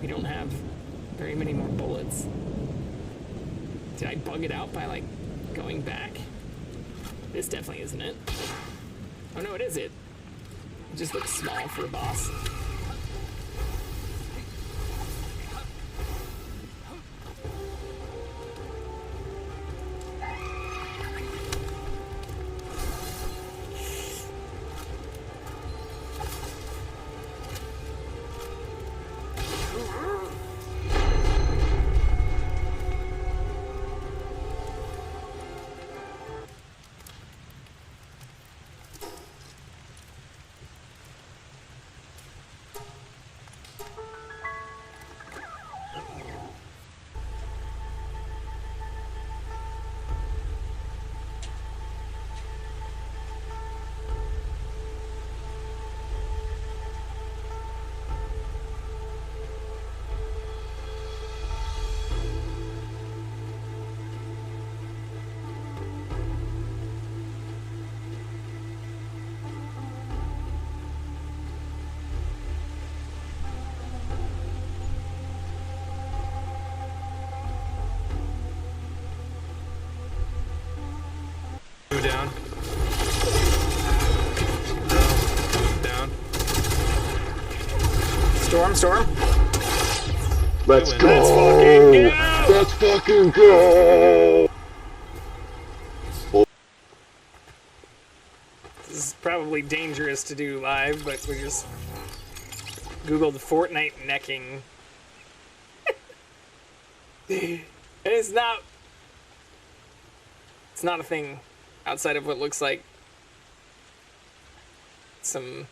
We don't have very many more bullets. Did I bug it out by, like, going back? This definitely isn't it. Oh no, it is it. It just looks small for a boss. Down. Down. Storm. Let's go! Let's fucking go! Let's fucking go! This is probably dangerous to do live, but we just Googled Fortnite necking. And it's not a thing outside of what looks like some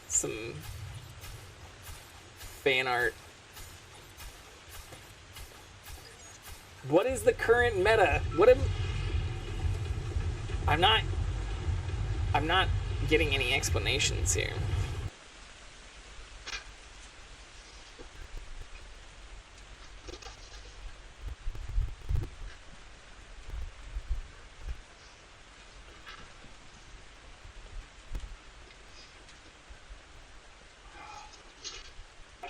some fan art. What is the current meta? I'm not getting any explanations here.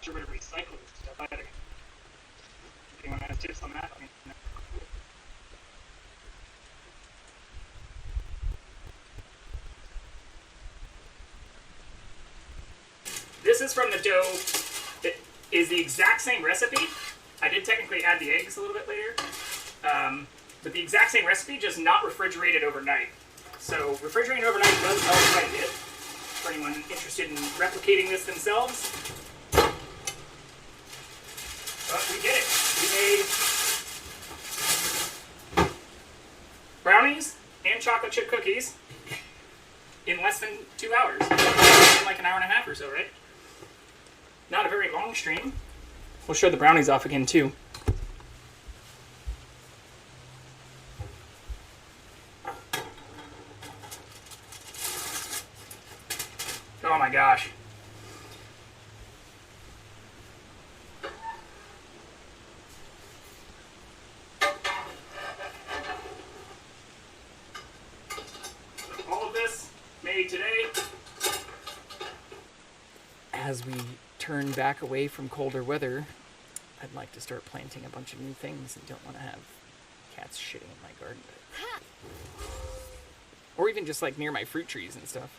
Sure where to recycle this stuff either. If anyone has tips on that, let me know. This is from the dough. It is the exact same recipe. I did technically add the eggs a little bit later. But the exact same recipe, just not refrigerated overnight. So refrigerating overnight does help quite a bit. For anyone interested in replicating this themselves. But we did it. We made brownies and chocolate chip cookies in less than 2 hours. In like an hour and a half or so, right? Not a very long stream. We'll show the brownies off again too. Oh my gosh. All of this made today. As we turn back away from colder weather, I'd like to start planting a bunch of new things and don't want to have cats shitting in my garden bed. Or even just like near my fruit trees and stuff.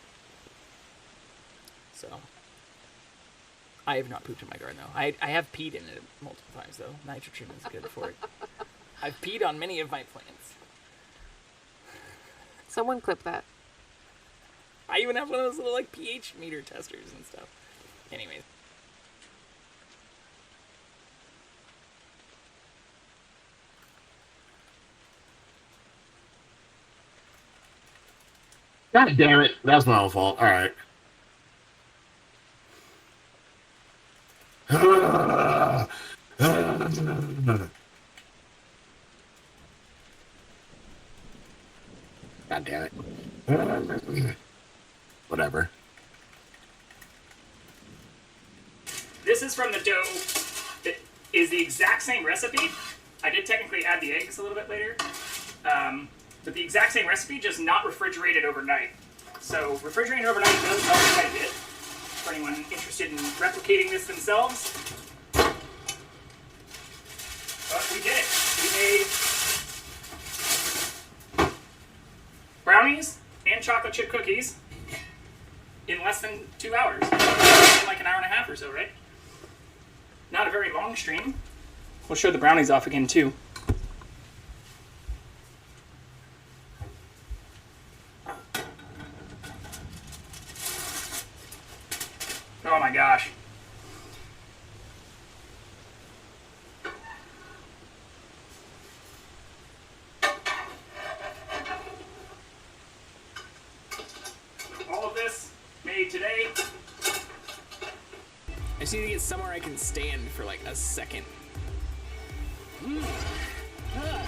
So, I have not pooped in my garden though. I have peed in it multiple times though. Nitrogen is good for it. I've peed on many of my plants. Someone clip that. I even have one of those little like pH meter testers and stuff. Anyways. God damn it. That's my own fault. Alright. God damn it. Whatever. This is from the dough. It is the exact same recipe. I did technically add the eggs a little bit later. But the exact same recipe, just not refrigerated overnight. So refrigerating overnight does help quite a bit. For anyone interested in replicating this themselves. But we did it. We made brownies and chocolate chip cookies in less than 2 hours. Like an hour and a half or so, right? Not a very long stream. We'll show the brownies off again too. Oh my gosh. All of this made today. I just need to get somewhere I can stand for like a second.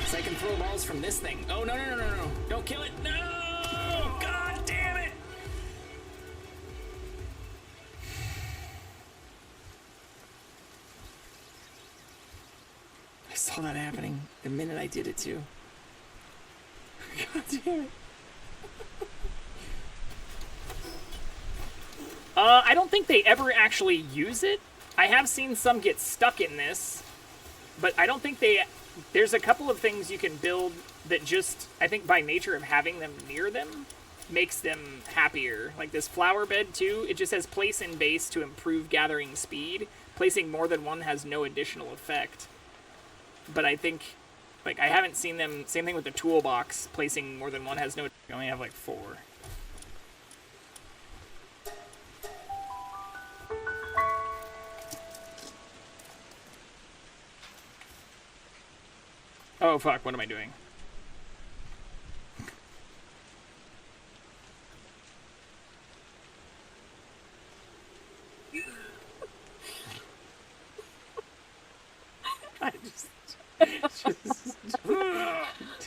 So I can throw balls from this thing. Oh, no, no, no, no, no. Don't kill it. No! God damn it! I saw that happening the minute I did it too. God damn it. I don't think they ever actually use it. I have seen some get stuck in this, but I don't think there's a couple of things you can build that just, I think by nature of having them near them, makes them happier. Like this flower bed too, it just has place in base to improve gathering speed. Placing more than one has no additional effect. But I think, like, I haven't seen them, same thing with the toolbox, placing more than one has no, I only have like 4. Oh fuck, what am I doing? I just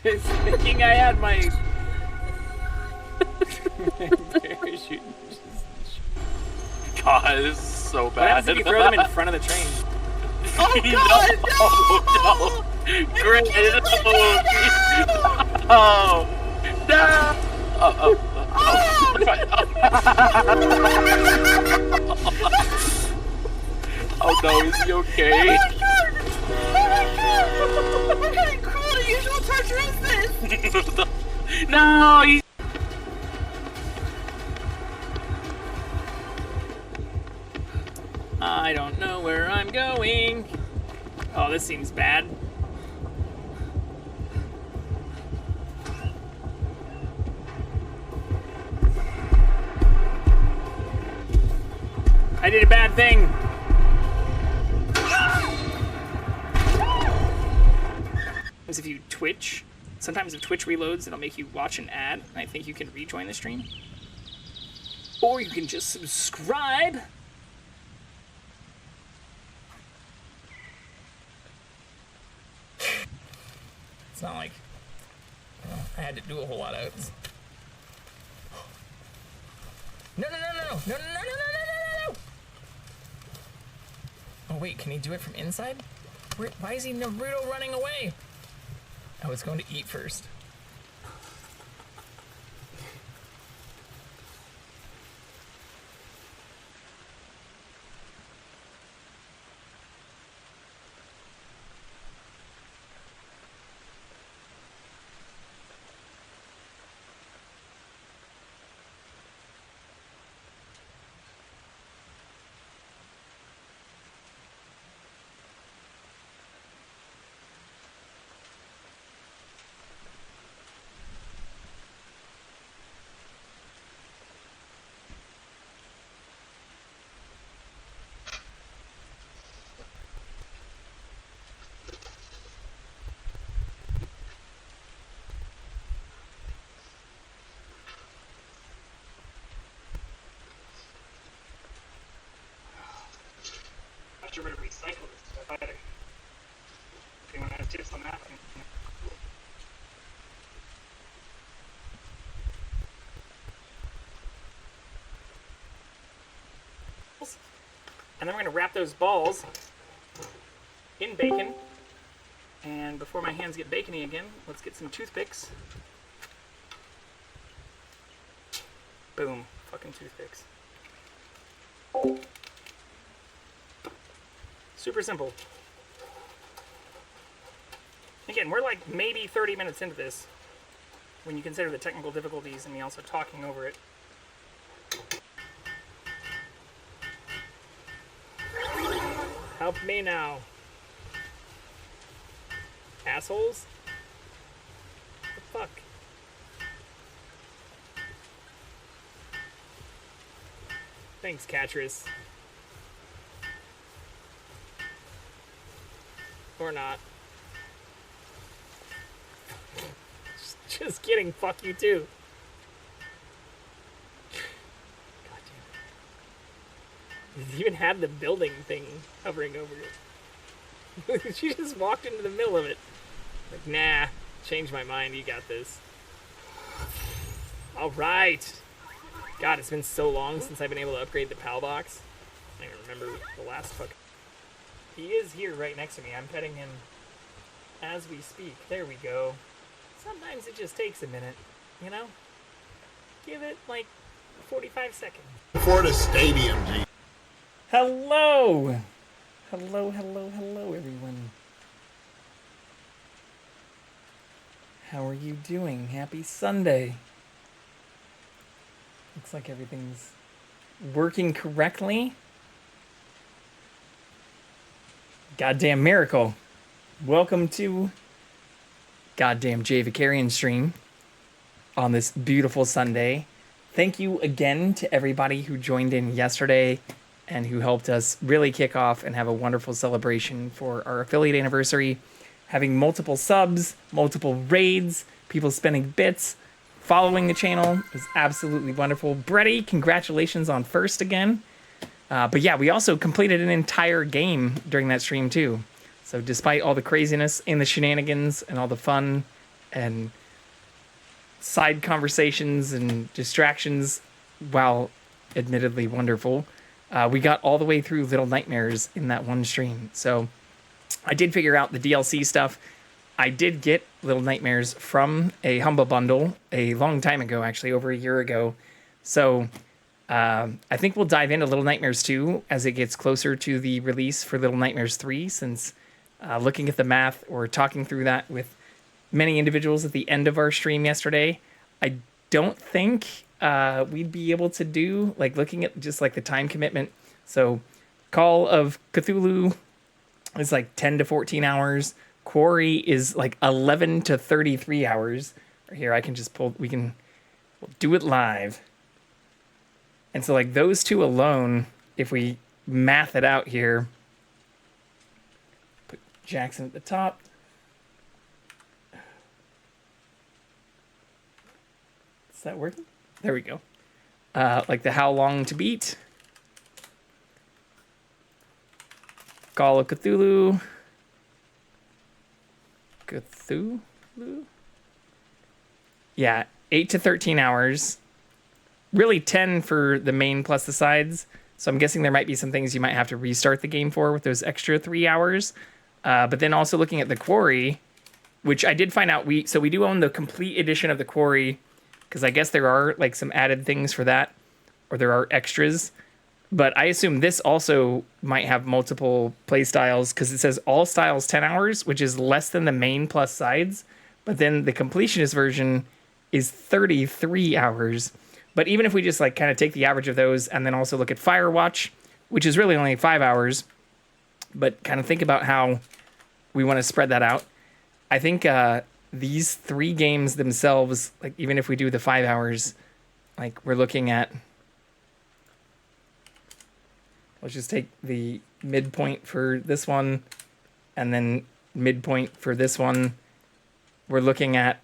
thinking I had my parachute. God, this is so What bad. happens if you throw them in front of the train? Oh God, no! Great! Oh no! Oh no, is he okay? What kind of cruel and unusual torture is this? No, he's... I don't know where I'm going. Oh, this seems bad. I did a bad thing. If you Twitch, sometimes if Twitch reloads, it'll make you watch an ad, and I think you can rejoin the stream. Or you can just subscribe. It's not like I had to do a whole lot of it. No, no, no, no, no, no, no, no, no, no, no, no! Oh wait, can he do it from inside? Why is he Naruto running away? Oh, it's going to eat first. Sure to recycle this stuff either. If anyone has tips on that. And then we're going to wrap those balls in bacon. And before my hands get bacony again, let's get some toothpicks. Boom. Fucking toothpicks. Super simple. Again, we're like maybe 30 minutes into this when you consider the technical difficulties and me also talking over it. Help me now. Assholes? What the fuck? Thanks, Catrice. Or not. Just kidding, fuck you too. God damn it. It even had the building thing hovering over it. She just walked into the middle of it. Like, nah, change my mind, you got this. Alright. God, it's been so long since I've been able to upgrade the PAL box. I don't remember the last fuck. He is here right next to me. I'm petting him as we speak. There we go. Sometimes it just takes a minute, you know? Give it like 45 seconds. For the stadium, G. Hello! Hello, hello, hello, everyone. How are you doing? Happy Sunday. Looks like everything's working correctly. Goddamn miracle. Welcome to Goddamn Jay Vicarian stream on this beautiful Sunday. Thank you again to everybody who joined in yesterday and who helped us really kick off and have a wonderful celebration for our affiliate anniversary. Having multiple subs, multiple raids, people spending bits, following the channel was absolutely wonderful. Bretty, congratulations on first again. But yeah, we also completed an entire game during that stream too. So despite all the craziness and the shenanigans and all the fun and side conversations and distractions, while admittedly wonderful, we got all the way through Little Nightmares in that one stream. So I did figure out the DLC stuff. I did get Little Nightmares from a Humble Bundle a long time ago, actually, over a year ago. So I think we'll dive into Little Nightmares 2 as it gets closer to the release for Little Nightmares 3, since looking at the math or talking through that with many individuals at the end of our stream yesterday, I don't think we'd be able to do, like, looking at just like the time commitment. So Call of Cthulhu is like 10 to 14 hours. Quarry is like 11 to 33 hours. Right here, I can just we'll do it live. And so like those two alone, if we math it out here, put Jackson at the top. Is that working? There we go. Like the How Long to Beat. Call of Cthulhu. Yeah, 8 to 13 hours. Really 10 for the main plus the sides. So I'm guessing there might be some things you might have to restart the game for with those extra 3 hours. But then also looking at the Quarry, which I did find out we do own the complete edition of the Quarry, because I guess there are like some added things for that, or there are extras. But I assume this also might have multiple play styles, because it says all styles 10 hours, which is less than the main plus sides. But then the completionist version is 33 hours. But even if we just like kind of take the average of those and then also look at Firewatch, which is really only 5 hours, but kind of think about how we want to spread that out. I think these 3 games themselves, like even if we do the 5 hours, like we're looking at, let's just take the midpoint for this one and then midpoint for this one. We're looking at,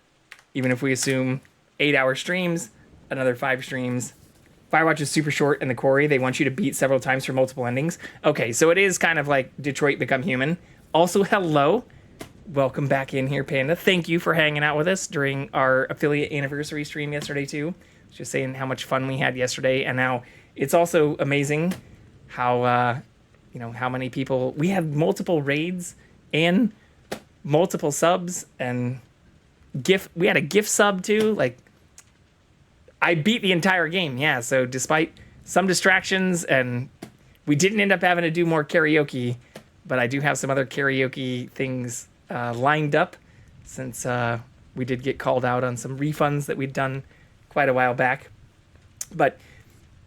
even if we assume 8-hour streams, another 5 streams. Firewatch is super short, and the Quarry, they want you to beat several times for multiple endings. Okay, so it is kind of like Detroit Become Human. Also, hello. Welcome back in here, Panda. Thank you for hanging out with us during our affiliate anniversary stream yesterday, too. Just saying how much fun we had yesterday, and now it's also amazing how, how many people... We had multiple raids and multiple subs, and we had a gift sub, too. Like, I beat the entire game, yeah. So despite some distractions, and we didn't end up having to do more karaoke, but I do have some other karaoke things lined up since we did get called out on some refunds that we'd done quite a while back. But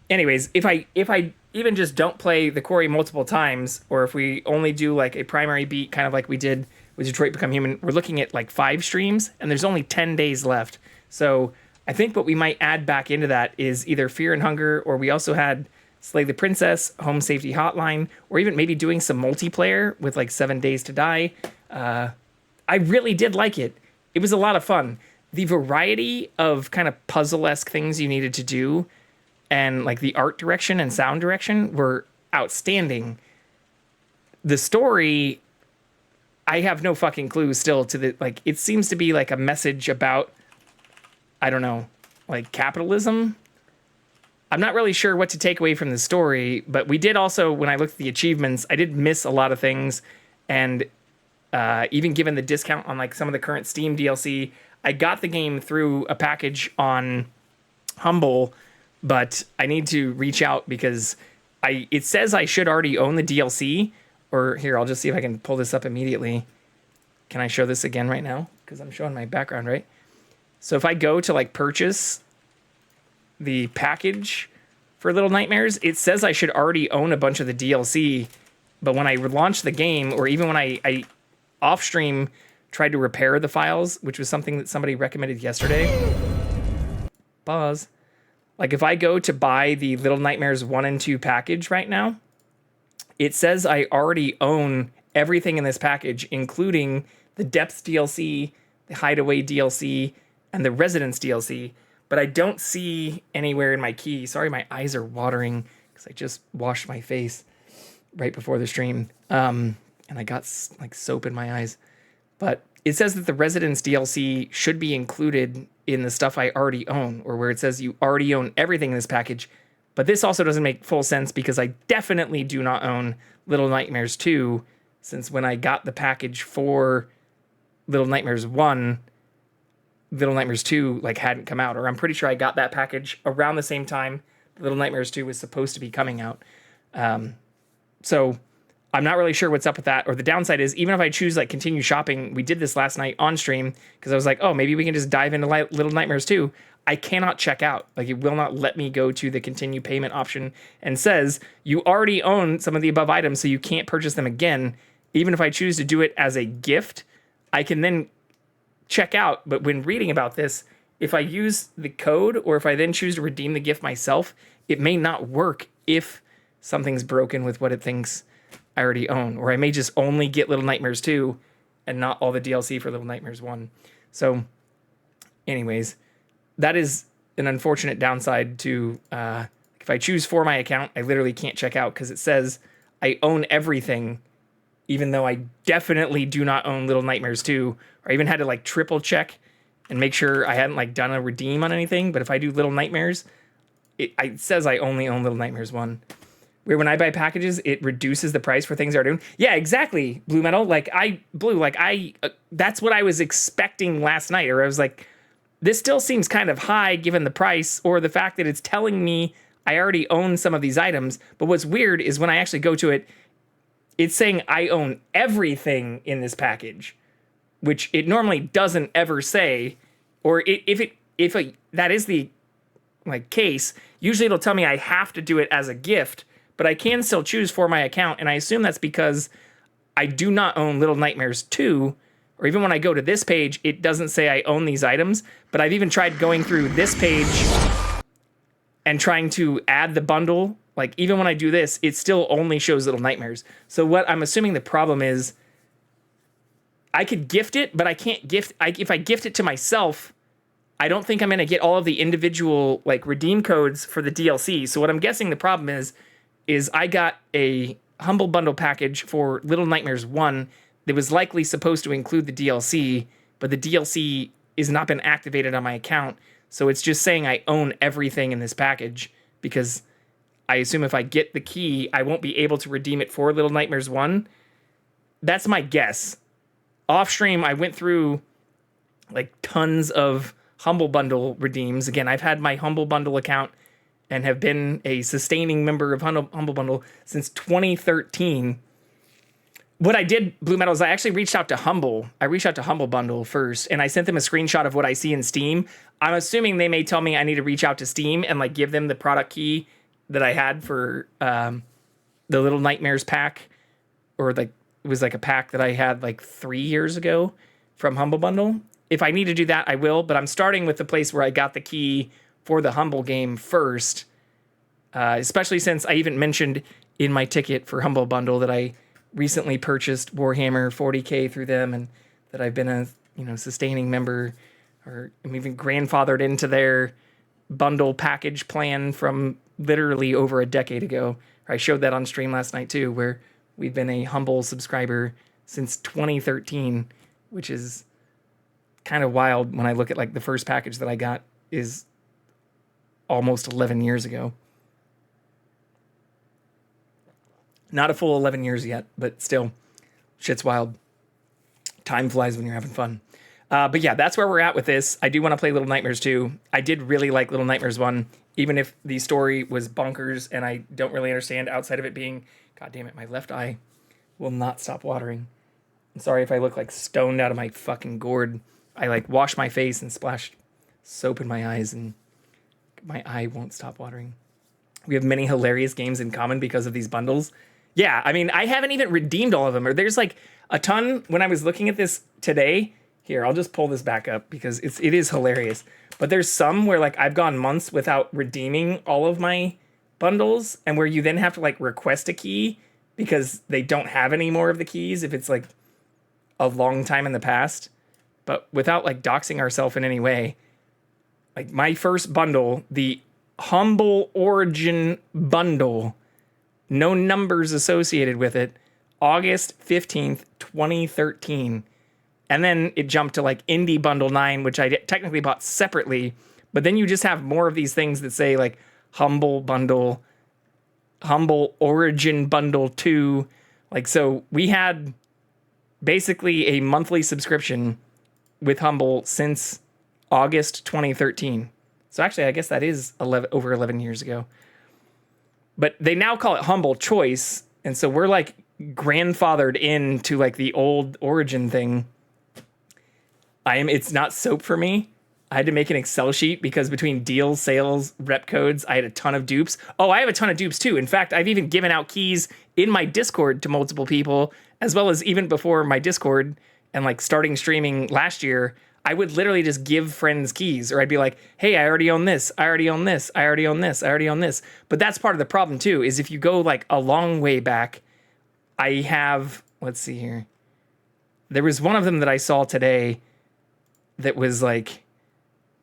anyways, if I even just don't play the quarry multiple times, or if we only do like a primary beat, kind of like we did with Detroit Become Human, we're looking at like 5 streams, and there's only 10 days left. So I think what we might add back into that is either Fear and Hunger, or we also had Slay the Princess, Home Safety Hotline, or even maybe doing some multiplayer with like 7 Days to Die. I really did like it. It was a lot of fun. The variety of kind of puzzle-esque things you needed to do, and like the art direction and sound direction were outstanding. The story, I have no fucking clue still to the, like, it seems to be like a message about, I don't know, like capitalism. I'm not really sure what to take away from the story, but we did also, when I looked at the achievements, I did miss a lot of things. And even given the discount on like some of the current Steam DLC, I got the game through a package on Humble, but I need to reach out because it says I should already own the DLC. Or here, I'll just see if I can pull this up immediately. Can I show this again right now? Because I'm showing my background, right? So if I go to like purchase the package for Little Nightmares, it says I should already own a bunch of the DLC. But when I launched the game, or even when I off stream tried to repair the files, which was something that somebody recommended yesterday. Pause. Like if I go to buy the Little Nightmares 1 and 2 package right now, it says I already own everything in this package, including the Depths DLC, the Hideaway DLC, and the Residence DLC. But I don't see anywhere in my key. Sorry, my eyes are watering because I just washed my face right before the stream. And I got like soap in my eyes. But it says that the Residence DLC should be included in the stuff I already own, or where it says you already own everything in this package. But this also doesn't make full sense because I definitely do not own Little Nightmares 2, since when I got the package for Little Nightmares 1, Little Nightmares 2 like hadn't come out, or I'm pretty sure I got that package around the same time Little Nightmares 2 was supposed to be coming out. So I'm not really sure what's up with that. Or the downside is, even if I choose like continue shopping, we did this last night on stream because I was like, oh, maybe we can just dive into Little Nightmares 2. I cannot check out. Like, it will not let me go to the continue payment option, and says you already own some of the above items, so you can't purchase them again. Even if I choose to do it as a gift, I can then check out. But when reading about this, if I use the code, or if I then choose to redeem the gift myself, it may not work if something's broken with what it thinks I already own. Or I may just only get Little Nightmares 2 and not all the DLC for Little Nightmares 1. So anyways, that is an unfortunate downside to, if I choose for my account, I literally can't check out because it says I own everything, even though I definitely do not own Little Nightmares 2. Or I even had to like triple check and make sure I hadn't like done a redeem on anything. But if I do Little Nightmares, it says I only own Little Nightmares 1. Where when I buy packages, it reduces the price for things I already own. Yeah, exactly, Blue Metal. That's what I was expecting last night. Or I was like, this still seems kind of high given the price, or the fact that it's telling me I already own some of these items. But what's weird is when I actually go to it, it's saying I own everything in this package, which it normally doesn't ever say. Or if that is the like case, usually it'll tell me I have to do it as a gift, but I can still choose for my account. And I assume that's because I do not own Little Nightmares 2. Or even when I go to this page, it doesn't say I own these items. But I've even tried going through this page and trying to add the bundle. Like, even when I do this, it still only shows Little Nightmares. So what I'm assuming the problem is, I could gift it, but I can't gift. If I gift it to myself, I don't think I'm going to get all of the individual like redeem codes for the DLC. So what I'm guessing the problem is I got a Humble Bundle package for Little Nightmares 1 that was likely supposed to include the DLC, but the DLC has not been activated on my account. So it's just saying I own everything in this package, because I assume if I get the key, I won't be able to redeem it for Little Nightmares 1. That's my guess. Off stream, I went through like tons of Humble Bundle redeems. Again, I've had my Humble Bundle account and have been a sustaining member of Humble Bundle since 2013. What I did, Blue Metal, is I actually reached out to Humble. I reached out to Humble Bundle first, and I sent them a screenshot of what I see in Steam. I'm assuming they may tell me I need to reach out to Steam and like give them the product key that I had for the Little Nightmares pack, or like it was like a pack that I had like 3 years ago from Humble Bundle. If I need to do that, I will, but I'm starting with the place where I got the key for the Humble game first, especially since I even mentioned in my ticket for Humble Bundle that I recently purchased Warhammer 40K through them, and that I've been a sustaining member, or I'm even grandfathered into their bundle package plan from literally over a decade ago. I showed that on stream last night too, where we've been a Humble subscriber since 2013, which is kind of wild when I look at like the first package that I got is almost 11 years ago. Not a full 11 years yet, but still, shit's wild. Time flies when you're having fun. But yeah, that's where we're at with this. I do want to play Little Nightmares 2. I did really like Little Nightmares 1, even if the story was bonkers and I don't really understand outside of it being, God damn it, my left eye will not stop watering. I'm sorry if I look like stoned out of my fucking gourd. I like washed my face and splashed soap in my eyes and my eye won't stop watering. We have many hilarious games in common because of these bundles. Yeah, I mean, I haven't even redeemed all of them. Or there's like a ton when I was looking at this today. Here, I'll just pull this back up because it is hilarious. But there's some where like I've gone months without redeeming all of my bundles, and where you then have to like request a key because they don't have any more of the keys if it's like a long time in the past. But without like doxing ourselves in any way, like my first bundle, the Humble Origin bundle, no numbers associated with it, August 15th, 2013. And then it jumped to like Indie Bundle 9, which I technically bought separately. But then you just have more of these things that say like Humble Bundle, Humble Origin Bundle 2. Like, so we had basically a monthly subscription with Humble since August 2013. So actually, I guess that is over 11 years ago. But they now call it Humble Choice. And so we're like grandfathered into like the old Origin thing. It's not soap for me. I had to make an Excel sheet because between deals, sales, rep codes, I had a ton of dupes. Oh, I have a ton of dupes too. In fact, I've even given out keys in my Discord to multiple people, as well as even before my Discord and like starting streaming last year, I would literally just give friends keys, or I'd be like, hey, I already own this. I already own this. I already own this. I already own this. But that's part of the problem too, is if you go like a long way back, I have, let's see here. There was one of them that I saw today that was like,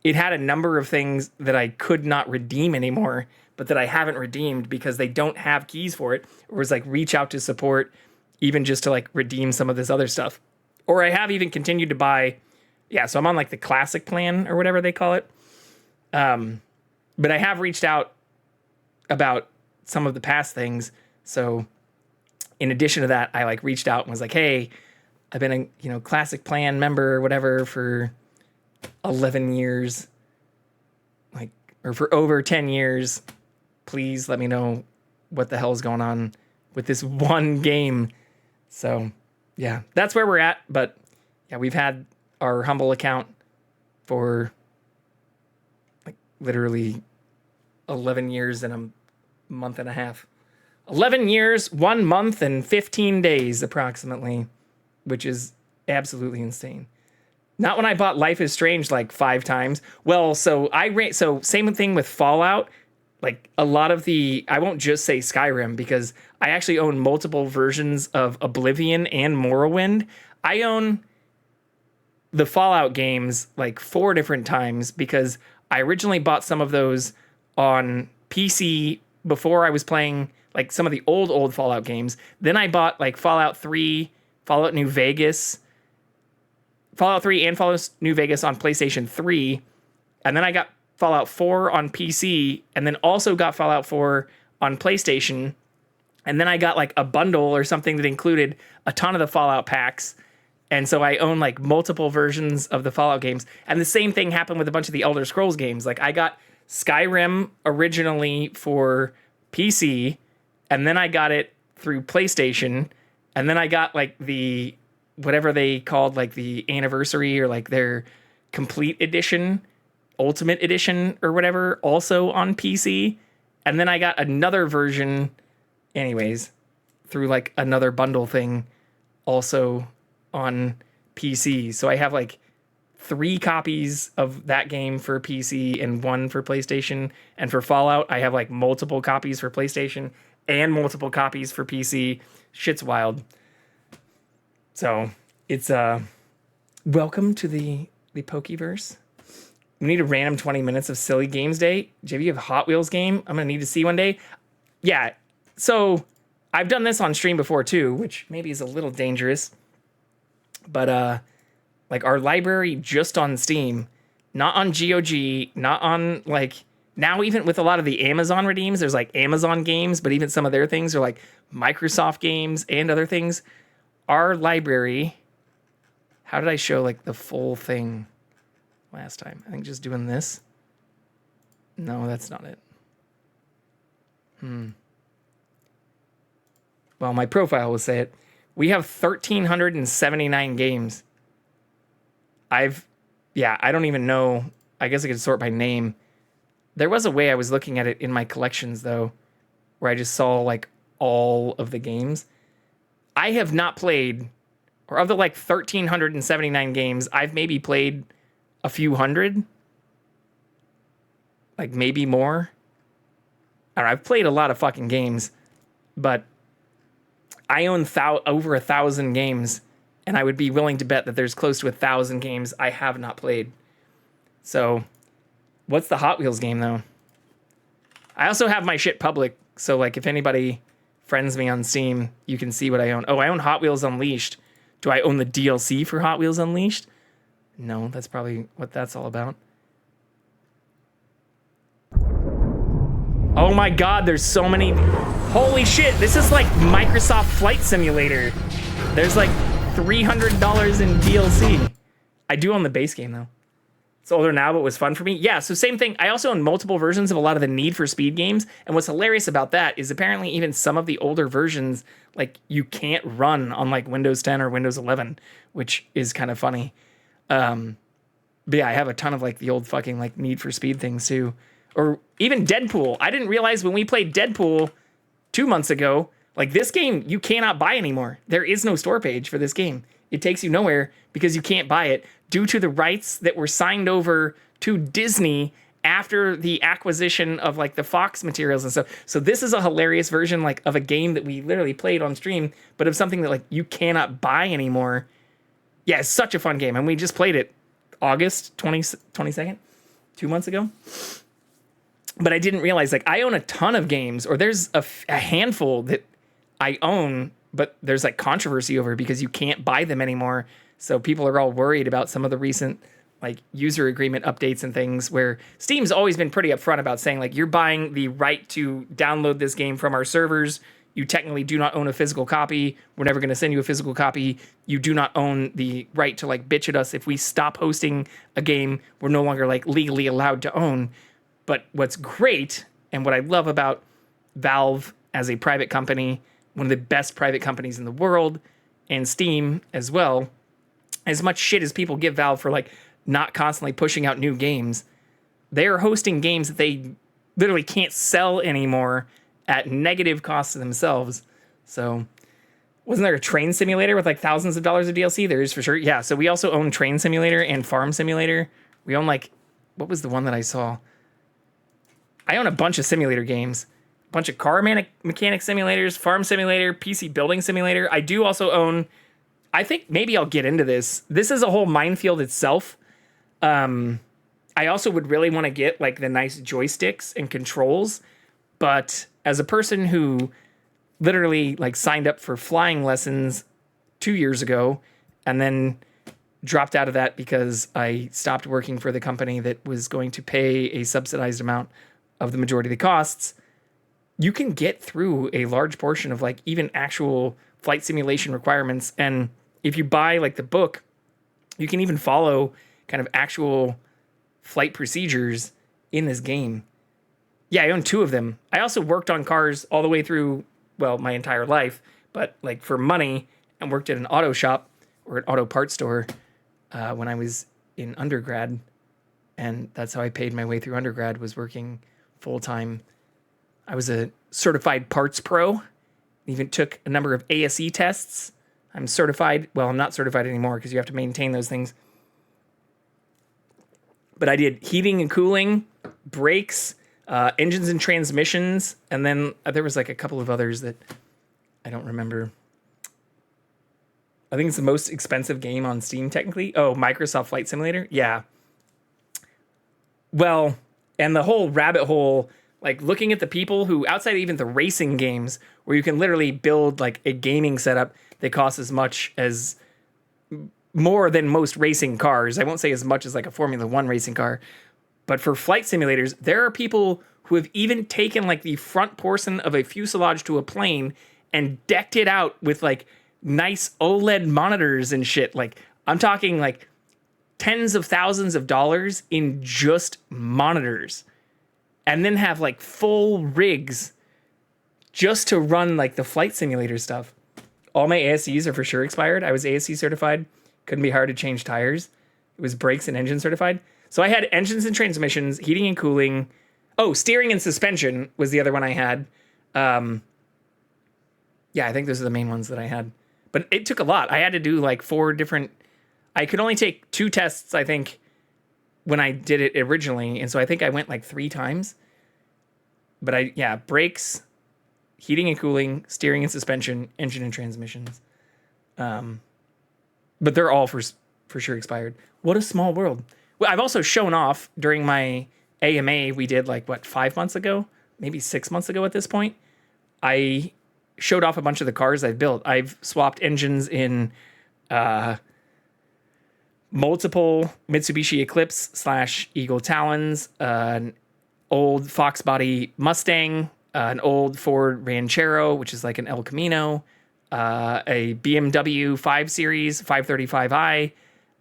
it had a number of things that I could not redeem anymore, but that I haven't redeemed because they don't have keys for it. Or was like, reach out to support, even just to like redeem some of this other stuff. Or I have even continued to buy, yeah, so I'm on like the classic plan or whatever they call it. But I have reached out about some of the past things. So in addition to that, I like reached out and was like, hey, I've been a classic plan member or whatever for 11 years, like, or for over 10 years. Please let me know what the hell is going on with this one game. So yeah, that's where we're at. But yeah, we've had our Humble account for like literally 11 years and a month and a half. 11 years, 1 month, and 15 days approximately, which is absolutely insane. Not when I bought Life is Strange like 5 times. Well, so same thing with Fallout. Like a lot of I won't just say Skyrim because I actually own multiple versions of Oblivion and Morrowind. I own the Fallout games like 4 different times because I originally bought some of those on PC before I was playing like some of the old Fallout games. Then I bought like Fallout 3, Fallout New Vegas, Fallout 3 and Fallout New Vegas on PlayStation 3. And then I got Fallout 4 on PC and then also got Fallout 4 on PlayStation. And then I got like a bundle or something that included a ton of the Fallout packs. And so I own like multiple versions of the Fallout games. And the same thing happened with a bunch of the Elder Scrolls games. Like I got Skyrim originally for PC, and then I got it through PlayStation, and then I got like the whatever they called like the anniversary or like their complete edition, ultimate edition or whatever, also on PC. And then I got another version anyways through like another bundle thing also on PC. So I have like 3 copies of that game for PC and 1 for PlayStation. And for Fallout, I have like multiple copies for PlayStation and multiple copies for PC. Shit's wild. So it's welcome to the Pokeverse. We need a random 20 minutes of silly games day. JV, you have a Hot Wheels game I'm gonna need to see one day. Yeah, so I've done this on stream before too, which maybe is a little dangerous. But like our library just on Steam, not on GOG, not on like now even with a lot of the Amazon redeems, there's like Amazon games, but even some of their things are like Microsoft games and other things. Our library, how did I show like the full thing last time? I think just doing this. No, that's not it. Well, my profile will say it. We have 1,379 games. I don't even know. I guess I could sort by name. There was a way I was looking at it in my collections, though, where I just saw, like, all of the games. I have not played, or of the, like, 1,379 games, I've maybe played a few hundred. Like, maybe more. I don't know, I've played a lot of fucking games, but I own over 1,000 games, and I would be willing to bet that there's close to 1,000 games I have not played. So, what's the Hot Wheels game, though? I also have my shit public, so, like, if anybody friends me on Steam, you can see what I own. Oh, I own Hot Wheels Unleashed. Do I own the DLC for Hot Wheels Unleashed? No, that's probably what that's all about. Oh my god, there's so many... Holy shit, this is like Microsoft Flight Simulator. There's like $300 in DLC. I do own the base game, though. It's older now, but was fun for me. Yeah, so same thing. I also own multiple versions of a lot of the Need for Speed games. And what's hilarious about that is apparently even some of the older versions, like, you can't run on, like, Windows 10 or Windows 11, which is kind of funny. But yeah, I have a ton of, like, the old fucking, like, Need for Speed things, too. Or even Deadpool. I didn't realize when we played Deadpool 2 months ago, like, this game you cannot buy anymore. There is no store page for this game. It takes you nowhere because you can't buy it due to the rights that were signed over to Disney after the acquisition of, like, the Fox materials and stuff. So this is a hilarious version, like, of a game that we literally played on stream, but of something that, like, you cannot buy anymore. Yeah, it's such a fun game. And we just played it August 22nd, 2 months ago. But I didn't realize, like, I own a ton of games, or there's a handful that I own, but there's, like, controversy over because you can't buy them anymore. So people are all worried about some of the recent, like, user agreement updates and things where Steam's always been pretty upfront about saying, like, you're buying the right to download this game from our servers. You technically do not own a physical copy. We're never going to send you a physical copy. You do not own the right to, like, bitch at us. If we stop hosting a game, we're no longer, like, legally allowed to own. But what's great, and what I love about Valve as a private company, one of the best private companies in the world, and Steam as well, as much shit as people give Valve for, like, not constantly pushing out new games, they're hosting games that they literally can't sell anymore at negative cost to themselves. So, wasn't there a train simulator with, like, thousands of dollars of DLC? There is for sure. Yeah, so we also own Train Simulator and Farm Simulator. We own, like, what was the one that I saw? I own a bunch of simulator games, a bunch of car mechanic simulators, farm simulator, PC building simulator. I do also own, I think maybe I'll get into this. This is a whole minefield itself. I also would really want to get, like, the nice joysticks and controls. But as a person who literally, like, signed up for flying lessons 2 years ago and then dropped out of that because I stopped working for the company that was going to pay a subsidized amount of the majority of the costs, you can get through a large portion of, like, even actual flight simulation requirements. And if you buy like the book, you can even follow kind of actual flight procedures in this game. Yeah, I own 2 of them. I also worked on cars all the way through, well, my entire life, but like for money, and worked at an auto shop or an auto parts store when I was in undergrad. And that's how I paid my way through undergrad, was working full time. I was a certified parts pro, even took a number of ASE tests. I'm certified. Well, I'm not certified anymore because you have to maintain those things. But I did heating and cooling, brakes, engines and transmissions, and then there was like a couple of others that I don't remember. I think it's the most expensive game on Steam, technically. Oh, Microsoft Flight Simulator? Yeah. Well, and the whole rabbit hole, like looking at the people who, outside of even the racing games, where you can literally build like a gaming setup that costs as much as, more than most racing cars. I won't say as much as like a Formula One racing car, but for flight simulators, there are people who have even taken like the front portion of a fuselage to a plane and decked it out with like nice OLED monitors and shit. Like, I'm talking like tens of thousands of dollars in just monitors, and then have like full rigs just to run like the flight simulator stuff. All my ASCs are for sure expired. I was ASC certified. Couldn't be hard to change tires. It was brakes and engine certified. So I had engines and transmissions, heating and cooling. Oh, steering and suspension was the other one I had. Yeah, I think those are the main ones that I had. But it took a lot. I had to do like 4 different... I could only take 2 tests, I think, when I did it originally. And so I think I went like 3 times. But brakes, heating and cooling, steering and suspension, engine and transmissions. But they're all for sure expired. What a small world. Well, I've also shown off during my AMA we did like, 5 months ago? Maybe 6 months ago at this point. I showed off a bunch of the cars I've built. I've swapped engines in multiple Mitsubishi Eclipse / Eagle Talons, an old Fox body Mustang, an old Ford Ranchero, which is like an El Camino, a BMW 5 Series 535i,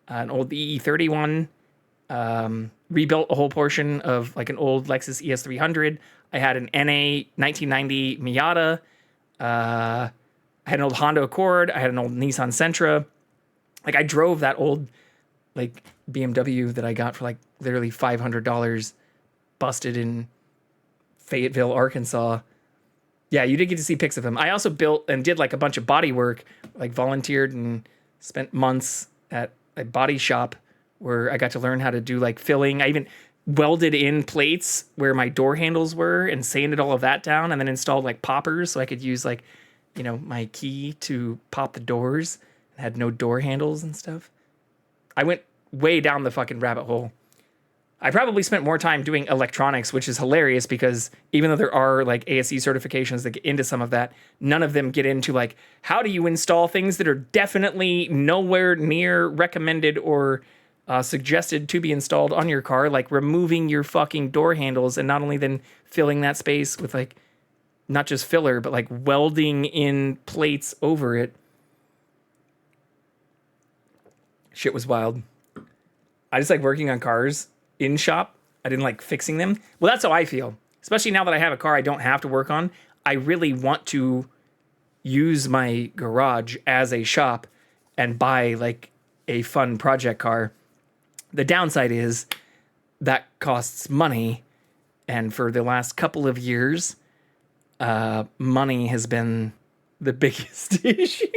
an old EE31, rebuilt a whole portion of like an old Lexus ES300. I had an NA 1990 Miata. I had an old Honda Accord. I had an old Nissan Sentra. Like, I drove that old like BMW that I got for like literally $500, busted in Fayetteville, Arkansas. Yeah, you did get to see pics of them. I also built and did like a bunch of body work, like volunteered and spent months at a body shop where I got to learn how to do like filling. I even welded in plates where my door handles were and sanded all of that down, and then installed like poppers so I could use like, my key to pop the doors, and had no door handles and stuff. I went way down the fucking rabbit hole. I probably spent more time doing electronics, which is hilarious because even though there are like ASE certifications that get into some of that, none of them get into like, how do you install things that are definitely nowhere near recommended or suggested to be installed on your car, like removing your fucking door handles, and not only then filling that space with like, not just filler, but like welding in plates over it. Shit was wild. I just like working on cars in shop. I didn't like fixing them. Well, that's how I feel. Especially now that I have a car I don't have to work on. I really want to use my garage as a shop and buy like a fun project car. The downside is that costs money. And for the last couple of years, money has been the biggest issue.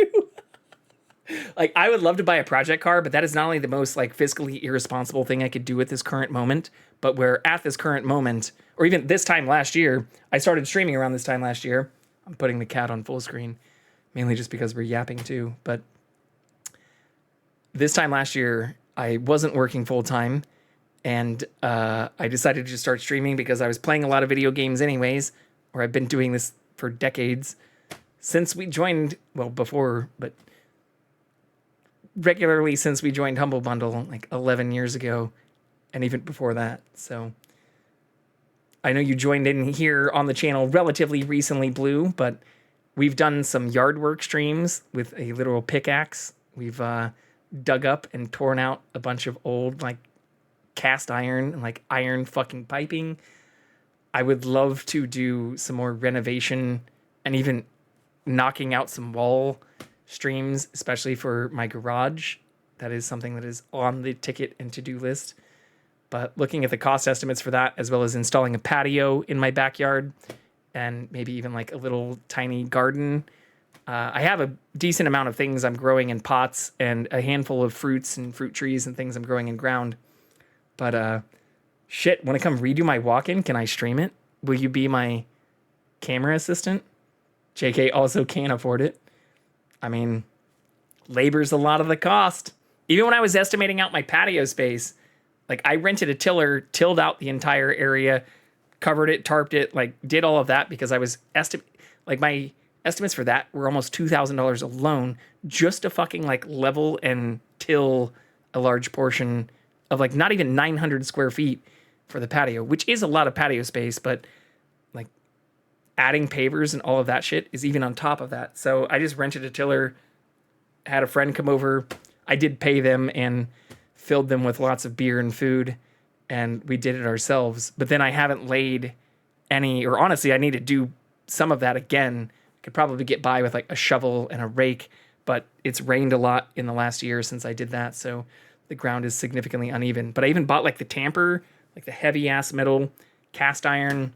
Like, I would love to buy a project car, but that is not only the most like fiscally irresponsible thing I could do at this current moment, but where at this current moment, or even this time last year, I started streaming around this time last year. I'm putting the cat on full screen, mainly just because we're yapping too. But this time last year, I wasn't working full time, and I decided to just start streaming because I was playing a lot of video games anyways, or I've been doing this for decades since we joined, well, before, but regularly since we joined Humble Bundle like 11 years ago, and even before that. So I know you joined in here on the channel relatively recently, Blue, but we've done some yard work streams with a literal pickaxe We've dug up and torn out a bunch of old like cast iron and like iron fucking piping. I would love to do some more renovation and even knocking out some wall streams, especially for my garage. That is something that is on the ticket and to-do list. But looking at the cost estimates for that, as well as installing a patio in my backyard and maybe even like a little tiny garden. I have a decent amount of things I'm growing in pots and a handful of fruits and fruit trees and things I'm growing in ground. But shit, when I come redo my walk-in, can I stream it? Will you be my camera assistant? JK also can't afford it. I mean, labor's a lot of the cost. Even when I was estimating out my patio space, like I rented a tiller, tilled out the entire area, covered it, tarped it, like did all of that because I was like my estimates for that were almost $2,000 alone just to fucking like level and till a large portion of like not even 900 square feet for the patio, which is a lot of patio space, but like adding pavers and all of that shit is even on top of that. So I just rented a tiller, had a friend come over. I did pay them and filled them with lots of beer and food, and we did it ourselves. But then I haven't laid any, or honestly, I need to do some of that again. Could probably get by with like a shovel and a rake, but it's rained a lot in the last year since I did that, so the ground is significantly uneven. But I even bought like the tamper, like the heavy ass metal cast iron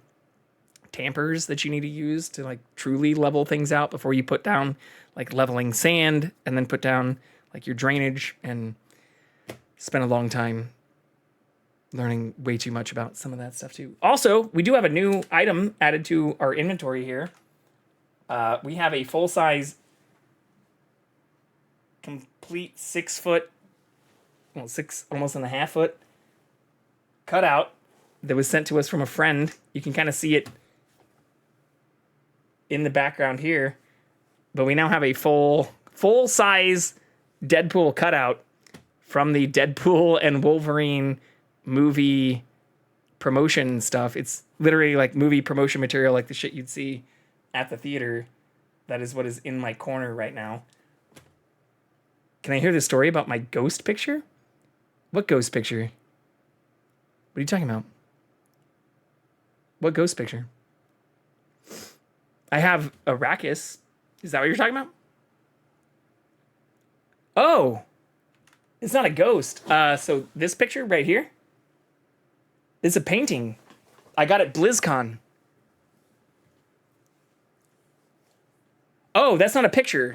tampers that you need to use to like truly level things out before you put down like leveling sand and then put down like your drainage, and spent a long time learning way too much about some of that stuff too. Also, we do have a new item added to our inventory here. We have a full-size, complete 6 foot, well, 6.5 foot cutout that was sent to us from a friend. You can kind of see it in the background here, but we now have a full-size Deadpool cutout from the Deadpool and Wolverine movie promotion stuff. It's literally like movie promotion material, like the shit you'd see at the theater. That is what is in my corner right now. Can I hear the story about my ghost picture? What ghost picture? What are you talking about? What ghost picture? I have Arrakis. Is that what you're talking about? Oh, it's not a ghost. So this picture right here is a painting. I got it at BlizzCon. Oh, that's not a picture.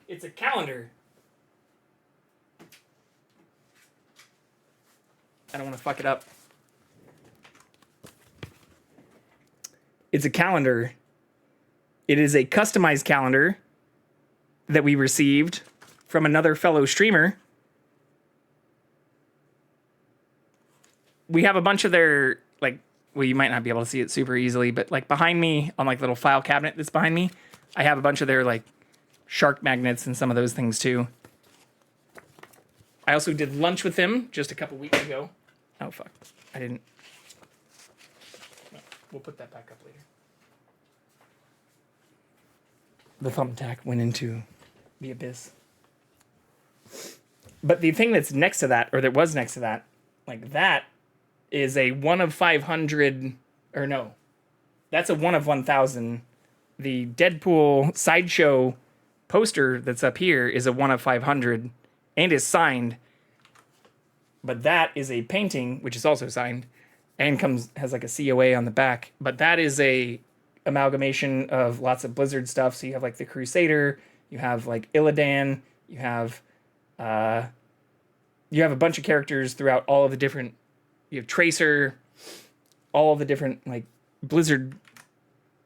It's a calendar. I don't want to fuck it up. It's a calendar. It is a customized calendar that we received from another fellow streamer. We have a bunch of their, like, well, you might not be able to see it super easily, but like behind me on like little file cabinet that's behind me, I have a bunch of their like shark magnets and some of those things too. I also did lunch with them just a couple weeks ago. Oh, fuck. I didn't. We'll put that back up later. The thumbtack went into the abyss. But the thing that's next to that, or that was next to that, like that is a 1 of 500, or no, that's a 1 of 1,000. The Deadpool sideshow poster that's up here is a 1 of 500 and is signed. But that is a painting, which is also signed, and has like a COA on the back. But that is a amalgamation of lots of Blizzard stuff. So you have like the Crusader, you have like Illidan, you have a bunch of characters throughout all of the different. You have Tracer, all of the different like Blizzard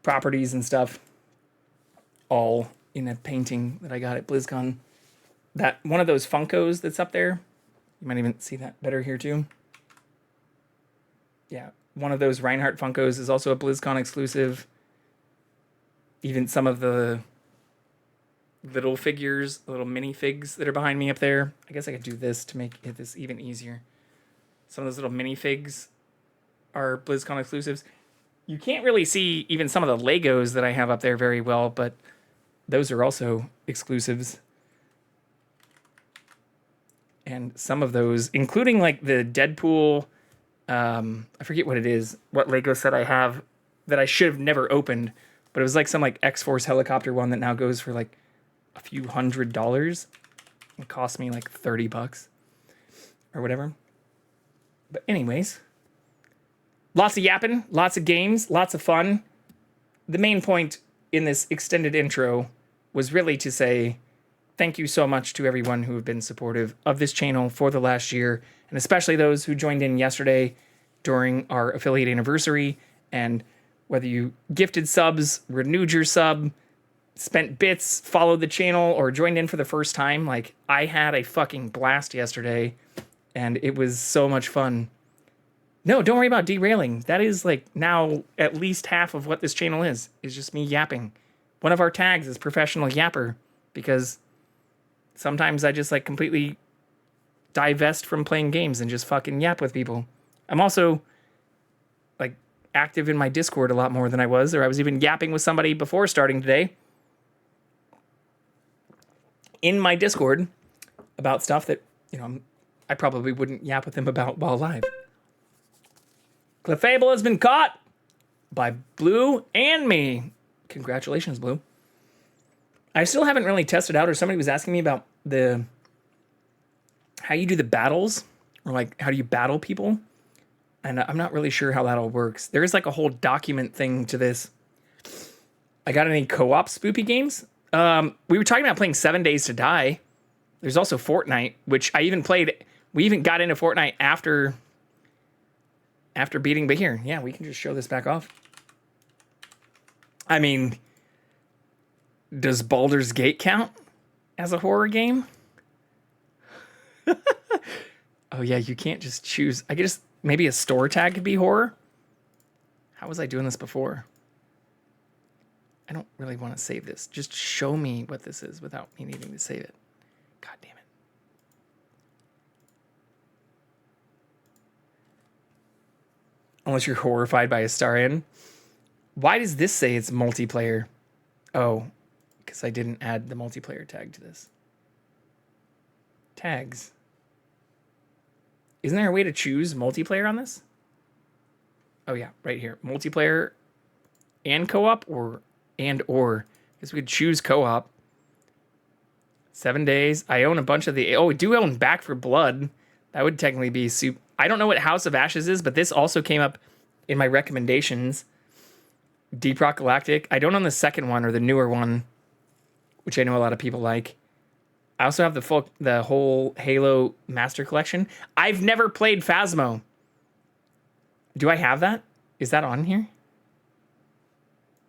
properties and stuff, all in a painting that I got at BlizzCon. That one of those Funkos that's up there. You might even see that better here too. Yeah, one of those Reinhardt Funkos is also a BlizzCon exclusive. Even some of the little figures, little minifigs that are behind me up there. I guess I could do this to make this even easier. Some of those little minifigs are BlizzCon exclusives. You can't really see even some of the Legos that I have up there very well, but those are also exclusives. And some of those, including like the Deadpool, I forget what it is, what Lego set I have that I should have never opened, but it was like some like X-Force helicopter one that now goes for like a few $100s. It cost me like $30 or whatever. But anyways, lots of yapping, lots of games, lots of fun. The main point in this extended intro was really to say thank you so much to everyone who have been supportive of this channel for the last year, and especially those who joined in yesterday during our affiliate anniversary. And whether you gifted subs, renewed your sub, spent bits, followed the channel, or joined in for the first time, like, I had a fucking blast yesterday, and it was so much fun. No, don't worry about derailing. That is, like, now at least half of what this channel is just me yapping. One of our tags is professional yapper, because sometimes I just, like, completely divest from playing games and just fucking yap with people. I'm also, like, active in my Discord a lot more than I was, or I was even yapping with somebody before starting today in my Discord about stuff that, you know, I probably wouldn't yap with them about while live. Clefable has been caught by Blue and me. Congratulations, Blue. I still haven't really tested out, or somebody was asking me about how you do the battles, or like how do you battle people, and I'm not really sure how that all works. There is like a whole document thing to this. I got any co-op spoopy games? We were talking about playing 7 Days to Die. There's also Fortnite, which I even played. We even got into Fortnite after beating, but here, yeah, we can just show this back off. I mean, does Baldur's Gate count as a horror game? Oh yeah, you can't just choose. I guess maybe a store tag could be horror. How was I doing this before? I don't really want to save this. Just show me what this is without me needing to save it. God damn it. Unless you're horrified by Astarion. Why does this say it's multiplayer? Oh, because I didn't add the multiplayer tag to this. Tags. Isn't there a way to choose multiplayer on this? Oh yeah, right here. Multiplayer and co-op, or I guess we could choose co-op. 7 days. I own a bunch of the... Oh, we do own Back for Blood. That would technically be soup. I don't know what House of Ashes is, but this also came up in my recommendations. Deep Rock Galactic. I don't own the second one or the newer one, which I know a lot of people like. I also have the whole Halo Master Collection. I've never played Phasmo. Do I have that? Is that on here?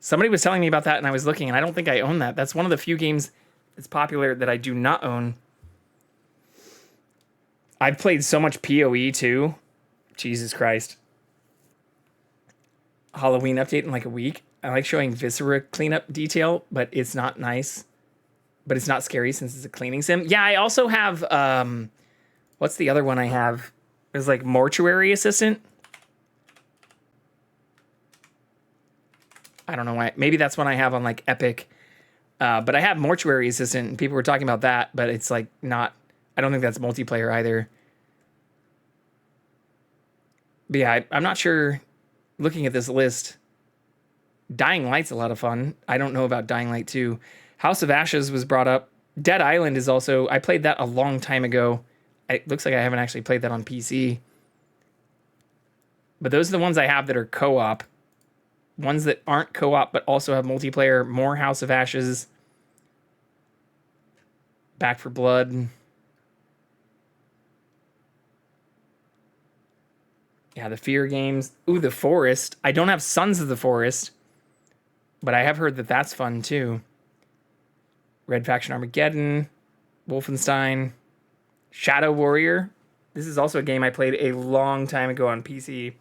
Somebody was telling me about that, and I was looking, and I don't think I own that. That's one of the few games that's popular that I do not own. I've played so much PoE too. Jesus Christ. Halloween update in like a week. I like showing Viscera cleanup detail, but it's not nice. But it's not scary since it's a cleaning sim. Yeah, I also have, what's the other one I have? It's like Mortuary Assistant. I don't know why. Maybe that's one I have on like Epic. But I have Mortuary Assistant, and people were talking about that, but it's like not, I don't think that's multiplayer either. But yeah, I'm not sure. Looking at this list, Dying Light's a lot of fun. I don't know about Dying Light 2. House of Ashes was brought up. Dead Island is also... I played that a long time ago. It looks like I haven't actually played that on PC. But those are the ones I have that are co-op. Ones that aren't co-op but also have multiplayer. More House of Ashes. Back for Blood. Yeah, the Fear games. Ooh, The Forest. I don't have Sons of the Forest, but I have heard that that's fun too. Red Faction Armageddon, Wolfenstein, Shadow Warrior. This is also a game I played a long time ago on PC.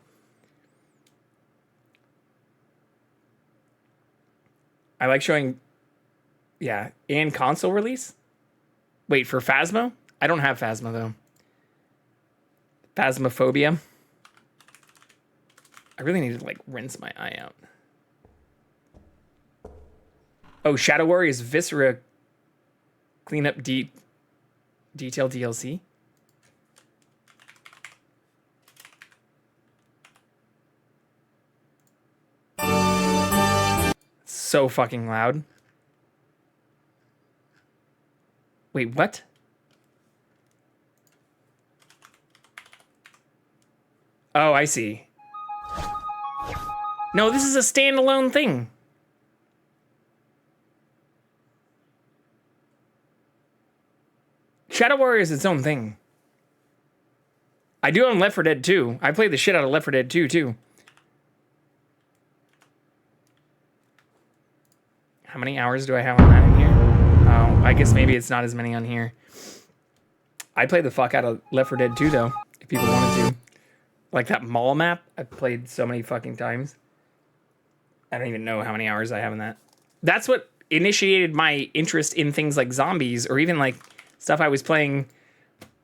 I like showing, yeah, and console release. Wait, for Phasmo? I don't have Phasmo though. Phasmophobia. I really need to like rinse my eye out. Oh, Shadow Warrior's Viscera cleanup detail DLC. so fucking loud. Wait, what? Oh, I see. No, this is a standalone thing. Shadow Warrior is its own thing. I do own Left 4 Dead 2. I played the shit out of Left 4 Dead 2, too. How many hours do I have on that in here? Oh, I guess maybe it's not as many on here. I played the fuck out of Left 4 Dead 2, though, if people wanted to. Like that mall map, I've played so many fucking times. I don't even know how many hours I have in that. That's what initiated my interest in things like zombies, or even like stuff I was playing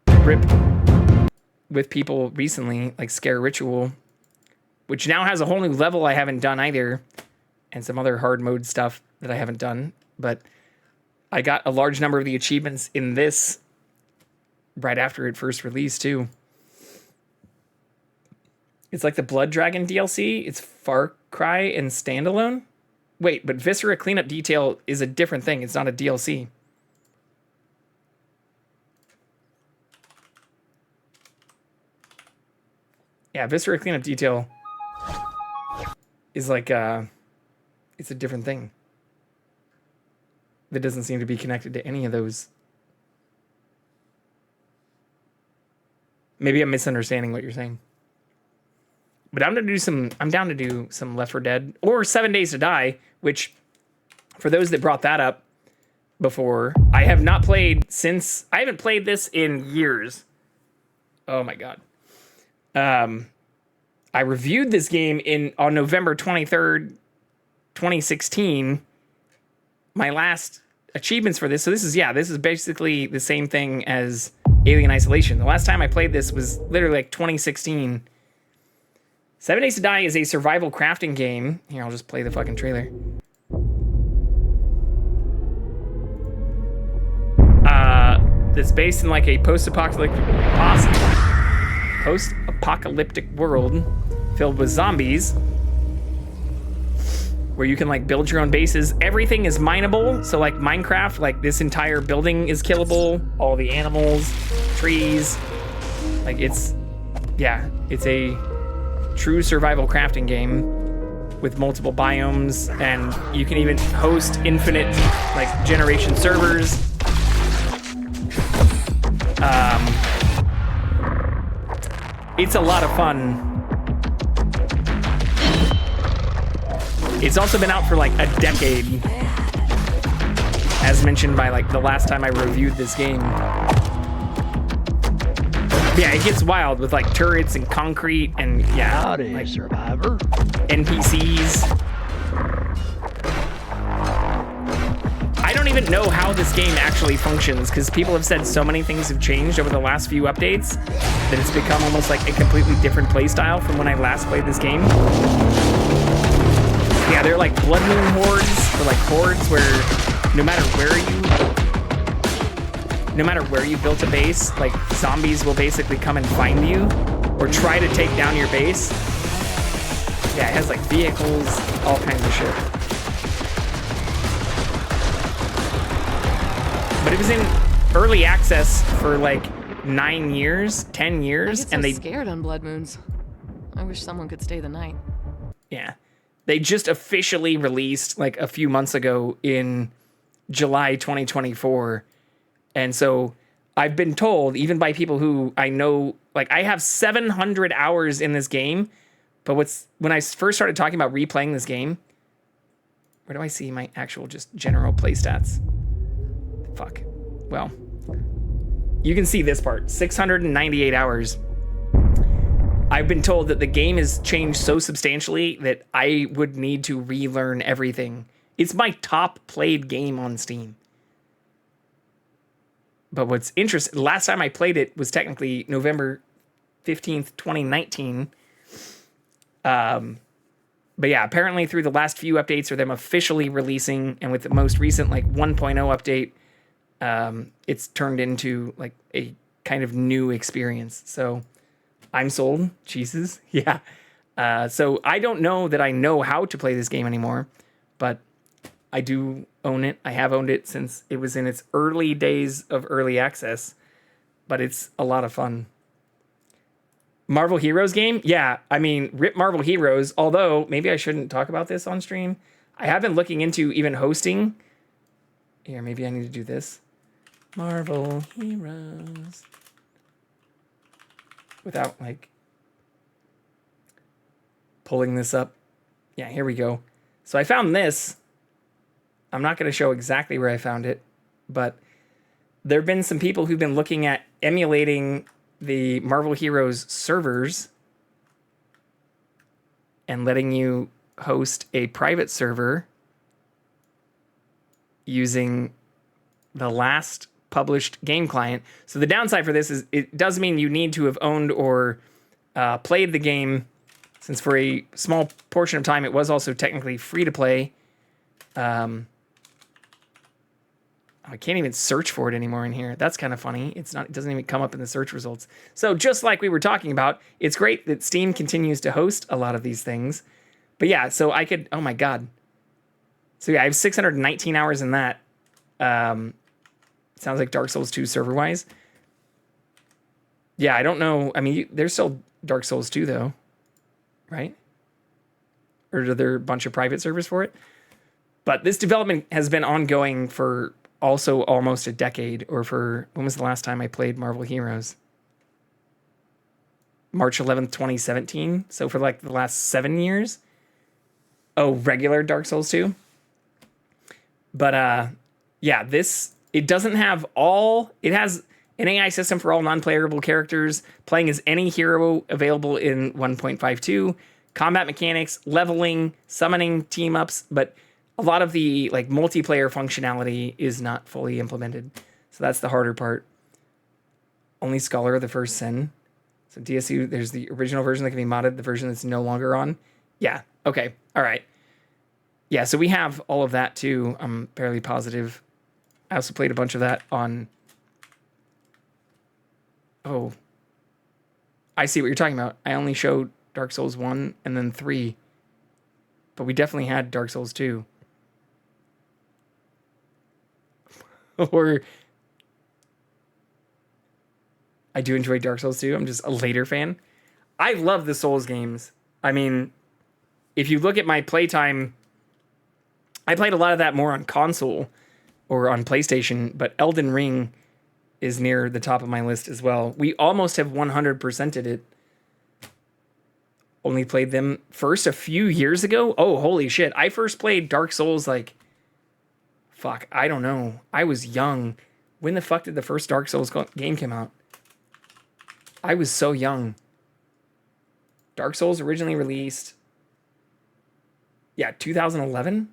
RIP with people recently, like Scare Ritual, which now has a whole new level I haven't done either, and some other hard mode stuff that I haven't done. But I got a large number of the achievements in this right after it first released, too. It's like the Blood Dragon DLC. It's Far Cry and standalone. Wait, but Viscera Cleanup Detail is a different thing. It's not a DLC. Yeah, Viscera Cleanup Detail is like it's a different thing that doesn't seem to be connected to any of those. Maybe I'm misunderstanding what you're saying. But I'm down to do some Left 4 Dead or 7 Days to Die, which, for those that brought that up before, I have not played since. I haven't played this in years. Oh my god. I reviewed this game on November 23rd, 2016. My last achievements for this. So this is basically the same thing as Alien Isolation. The last time I played this was literally like 2016. 7 Days to Die is a survival crafting game. Here, I'll just play the fucking trailer. That's based in like a post-apocalyptic world filled with zombies, where you can like build your own bases. Everything is mineable, so like Minecraft, like this entire building is killable. All the animals, trees, like it's a true survival crafting game with multiple biomes, and you can even host infinite like generation servers. It's a lot of fun. It's also been out for like a decade, as mentioned by like the last time I reviewed this game. Yeah, it gets wild with like turrets and concrete and Howdy, like survivor. NPCs. I don't even know how this game actually functions, because people have said so many things have changed over the last few updates that it's become almost like a completely different playstyle from when I last played this game. Yeah, they're like Blood Moon hordes, or like hordes where no matter where you built a base, like zombies will basically come and find you or try to take down your base. Yeah, it has like vehicles, all kinds of shit. But it was in early access for like 9 years, 10 years, I get so scared on blood moons. I wish someone could stay the night. Yeah. They just officially released like a few months ago in July 2024. And so I've been told, even by people who I know, like I have 700 hours in this game. But when I first started talking about replaying this game, where do I see my actual just general play stats? Fuck. Well, you can see this part, 698 hours. I've been told that the game has changed so substantially that I would need to relearn everything. It's my top played game on Steam. But what's interesting, last time I played it was technically November 15th, 2019. But yeah, apparently through the last few updates or them officially releasing, and with the most recent like 1.0 update, it's turned into like a kind of new experience. So I'm sold. Jesus. Yeah. So I don't know that I know how to play this game anymore, but I do own it. I have owned it since it was in its early days of early access, but it's a lot of fun. Marvel Heroes game? Yeah, I mean, rip Marvel Heroes, although maybe I shouldn't talk about this on stream. I have been looking into even hosting. Here, maybe I need to do this. Marvel Heroes. Without, like, pulling this up. Yeah, here we go. So I found this. I'm not going to show exactly where I found it, but there have been some people who've been looking at emulating the Marvel Heroes servers and letting you host a private server using the last published game client. So the downside for this is it does mean you need to have owned or played the game, since for a small portion of time it was also technically free to play. I can't even search for it anymore in here. That's kind of funny. It doesn't even come up in the search results. So just like we were talking about, it's great that Steam continues to host a lot of these things. But yeah, so I could, oh my God. So yeah, I have 619 hours in that. Sounds like Dark Souls 2 server-wise. Yeah, I don't know. I mean, there's still Dark Souls 2 though, right? Or are there a bunch of private servers for it? But this development has been ongoing for also almost a decade, or for, when was the last time I played Marvel Heroes? March 11th, 2017. So for like the last 7 years. Oh, regular Dark Souls 2. But yeah, it doesn't have it has an AI system for all non-playable characters, playing as any hero available in 1.52, combat mechanics, leveling, summoning team-ups, but a lot of the like multiplayer functionality is not fully implemented. So that's the harder part. Only Scholar of the First Sin. So DSU, there's the original version that can be modded, the version that's no longer on. Yeah, okay, all right. Yeah, so we have all of that too, I'm fairly positive. I also played a bunch of that on... Oh. I see what you're talking about. I only showed Dark Souls 1 and then 3. But we definitely had Dark Souls 2. Or... I do enjoy Dark Souls 2. I'm just a later fan. I love the Souls games. I mean, if you look at my playtime... I played a lot of that more on console or on PlayStation, but Elden Ring is near the top of my list as well. We almost have 100%ed it. Only played them first a few years ago. Oh, holy shit. I first played Dark Souls like... Fuck, I don't know. I was young. When the fuck did the first Dark Souls game come out? I was so young. Dark Souls originally released... Yeah, 2011?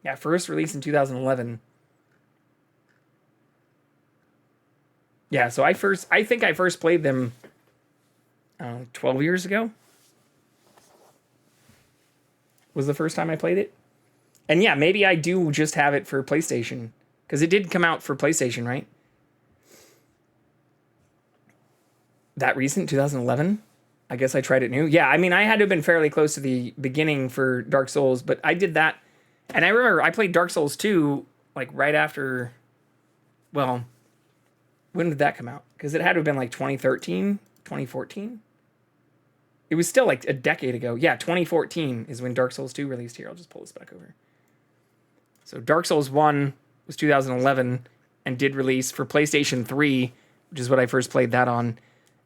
Yeah, first released in 2011. Yeah, so I think I first played them 12 years ago. Was the first time I played it. And yeah, maybe I do just have it for PlayStation. Because it did come out for PlayStation, right? That recent, 2011? I guess I tried it new. Yeah, I mean, I had to have been fairly close to the beginning for Dark Souls, but I did that. And I remember I played Dark Souls 2, like, right after... Well, when did that come out? Because it had to have been, like, 2013, 2014? It was still, like, a decade ago. Yeah, 2014 is when Dark Souls 2 released here. I'll just pull this back over. So Dark Souls 1 was 2011 and did release for PlayStation 3, which is what I first played that on.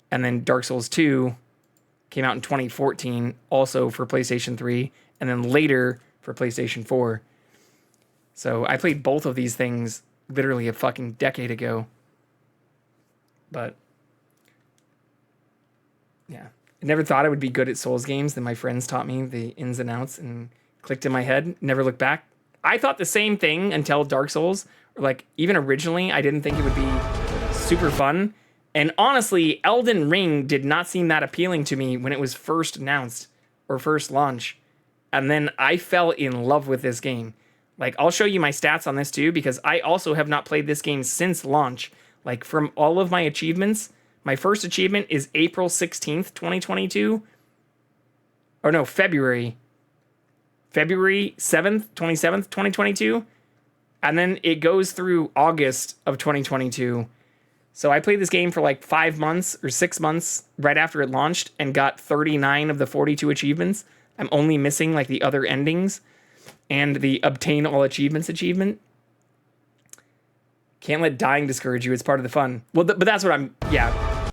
And then Dark Souls 2 came out in 2014, also for PlayStation 3. And then later... for PlayStation 4. So I played both of these things literally a fucking decade ago. But yeah, I never thought I would be good at Souls games. Then my friends taught me the ins and outs and clicked in my head. Never looked back. I thought the same thing until Dark Souls. Or like even originally, I didn't think it would be super fun. And honestly, Elden Ring did not seem that appealing to me when it was first announced or first launched. And then I fell in love with this game. Like, I'll show you my stats on this too, because I also have not played this game since launch. Like, from all of my achievements, my first achievement is April 16th, 2022. Or no, February February 27th, 2022. And then it goes through August of 2022. So I played this game for like 5 months or 6 months right after it launched and got 39 of the 42 achievements. I'm only missing like the other endings and the obtain all achievements achievement. Can't let dying discourage you. It's part of the fun. Well, but that's what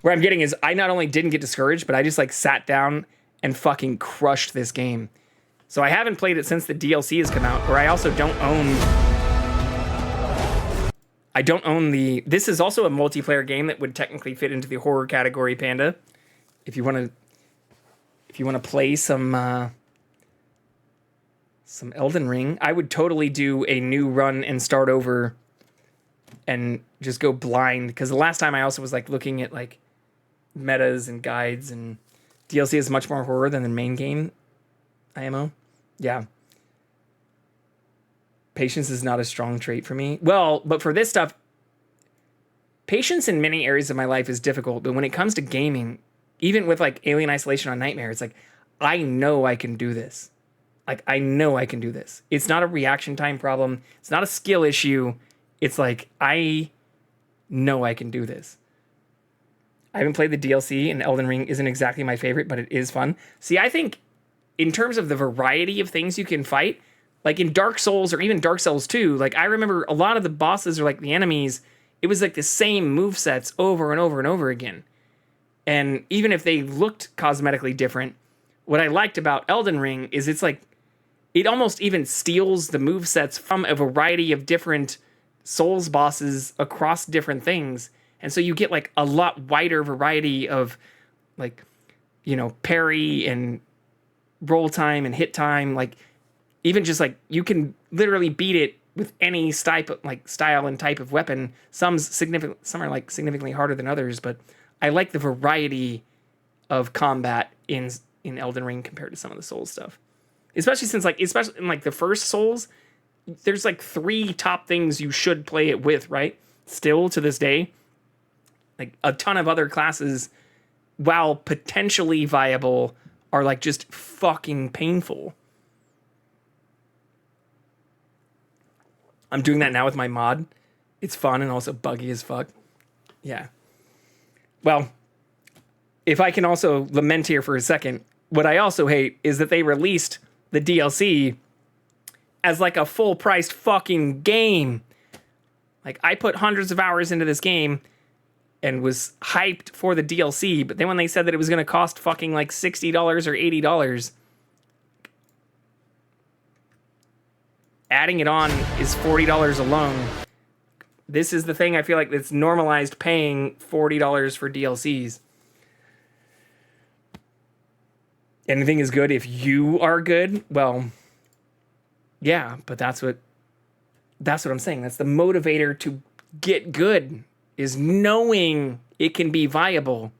where I'm getting is I not only didn't get discouraged, but I just like sat down and fucking crushed this game. So I haven't played it since the DLC has come out, or I also don't own this is also a multiplayer game that would technically fit into the horror category, Panda. If you want to play some Elden Ring, I would totally do a new run and start over and just go blind, because the last time I also was like looking at like metas and guides, and DLC is much more horror than the main game IMO. Yeah. Patience is not a strong trait for me. Well, but for this stuff, patience in many areas of my life is difficult. But when it comes to gaming, even with like Alien Isolation on Nightmare, it's like, I know I can do this. Like, I know I can do this. It's not a reaction time problem. It's not a skill issue. It's like, I know I can do this. I haven't played the DLC, and Elden Ring isn't exactly my favorite, but it is fun. See, I think in terms of the variety of things you can fight, like in Dark Souls or even Dark Souls 2, like I remember a lot of the bosses or like the enemies, it was like the same movesets over and over and over again. And even if they looked cosmetically different, what I liked about Elden Ring is it's like, it almost even steals the movesets from a variety of different Souls bosses across different things. And so you get like a lot wider variety of like, you know, parry and roll time and hit time, like, even just like you can literally beat it with any style and type of weapon. Some are like significantly harder than others, but I like the variety of combat in Elden Ring compared to some of the Souls stuff. Especially in like the first Souls, there's like 3 top things you should play it with, right? Still to this day, like a ton of other classes, while potentially viable, are like just fucking painful. I'm doing that now with my mod. It's fun and also buggy as fuck. Yeah. Well, if I can also lament here for a second, what I also hate is that they released the DLC as like a full-priced fucking game. Like, I put hundreds of hours into this game and was hyped for the DLC, but then when they said that it was going to cost fucking like $60 or $80, adding it on is $40 alone. This is the thing I feel like that's normalized paying $40 for DLCs. Anything is good if you are good. Well, yeah, but that's what I'm saying. That's the motivator to get good, is knowing it can be viable.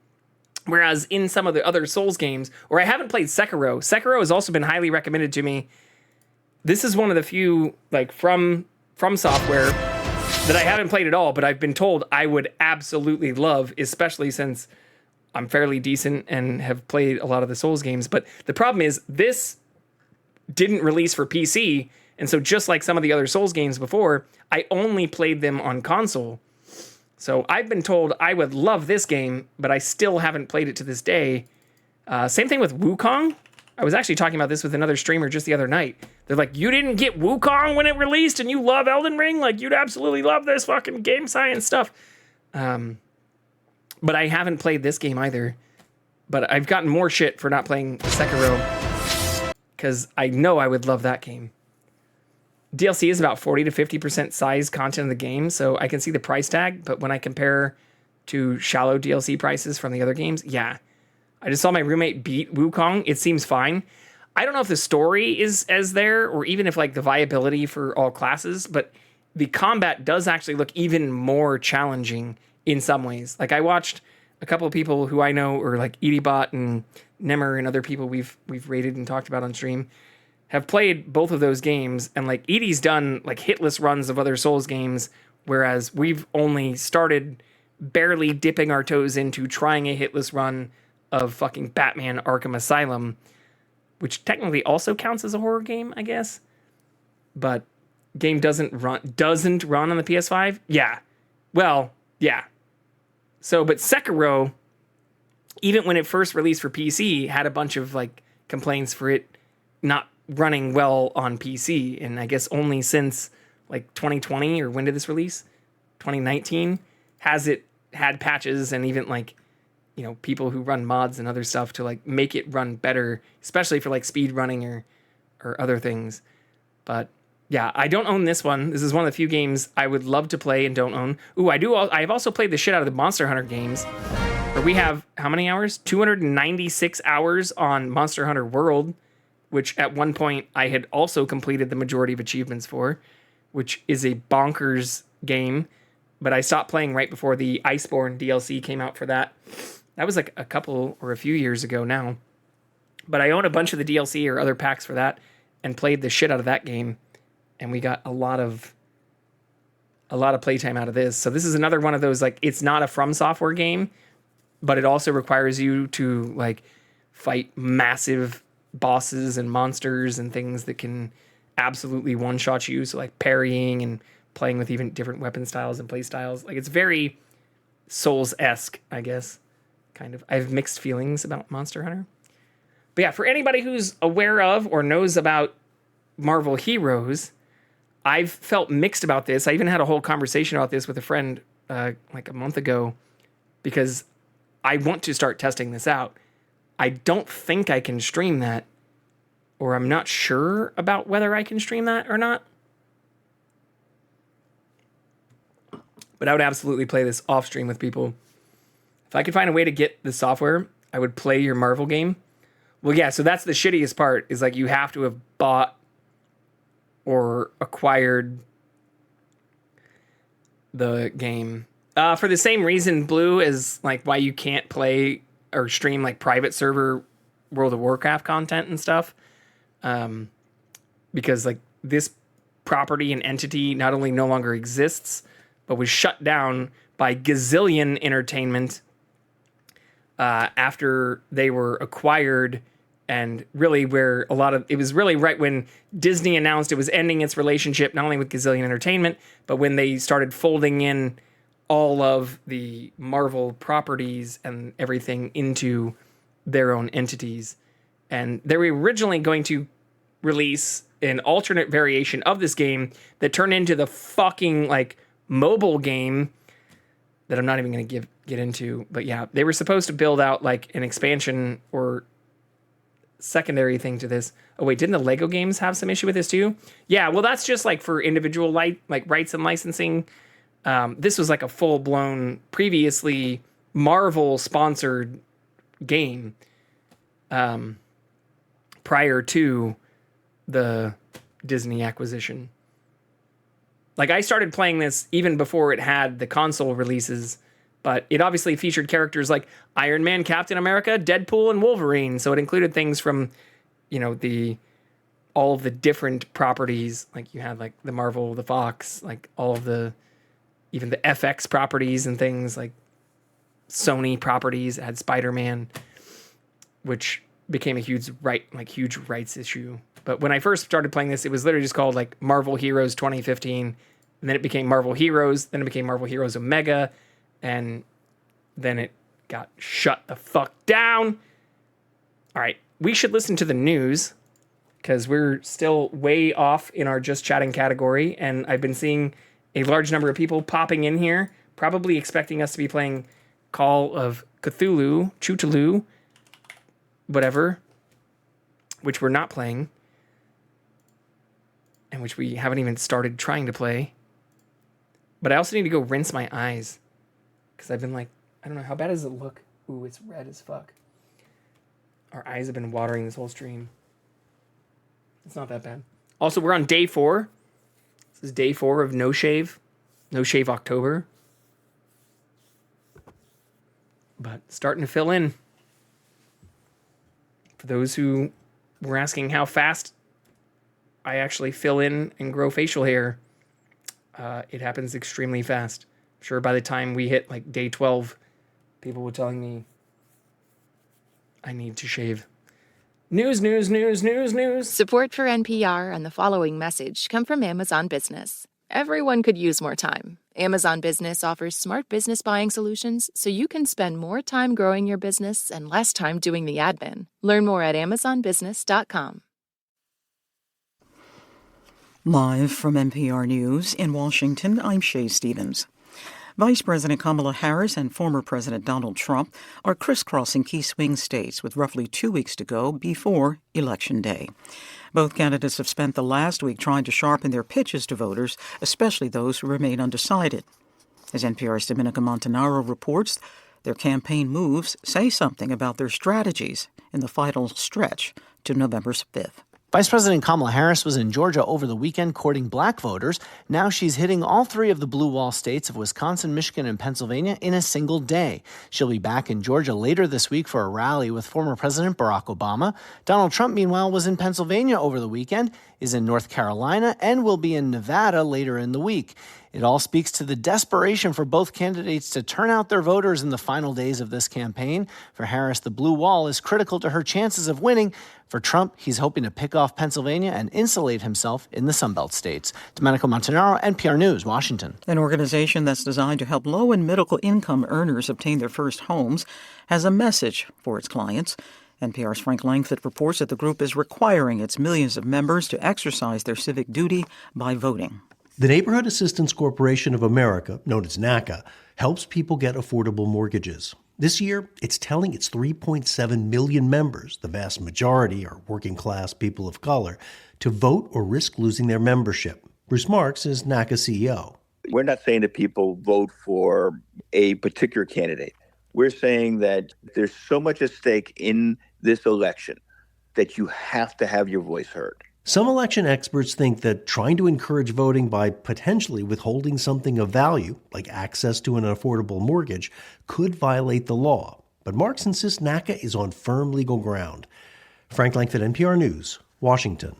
Whereas in some of the other Souls games, or I haven't played Sekiro. Sekiro has also been highly recommended to me. This is one of the few, like, from software that I haven't played at all, but I've been told I would absolutely love, especially since I'm fairly decent and have played a lot of the Souls games. But the problem is, this didn't release for PC, and so just like some of the other Souls games before, I only played them on console. So I've been told I would love this game, but I still haven't played it to this day. Same thing with Wukong. I was actually talking about this with another streamer just the other night. They're like, you didn't get Wukong when it released and you love Elden Ring? Like, you'd absolutely love this fucking game science stuff. But I haven't played this game either. But I've gotten more shit for not playing Sekiro, because I know I would love that game. DLC is about 40 to 50% size content of the game, so I can see the price tag, but when I compare to shallow DLC prices from the other games, yeah. I just saw my roommate beat Wukong. It seems fine. I don't know if the story is as there, or even if like the viability for all classes, but the combat does actually look even more challenging in some ways. Like, I watched a couple of people who I know, or like Edibot and Nemmer and other people we've rated and talked about on stream, have played both of those games, and like Edie's done like hitless runs of other Souls games, whereas we've only started barely dipping our toes into trying a hitless run of fucking Batman Arkham Asylum. which technically also counts as a horror game, I guess. But game doesn't run on the PS5. Yeah, well, yeah. So, but Sekiro, even when it first released for PC, had a bunch of like complaints for it not running well on PC, and I guess only since like 2020, or when did this release? 2019, has it had patches and even like, you know, people who run mods and other stuff to like make it run better, especially for like speed running or other things. But yeah, I don't own this one. This is one of the few games I would love to play and don't own. Ooh, I do. I've also played the shit out of the Monster Hunter games. Where we have how many hours? 296 hours on Monster Hunter World, which at one point I had also completed the majority of achievements for, which is a bonkers game. But I stopped playing right before the Iceborne DLC came out for that. That was like a couple or a few years ago now. But I own a bunch of the DLC or other packs for that and played the shit out of that game. And we got a lot of playtime out of this. So this is another one of those, like, it's not a From Software game, but it also requires you to like fight massive bosses and monsters and things that can absolutely one-shot you. So like parrying and playing with even different weapon styles and play styles. Like, it's very Souls-esque, I guess. Kind of. I have mixed feelings about Monster Hunter. But yeah, for anybody who's aware of or knows about Marvel Heroes, I've felt mixed about this. I even had a whole conversation about this with a friend like a month ago, because I want to start testing this out. I don't think I can stream that, or I'm not sure about whether I can stream that or not. But I would absolutely play this off stream with people. If I could find a way to get the software, I would play your Marvel game. Well, yeah, so that's the shittiest part, is like you have to have bought or acquired the game. For the same reason, Blue, is like why you can't play or stream like private server World of Warcraft content and stuff. Because like this property and entity not only no longer exists, but was shut down by Gazillion Entertainment after they were acquired. And really where it was really right when Disney announced it was ending its relationship, not only with Gazillion Entertainment, but when they started folding in all of the Marvel properties and everything into their own entities. And they were originally going to release an alternate variation of this game that turned into the fucking like mobile game that I'm not even going to get into. But yeah, they were supposed to build out like an expansion or secondary thing to this. Oh wait, didn't the Lego games have some issue with this too? Yeah, well that's just like for individual like rights and licensing. This was like a full-blown, previously Marvel-sponsored game prior to the Disney acquisition. Like, I started playing this even before it had the console releases, but it obviously featured characters like Iron Man, Captain America, Deadpool, and Wolverine. So it included things from, you know, all of the different properties. Like, you had, like, the Marvel, the Fox, like, all of the, even the FX properties and things, like Sony properties. It had Spider-Man, which became a huge rights issue. But when I first started playing this, it was literally just called like Marvel Heroes 2015. And then it became Marvel Heroes. Then it became Marvel Heroes Omega. And then it got shut the fuck down. All right. We should listen to the news because we're still way off in our just chatting category. And I've been seeing a large number of people popping in here, probably expecting us to be playing Call of Cthulhu, whatever, which we're not playing. And which we haven't even started trying to play. But I also need to go rinse my eyes. Because I've been like, I don't know, how bad does it look? Ooh, it's red as fuck. Our eyes have been watering this whole stream. It's not that bad. Also, we're on day 4. This is day 4 of No Shave. No Shave October. But starting to fill in. For those who were asking how fast I actually fill in and grow facial hair, it happens extremely fast. I'm sure by the time we hit like day 12, people were telling me I need to shave. News, news, news, news, news. Support for NPR and the following message come from Amazon Business. Everyone could use more time. Amazon Business offers smart business buying solutions so you can spend more time growing your business and less time doing the admin. Learn more at amazonbusiness.com. Live from NPR News in Washington, I'm Shay Stevens. Vice President Kamala Harris and former President Donald Trump are crisscrossing key swing states with roughly 2 weeks to go before Election Day. Both candidates have spent the last week trying to sharpen their pitches to voters, especially those who remain undecided. As NPR's Dominica Montanaro reports, their campaign moves say something about their strategies in the final stretch to November 5th. Vice President Kamala Harris was in Georgia over the weekend courting black voters. Now she's hitting all three of the blue wall states of Wisconsin, Michigan, and Pennsylvania in a single day. She'll be back in Georgia later this week for a rally with former President Barack Obama. Donald Trump, meanwhile, was in Pennsylvania over the weekend, is in North Carolina, and will be in Nevada later in the week. It all speaks to the desperation for both candidates to turn out their voters in the final days of this campaign. For Harris, the blue wall is critical to her chances of winning. For Trump, he's hoping to pick off Pennsylvania and insulate himself in the Sunbelt states. Domenico Montanaro, NPR News, Washington. An organization that's designed to help low and middle income earners obtain their first homes has a message for its clients. NPR's Frank Langford reports that the group is requiring its millions of members to exercise their civic duty by voting. The Neighborhood Assistance Corporation of America, known as NACA, helps people get affordable mortgages. This year, it's telling its 3.7 million members, the vast majority are working-class people of color, to vote or risk losing their membership. Bruce Marks is NACA CEO. We're not saying that people vote for a particular candidate. We're saying that there's so much at stake in this election that you have to have your voice heard. Some election experts think that trying to encourage voting by potentially withholding something of value, like access to an affordable mortgage, could violate the law. But Marks insists NACA is on firm legal ground. Frank Langford, NPR News, Washington.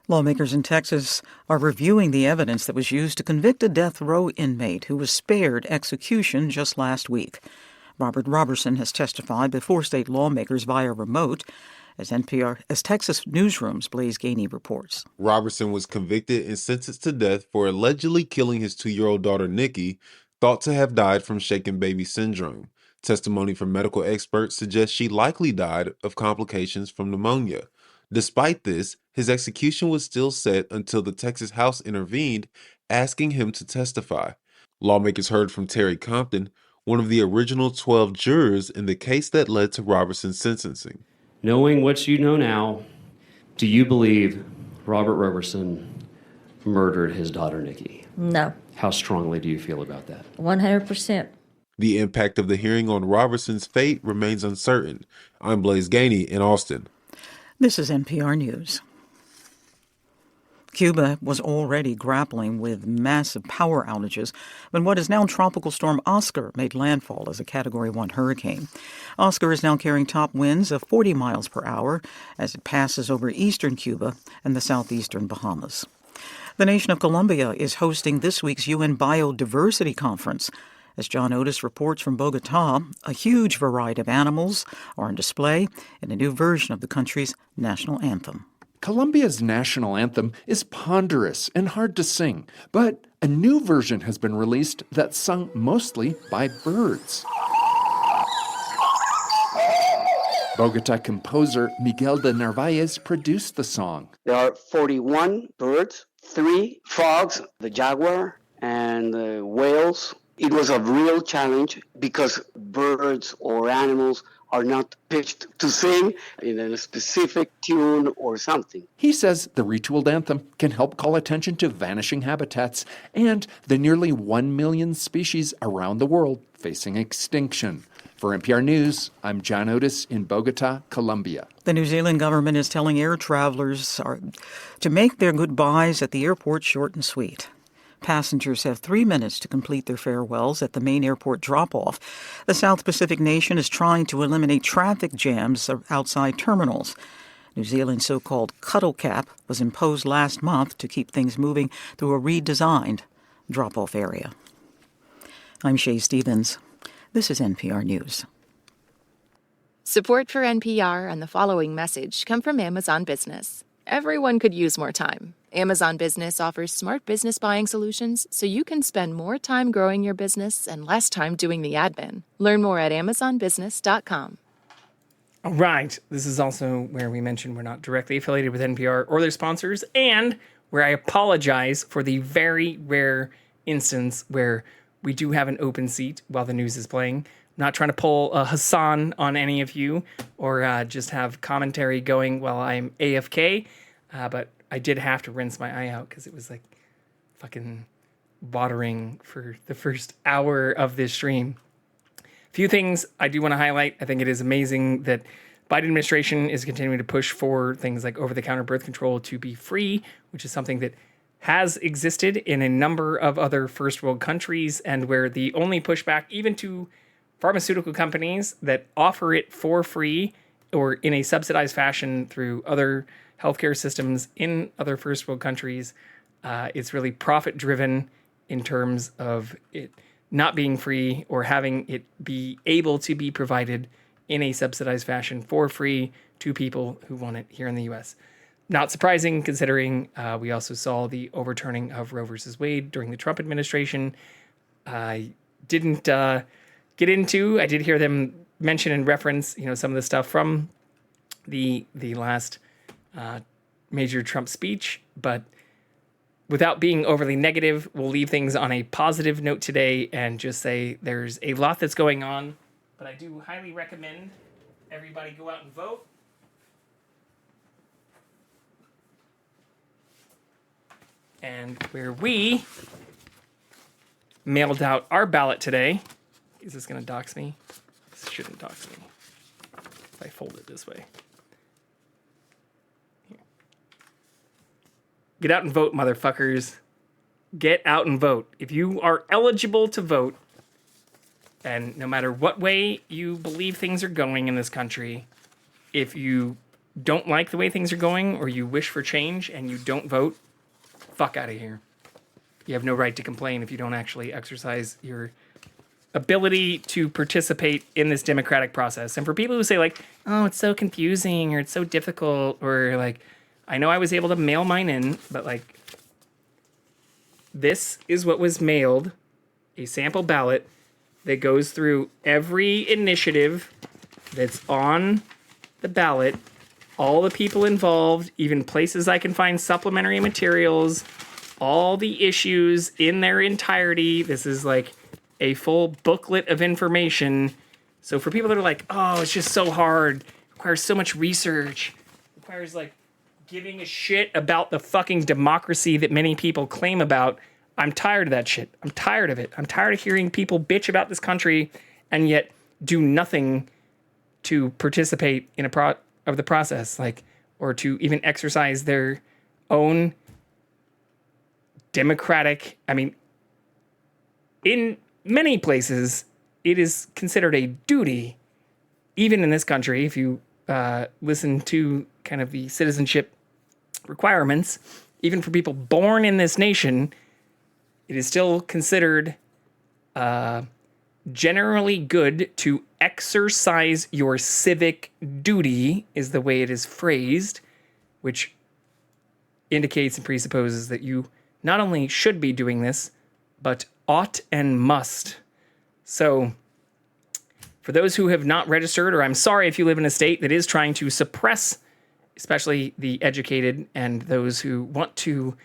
Lawmakers in Texas are reviewing the evidence that was used to convict a death row inmate who was spared execution just last week. Robert Robertson has testified before state lawmakers via remote. As Texas Newsroom's Blaise Gainey reports. Robertson was convicted and sentenced to death for allegedly killing his 2-year-old daughter, Nikki, thought to have died from shaken baby syndrome. Testimony from medical experts suggests she likely died of complications from pneumonia. Despite this, his execution was still set until the Texas House intervened, asking him to testify. Lawmakers heard from Terry Compton, one of the original 12 jurors in the case that led to Robertson's sentencing. Knowing what you know now, do you believe Robert Robertson murdered his daughter, Nikki? No. How strongly do you feel about that? 100%. The impact of the hearing on Robertson's fate remains uncertain. I'm Blaise Gainey in Austin. This is NPR News. Cuba was already grappling with massive power outages when what is now Tropical Storm Oscar made landfall as a Category 1 hurricane. Oscar is now carrying top winds of 40 miles per hour as it passes over eastern Cuba and the southeastern Bahamas. The nation of Colombia is hosting this week's UN Biodiversity Conference. As John Otis reports from Bogota, a huge variety of animals are on display in a new version of the country's national anthem. Colombia's national anthem is ponderous and hard to sing, but a new version has been released that's sung mostly by birds. Bogota composer Miguel de Narvaez produced the song. There are 41 birds, 3 frogs, the jaguar, and the whales. It was a real challenge because birds or animals are not pitched to sing in a specific tune or something. He says the retooled anthem can help call attention to vanishing habitats and the nearly 1 million species around the world facing extinction. For NPR News, I'm John Otis in Bogota, Colombia. The New Zealand government is telling air travelers to make their goodbyes at the airport short and sweet. Passengers have 3 minutes to complete their farewells at the main airport drop-off. The South Pacific nation is trying to eliminate traffic jams outside terminals. New Zealand's so-called cuddle cap was imposed last month to keep things moving through a redesigned drop-off area. I'm Shay Stevens. This is NPR News. Support for NPR and the following message come from Amazon Business. Everyone could use more time. Amazon Business offers smart business buying solutions so you can spend more time growing your business and less time doing the admin. Learn more at amazonbusiness.com. All right. This is also where we mentioned we're not directly affiliated with NPR or their sponsors, and where I apologize for the very rare instance where we do have an open seat while the news is playing. I'm not trying to pull a Hassan on any of you or just have commentary going while I'm AFK, but I did have to rinse my eye out because it was like fucking watering for the first hour of this stream. Few things I do want to highlight. I think it is amazing that Biden administration is continuing to push for things like over-the-counter birth control to be free, which is something that has existed in a number of other first world countries, and where the only pushback, even to pharmaceutical companies that offer it for free or in a subsidized fashion through other healthcare systems in other first world countries, it's really profit-driven in terms of it not being free or having it be able to be provided in a subsidized fashion for free to people who want it here in the U.S. Not surprising, considering we also saw the overturning of Roe versus Wade during the Trump administration. I didn't get into. I did hear them mention and reference, some of the stuff from the last major Trump speech, but without being overly negative, we'll leave things on a positive note today and just say there's a lot that's going on, but I do highly recommend everybody go out and vote. And where we mailed out our ballot today, is this going to dox me? This shouldn't dox me if I fold it this way. Get out and vote, motherfuckers. Get out and vote. If you are eligible to vote, and no matter what way you believe things are going in this country, if you don't like the way things are going or you wish for change and you don't vote, fuck out of here. You have no right to complain if you don't actually exercise your ability to participate in this democratic process. And for people who say like, oh, it's so confusing or it's so difficult, or like, I know I was able to mail mine in, but like, this is what was mailed, a sample ballot that goes through every initiative that's on the ballot, all the people involved, even places I can find supplementary materials, all the issues in their entirety. This is like a full booklet of information. So for people that are like, oh, it's just so hard, requires so much research, requires like giving a shit about the fucking democracy that many people claim about, I'm tired of that shit. I'm tired of it. I'm tired of hearing people bitch about this country and yet do nothing to participate in of the process, like, or to even exercise their own democratic. I mean, in many places, it is considered a duty, even in this country, if you listen to kind of the citizenship requirements, even for people born in this nation, it is still considered generally good to exercise your civic duty, is the way it is phrased, which indicates and presupposes that you not only should be doing this, but ought and must. So, for those who have not registered, or I'm sorry if you live in a state that is trying to suppress, especially the educated and those who want to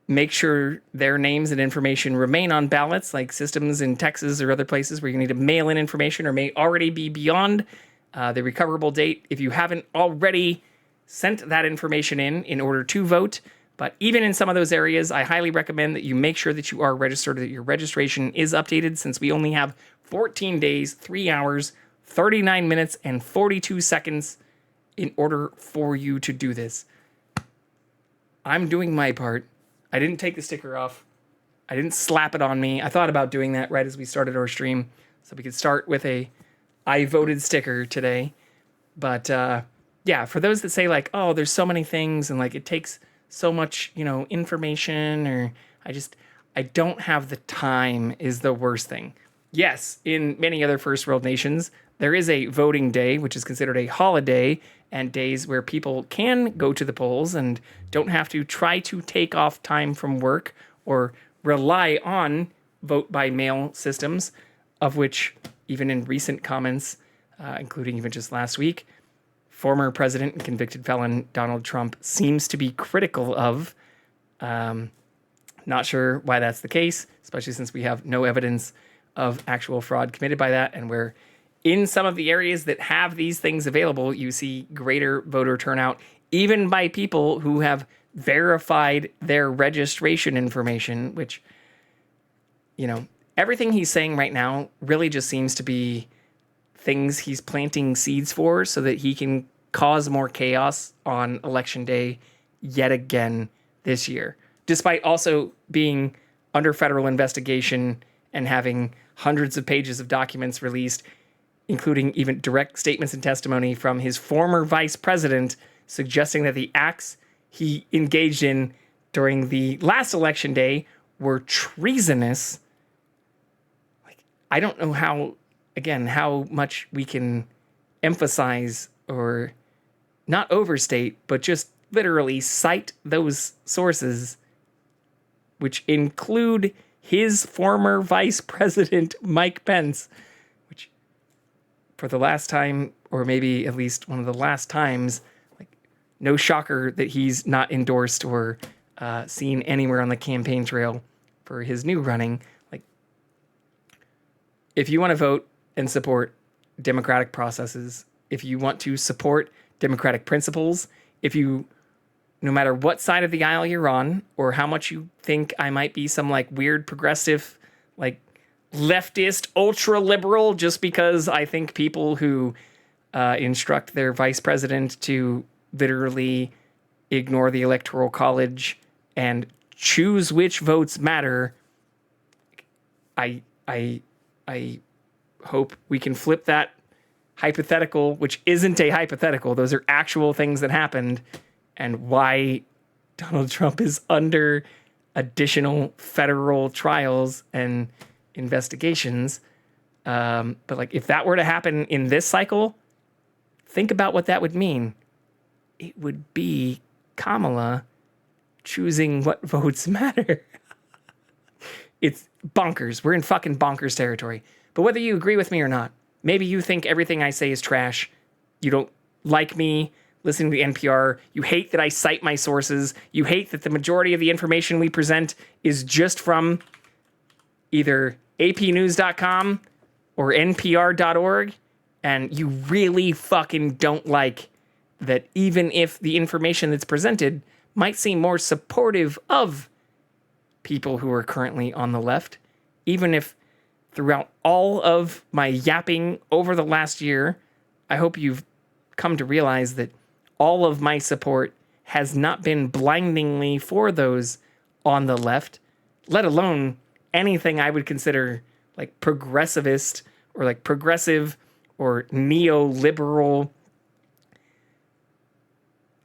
make sure their names and information remain on ballots, like systems in Texas or other places where you need to mail in information or may already be beyond the recoverable date. If you haven't already sent that information in order to vote, but even in some of those areas, I highly recommend that you make sure that you are registered, that your registration is updated, since we only have 14 days, 3 hours, 39 minutes, and 42 seconds in order for you to do this. I'm doing my part. I didn't take the sticker off. I didn't slap it on me. I thought about doing that right as we started our stream, so we could start with a I voted sticker today. But yeah, for those that say like, oh, there's so many things and like it takes so much, information, or I don't have the time, is the worst thing. Yes, in many other first world nations, there is a voting day, which is considered a holiday, and days where people can go to the polls and don't have to try to take off time from work or rely on vote by mail systems, of which even in recent comments, including even just last week, former president and convicted felon Donald Trump seems to be critical of. Not sure why that's the case, especially since we have no evidence of actual fraud committed by that, and where in some of the areas that have these things available, you see greater voter turnout, even by people who have verified their registration information, which, you know, everything he's saying right now really just seems to be things he's planting seeds for so that he can cause more chaos on election day yet again this year, despite also being under federal investigation and having hundreds of pages of documents released, including even direct statements and testimony from his former vice president suggesting that the acts he engaged in during the last election day were treasonous. Like, I don't know how much we can emphasize or not overstate, but just literally cite those sources, which include his former vice president, Mike Pence, which for the last time, or maybe at least one of the last times, like, no shocker that he's not endorsed or seen anywhere on the campaign trail for his new running. Like, if you want to vote and support democratic processes, if you want to support democratic principles, if you, no matter what side of the aisle you're on, or how much you think I might be some like weird progressive, like leftist, ultra liberal, just because I think people who instruct their vice president to literally ignore the Electoral College and choose which votes matter, I hope we can flip that hypothetical, which isn't a hypothetical. Those are actual things that happened, and why Donald Trump is under additional federal trials and investigations. But like, if that were to happen in this cycle, think about what that would mean. It would be Kamala choosing what votes matter. It's bonkers. We're in fucking bonkers territory. But whether you agree with me or not, maybe you think everything I say is trash, you don't like me listening to NPR, you hate that I cite my sources, you hate that the majority of the information we present is just from either apnews.com or npr.org, and you really fucking don't like that even if the information that's presented might seem more supportive of people who are currently on the left, even if throughout all of my yapping over the last year, I hope you've come to realize that all of my support has not been blindingly for those on the left, let alone anything I would consider like progressivist or like progressive or neoliberal.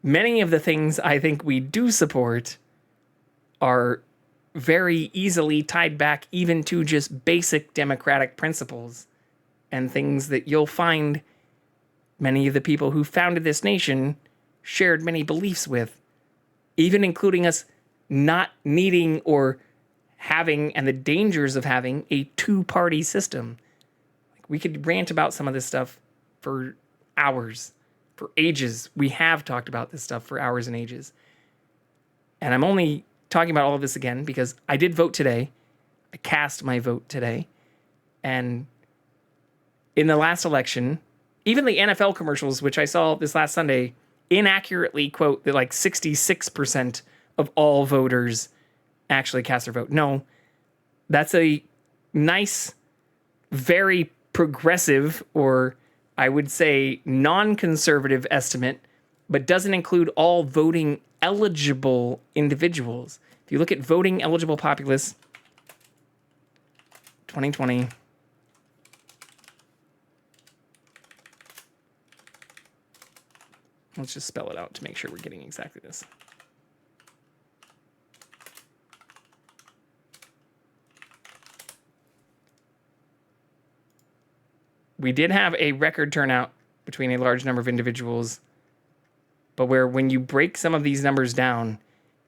Many of the things I think we do support are very easily tied back even to just basic democratic principles and things that you'll find many of the people who founded this nation shared many beliefs with, even including us not needing or having, and the dangers of having, a two-party system. Like, we could rant about some of this stuff for hours, for ages. We have talked about this stuff for hours and ages. And I'm only talking about all of this again because I did vote today. I cast my vote today. And in the last election, even the NFL commercials, which I saw this last Sunday, inaccurately quote that like 66% of all voters actually cast their vote. No, that's a nice, very progressive, or I would say non-conservative estimate, but doesn't include all voting eligible individuals. If you look at voting eligible populace, 2020, let's just spell it out to make sure we're getting exactly this. we did have a record turnout between a large number of individuals, but where when you break some of these numbers down,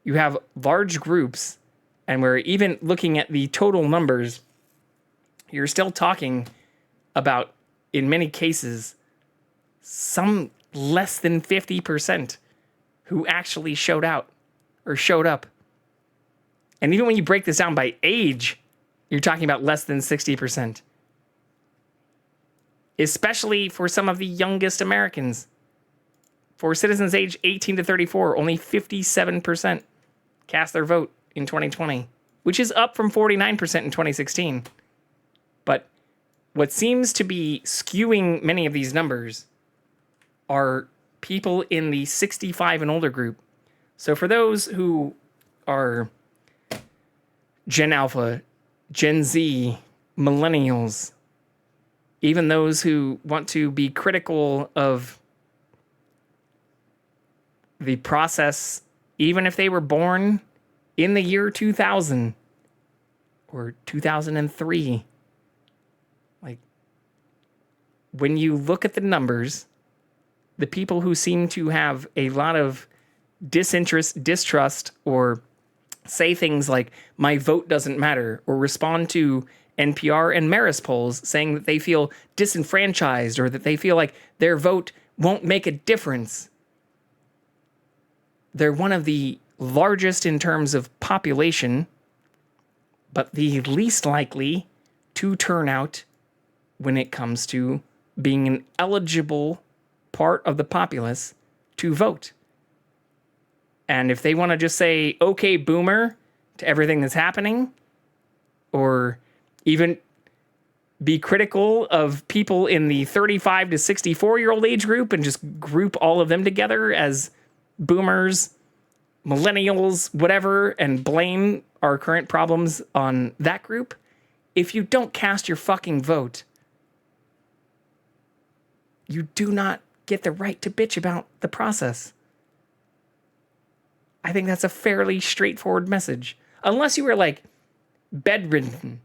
you have large groups, and we're even looking at the total numbers, you're still talking about, in many cases, some less than 50% who actually showed out or showed up. And even when you break this down by age, you're talking about less than 60%. Especially for some of the youngest Americans. For citizens aged 18 to 34, only 57% cast their vote in 2020, which is up from 49% in 2016. But what seems to be skewing many of these numbers are people in the 65 and older group. So for those who are Gen Alpha, Gen Z, millennials, even those who want to be critical of the process, even if they were born in the year 2000 or 2003, like, when you look at the numbers, the people who seem to have a lot of distrust, or say things like, my vote doesn't matter, or respond to NPR and Marist polls saying that they feel disenfranchised or that they feel like their vote won't make a difference. They're one of the largest in terms of population, but the least likely to turn out when it comes to being an eligible part of the populace to vote. And if they want to just say, okay, boomer, to everything that's happening, or even be critical of people in the 35 to 64-year-old age group and just group all of them together as boomers, millennials, whatever, and blame our current problems on that group, if you don't cast your fucking vote, you do not get the right to bitch about the process. I think that's a fairly straightforward message. Unless you were like bedridden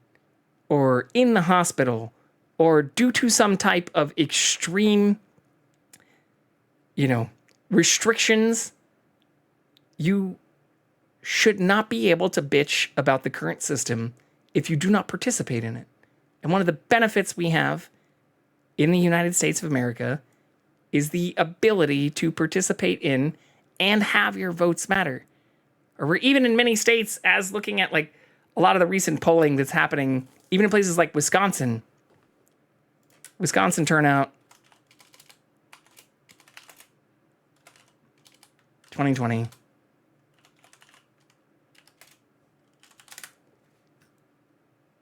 or in the hospital or due to some type of extreme, restrictions, you should not be able to bitch about the current system if you do not participate in it. And one of the benefits we have in the United States of America is the ability to participate in and have your votes matter. Or we're even in many states, as looking at like a lot of the recent polling that's happening, even in places like Wisconsin. Wisconsin turnout 2020.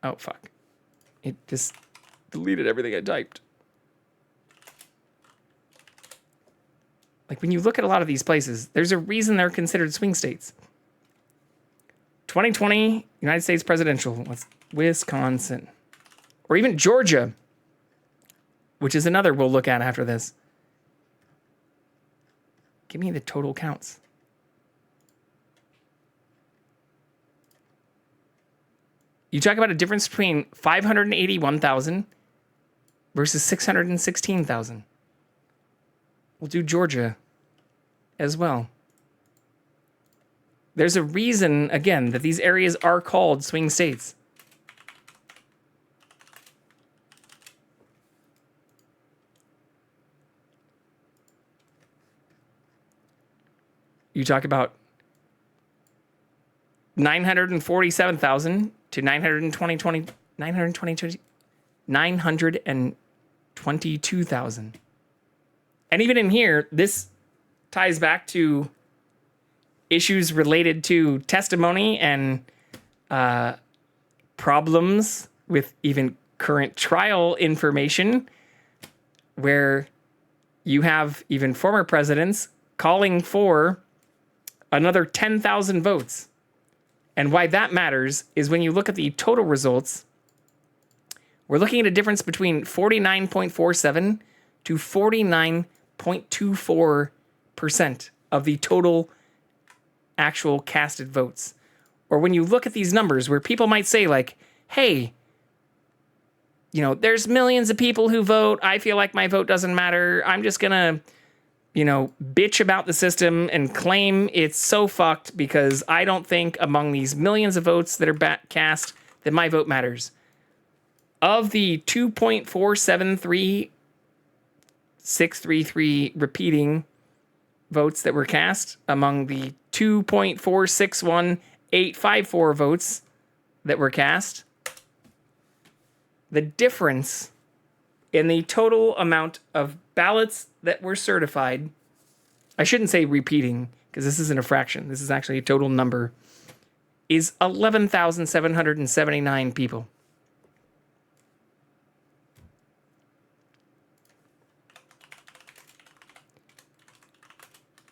Oh, fuck. It just deleted everything I typed. Like, when you look at a lot of these places, there's a reason they're considered swing states. 2020, United States presidential. What's Wisconsin? Or even Georgia, which is another we'll look at after this. Give me the total counts. You talk about a difference between 581,000 versus 616,000. We'll do Georgia as well. There's a reason, again, that these areas are called swing states. You talk about 947,000 to 922,000. And even in here, this ties back to issues related to testimony and problems with even current trial information, where you have even former presidents calling for another 10,000 votes. And why that matters is when you look at the total results, we're looking at a difference between 49.47 to 49.24% of the total actual casted votes. Or when you look at these numbers where people might say like, hey, there's millions of people who vote. I feel like my vote doesn't matter. I'm just going to, bitch about the system and claim it's so fucked because I don't think among these millions of votes that are cast that my vote matters. Of the 2.473633 repeating votes that were cast, among the 2.461854 votes that were cast, the difference in the total amount of ballots that were certified, I shouldn't say repeating, because this isn't a fraction, this is actually a total number, is 11,779 people.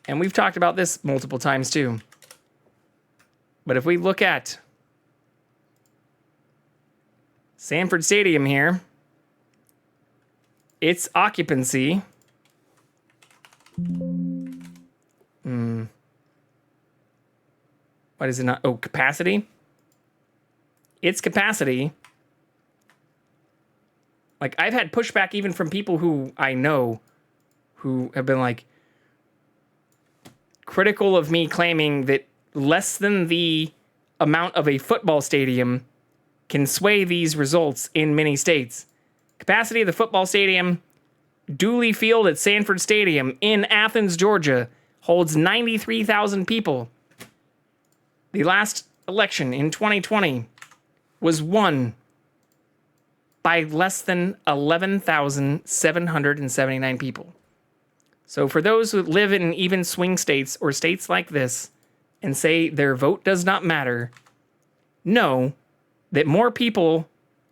And we've talked about this multiple times too. But if we look at Sanford Stadium here, its occupancy, what is it not? Oh, capacity. Its capacity, like I've had pushback even from people who I know who have been like critical of me claiming that less than the amount of a football stadium can sway these results in many states. Capacity of the football stadium, Dooley Field at Sanford Stadium in Athens, Georgia, holds 93,000 people. The last election in 2020 was won by less than 11,779 people. So for those who live in even swing states or states like this and say their vote does not matter, know that more people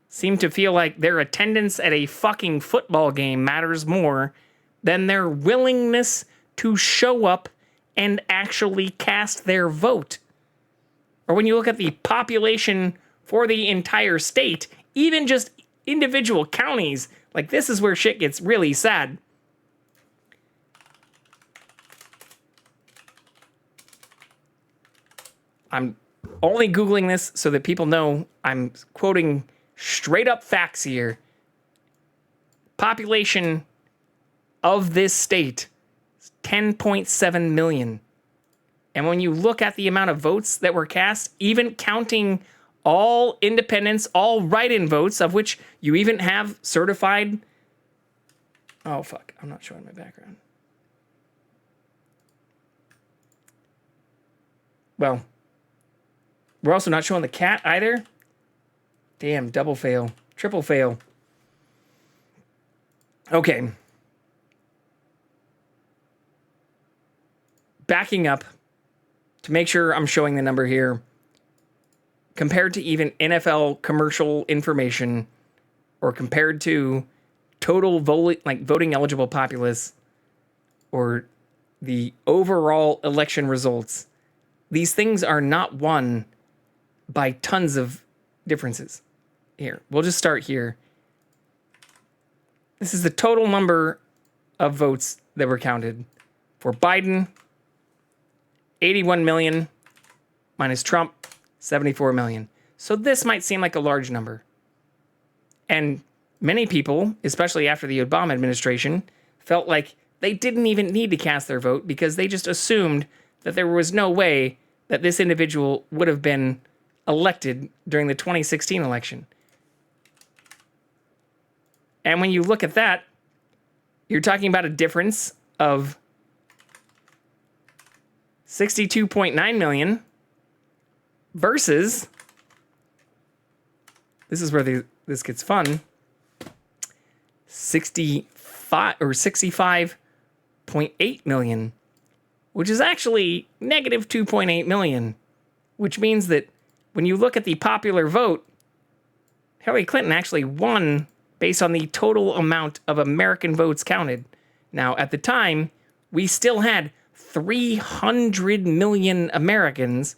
seem to feel like their attendance at a fucking football game matters more than their willingness to show up and actually cast their vote. Or when you look at the population for the entire state, even just individual counties, like this is where shit gets really sad. I'm only Googling this so that people know I'm quoting straight up facts here. Population of this state is 10.7 million. And when you look at the amount of votes that were cast, even counting all independents, all write-in votes, of which you even have certified... Oh, fuck. I'm not showing my background. Well... We're also not showing the cat either. Damn, double fail. Triple fail. Okay. Backing up to make sure I'm showing the number here. Compared to even NFL commercial information or compared to total voting eligible populace or the overall election results, these things are not won by tons of differences. Here, we'll just start here. This is the total number of votes that were counted. For Biden, 81 million, minus Trump, 74 million. So this might seem like a large number. And many people, especially after the Obama administration, felt like they didn't even need to cast their vote because they just assumed that there was no way that this individual would have been elected during the 2016 election. And when you look at that, you're talking about a difference of 62.9 million versus, this is where this gets fun, 65.8 million, which is actually negative 2.8 million, which means that when you look at the popular vote, Hillary Clinton actually won based on the total amount of American votes counted. Now, at the time, we still had 300 million Americans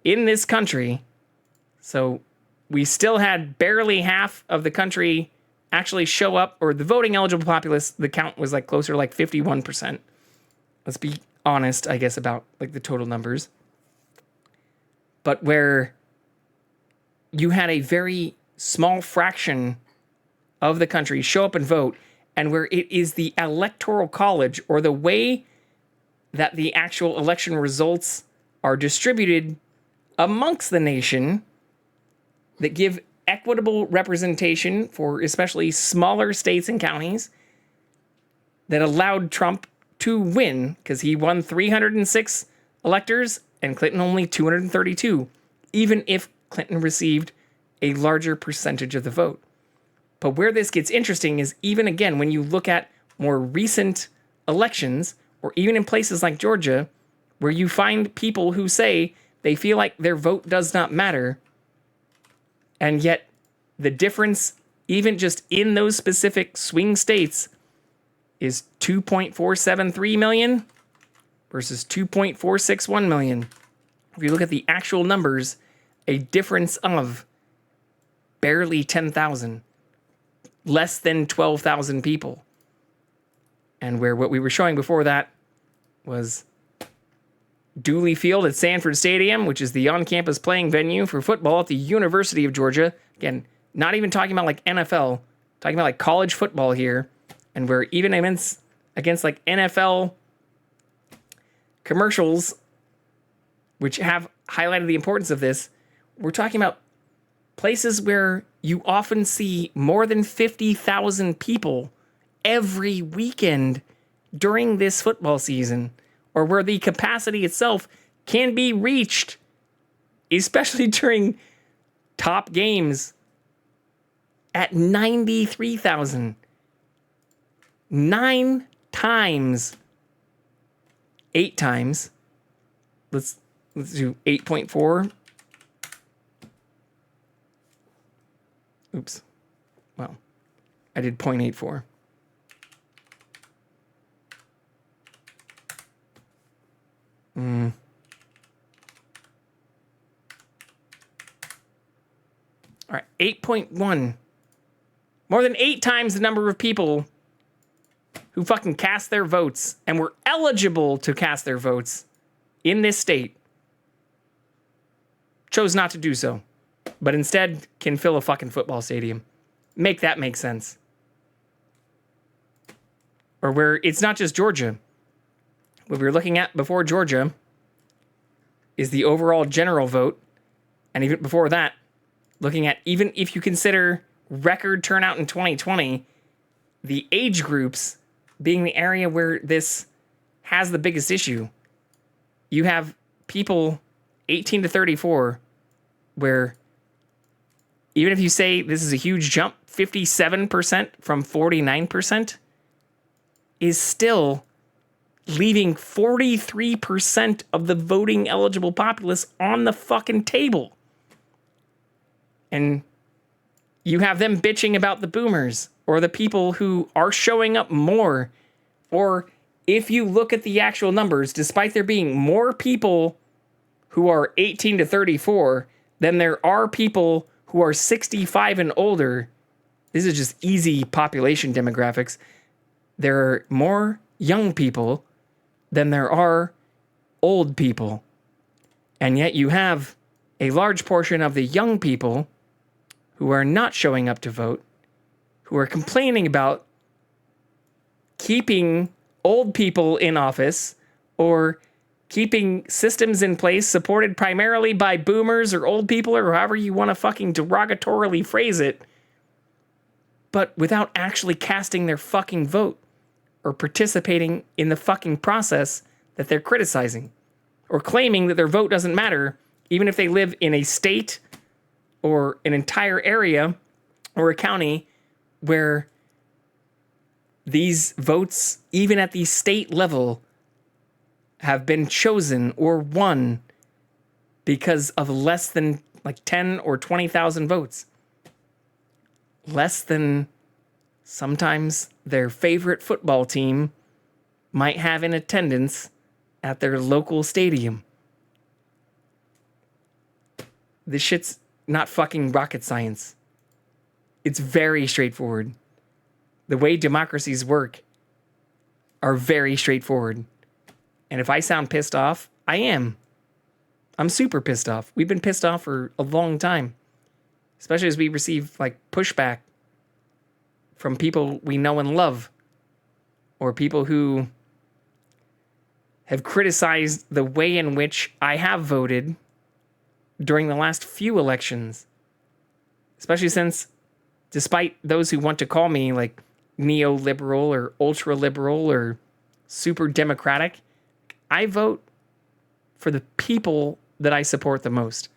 in this country. So we still had barely half of the country actually show up, or the voting eligible populace, the count was like closer to like 51%. Let's be honest, I guess, about like the total numbers. But where you had a very small fraction of the country show up and vote, and where it is the electoral college or the way that the actual election results are distributed amongst the nation that give equitable representation for especially smaller states and counties that allowed Trump to win, because he won 306 electors and Clinton only 232, even if Clinton received a larger percentage of the vote. But where this gets interesting is, even again, when you look at more recent elections, or even in places like Georgia, where you find people who say they feel like their vote does not matter, and yet the difference, even just in those specific swing states, is 2.473 million versus 2.461 million. If you look at the actual numbers, a difference of barely 10,000, less than 12,000 people. And where what we were showing before that was Dooley Field at Sanford Stadium, which is the on-campus playing venue for football at the University of Georgia. Again, not even talking about like NFL, talking about like college football here, and where even against like NFL commercials, which have highlighted the importance of this, we're talking about places where you often see more than 50,000 people every weekend during this football season, or where the capacity itself can be reached, especially during top games, at 93,000. 9 times, 8 times. Let's do 8.4. Oops. Well, I did 0.84. All right, 8.1. More than 8 times the number of people who fucking cast their votes and were eligible to cast their votes in this state chose not to do so, but instead can fill a fucking football stadium. Make that make sense. Or where it's not just Georgia. What we were looking at before Georgia is the overall general vote. And even before that, looking at, even if you consider record turnout in 2020, the age groups being the area where this has the biggest issue. You have people 18 to 34 where, even if you say this is a huge jump, 57% from 49% is still leaving 43% of the voting eligible populace on the fucking table. And you have them bitching about the boomers or the people who are showing up more. Or if you look at the actual numbers, despite there being more people who are 18 to 34 than there are people who are 65 and older, this is just easy population demographics. There are more young people than there are old people. And yet you have a large portion of the young people who are not showing up to vote, who are complaining about keeping old people in office or keeping systems in place supported primarily by boomers or old people or however you want to fucking derogatorily phrase it, but without actually casting their fucking vote or participating in the fucking process that they're criticizing, or claiming that their vote doesn't matter, even if they live in a state or an entire area or a county where these votes, even at the state level, have been chosen or won because of less than like 10 or 20,000 votes. Less than sometimes their favorite football team might have in attendance at their local stadium. This shit's not fucking rocket science. It's very straightforward. The way democracies work are very straightforward. And if I sound pissed off, I am. I'm super pissed off. We've been pissed off for a long time. especially as we receive like pushback from people we know and love, or people who have criticized the way in which I have voted during the last few elections. Especially since, despite those who want to call me like neoliberal or ultra-liberal or super democratic, I vote for the people that I support the most.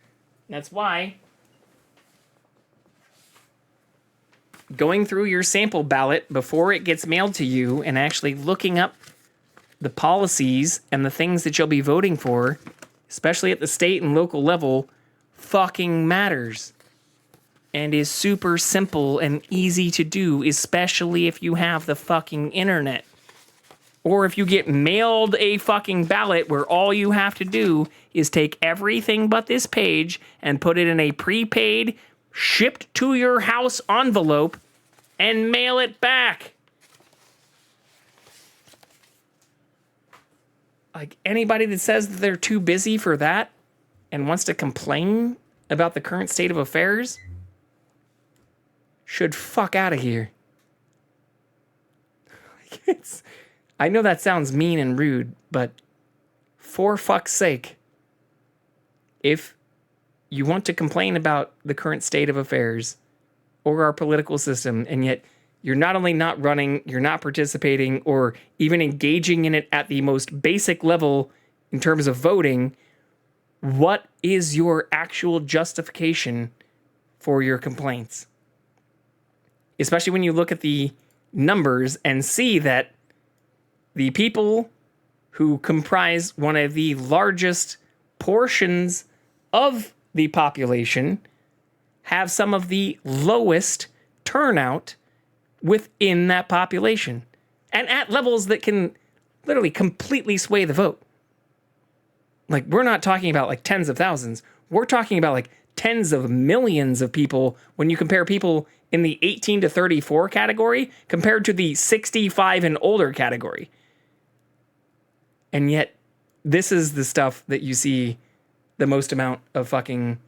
That's why going through your sample ballot before it gets mailed to you and actually looking up the policies and the things that you'll be voting for, especially at the state and local level, fucking matters. And is super simple and easy to do, especially if you have the fucking internet. Or if you get mailed a fucking ballot where all you have to do is take everything but this page and put it in a prepaid, shipped to your house envelope and mail it back. Like, anybody that says that they're too busy for that and wants to complain about the current state of affairs should fuck out of here. I know that sounds mean and rude, but for fuck's sake, if you want to complain about the current state of affairs or our political system, and yet you're not only not running, you're not participating, or even engaging in it at the most basic level in terms of voting, what is your actual justification for your complaints? Especially when you look at the numbers and see that the people who comprise one of the largest portions of the population have some of the lowest turnout within that population, and at levels that can literally completely sway the vote. Like, we're not talking about like tens of thousands. We're talking about like tens of millions of people when you compare people in the 18 to 34 category compared to the 65 and older category. And yet, this is the stuff that you see the most amount of fucking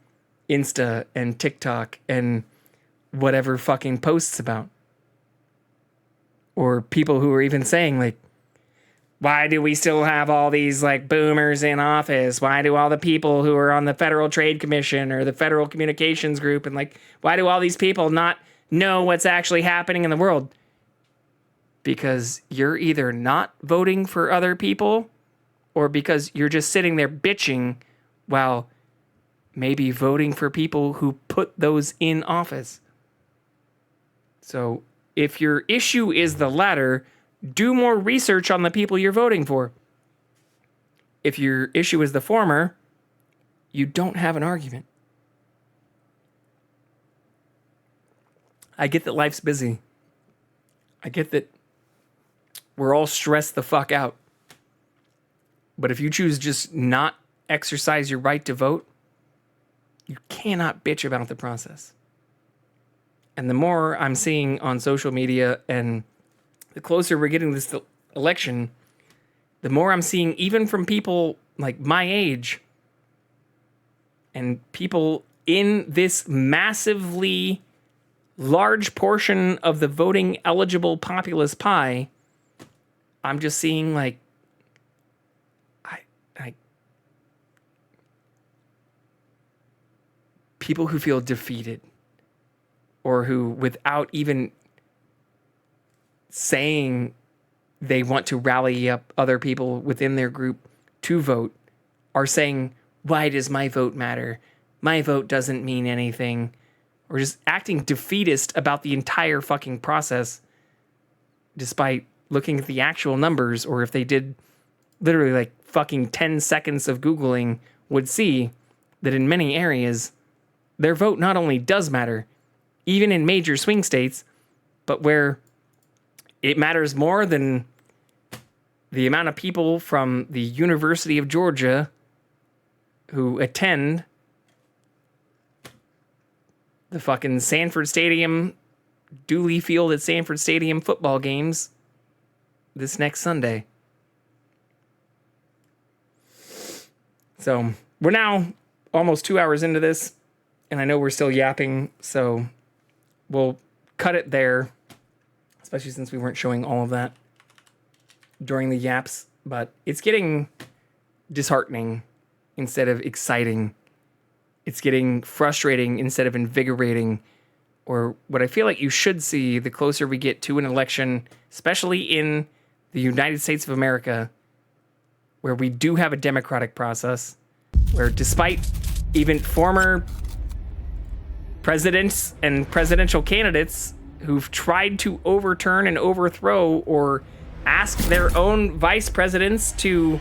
Insta and TikTok and whatever fucking posts about. Or people who are even saying, like, why do we still have all these, like, boomers in office? Why do all the people who are on the Federal Trade Commission or the Federal Communications Group, and, like, why do all these people not know what's actually happening in the world? Because you're either not voting for other people, or because you're just sitting there bitching while maybe voting for people who put those in office. So if your issue is the latter, do more research on the people you're voting for. If your issue is the former, you don't have an argument. I get that life's busy. I get that we're all stressed the fuck out. But if you choose just not exercise your right to vote, you cannot bitch about the process. And the more I'm seeing on social media and the closer we're getting to this election, the more I'm seeing even from people like my age and people in this massively large portion of the voting eligible populace pie, I'm just seeing like people who feel defeated, or who, without even saying they want to rally up other people within their group to vote, are saying, why does my vote matter? My vote doesn't mean anything. Or just acting defeatist about the entire fucking process, despite looking at the actual numbers, or if they did literally like fucking 10 seconds of Googling, would see that in many areas, their vote not only does matter, even in major swing states, but where it matters more than the amount of people from the University of Georgia who attend the fucking Sanford Stadium, Dooley Field at Sanford Stadium football games this next Sunday. So we're now almost 2 hours into this, and I know we're still yapping, so we'll cut it there, especially since we weren't showing all of that during the yaps, but it's getting disheartening instead of exciting. It's getting frustrating instead of invigorating, or what I feel like you should see the closer we get to an election, especially in the United States of America, where we do have a democratic process, where despite even former presidents and presidential candidates who've tried to overturn and overthrow or ask their own vice presidents to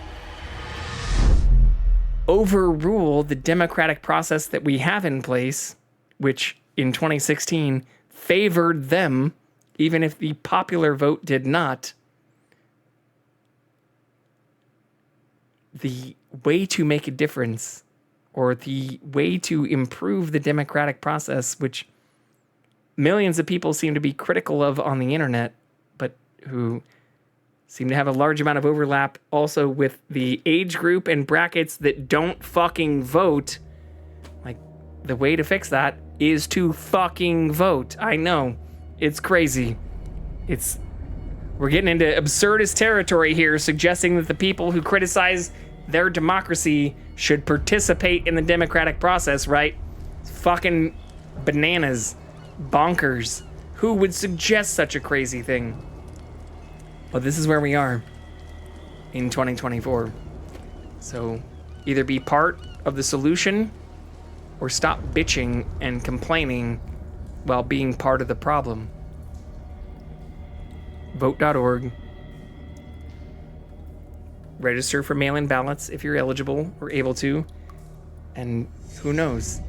overrule the democratic process that we have in place, which in 2016 favored them, even if the popular vote did not. The way to make a difference, or the way to improve the democratic process, which millions of people seem to be critical of on the internet, but who seem to have a large amount of overlap also with the age group and brackets that don't fucking vote. Like, the way to fix that is to fucking vote. I know. It's crazy. We're getting into absurdist territory here, suggesting that the people who criticize their democracy should participate in the democratic process, right? It's fucking bananas. Bonkers. Who would suggest such a crazy thing? But this is where we are in 2024. So either be part of the solution or stop bitching and complaining while being part of the problem. Vote.org. Register for mail-in ballots if you're eligible or able to. And who knows?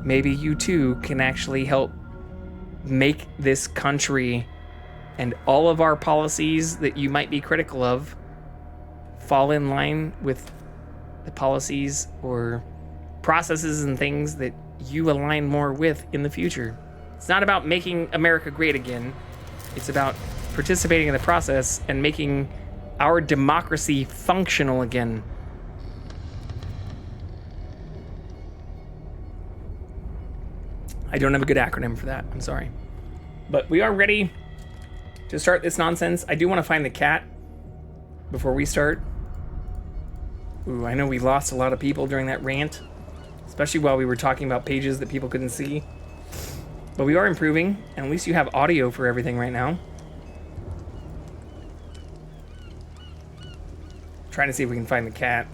Maybe you too can actually help make this country and all of our policies that you might be critical of fall in line with the policies or processes and things that you align more with in the future. It's not about making America great again. It's about participating in the process and making our democracy functional again. I don't have a good acronym for that. I'm sorry. But we are ready to start this nonsense. I do want to find the cat before we start. Ooh, I know we lost a lot of people during that rant, especially while we were talking about pages that people couldn't see. But we are improving, and at least you have audio for everything right now. Trying to see if we can find the cat.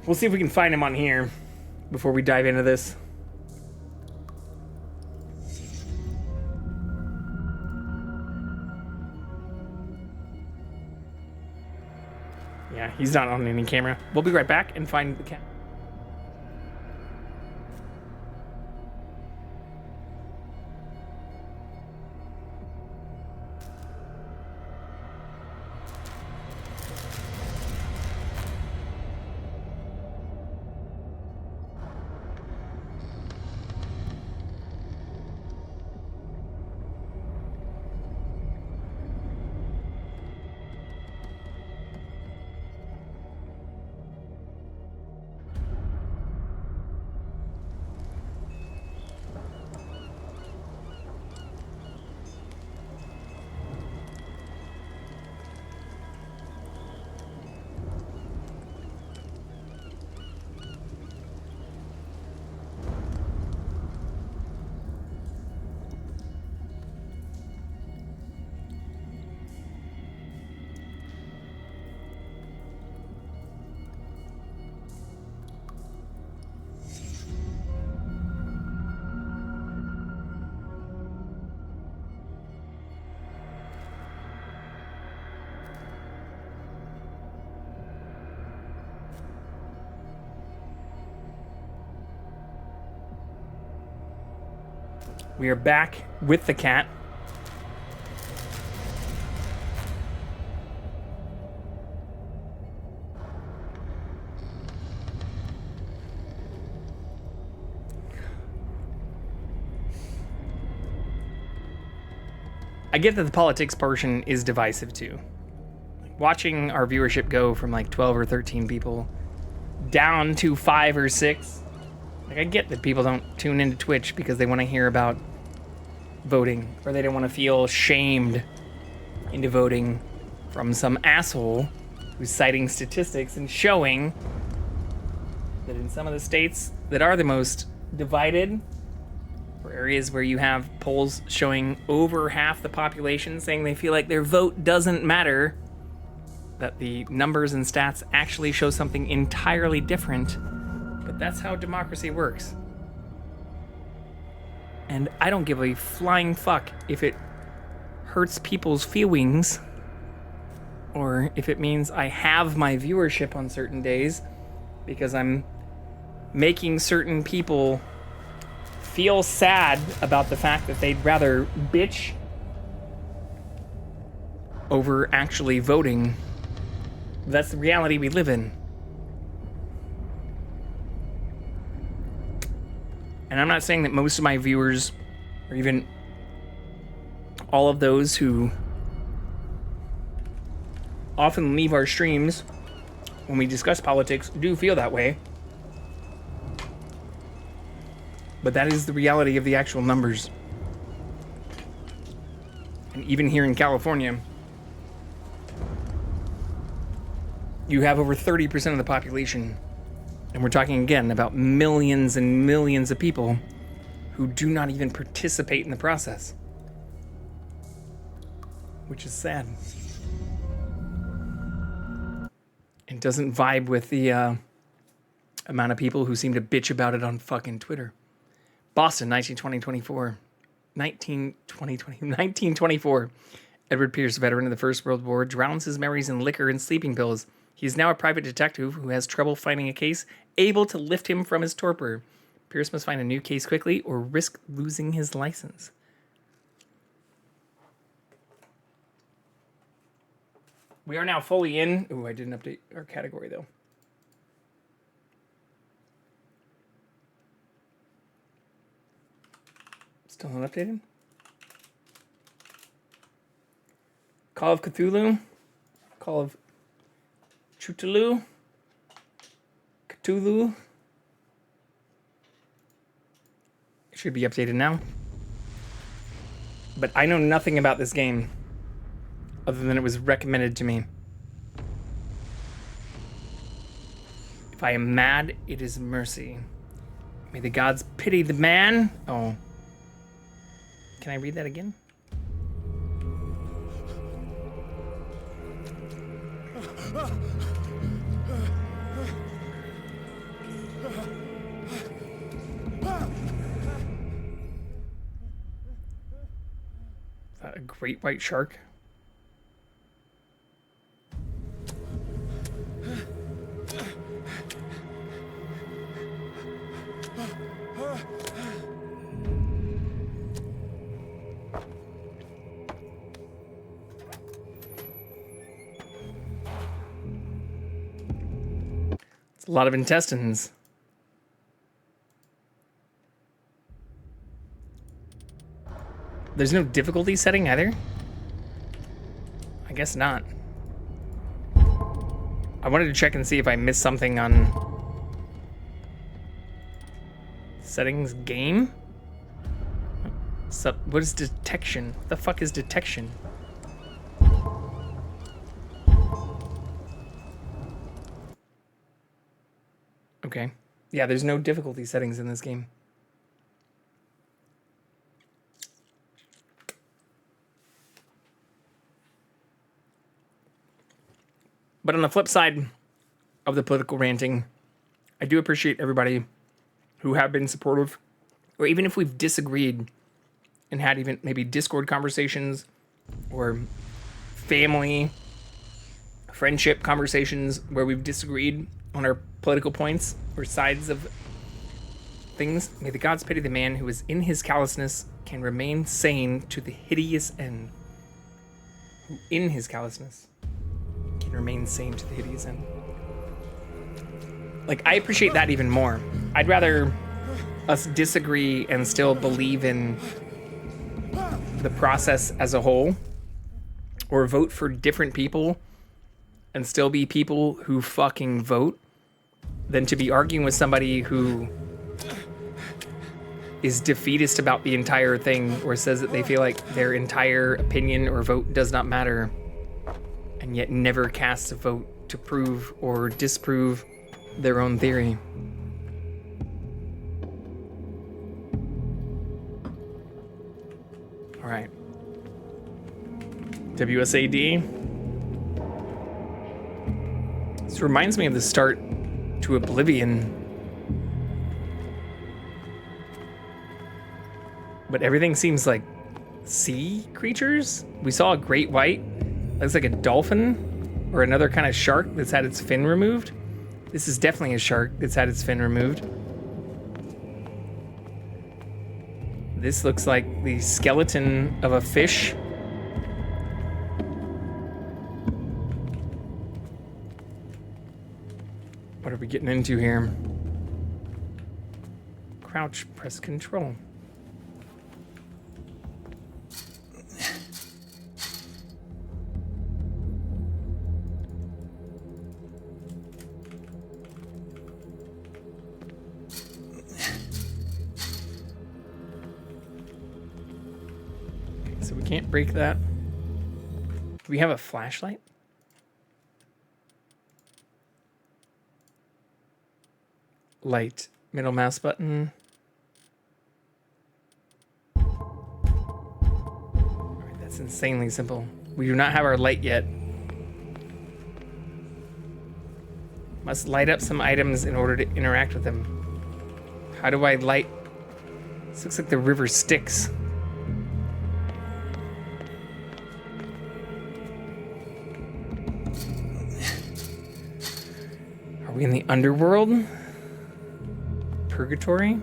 We'll see if we can find him on here before we dive into this. Yeah, he's not on any camera. We'll be right back and find the cat. We are back with the cat. I get that the politics portion is divisive too. watching our viewership go from like 12 or 13 people down to 5 or 6. Like, I get that people don't tune into Twitch because they want to hear about voting, or they don't want to feel shamed into voting from some asshole who's citing statistics and showing that in some of the states that are the most divided, or areas where you have polls showing over half the population saying they feel like their vote doesn't matter, that the numbers and stats actually show something entirely different. But that's how democracy works. And I don't give a flying fuck if it hurts people's feelings, or if it means I have my viewership on certain days because I'm making certain people feel sad about the fact that they'd rather bitch over actually voting. That's the reality we live in. And I'm not saying that most of my viewers, or even all of those who often leave our streams when we discuss politics, do feel that way. But that is the reality of the actual numbers. And even here in California, you have over 30% of the population, and we're talking again about millions and millions of people who do not even participate in the process, which is sad. It doesn't vibe with the amount of people who seem to bitch about it on fucking Twitter. Boston, 1924. Edward Pierce, veteran of the First World War, drowns his memories in liquor and sleeping pills. He is now a private detective who has trouble finding a case able to lift him from his torpor. Pierce must find a new case quickly or risk losing his license. We are now fully in. Ooh, I didn't update our category though. Still not updated? Call of Cthulhu. Call of Cthulhu. Cthulhu. It should be updated now. But I know nothing about this game other than it was recommended to me. If I am mad, it is mercy. May the gods pity the man. Oh. Can I read that again? Is that a great white shark? It's a lot of intestines. There's no difficulty setting either? I guess not. I wanted to check and see if I missed something on settings game. What is detection? What the fuck is detection? Okay. Yeah, there's no difficulty settings in this game. But on the flip side of the political ranting, I do appreciate everybody who have been supportive, or even if we've disagreed and had even maybe Discord conversations or family, friendship conversations where we've disagreed on our political points or sides of things. May the gods pity the man who is in his callousness can remain sane to the hideous end. Who in his callousness can remain sane to the hideous end. Like, I appreciate that even more. I'd rather us disagree and still believe in the process as a whole, or vote for different people and still be people who fucking vote than to be arguing with somebody who is defeatist about the entire thing or says that they feel like their entire opinion or vote does not matter and yet never casts a vote to prove or disprove their own theory. All right. WSAD. This reminds me of the start to Oblivion. But everything seems like sea creatures. We saw a great white. Looks like a dolphin or another kind of shark that's had its fin removed. This is definitely a shark that's had its fin removed. This looks like the skeleton of a fish. What are we getting into here? Crouch, press control. So we can't break that. Do we have a flashlight? Light, middle mouse button. Alright, that's insanely simple. We do not have our light yet. Must light up some items in order to interact with them. How do I light? This looks like the river Styx. Are we in the underworld? Purgatory?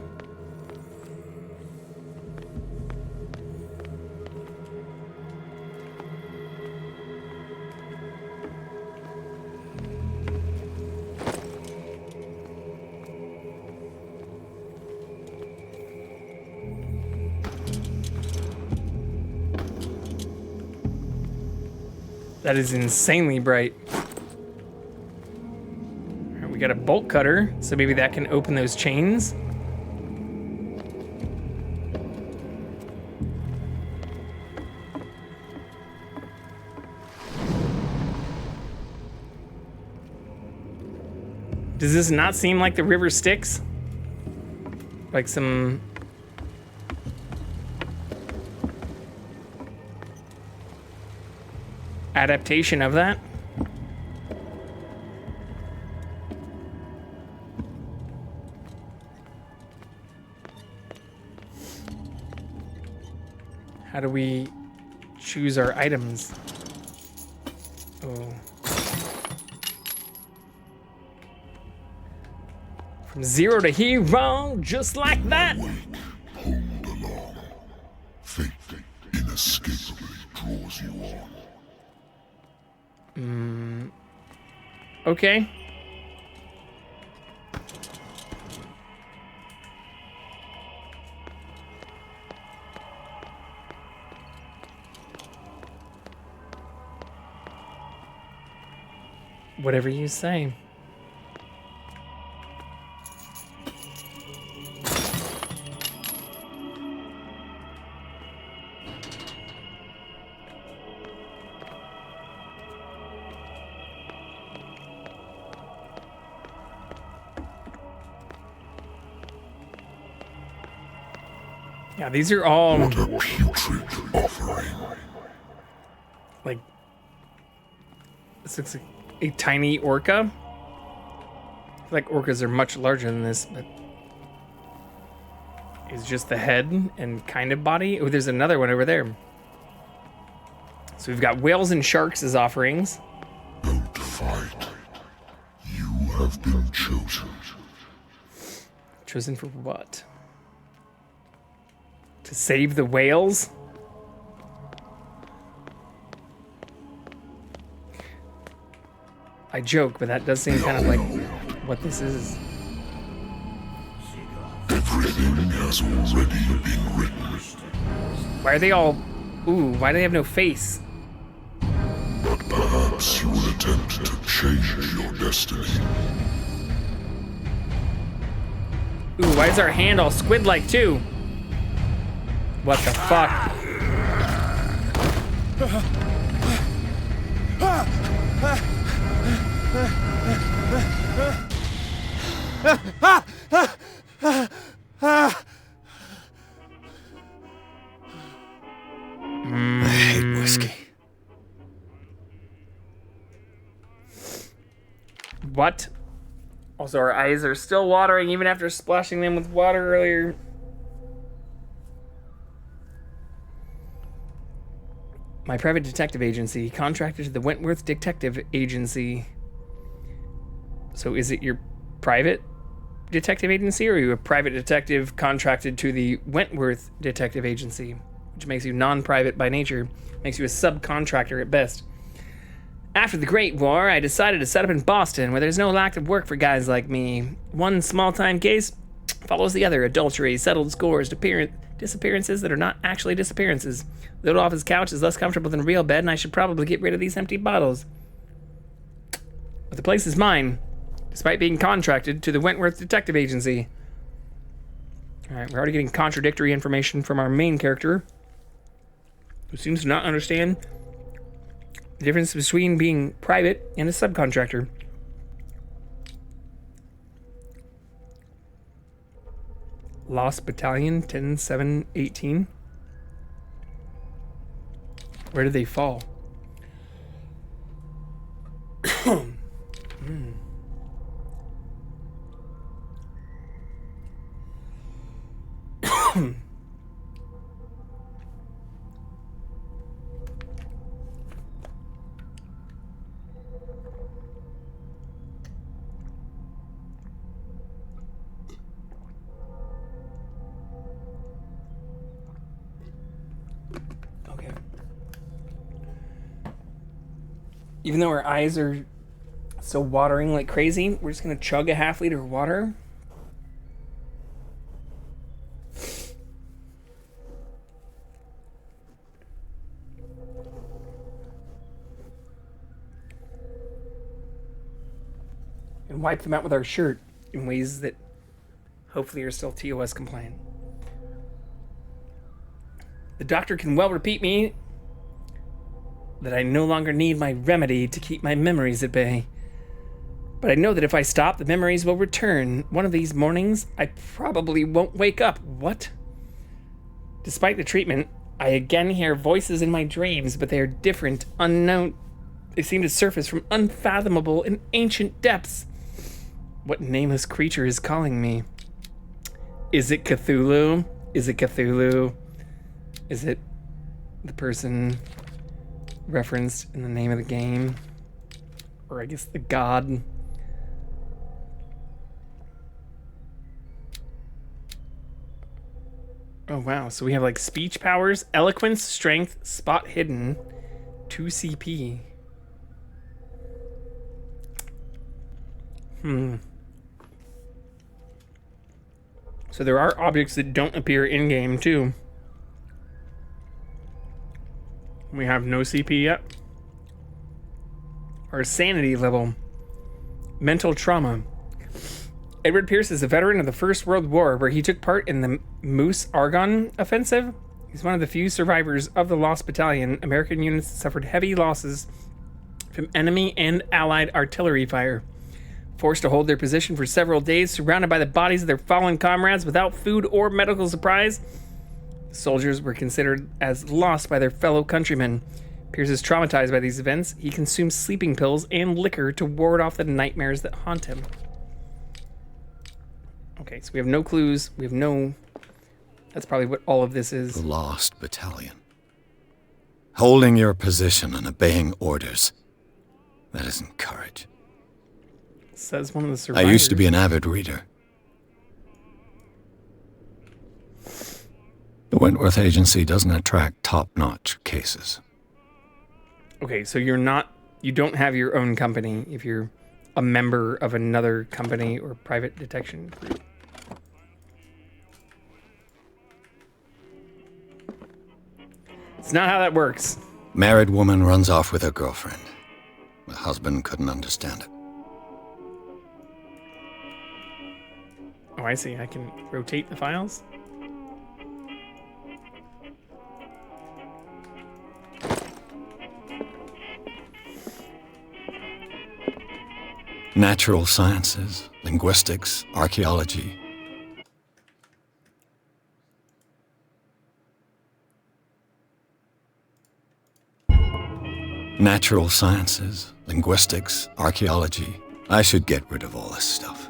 That is insanely bright. We got a bolt cutter, so maybe that can open those chains. Does this not seem like the river Styx? Like some adaptation of that? How do we choose our items? Oh. From 0 to hero, just like that. Hold along. Fate inescapably draws you on. Okay. Whatever you say. Yeah, these are all like, this looks like a tiny orca. I feel like orcas are much larger than this, but it's just the head and kind of body. Oh, there's another one over there. So we've got whales and sharks as offerings. Don't fight. You have been chosen. Chosen for what? To save the whales? I joke, but that does seem kind of like what this is. Everything has already been written. Why are they all... Ooh, why do they have no face? But perhaps Perhaps you will attempt to change your destiny. Ooh, why is our hand all squid-like too? What the fuck? I hate whiskey. What? Also, our eyes are still watering even after splashing them with water earlier. My private detective agency contracted to the Wentworth Detective Agency. So is it your private detective agency, or are you a private detective contracted to the Wentworth Detective Agency, which makes you non-private by nature, makes you a subcontractor at best. After the Great War, I decided to set up in Boston, where there's no lack of work for guys like me. One small-time case follows the other: adultery, settled scores, disappearances that are not actually disappearances. Little office couch is less comfortable than a real bed, and I should probably get rid of these empty bottles. But the place is mine, despite being contracted to the Wentworth Detective Agency. Alright, we're already getting contradictory information from our main character, who seems to not understand the difference between being private and a subcontractor. Lost Battalion 10-7-18. Where did they fall? Okay. Even though our eyes are still watering like crazy, we're just gonna chug a half-liter of water. And wipe them out with our shirt in ways that hopefully are still TOS compliant. The doctor can well repeat me that I no longer need my remedy to keep my memories at bay. But I know that if I stop, the memories will return. One of these mornings, I probably won't wake up. What? Despite the treatment, I again hear voices in my dreams, but they are different, unknown. They seem to surface from unfathomable and ancient depths. What nameless creature is calling me? Is it Cthulhu? Is it Cthulhu? Is it the person referenced in the name of the game? Or I guess the god? Oh wow, so we have like speech powers, eloquence, strength, spot hidden, 2 CP. So there are objects that don't appear in-game too. We have no CP yet. Our sanity level. Mental trauma. Edward Pierce is a veteran of the First World War, where he took part in the Moose Argonne offensive. He's one of the few survivors of the Lost Battalion. American units suffered heavy losses from enemy and allied artillery fire. Forced to hold their position for several days, surrounded by the bodies of their fallen comrades without food or medical supplies, soldiers were considered as lost by their fellow countrymen. Pierce is traumatized by these events. He consumes sleeping pills and liquor to ward off the nightmares that haunt him. Okay, so we have no clues. We have no... That's probably what all of this is. The Lost Battalion. Holding your position and obeying orders. That isn't courage. Says one of the survivors. I used to be an avid reader. The Wentworth Agency doesn't attract top-notch cases. Okay, so you don't have your own company if you're a member of another company or private detection group. It's not how that works. Married woman runs off with her girlfriend. husband couldn't understand it. Oh, I see. I can rotate the files. Natural sciences, linguistics, archaeology. Natural sciences, linguistics, archaeology. I should get rid of all this stuff.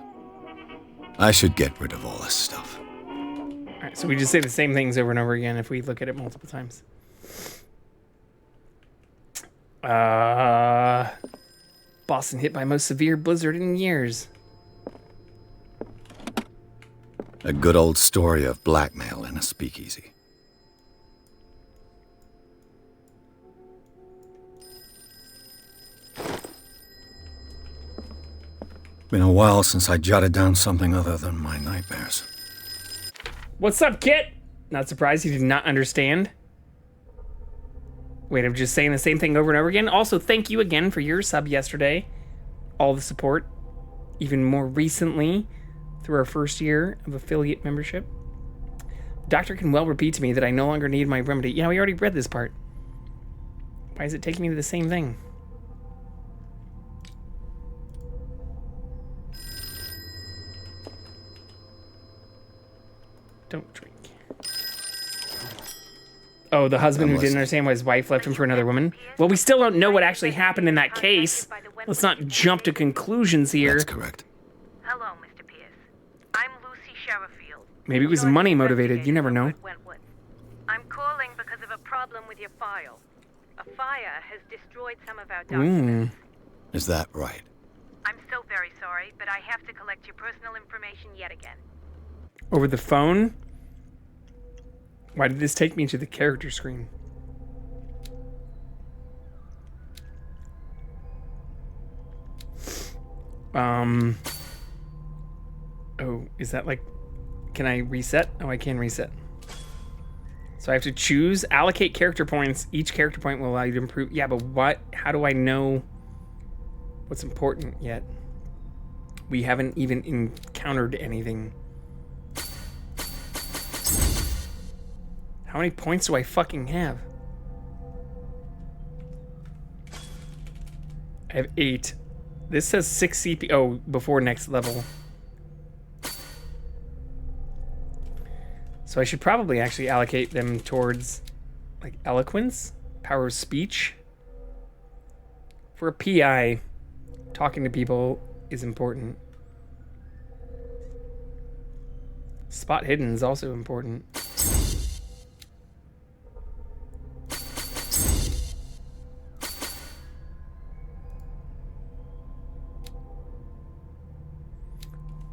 I should get rid of all this stuff. All right, so we just say the same things over and over again if we look at it multiple times. Boston hit by most severe blizzard in years. A good old story of blackmail in a speakeasy. Been a while since I jotted down something other than my nightmares. What's up, Kit? Not surprised you did not understand. Wait, I'm just saying the same thing over and over again. Also, thank you again for your sub yesterday. All the support. Even more recently, through our first year of affiliate membership. Doctor can well repeat to me that I no longer need my remedy. Yeah, we already read this part. Why is it taking me to the same thing? Don't drink. Oh, the husband who didn't understand why his wife left him for another woman? Well, we still don't know what actually happened in that case. Let's not jump to conclusions here. That's correct. Hello, Mr. Pierce. I'm Lucy Sherrifield. Maybe it was money motivated. You never know. I'm calling because of a problem with your file. A fire has destroyed some of our documents. Is that right? I'm so very sorry, but I have to collect your personal information yet again. Over the phone? Why did this take me to the character screen? Oh, is that like... Can I reset? Oh, I can reset. So I have to choose, allocate character points. Each character point will allow you to improve. Yeah, but what? How do I know what's important yet? We haven't even encountered anything. How many points do I fucking have? I have 8. This says 6 CP. Oh, before next level. So I should probably actually allocate them towards like eloquence, power of speech. For a PI, talking to people is important. Spot hidden is also important.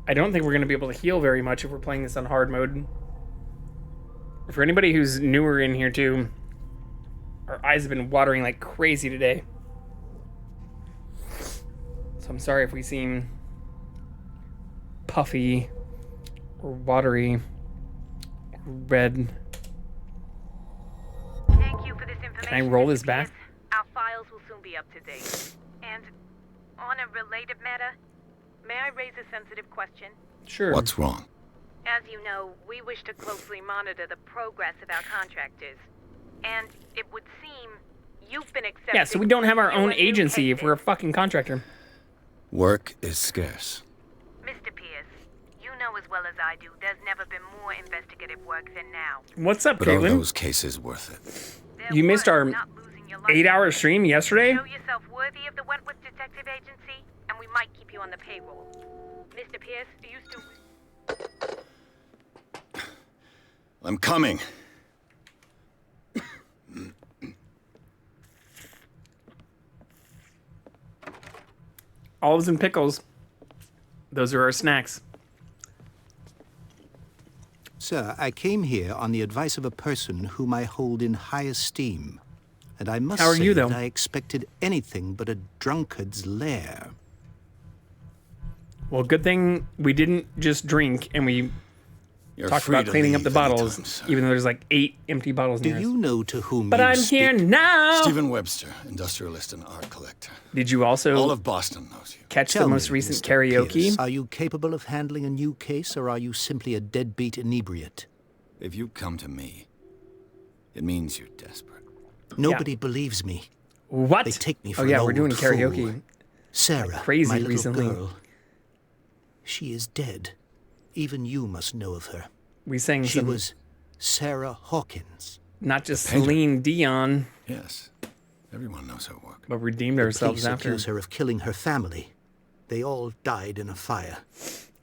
I don't think we're going to be able to heal very much if we're playing this on hard mode. For anybody who's newer in here too, our eyes have been watering like crazy today. So I'm sorry if we seem puffy or watery or red. Thank you for this information. Can I roll this back? Our files will soon be up to date. And on a related matter, may I raise a sensitive question? Sure. What's wrong? As you know, we wish to closely monitor the progress of our contractors. And it would seem you've been accepted. Yeah, so we don't have our own agency if we're a fucking contractor. Work is scarce. Mr. Pierce, you know as well as I do, there's never been more investigative work than now. What's up, But are Caitlin? those cases worth it? You missed our 8-hour stream yesterday? Show yourself worthy of the Wentworth Detective Agency, and we might keep you on the payroll. Mr. Pierce, are you still... I'm coming. Olives and pickles. Those are our snacks. Sir, I came here on the advice of a person whom I hold in high esteem. And I must How are say you, though? that I expected anything but a drunkard's lair. Well, good thing we didn't just drink and we You're talked free about to cleaning up leave the bottles, anytime, sir. even though there's like 8 empty bottles Do in you know to whom But you I'm speak? here now. Stephen Webster, industrialist and art collector. Did you also All of Boston knows you. catch Tell the most me, recent Mr. karaoke? Pierce, are you capable of handling a new case, or are you simply a deadbeat inebriate? If you come to me, it means you're desperate. Nobody believes me. What? They take me for Oh yeah, an we're doing old karaoke. fool. Sarah, Like crazy my little recently. girl. She is dead. Even you must know of her. We sang She some, was Sarah Hawkins. not just Celine Dion, Yes, everyone knows her work. but redeemed The ourselves police after. accuse her of killing her family. They all died in a fire.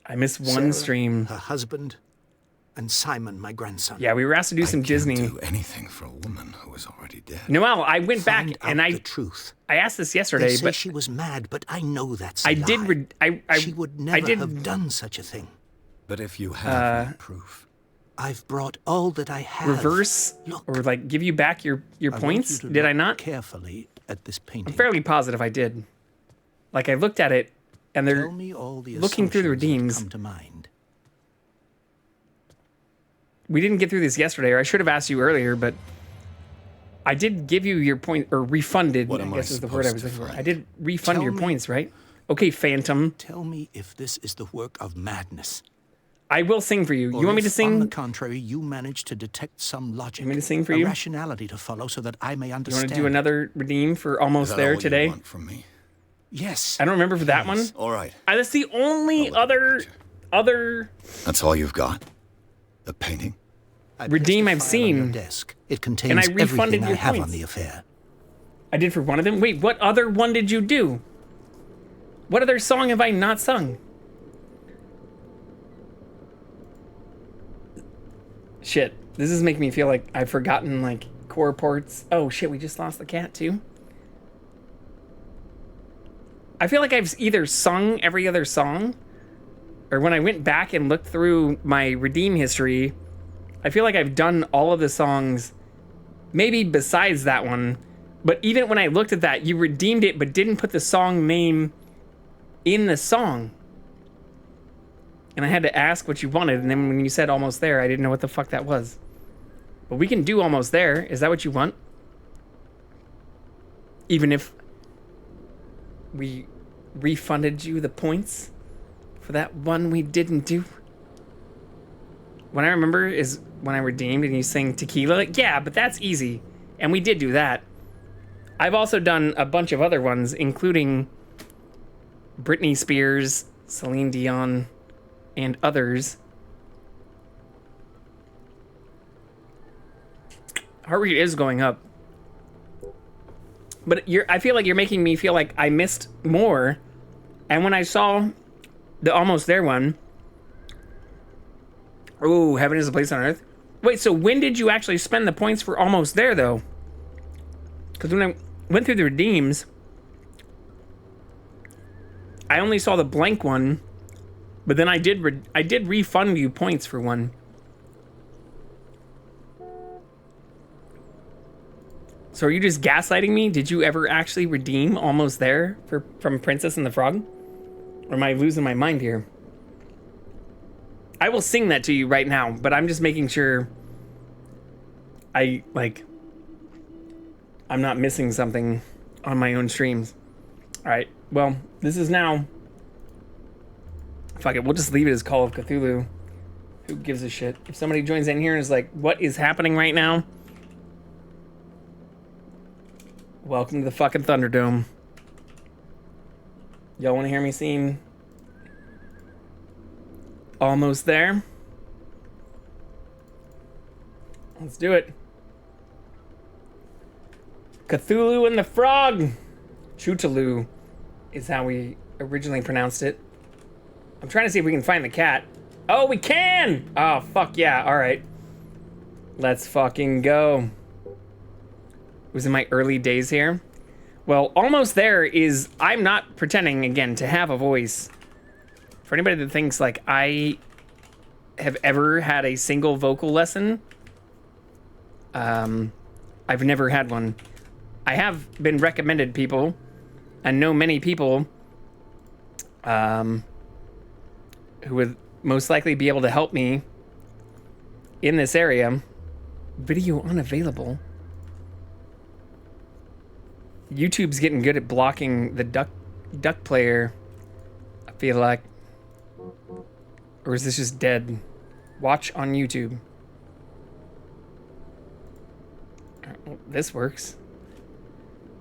I missed one Sarah, stream. her husband, and Simon, my grandson. Yeah, we were asked to do some Disney. Do anything for a woman who is already dead. Noel, I went back and the truth. I asked this They yesterday, say but she was mad, but I know that's a I lie. did. She would never have done such a thing. But if you have no proof, I've brought all that I have. reverse or like give you back your I want points. you to Did look I not? carefully at this painting. I'm fairly positive I did. Like I looked at it, and they're Tell me all the looking through the assumptions that redeems. come to mind. We didn't get through this yesterday, or I should have asked you earlier, but I did give you your point, or refunded, What I am I guess is the word I was supposed looking to for. I did refund Tell your me- points, right? Okay, Phantom. Tell me if this is the work of madness. I will sing for you. Or You want me to if, On sing? the contrary, you manage to detect some logic. You want me to sing for a you? rationality to follow so that I may You understand. want to do another redeem for Almost that There all you today? want from me? Yes. I don't remember for that one. All right, That's the only other that's all you've got? The painting? I redeem placed I've the file on your seen. desk. It contains And I refunded everything I your have on points. the affair. I did for one of them. Wait, what other one did you do? What other song have I not sung? Shit, this is making me feel like I've forgotten like core ports. Oh shit, we just lost the cat too. I feel like I've either sung every other song, or when I went back and looked through my redeem history, I feel like I've done all of the songs, maybe besides that one. But even when I looked at that, you redeemed it, but didn't put the song name in the song. And I had to ask what you wanted, and then when you said Almost There, I didn't know what the fuck that was. But we can do Almost There. Is that what you want? Even if we refunded you the points for that one we didn't do? What I remember is when I redeemed and you sang Tequila. Yeah, but that's easy. And we did do that. I've also done a bunch of other ones, including Britney Spears, Celine Dion, and others. Heart rate is going up. But I feel like you're making me feel like I missed more. And when I saw the Almost There one, oh, Heaven is a Place on Earth. Wait, so when did you actually spend the points for Almost There, though? Because when I went through the redeems, I only saw the blank one, but then I did refund you points for one. So are you just gaslighting me? Did you ever actually redeem Almost There from Princess and the Frog? Or am I losing my mind here? I will sing that to you right now, but I'm just making sure I'm not missing something on my own streams. All right, well, this is now... Fuck it, we'll just leave it as Call of Cthulhu. Who gives a shit? If somebody joins in here and is like, what is happening right now? Welcome to the fucking Thunderdome. Y'all want to hear me sing Almost There? Let's do it. Cthulhu and the Frog. Chootaloo is how we originally pronounced it. I'm trying to see if we can find the cat. Oh, we can! Oh, fuck yeah. All right. Let's fucking go. It was in my early days here. Well, Almost There is... I'm not pretending, again, to have a voice. For anybody that thinks, like, I have ever had a single vocal lesson, I've never had one. I have been recommended people, and know many people who would most likely be able to help me in this area. Video unavailable. YouTube's getting good at blocking the duck player, I feel like. Or is this just dead? Watch on YouTube. Oh, this works.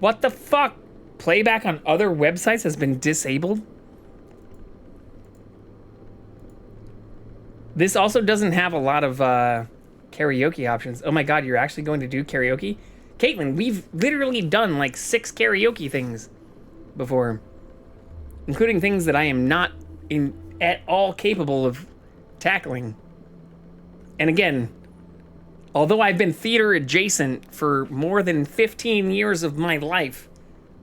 What the fuck? Playback on other websites has been disabled? This also doesn't have a lot of karaoke options. Oh my god, you're actually going to do karaoke? Caitlin, we've literally done like 6 karaoke things before. Including things that I am not at all capable of tackling. And again, although I've been theater adjacent for more than 15 years of my life,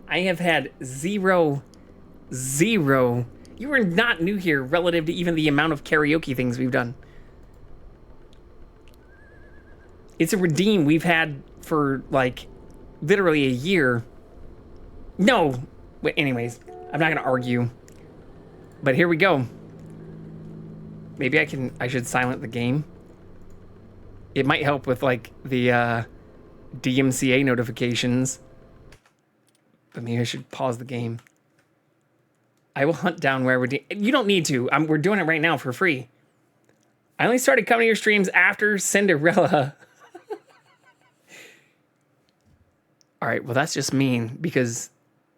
I have had zero. You are not new here relative to even the amount of karaoke things we've done. It's a redeem we've had for like literally a year. No, wait, anyways, I'm not gonna argue. But here we go. Maybe I should silent the game. It might help with like the DMCA notifications. But maybe I should pause the game. I will hunt down where you don't need to. We're doing it right now for free. I only started coming to your streams after Cinderella. All right, well that's just mean because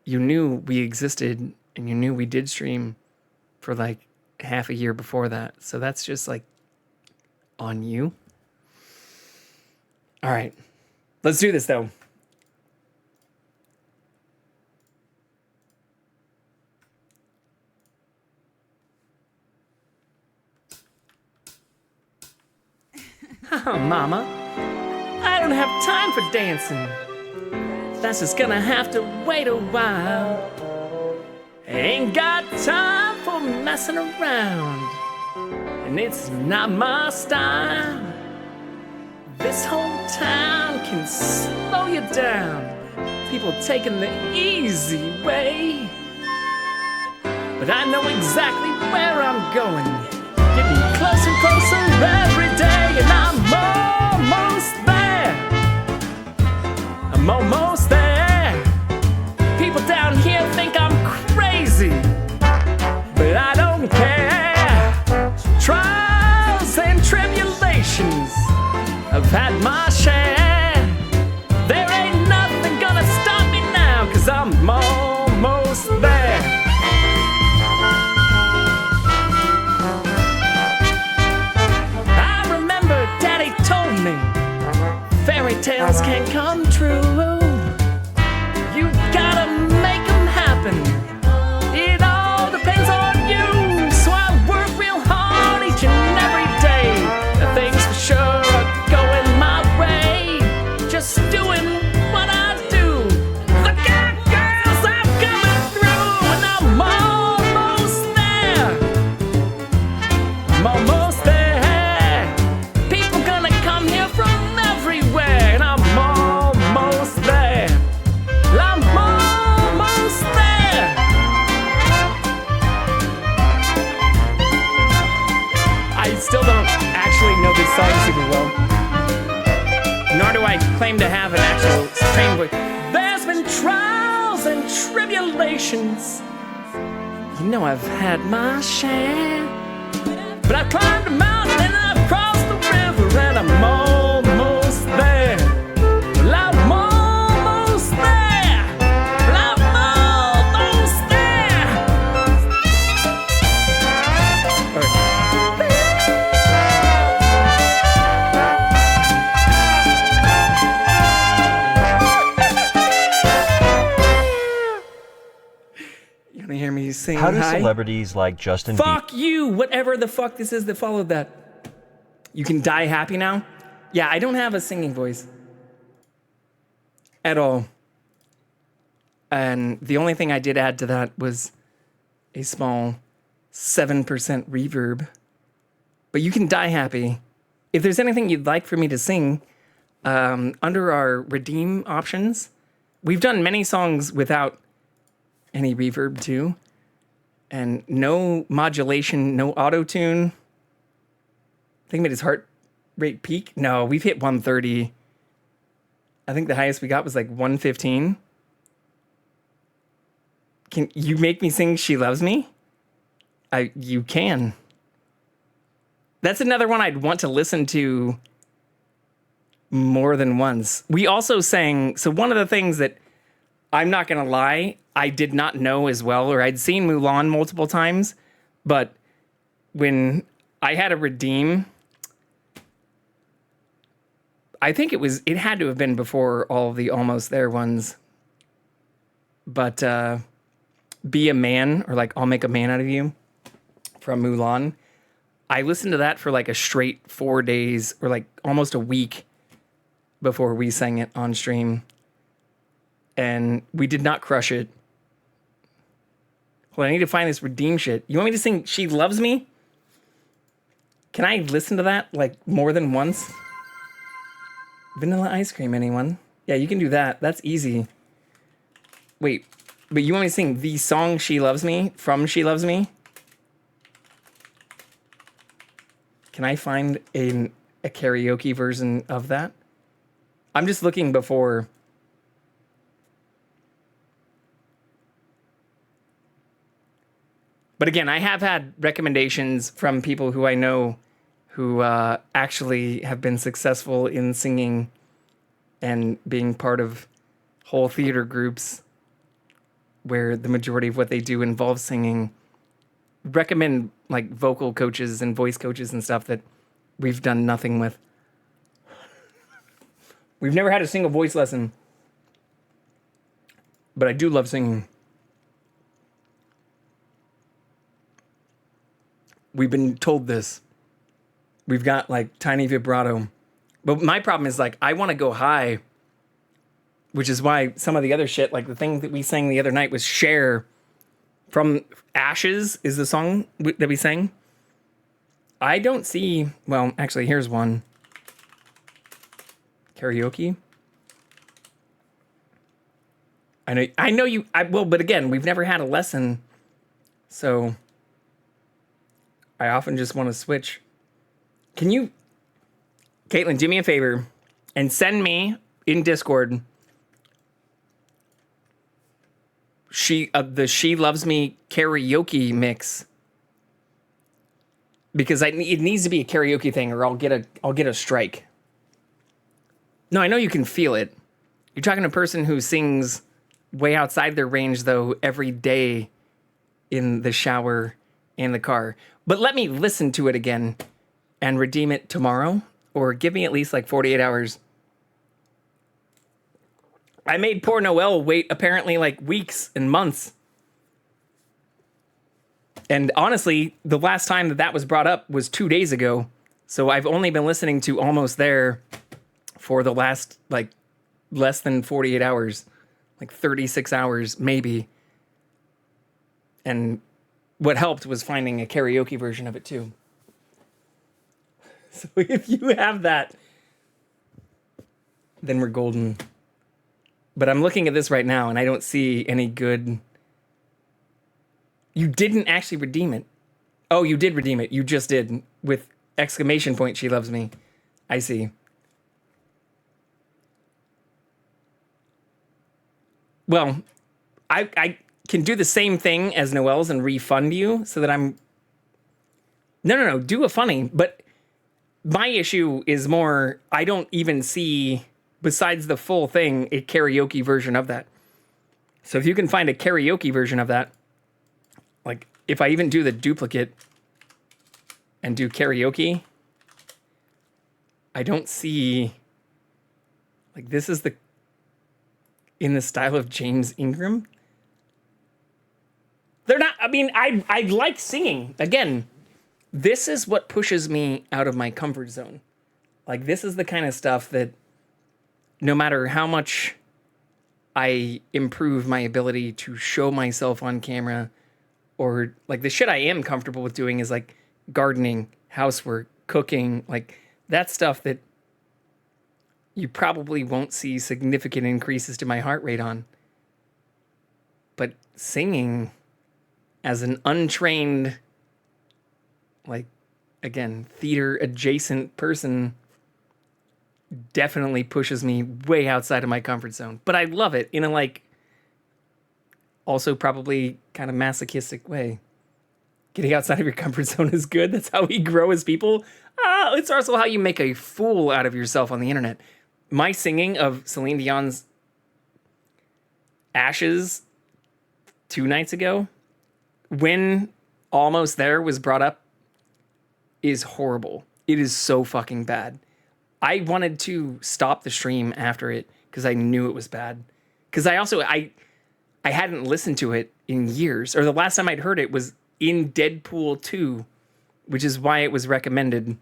you knew we existed and you knew we did stream for like half a year before that. So that's just like on you. All right, let's do this though. Oh, mama, I don't have time for dancing. That's just gonna have to wait a while. Ain't got time for messing around. And it's not my style. This whole town can slow you down. People taking the easy way. But I know exactly where I'm going. Getting closer and closer every day, and I'm almost there. I'm almost there. People down here think I'm crazy, but I don't care. Trials and tribulations, I've had my share. There ain't nothing gonna stop me now, 'cause I'm almost there. Fairy tales can't come true. You gotta make them happen. It all depends on you. So I work real hard each and every day. The things for sure are going my way. Just doing what I do. Look out, girls, I'm coming through. And I'm almost there. I'm almost there. People gonna come here from everywhere, and I'm almost there. I'm almost there. I still don't actually know this song super well, nor do I claim to have an actual trained voice. There's been trials and tribulations. You know I've had my share, but I've climbed a mountain and I've crossed the river, and I'm almost there. Well, I'm almost there. Well, I'm almost there. All right. You wanna hear me sing? How do high? celebrities like Justin Bieber? Fuck you! Whatever the fuck this is that followed that. You can die happy now? Yeah, I don't have a singing voice. At all. And the only thing I did add to that was a small 7% reverb. But you can die happy. If there's anything you'd like for me to sing, under our redeem options, we've done many songs without any reverb too. And no modulation, no auto-tune. I think it made his heart rate peak? No, we've hit 130. I think the highest we got was like 115. Can you make me sing She Loves Me? You can. That's another one I'd want to listen to more than once. We also sang, so one of the things that I'm not going to lie, I did not know as well, or I'd seen Mulan multiple times, but when I had to redeem, I think it had to have been before all of the Almost There ones, but Be a Man, or like I'll Make a Man Out of You from Mulan. I listened to that for like a straight 4 days or like almost a week before we sang it on stream. And we did not crush it. Well, I need to find this redeem shit. You want me to sing She Loves Me? Can I listen to that like more than once? Vanilla ice cream, anyone? Yeah, you can do that. That's easy. Wait, but you want me to sing the song She Loves Me from She Loves Me? Can I find a karaoke version of that? I'm just looking before. But again, I have had recommendations from people who I know who actually have been successful in singing and being part of whole theater groups where the majority of what they do involves singing. Recommend like vocal coaches and voice coaches and stuff that we've done nothing with. We've never had a single voice lesson, but I do love singing. We've been told this. We've got like tiny vibrato, but my problem is like, I want to go high, which is why some of the other shit, like the thing that we sang the other night was Share from Ashes is the song that we sang. I don't see, well, actually, here's one. Karaoke. I know you, but again, we've never had a lesson, so I often just want to switch. Can you, Caitlin, do me a favor and send me in Discord the She Loves Me karaoke mix, because it needs to be a karaoke thing, or I'll get a strike. No, I know you can feel it. You're talking to a person who sings way outside their range, though, every day in the shower and the car. But let me listen to it again and redeem it tomorrow, or give me at least like 48 hours. I made poor Noelle wait apparently like weeks and months. And honestly, the last time that was brought up was 2 days ago. So I've only been listening to Almost There for the last like less than 48 hours, like 36 hours maybe. And what helped was finding a karaoke version of it too. So if you have that, then we're golden. But I'm looking at this right now, and I don't see any good. You didn't actually redeem it. Oh, you did redeem it. You just did. With exclamation point, She Loves Me. I see. Well, I can do the same thing as Noelle's and refund you so that I'm... No. Do a funny. But my issue is more, I don't even see... besides the full thing, a karaoke version of that. So if you can find a karaoke version of that, like if I even do the duplicate and do karaoke, I don't see, like this is in the style of James Ingram. They're not, I mean, I like singing. Again, this is what pushes me out of my comfort zone. Like this is the kind of stuff that no matter how much I improve my ability to show myself on camera, or like the shit I am comfortable with doing is like gardening, housework, cooking, like that stuff that you probably won't see significant increases to my heart rate on. But singing as an untrained, like, again, theater adjacent person, definitely pushes me way outside of my comfort zone. But I love it in a like also probably kind of masochistic way. Getting outside of your comfort zone is good. That's how we grow as people. It's also how you make a fool out of yourself on the internet. My singing of Celine Dion's Ashes 2 nights ago, when Almost There was brought up, is horrible. It is so fucking bad. I wanted to stop the stream after it because I knew it was bad. Because I hadn't listened to it in years, or the last time I'd heard it was in Deadpool 2, which is why it was recommended.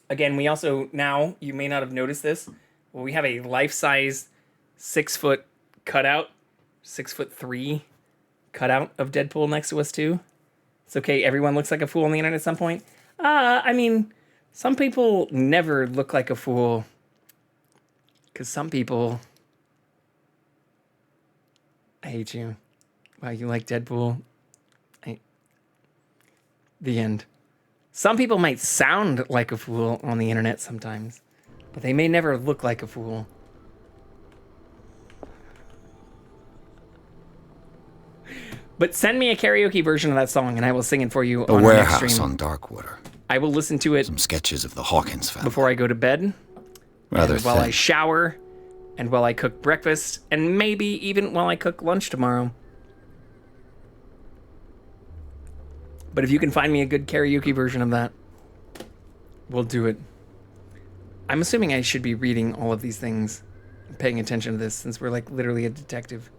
Again, we also now, you may not have noticed this, well, we have a life-size 6-foot cutout, 6'3" cutout of Deadpool next to us too. It's okay, everyone looks like a fool on the internet at some point. I mean, some people never look like a fool. Because some people... I hate you. Wow, you like Deadpool? The end. Some people might sound like a fool on the internet sometimes, but they may never look like a fool. But send me a karaoke version of that song and I will sing it for you on A our next warehouse stream. on Darkwater. I will listen to it. Some sketches of the Hawkins family. Before I go to bed. Rather and while thin. I shower. And while I cook breakfast. And maybe even while I cook lunch tomorrow. But if you can find me a good karaoke version of that, we'll do it. I'm assuming I should be reading all of these things. And paying attention to this since we're like literally a detective.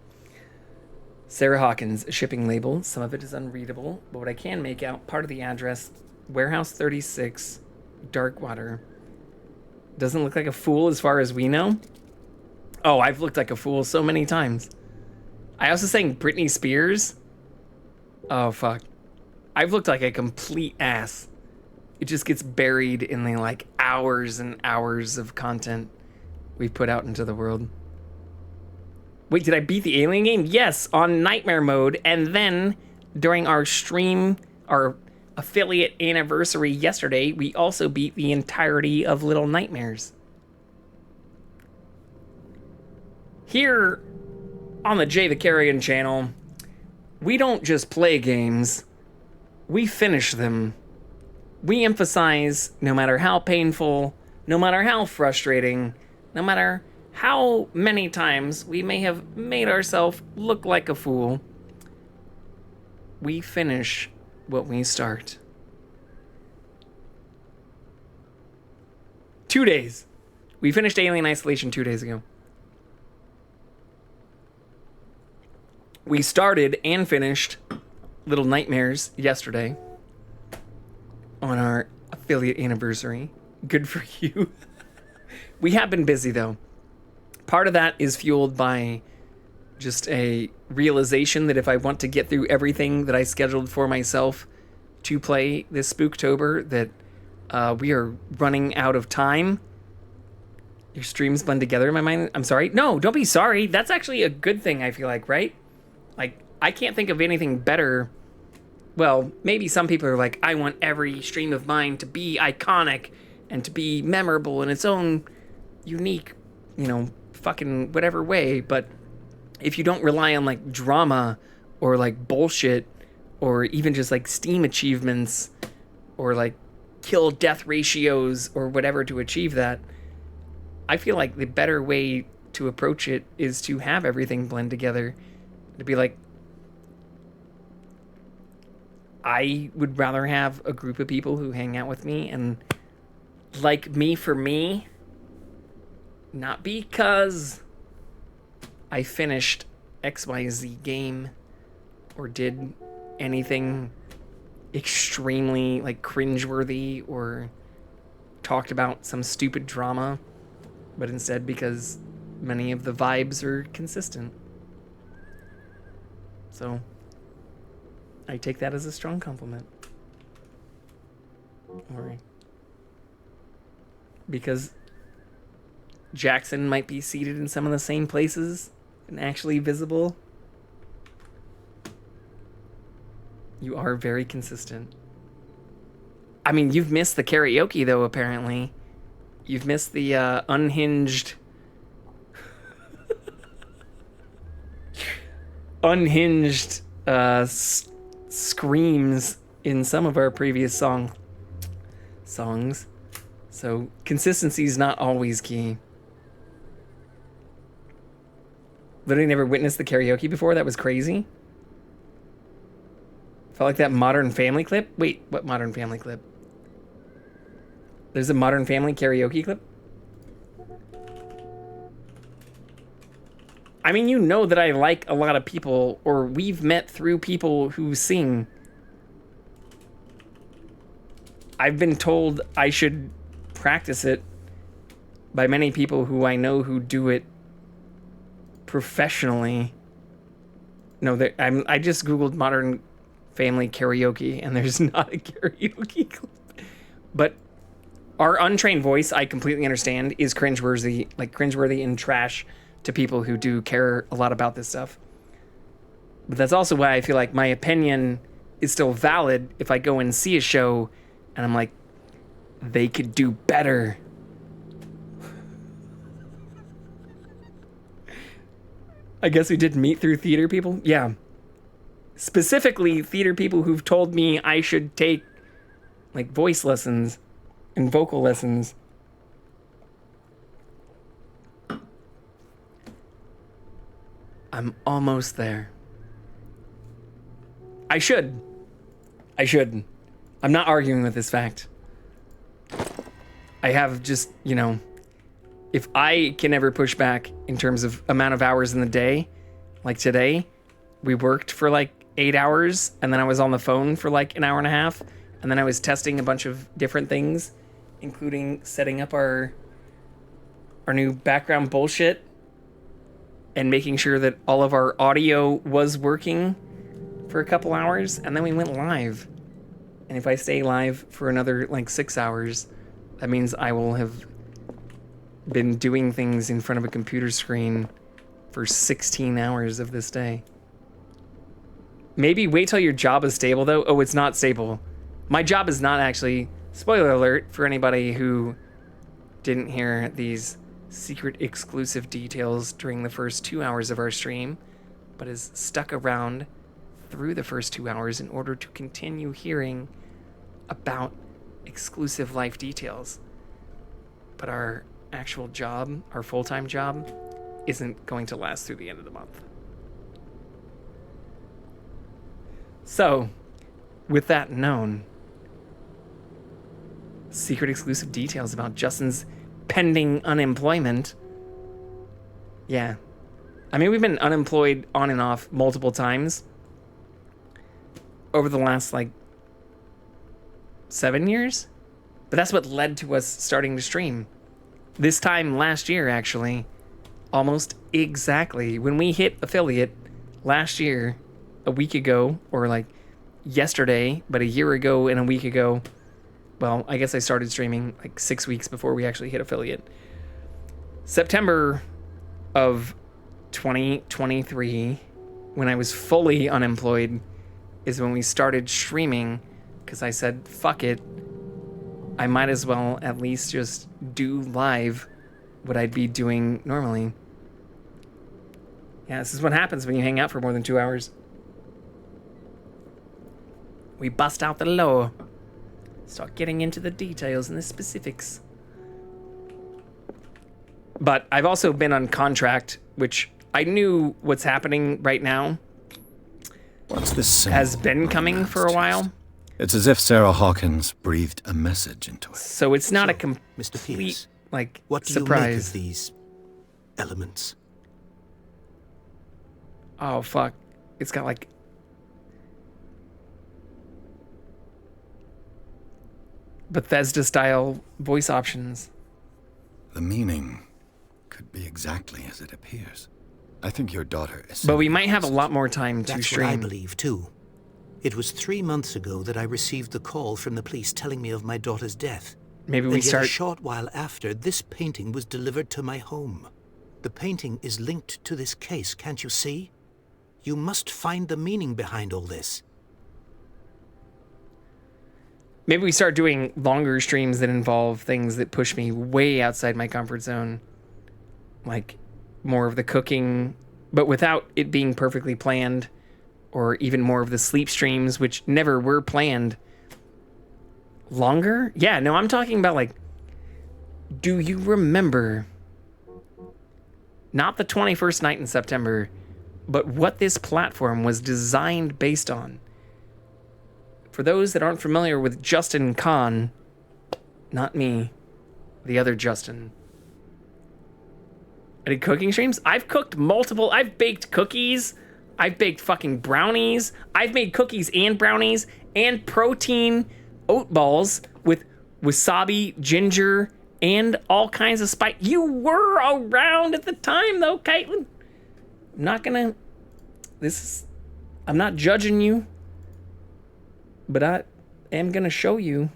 Sarah Hawkins, a shipping label. Some of it is unreadable. But what I can make out, part of the address, Warehouse 36, Darkwater. Doesn't look like a fool as far as we know. Oh, I've looked like a fool so many times. I also sang Britney Spears. Oh, fuck. I've looked like a complete ass. It just gets buried in the like hours and hours of content we've put out into the world. Wait, did I beat the alien game? Yes, on nightmare mode. And then during our stream, our affiliate anniversary yesterday, we also beat the entirety of Little Nightmares. Here on the Jay the Carrion channel, we don't just play games, we finish them. We emphasize, no matter how painful, no matter how frustrating, no matter how many times we may have made ourselves look like a fool, we finish what we start. 2 days. We finished Alien Isolation 2 days ago. We started and finished Little Nightmares yesterday on our affiliate anniversary. Good for you. We have been busy though. Part of that is fueled by just a realization that if I want to get through everything that I scheduled for myself to play this Spooktober, that we are running out of time. Your streams blend together in my mind. I'm sorry. No, don't be sorry. That's actually a good thing, I feel like, right? Like, I can't think of anything better. Well, maybe some people are like, I want every stream of mine to be iconic and to be memorable in its own unique, fucking whatever way. But if you don't rely on like drama or like bullshit or even just like Steam achievements or like kill death ratios or whatever to achieve that, I feel like the better way to approach it is to have everything blend together. To be like, I would rather have a group of people who hang out with me and like me for me, not because I finished XYZ game or did anything extremely like cringeworthy or talked about some stupid drama, but instead because many of the vibes are consistent. So I take that as a strong compliment. Or because Jackson might be seated in some of the same places and actually visible. You are very consistent. I mean, you've missed the karaoke though, apparently. You've missed the unhinged screams in some of our previous songs. So consistency is not always key. Literally never witnessed the karaoke before. That was crazy. Felt like that Modern Family clip. Wait, what Modern Family clip? There's a Modern Family karaoke clip? I mean, you know that I like a lot of people, or we've met through people who sing. I've been told I should practice it by many people who I know who do it professionally. No, I just Googled Modern Family karaoke, and there's not a karaoke clip. But our untrained voice, I completely understand, is cringeworthy and trash to people who do care a lot about this stuff. But that's also why I feel like my opinion is still valid if I go and see a show and I'm like, they could do better. I guess we did meet through theater people? Yeah. Specifically, theater people who've told me I should take, like, voice lessons and vocal lessons. I'm almost there. I should. I'm not arguing with this fact. I have just, if I can ever push back in terms of amount of hours in the day, like today, we worked for like 8 hours, and then I was on the phone for like an hour and a half, and then I was testing a bunch of different things, including setting up our new background bullshit and making sure that all of our audio was working for a couple hours, and then we went live. And if I stay live for another like 6 hours, that means I will have been doing things in front of a computer screen for 16 hours of this day. Maybe wait till your job is stable, though. Oh, it's not stable. My job is not actually, spoiler alert for anybody who didn't hear these secret exclusive details during the first 2 hours of our stream, but is stuck around through the first 2 hours in order to continue hearing about exclusive life details. But our actual job, our full-time job, isn't going to last through the end of the month. So, with that known, secret exclusive details about Justin's pending unemployment. Yeah. I mean, we've been unemployed on and off multiple times over the last, 7 years. But that's what led to us starting to stream. This time last year, actually, almost exactly when we hit affiliate last year, a week ago, or yesterday, but a year ago and a week ago. Well, I guess I started streaming 6 weeks before we actually hit affiliate. September of 2023, when I was fully unemployed, is when we started streaming, because I said, fuck it. I might as well at least just do live what I'd be doing normally. Yeah, this is what happens when you hang out for more than 2 hours. We bust out the law. Start getting into the details and the specifics. But I've also been on contract, which I knew what's happening right now. What's this has been coming for a while. It's as if Sarah Hawkins breathed a message into it. So it's not a complete, Mr. Pierce, what do you make surprise. of these elements? Oh, fuck. It's got Bethesda-style voice options. The meaning could be exactly as it appears. I think your daughter is... But we might have a lot more time to That's stream. what I believe, too. It was 3 months ago that I received the call from the police telling me of my daughter's death. Maybe we and yet start... a short while after, this painting was delivered to my home. The painting is linked to this case, can't you see? You must find the meaning behind all this. Maybe we start doing longer streams that involve things that push me way outside my comfort zone. Like more of the cooking, but without it being perfectly planned, or even more of the sleep streams, which never were planned. Longer? Yeah, no, I'm talking about like, do you remember, not the 21st night in September, but what this platform was designed based on? For those that aren't familiar with Justin Kahn, not me, the other Justin. I did cooking streams. I've cooked multiple, I've baked cookies. I've baked fucking brownies. I've made cookies and brownies and protein oat balls with wasabi, ginger, and all kinds of spice. You were around at the time though, Caitlin. I'm not gonna, I'm not judging you, but I am gonna show you.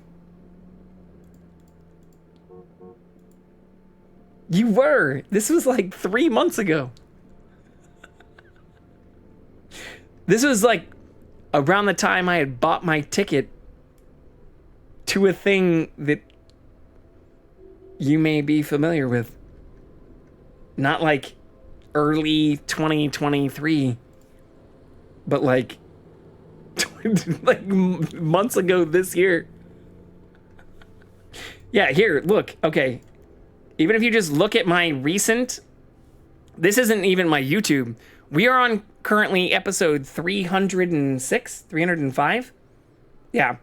You were. This was like 3 months ago. This was like around the time I had bought my ticket to a thing that you may be familiar with. Not like early 2023, but like months ago this year. Yeah, here, look, okay. Even if you just look at my recent, this isn't even my YouTube. We are on currently episode 306, 305. Yeah.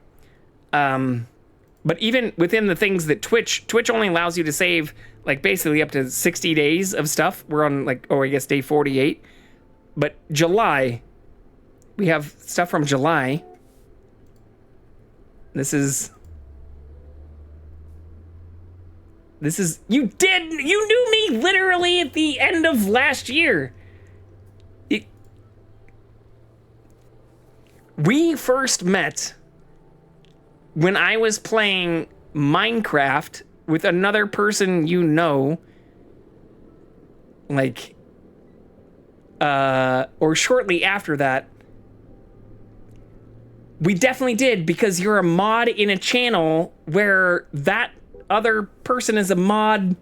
But even within the things that Twitch only allows you to save like basically up to 60 days of stuff. We're on like, I guess day 48. But July, we have stuff from July. This is, you knew me literally at the end of last year. We first met when I was playing Minecraft with another person you know, like, or shortly after that. We definitely did, because you're a mod in a channel where that other person is a mod.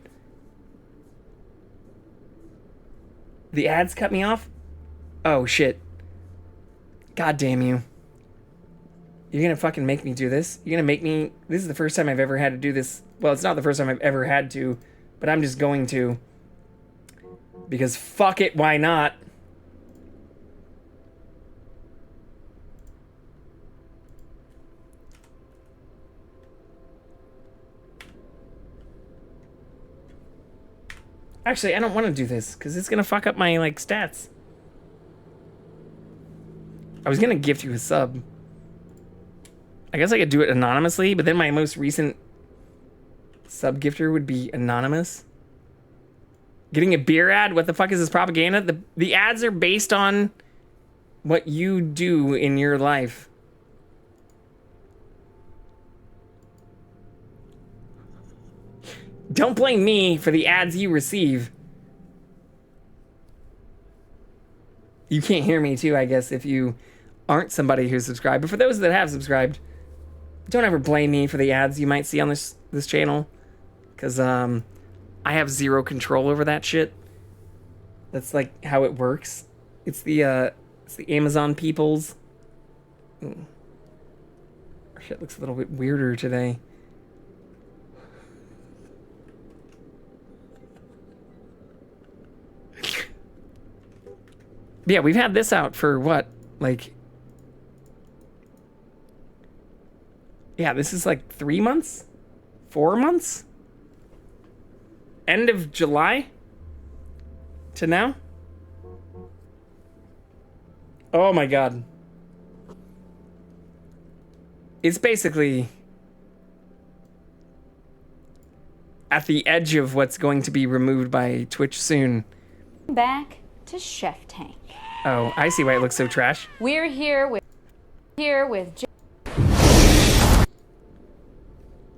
The ads cut me off? Oh, shit. God damn you. You're gonna fucking make me do this? You're gonna make me... This is the first time I've ever had to do this. Well, it's not the first time I've ever had to, but I'm just going to. Because fuck it, why not? Actually, I don't want to do this, because it's gonna fuck up my, like, stats. I was gonna gift you a sub. I guess I could do it anonymously, but then my most recent sub gifter would be anonymous. Getting a beer ad? What the fuck is this propaganda? The ads are based on what you do in your life. Don't blame me for the ads you receive. You can't hear me too, I guess, if you aren't somebody who's subscribed. But for those that have subscribed, don't ever blame me for the ads you might see on this channel. Because I have zero control over that shit. That's like how it works. It's the Amazon peoples. Our shit looks a little bit weirder today. Yeah, we've had this out for what? Like... Yeah, this is like 3 months? 4 months? End of July? To now? Oh my god. It's basically... at the edge of what's going to be removed by Twitch soon. Back to Chef Tank. Oh, I see why it looks so trash. We're here with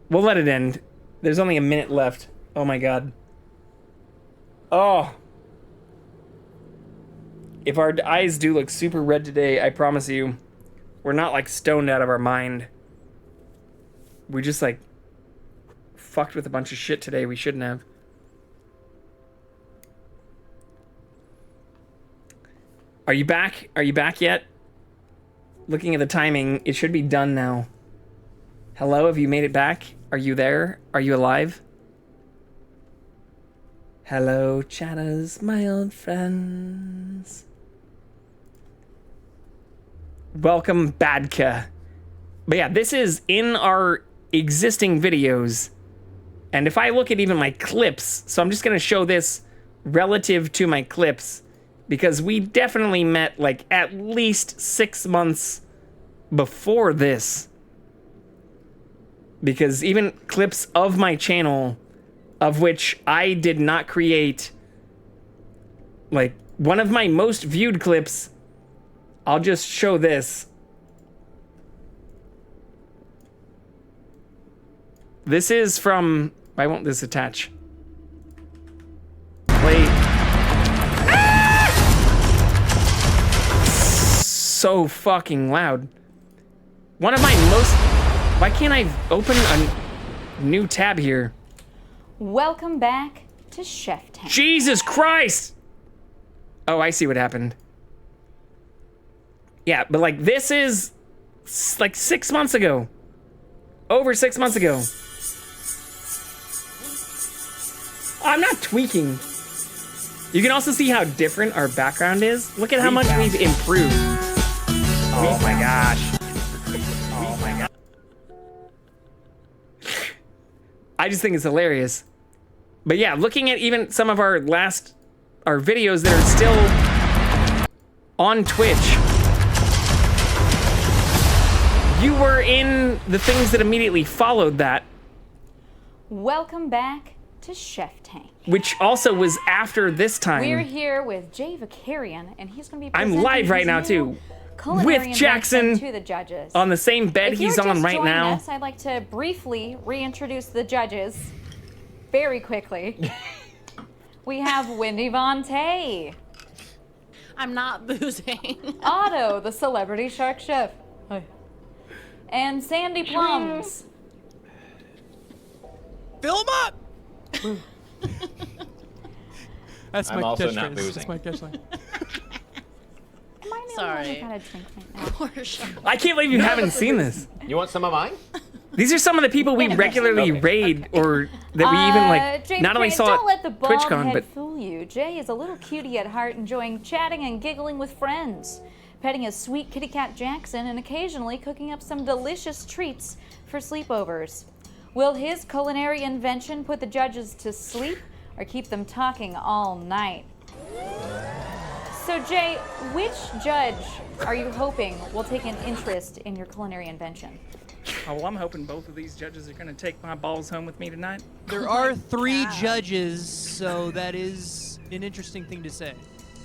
We'll let it end. There's only a minute left. Oh my god. Oh. If our eyes do look super red today, I promise you, we're not like stoned out of our mind. We just like fucked with a bunch of shit today we shouldn't have. Are you back? Are you back yet? Looking at the timing, it should be done now. Hello, have you made it back? Are you there? Are you alive? Hello, chatters, my old friends. Welcome, Badka. But yeah, this is in our existing videos. And if I look at even my clips, so I'm just gonna show this relative to my clips, because we definitely met like at least 6 months before this. Because even clips of my channel, of which I did not create, like one of my most viewed clips, I'll just show this. This is from, why won't this attach? Play. Ah! So fucking loud. One of my most, why can't I open a new tab here? Welcome back to Chef Tank. Jesus Christ! Oh, I see what happened. Yeah, but like this is like 6 months ago. Over 6 months ago. I'm not tweaking. You can also see how different our background is. Look at how much we've improved. Oh my gosh. Oh my god. I just think it's hilarious. But yeah, looking at even some of our videos that are still on Twitch. You were in the things that immediately followed that. Welcome back to Chef Tank. Which also was after this time. We're here with Jay Vicarian, and he's going to be I'm presenting live right his now new too. culinary With Jackson invention to the judges. on the same bed If he's you're on just right joining now. us, I'd like to briefly reintroduce the judges very quickly. We have Wendy Von Tay. I'm not boozing. Otto, the celebrity shark chef. Hi. And Sandy Plums. Fill him up! That's I'm my also catchphrase. not boozing. That's my catchline. Am I the only one Sorry. who got a drink right now? I can't believe you haven't seen this. You want some of mine? These are some of the people we regularly raid, or that we even like Jay not only Vicarian, saw don't let at the bald TwitchCon, head but fool you. Jay is a little cutie at heart, enjoying chatting and giggling with friends, petting his sweet kitty cat Jackson, and occasionally cooking up some delicious treats for sleepovers. Will his culinary invention put the judges to sleep or keep them talking all night? So Jay, which judge are you hoping will take an interest in your culinary invention? oh, well, I'm hoping both of these judges are going to take my balls home with me tonight. There are 3 judges, so that is an interesting thing to say.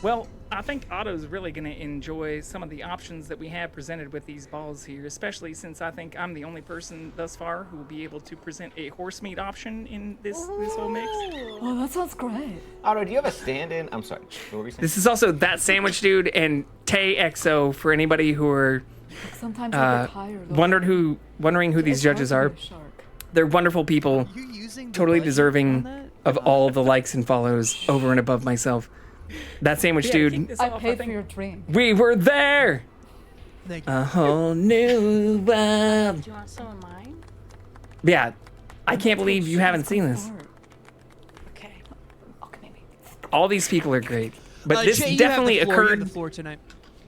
Well, I think Otto's really going to enjoy some of the options that we have presented with these balls here, especially since I think I'm the only person thus far who will be able to present a horse meat option in this whole mix. Oh, that sounds great. Otto, do you have a stand-in? I'm sorry. What were you saying? This is also That Sandwich Dude and Tay XO for anybody who are Sometimes I get tired. wondering who these judges are. They're wonderful people, totally deserving of all the likes and follows over and above myself. That Sandwich Dude, I paid for your drink. we were there. Thank you. A whole new world. Do you want some of mine? Yeah, I can't believe you haven't seen this. Okay. All these people are great, but this Jay, definitely you have the floor. You have occurred the floor tonight.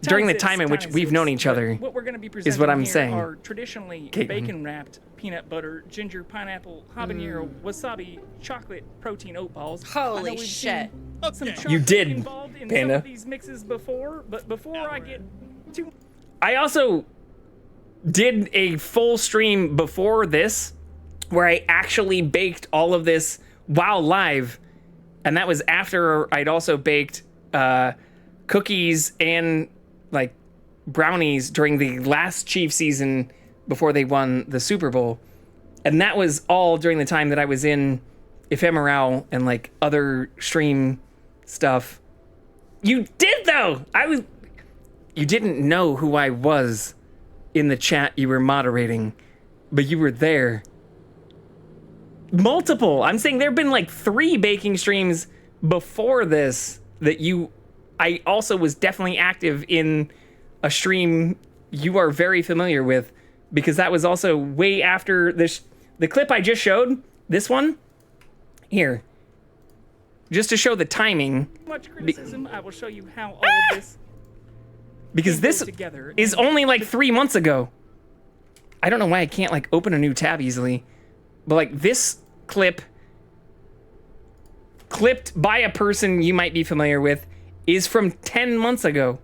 during the time in which we've known each other. What we're going to be Is presenting what I'm here saying. are traditionally Caitlin. bacon-wrapped peanut butter, ginger, pineapple, habanero, wasabi, chocolate, protein oat balls. Holy I know we've shit. seen Some You chocolate did, involved in some Panda. of these mixes before, but before I get too I also did a full stream before this where I actually baked all of this while live, and that was after I'd also baked cookies and like brownies during the last Chiefs season before they won the Super Bowl. And that was all during the time that I was in Ephemeral and like other stream stuff. You did though! You didn't know who I was in the chat you were moderating, but you were there. Multiple. I'm saying there have been like 3 baking streams before this that I also was definitely active in a stream you are very familiar with, because that was also way after this. The clip I just showed, this one, here, just to show the timing. Much criticism. I will show you how all of this. Because this is only like 3 months ago. I don't know why I can't like open a new tab easily, but like this clip, clipped by a person you might be familiar with, is from 10 months ago.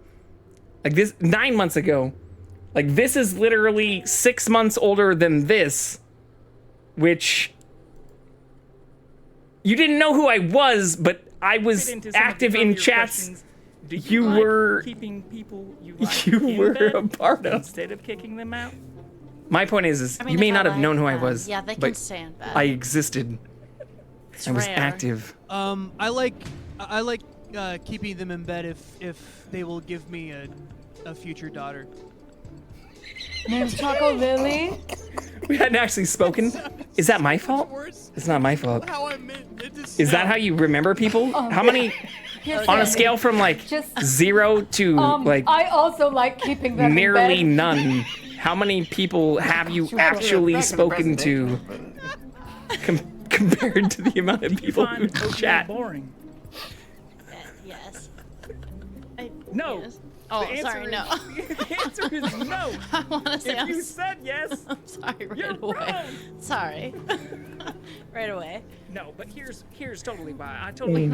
Like this, 9 months ago. Like this is literally 6 months older than this, which you didn't know who I was, but I was active in chats. You were keeping people you like you in were bed a part of. instead of kicking them out. My point is I mean, you may if I not have like known who I them, was. yeah, they can but stay in bed. I existed. I was rare. active. I like keeping them in bed if they will give me a future daughter. Name's Taco Lily. We hadn't actually spoken. Is that my fault? It's not my fault. Is that how you remember people? How many? On a scale from like 0 to like I also like keeping them nearly in bed. none. How many people have you actually spoken to compared to the amount of people who chat? Boring. Yes. No. Yes. Oh, The sorry, answer no. The answer is no. I want to say If you said yes, I'm sorry right you're away. wrong. Sorry. Right away. No, but here's totally why. I totally,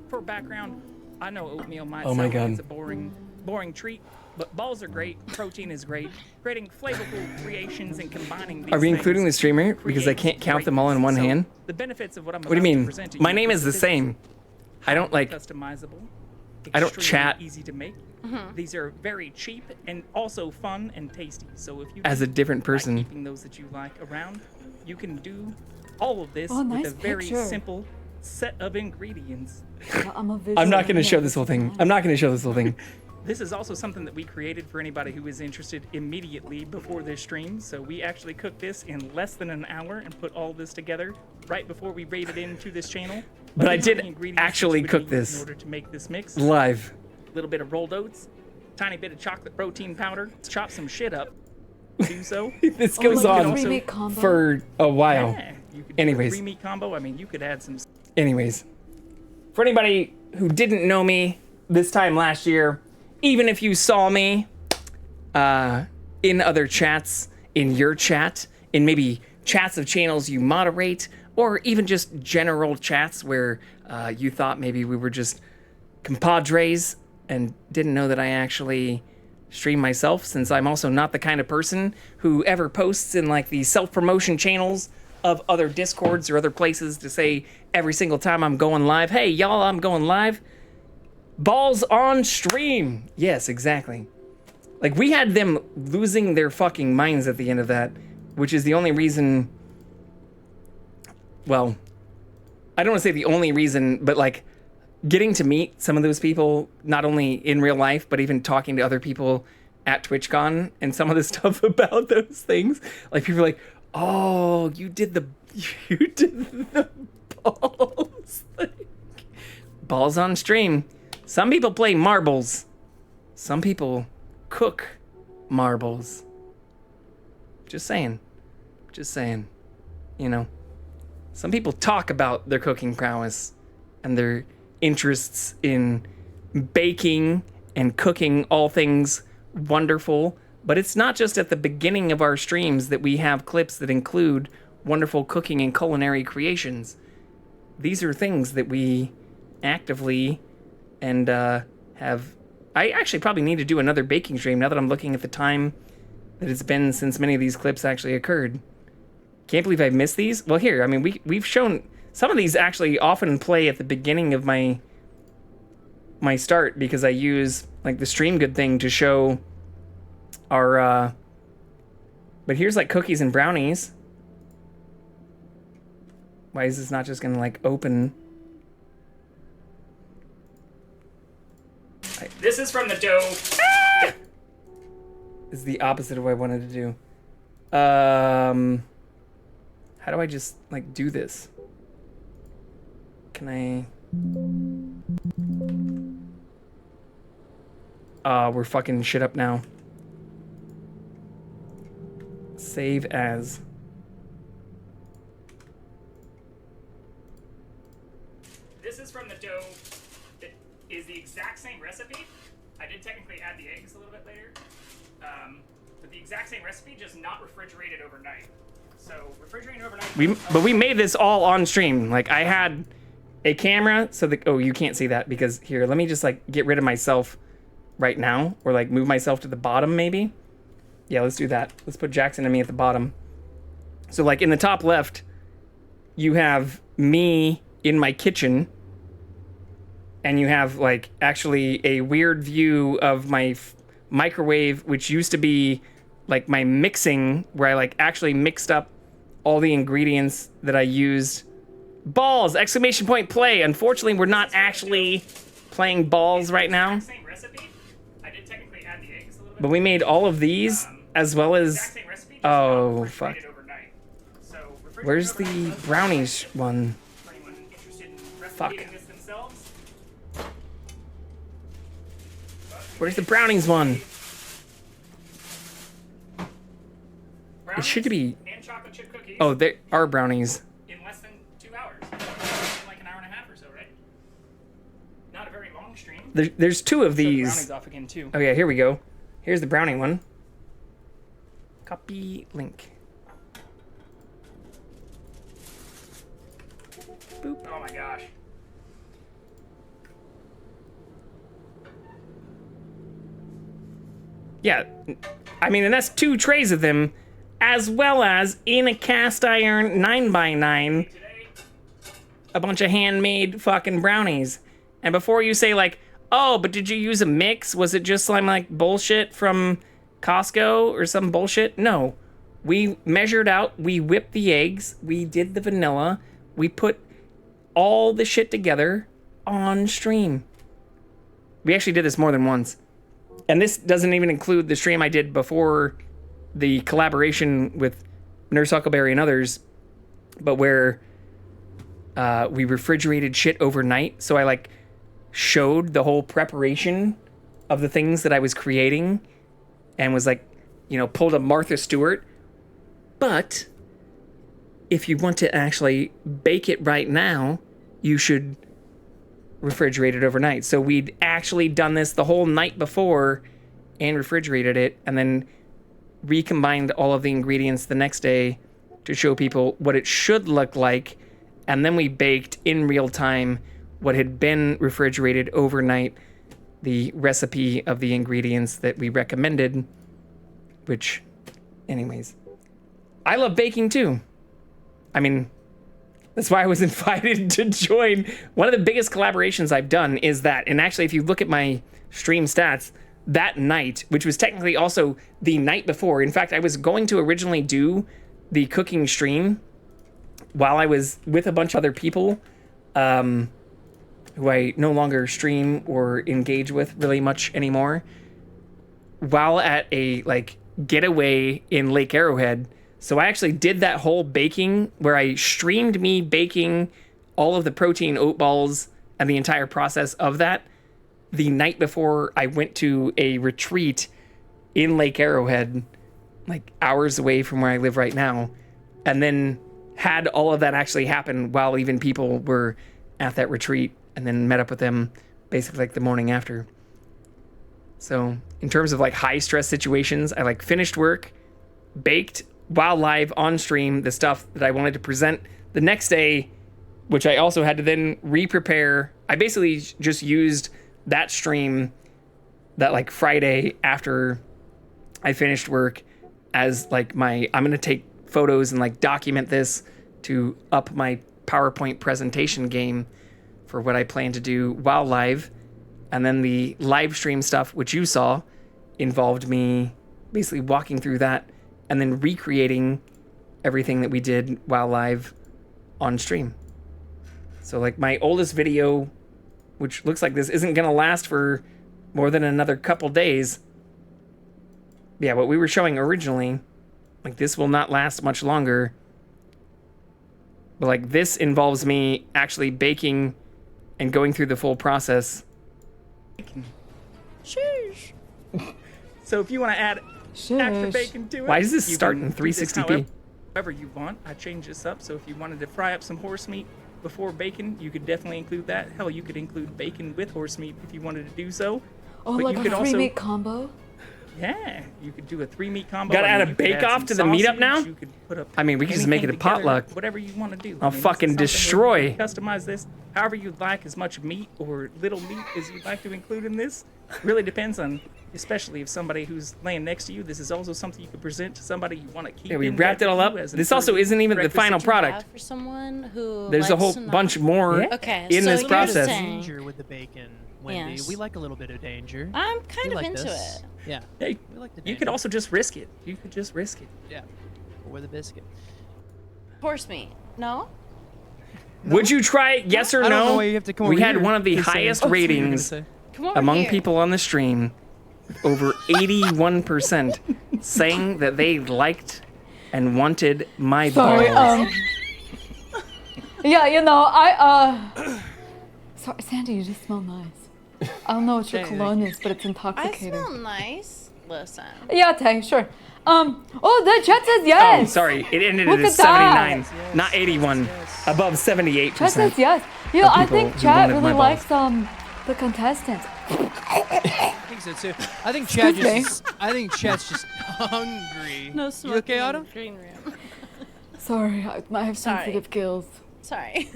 for background, I know oatmeal myself. my God. It's a boring treat, but balls are great. Protein is great. Creating flavorful creations and combining these Are we things including the streamer? Because I can't count them all in one hand. The benefits of what I'm What do you about to mean? present to My you name is the this same. I don't like. customizable. I don't extremely chat Easy to make. These are very cheap and also fun and tasty. So if you as a different person. like keeping those that you like around, you can do all of this Oh, nice with a very picture. simple set of ingredients. I'm a I'm not going to show this whole thing. I'm not going to show this whole thing. This is also something that we created for anybody who is interested immediately before this stream. So we actually cooked this in less than an hour and put all this together right before we raided into this channel. But I these are did the ingredients that actually you would cook need this in order to make this mix. live. A little bit of rolled oats, tiny bit of chocolate protein powder. Chop some shit up. Do so. This Oh, goes you could on also- Three-meat combo. for a while. Yeah, you could do a Anyways. 3-meat combo. I mean, you could add some. Anyways, for anybody who didn't know me this time last year, even if you saw me in other chats, in your chat, in maybe chats of channels you moderate, or even just general chats where you thought maybe we were just compadres and didn't know that I actually stream myself, since I'm also not the kind of person who ever posts in like the self-promotion channels of other Discords or other places to say every single time I'm going live, hey y'all, I'm going live. Balls on stream. Yes, exactly. Like we had them losing their fucking minds at the end of that, which is the only reason, well, I don't want to say the only reason, but like getting to meet some of those people, not only in real life, but even talking to other people at TwitchCon and some of the stuff about those things. Like people are like, oh, you did the balls thing. Balls on stream. Some people play marbles. Some people cook marbles. Just saying. Just saying. You know. Some people talk about their cooking prowess and their interests in baking and cooking all things wonderful. But it's not just at the beginning of our streams that we have clips that include wonderful cooking and culinary creations. These are things that we actively and have... I actually probably need to do another baking stream now that I'm looking at the time that it's been since many of these clips actually occurred. Can't believe I missed these. Well, here, I mean, we've shown... Some of these actually often play at the beginning of my start because I use like the Stream Good thing to show our... But here's like cookies and brownies. Why is this not just gonna like open? This is from the dough. This is the opposite of what I wanted to do. How do I just like do this? Can I? We're fucking shit up now. Save as. This is from the dough that is the exact same recipe. I did technically add the eggs a little bit later. But the exact same recipe, just not refrigerated overnight. So refrigerated overnight. But we made this all on stream. Like I had a camera, so that you can't see that because here, let me just like get rid of myself right now, or like move myself to the bottom maybe. Yeah, let's do that. Let's put Jackson and me at the bottom. So like in the top left, you have me in my kitchen, and you have like actually a weird view of my microwave, which used to be like my mixing, where I like actually mixed up all the ingredients that I used. Balls! Exclamation point play. Unfortunately, we're not actually playing balls right now. But we made all of these as well as. Oh fuck! Where's the brownies one? Fuck. Where's the brownies one? It should be. Oh, there are brownies. In less than 2 hours. Like an hour and a half or so, right? Not a very long stream. There's two of these. Brownies off again too. Oh yeah, here we go. Here's the brownie one. Copy link. Boop. Oh my gosh. Yeah, I mean, and that's 2 trays of them, as well as in a cast iron 9x9, a bunch of handmade fucking brownies. And before you say like, oh, but did you use a mix? Was it just some like bullshit from Costco or some bullshit? No, we measured out, we whipped the eggs, we did the vanilla, we put all the shit together on stream. We actually did this more than once. And this doesn't even include the stream I did before the collaboration with Nurse Huckleberry and others, but where we refrigerated shit overnight. So I like showed the whole preparation of the things that I was creating and was like, you know, pulled a Martha Stewart. But if you want to actually bake it right now, you should refrigerate it overnight. So we'd actually done this the whole night before and refrigerated it, and then recombined all of the ingredients the next day to show people what it should look like. And then we baked in real time what had been refrigerated overnight, the recipe of the ingredients that we recommended, which, anyways, I love baking too. I mean, that's why I was invited to join. One of the biggest collaborations I've done is that. And actually, if you look at my stream stats, that night, which was technically also the night before. In fact, I was going to originally do the cooking stream while I was with a bunch of other people who I no longer stream or engage with really much anymore, while at a like getaway in Lake Arrowhead. So I actually did that whole baking where I streamed me baking all of the protein oat balls and the entire process of that the night before I went to a retreat in Lake Arrowhead, like hours away from where I live right now, and then had all of that actually happen while even people were at that retreat, and then met up with them basically like the morning after. So in terms of like high stress situations, I like finished work, baked while live on stream the stuff that I wanted to present the next day, which I also had to then re-prepare. I basically just used that stream, that like Friday after I finished work, as like my, I'm gonna take photos and like document this to up my PowerPoint presentation game for what I plan to do while live. And then the live stream stuff, which you saw, involved me basically walking through that and then recreating everything that we did while live on stream. So like my oldest video, which looks like this isn't gonna last for more than another couple days. Yeah, what we were showing originally Like, this will not last much longer. But, like, this involves me actually baking and going through the full process. Sheesh. So if you want to add extra bacon to it, Why does this you start can in do this 360p? however you want. I changed this up, so if you wanted to fry up some horse meat before bacon, you could definitely include that. Hell, you could include bacon with horse meat if you wanted to do so. Oh, But like you a could also, three-meat combo? yeah, you could do a 3-meat combo. Gotta and add a you could bake-off some to the meetup sausage, now? You could put up I mean, we can just make it a anything together, potluck. Whatever you want to do. I'll this is fucking something where destroy. you can customize this however you'd like, as much meat or little meat as you'd like to include in this. Really depends on, especially if somebody who's laying next to you, this is also something you could present to somebody you want to keep. Yeah, we in wrapped bed it all with up. you as an This also encouragement isn't even the breakfast final that you have. product. For someone who There's a likes whole to not- bunch more Okay, in so this you're process. saying- Danger with the bacon, Wendy. Yes. We like a little bit of danger. I'm kind We of like into this. it. Yeah. Hey, We like the you danger. could also just risk it. You could just risk it. Yeah. Or with a biscuit. Horse meat. No? Would you try it? Yes or I no? don't know why you have to come We over had here one of the to say highest what you were gonna ratings say. Come over among here. people on the stream. Over 81% saying that they liked and wanted my Sorry, balls. Yeah, Sorry, Sandy, you just smell nice. I don't know what your cologne is, but it's I intoxicating. smell nice. Listen. Yeah, Tay, sure. Oh, the chat says yes. Oh, sorry. It ended Look at at that. 79, not 81. Above 78%. Chat says yes. You know, of I people think who chat wanted really my balls. likes the contestants. I think so too. I think Chad Excuse just. I think Chad's just hungry. No You smoking okay, in the Autumn? green room. Sorry, I have Sorry. sensitive gills. Sorry.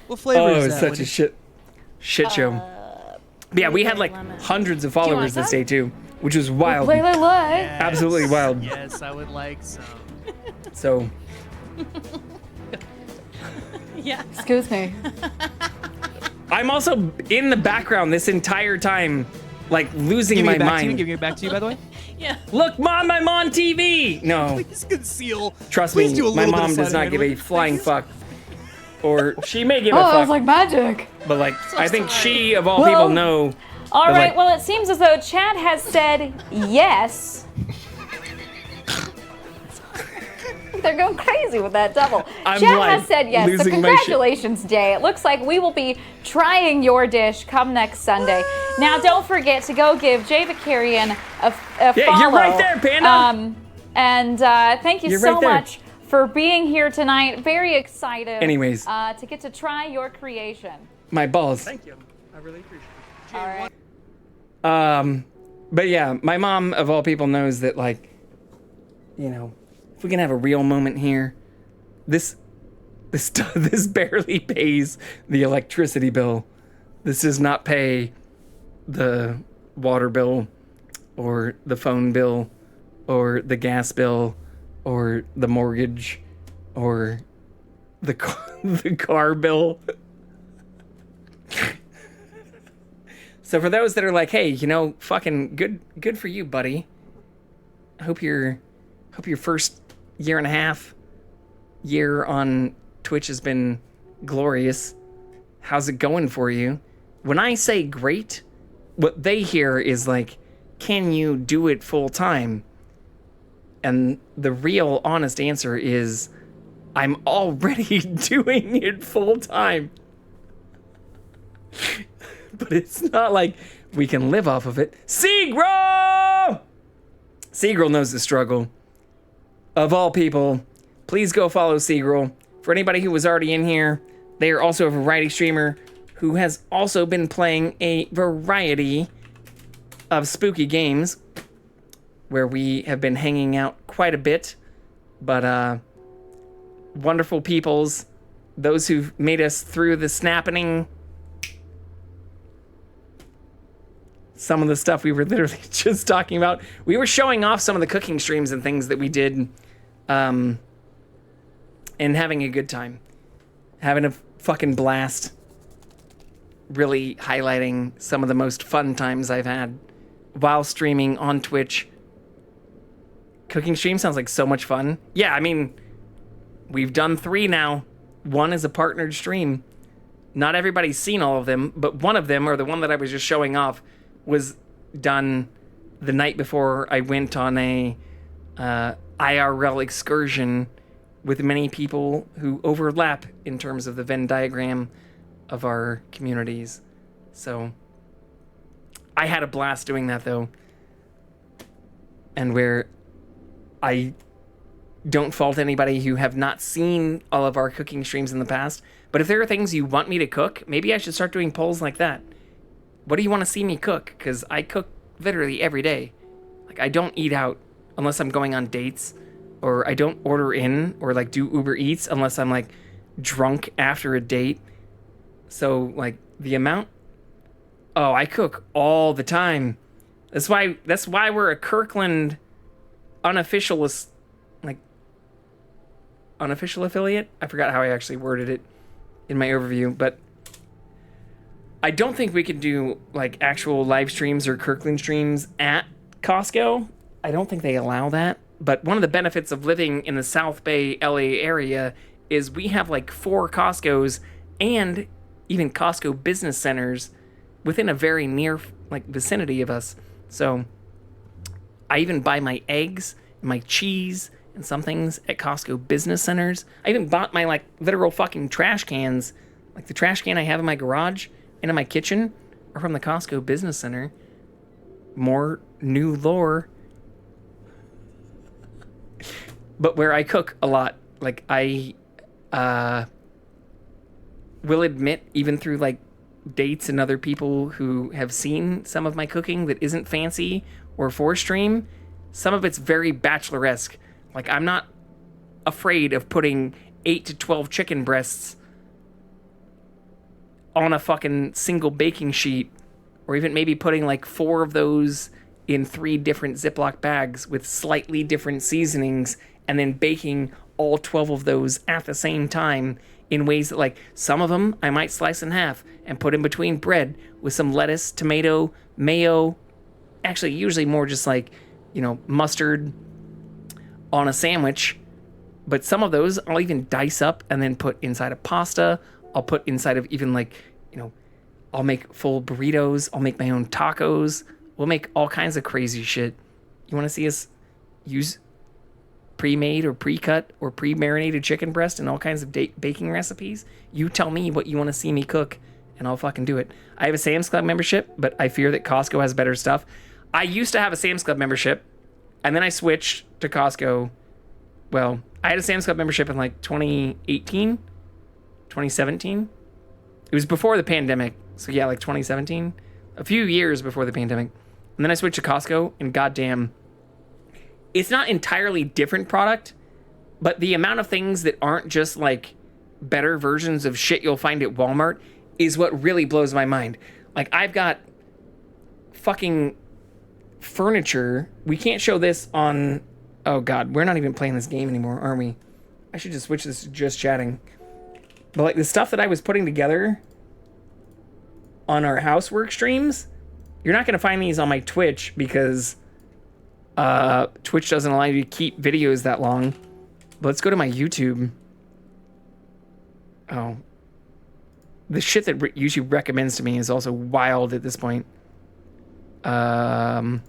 What flavor Oh, is it's that? such What a is- shit show. Yeah, we had like hundreds of followers this day too, which was wild. Play. Absolutely wild. Yes, I would like some. So, Yeah. Excuse me. I'm also in the background this entire time, like losing Giving my it back to you. mind. Giving it back to you, by the way. Yeah. Look, Mom, I'm on TV. No, Please conceal. trust Please me, do a my little bit of mom does sleight not of give hand a with it. flying fuck. Or she may give Oh, a that was fuck, like magic. but like I think she of all Well, people know. All that, right. like, Well, it seems as though Chad has said yes. They're going crazy with that double. I'm, Chad like, has said yes. So losing my shit. congratulations, Jay. It looks like we will be trying your dish come next Sunday. Now, don't forget to go give Jay Vicarian a Yeah, follow. you're right there, Panda. And thank you You're so right there. much for being here tonight. Very excited. Anyways. To get to try your creation. my balls. Thank you. I really appreciate it. All right. But yeah, my mom of all people knows that, like, you know, if we can have a real moment here, this barely pays the electricity bill. This does not pay the water bill or the phone bill or the gas bill or the mortgage or the car bill. So for those that are like, hey, you know, fucking good for you, buddy. I hope your first year and a half on Twitch has been glorious. How's it going for you? When I say great, what they hear is like, can you do it full time? And the real honest answer is, I'm already doing it full time. But it's not like we can live off of it. Seagirl! Seagirl knows the struggle. Of all people, please go follow Seagirl. For anybody who was already in here, they are also a variety streamer who has also been playing a variety of spooky games where we have been hanging out quite a bit. But wonderful peoples, those who've made us through the snapping. Some of the stuff we were literally just talking about. We were showing off some of the cooking streams and things that we did, and having a good time. Having a fucking blast. Really highlighting some of the most fun times I've had while streaming on Twitch. Cooking stream sounds like so much fun. Yeah, I mean, we've done 3 now. 1 is a partnered stream. Not everybody's seen all of them, but one of them, or the one that I was just showing off, was done the night before I went on a IRL excursion with many people who overlap in terms of the Venn diagram of our communities. So I had a blast doing that, though. And where I don't fault anybody who have not seen all of our cooking streams in the past, but if there are things you want me to cook, maybe I should start doing polls like that. What do you want to see me cook? Because I cook literally every day. Like, I don't eat out unless I'm going on dates, or I don't order in or like do Uber Eats unless I'm like drunk after a date. So like the amount, I cook all the time. That's why we're a Kirkland unofficial affiliate. I forgot how I actually worded it in my overview, but I don't think we can do like actual live streams or Kirkland streams at Costco. I don't think they allow that. But one of the benefits of living in the South Bay LA area is we have like 4 Costcos and even Costco business centers within a very near like vicinity of us. So I even buy my eggs, my cheese, and some things at Costco business centers. I even bought my like literal fucking trash cans. Like the trash can I have in my garage and in my kitchen are from the Costco business center. More new lore. But where I cook a lot, like I will admit, even through like dates and other people who have seen some of my cooking that isn't fancy or for stream, some of it's very bacheloresque. Like, I'm not afraid of putting 8 to 12 chicken breasts on a fucking single baking sheet, or even maybe putting like 4 of those in 3 different Ziploc bags with slightly different seasonings, and then baking all 12 of those at the same time in ways that, like, some of them I might slice in half and put in between bread with some lettuce, tomato, mayo, actually usually more just like, you know, mustard on a sandwich. But some of those I'll even dice up and then put inside of pasta. I'll put inside of even like, you know, I'll make full burritos. I'll make my own tacos. We'll make all kinds of crazy shit. You want to see us use pre-made or pre-cut or pre-marinated chicken breast and all kinds of baking recipes? You tell me what you want to see me cook, and I'll fucking do it. I have a Sam's Club membership, but I fear that Costco has better stuff. I used to have a Sam's Club membership, and then I switched to Costco. Well, I had a Sam's Club membership in like 2018, 2017. It was before the pandemic. So yeah, like 2017, a few years before the pandemic. And then I switched to Costco, and goddamn, it's not entirely different product, but the amount of things that aren't just like better versions of shit you'll find at Walmart is what really blows my mind. Like, I've got fucking furniture. We can't show this on... Oh god, we're not even playing this game anymore, are we? I should just switch this to just chatting. But like the stuff that I was putting together on our housework streams, you're not going to find these on my Twitch because Twitch doesn't allow you to keep videos that long. But let's go to my YouTube. Oh. The shit that YouTube recommends to me is also wild at this point. Yeah,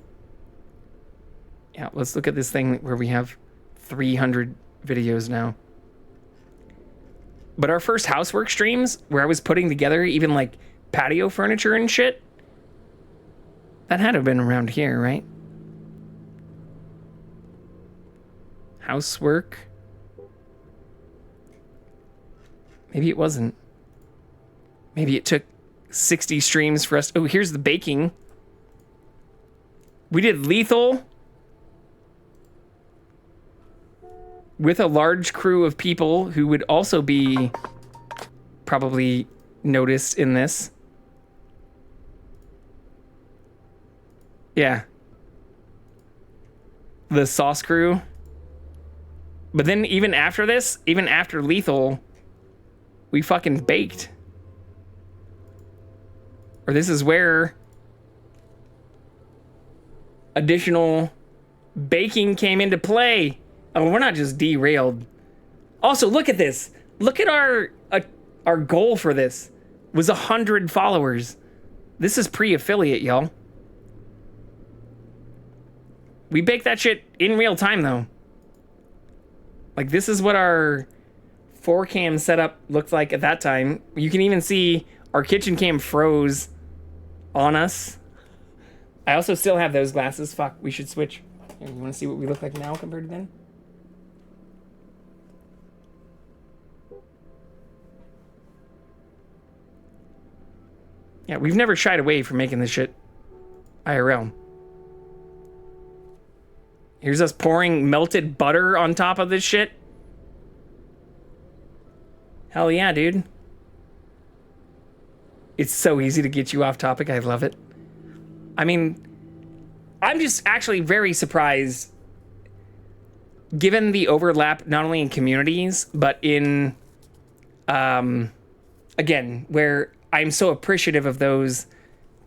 let's look at this thing where we have 300 videos now. But our first housework streams, where I was putting together even like patio furniture and shit, that had to have been around here, right? Housework. Maybe it wasn't. Maybe it took 60 streams for us. Oh, here's the baking. We did lethal with a large crew of people who would also be probably noticed in this. Yeah. The sauce crew. But then even after this, even after lethal, we fucking baked. Or this is where additional baking came into play. Oh, we're not just derailed. Also, look at this. Look at our goal for this was 100 followers. This is pre-affiliate, y'all. We baked that shit in real time, though. Like, this is what our 4-cam setup looked like at that time. You can even see our kitchen cam froze on us. I also still have those glasses. Fuck, we should switch. Here, you want to see what we look like now compared to then? Yeah, we've never shied away from making this shit IRL. Here's us pouring melted butter on top of this shit. Hell yeah, dude. It's so easy to get you off topic. I love it. I mean, I'm just actually very surprised, given the overlap not only in communities, but in, again, where I'm so appreciative of those,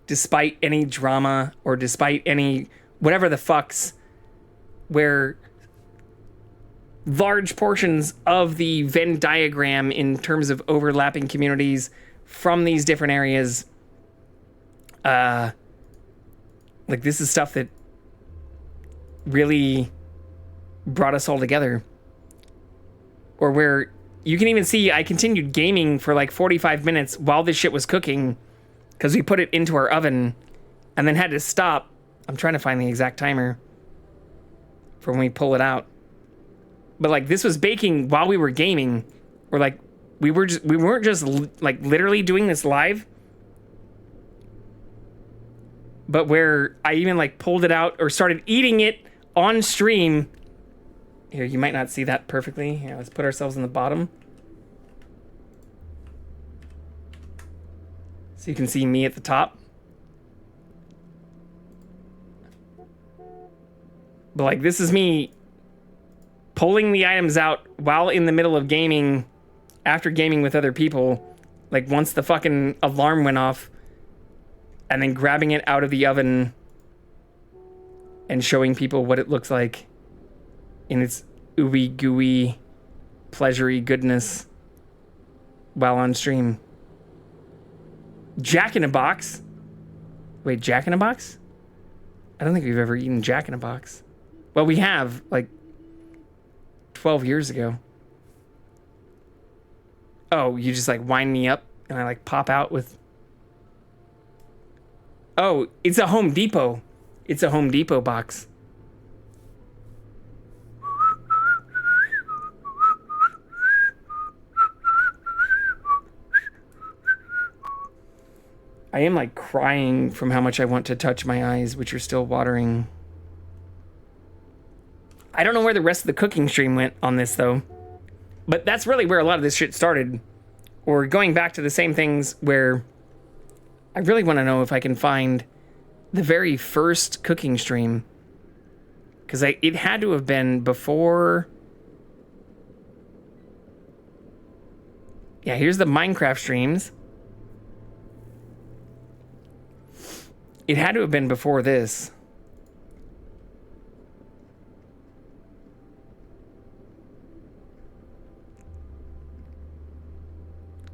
despite any drama or despite any whatever the fucks, where large portions of the Venn diagram in terms of overlapping communities from these different areas, like this is stuff that really brought us all together. Or where you can even see I continued gaming for like 45 minutes while this shit was cooking because we put it into our oven and then had to stop. I'm trying to find the exact timer for when we pull it out. But like this was baking while we were gaming. Or like we weren't just like literally doing this live. But where I even like pulled it out or started eating it on stream. Here, you might not see that perfectly. Here, let's put ourselves in the bottom. So you can see me at the top. But like, this is me pulling the items out while in the middle of gaming, after gaming with other people. Like once the fucking alarm went off, and then grabbing it out of the oven and showing people what it looks like in its ooey gooey, pleasury goodness while on stream. Jack in a Box? Wait, Jack in a Box? I don't think we've ever eaten Jack in a Box. Well, we have, like, 12 years ago. Oh, you just, like, wind me up and I, like, pop out with... Oh, it's a Home Depot. It's a Home Depot box. I am like crying from how much I want to touch my eyes, which are still watering. I don't know where the rest of the cooking stream went on this though. But that's really where a lot of this shit started. Or going back to the same things where I really want to know if I can find the very first cooking stream. Because it had to have been before... Yeah, here's the Minecraft streams. It had to have been before this.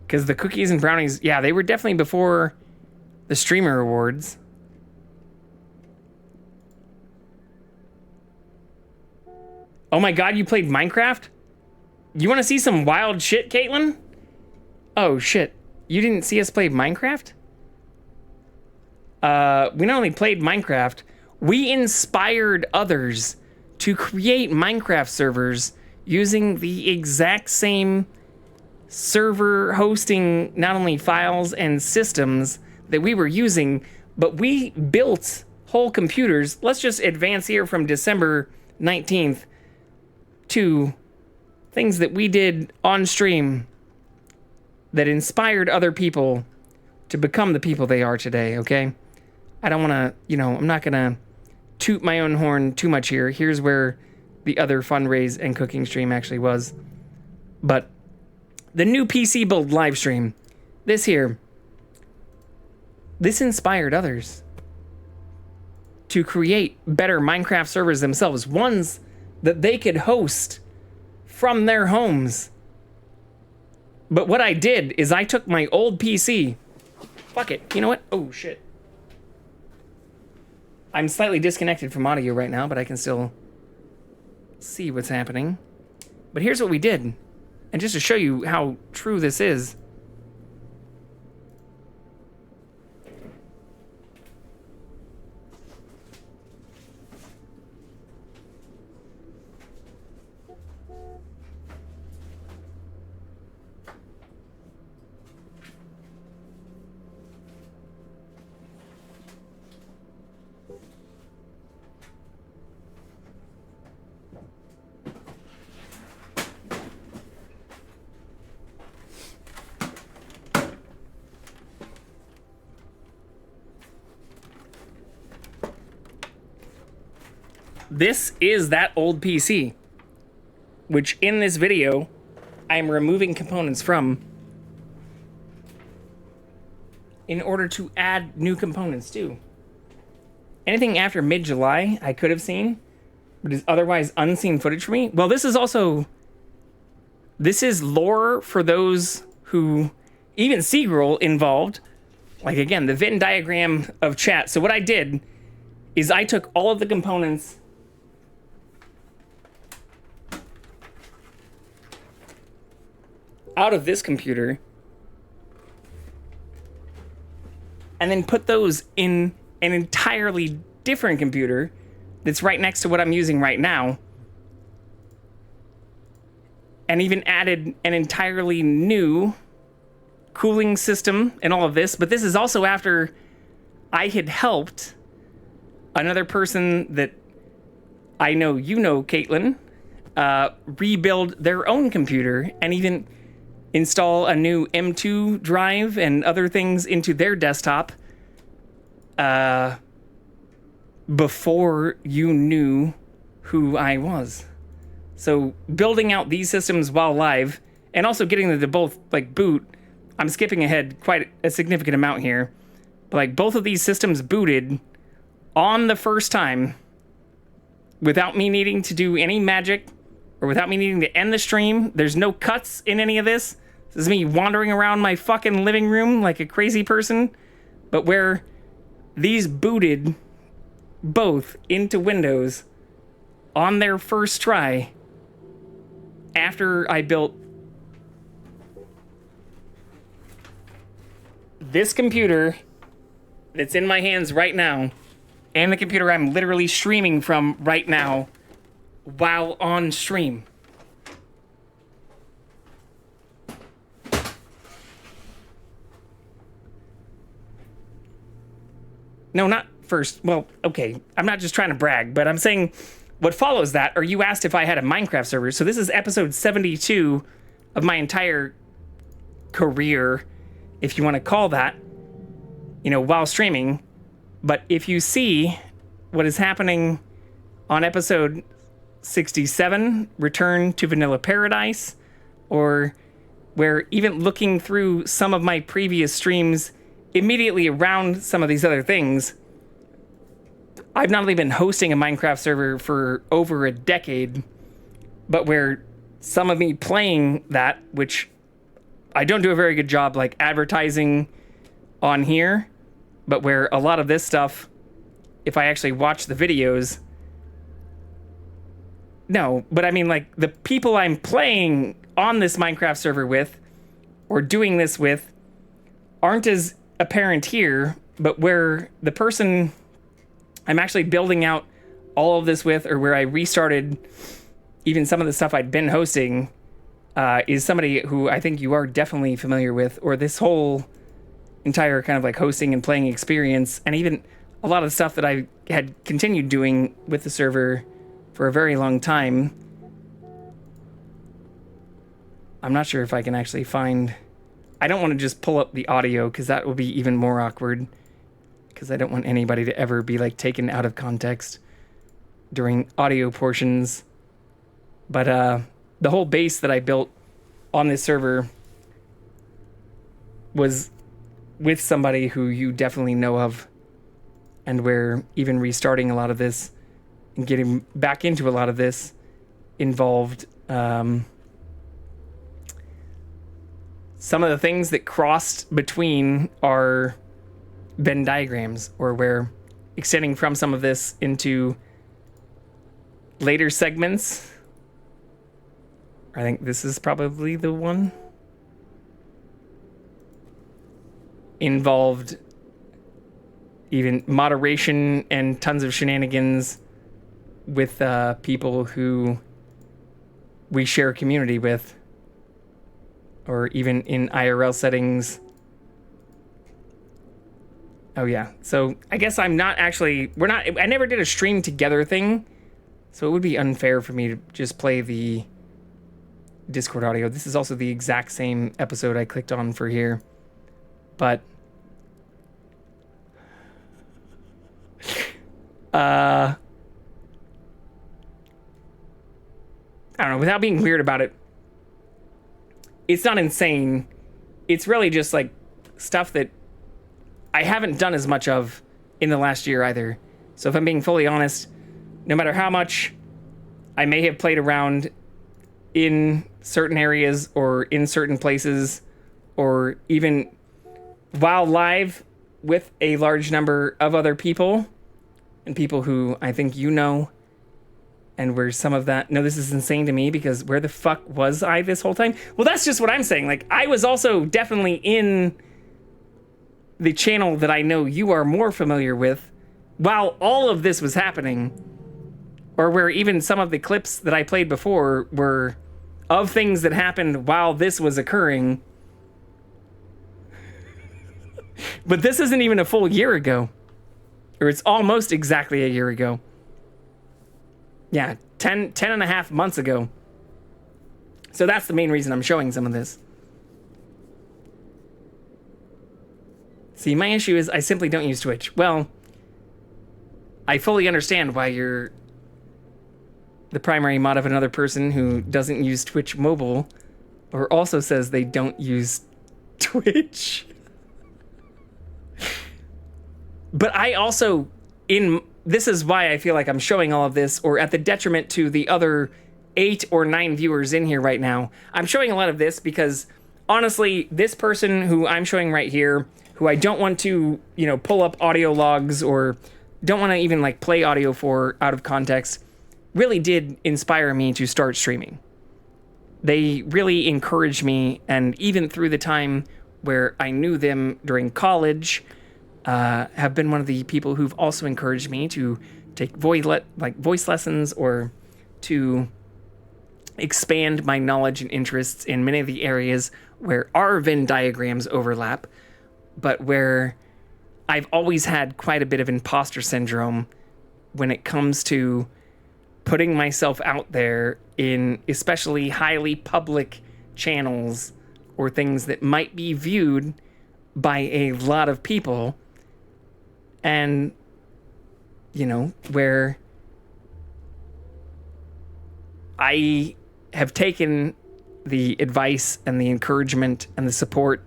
Because the cookies and brownies, yeah, they were definitely before the streamer awards. Oh my god, you played Minecraft? You want to see some wild shit, Caitlin? Oh shit, you didn't see us play Minecraft? We not only played Minecraft, we inspired others to create Minecraft servers using the exact same server hosting, not only files and systems that we were using, but we built whole computers. Let's just advance here from December 19th to things that we did on stream that inspired other people to become the people they are today, okay? I don't want to, you know, I'm not going to toot my own horn too much here. Here's where the other fundraise and cooking stream actually was. But the new PC build live stream, this here, this inspired others to create better Minecraft servers themselves, ones that they could host from their homes. But what I did is I took my old PC. Fuck it. You know what? Oh, shit. I'm slightly disconnected from audio right now, but I can still see what's happening. But here's what we did. And just to show you how true this is. This is that old PC, which in this video, I'm removing components from in order to add new components to. Anything after mid-July I could have seen, but is otherwise unseen footage for me. Well, this is lore for those who, even Seagull involved, like again, the Venn diagram of chat. So what I did is I took all of the components out of this computer and then put those in an entirely different computer that's right next to what I'm using right now, and even added an entirely new cooling system and all of this. But this is also after I had helped another person that I know you know, Caitlin, rebuild their own computer and even install a new M2 drive and other things into their desktop before you knew who I was. So building out these systems while live and also getting them to both like boot. I'm skipping ahead quite a significant amount here. But like both of these systems booted on the first time without me needing to do any magic or without me needing to end the stream. There's no cuts in any of this. This is me wandering around my fucking living room like a crazy person. But where these booted both into Windows on their first try after I built this computer that's in my hands right now and the computer I'm literally streaming from right now while on stream. No, not first. Well, okay. I'm not just trying to brag, but I'm saying what follows that, or you asked if I had a Minecraft server. So this is episode 72 of my entire career, if you want to call that, you know, while streaming. But if you see what is happening on episode 67, Return to Vanilla Paradise, or where even looking through some of my previous streams immediately around some of these other things, I've not only been hosting a Minecraft server for over a decade, but where some of me playing that, which I don't do a very good job like advertising on here, but where a lot of this stuff, if I actually watch the videos, no, but I mean like the people I'm playing on this Minecraft server with or doing this with aren't as apparent here, but where the person I'm actually building out all of this with, or where I restarted even some of the stuff I'd been hosting, is somebody who I think you are definitely familiar with, or this whole entire kind of like hosting and playing experience, and even a lot of the stuff that I had continued doing with the server for a very long time. I'm not sure if I can actually find... I don't want to just pull up the audio because that will be even more awkward, because I don't want anybody to ever be like taken out of context during audio portions. But the whole base that I built on this server was with somebody who you definitely know of, and where even restarting a lot of this and getting back into a lot of this involved some of the things that crossed between our Venn diagrams, or where extending from some of this into later segments. I think this is probably the one. Involved even moderation and tons of shenanigans with people who we share a community with, or even in IRL settings. Oh yeah, so I guess I'm not actually, I never did a stream together thing, so it would be unfair for me to just play the Discord audio. This is also the exact same episode I clicked on for here, but I don't know, without being weird about it, it's not insane. It's really just like stuff that I haven't done as much of in the last year either. So if I'm being fully honest, no matter how much I may have played around in certain areas or in certain places, or even while live with a large number of other people, and people who I think you know, and where some of that, no, this is insane to me because where the fuck was I this whole time? Well, that's just what I'm saying. Like, I was also definitely in the channel that I know you are more familiar with while all of this was happening, or where even some of the clips that I played before were of things that happened while this was occurring. But this isn't even a full year ago, or it's almost exactly a year ago. Yeah, 10 and a half months ago. So that's the main reason I'm showing some of this. See, my issue is I simply don't use Twitch. Well, I fully understand why you're the primary mod of another person who doesn't use Twitch mobile, or also says they don't use Twitch. But I also, this is why I feel like I'm showing all of this, or at the detriment to the other 8 or 9 viewers in here right now. I'm showing a lot of this because, honestly, this person who I'm showing right here, who I don't want to, pull up audio logs or don't want to even like play audio for out of context, really did inspire me to start streaming. They really encouraged me, and even through the time where I knew them during college, have been one of the people who've also encouraged me to take voice lessons, or to expand my knowledge and interests in many of the areas where our Venn diagrams overlap, but where I've always had quite a bit of imposter syndrome when it comes to putting myself out there in especially highly public channels or things that might be viewed by a lot of people. And, where I have taken the advice and the encouragement and the support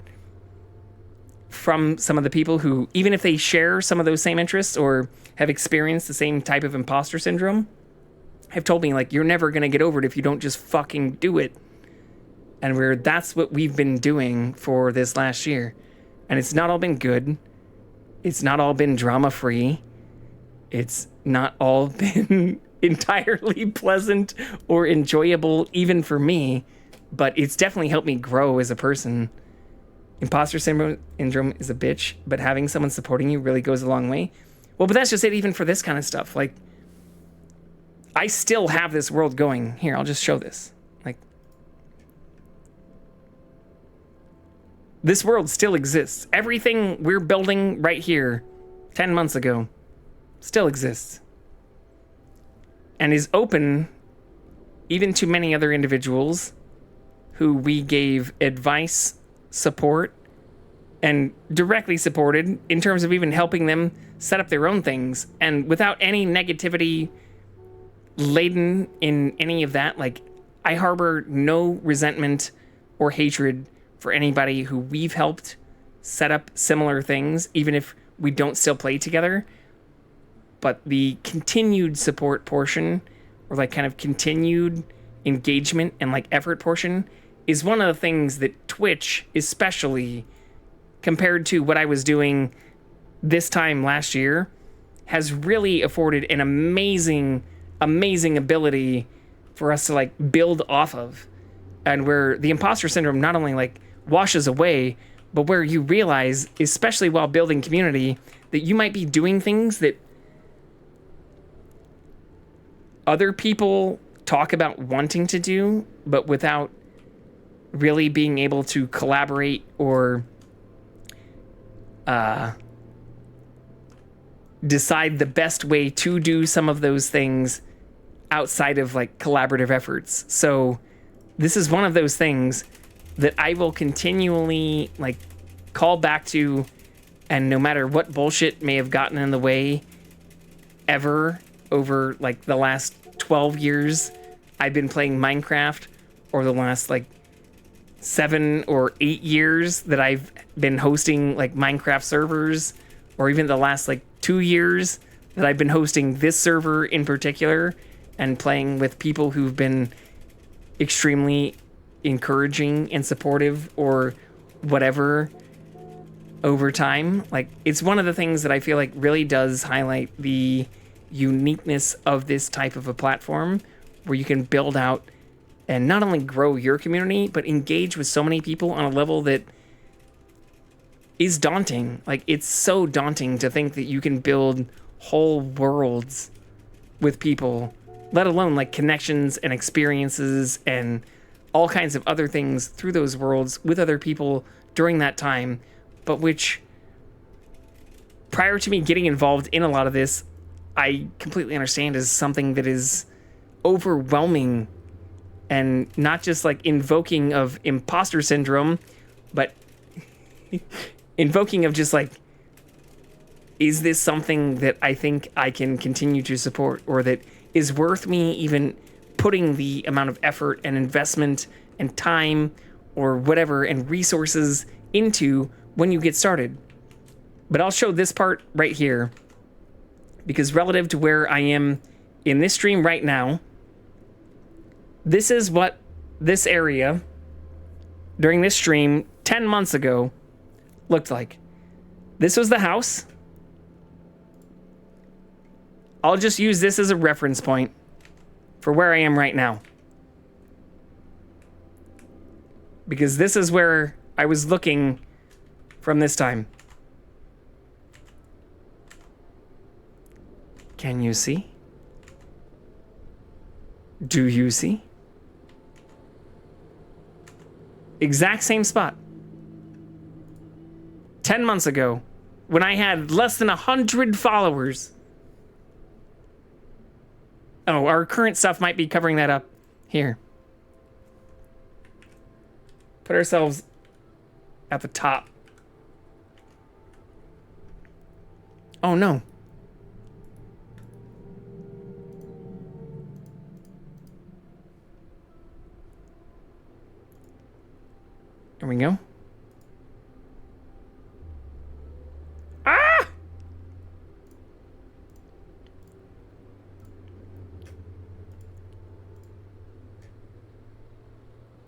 from some of the people who, even if they share some of those same interests or have experienced the same type of imposter syndrome, have told me, like, you're never going to get over it if you don't just fucking do it. And that's what we've been doing for this last year. And it's not all been good. It's not all been drama-free. It's not all been entirely pleasant or enjoyable, even for me. But it's definitely helped me grow as a person. Imposter syndrome is a bitch, but having someone supporting you really goes a long way. Well, but that's just it even for this kind of stuff. Like, I still have this world going. Here, I'll just show this. Like, this world still exists. Everything we're building right here 10 months ago still exists. And is open even to many other individuals who we gave advice, support, and directly supported in terms of even helping them set up their own things, and without any negativity laden in any of that. Like, I harbor no resentment or hatred for anybody who we've helped set up similar things, even if we don't still play together. But the continued support portion, or like kind of continued engagement and like effort portion, is one of the things that Twitch, especially compared to what I was doing this time last year, has really afforded an amazing ability for us to like build off of, and where the imposter syndrome not only like washes away, but where you realize, especially while building community, that you might be doing things that other people talk about wanting to do, but without really being able to collaborate or decide the best way to do some of those things outside of like collaborative efforts. So this is one of those things that I will continually like call back to, and no matter what bullshit may have gotten in the way ever over like the last 12 years I've been playing Minecraft, or the last like 7 or 8 years that I've been hosting like Minecraft servers, or even the last like 2 years that I've been hosting this server in particular and playing with people who've been extremely encouraging and supportive or whatever over time. Like, it's one of the things that I feel like really does highlight the uniqueness of this type of a platform, where you can build out and not only grow your community, but engage with so many people on a level that is daunting. Like, it's so daunting to think that you can build whole worlds with people, let alone like connections and experiences and all kinds of other things through those worlds with other people during that time, but which, prior to me getting involved in a lot of this, I completely understand is something that is overwhelming, and not just like invoking of imposter syndrome, but invoking of just like, is this something that I think I can continue to support, or that is worth me even putting the amount of effort and investment and time or whatever and resources into when you get started. But I'll show this part right here, because relative to where I am in this stream right now, this is what this area during this stream 10 months ago looked like. This was the house. I'll just use this as a reference point for where I am right now, because this is where I was looking from this time. Can you see? Do you see? Exact same spot. 10 months ago, when I had less than 100 followers. Oh, our current stuff might be covering that up. Here. Put ourselves at the top. Oh no. There we go. Ah!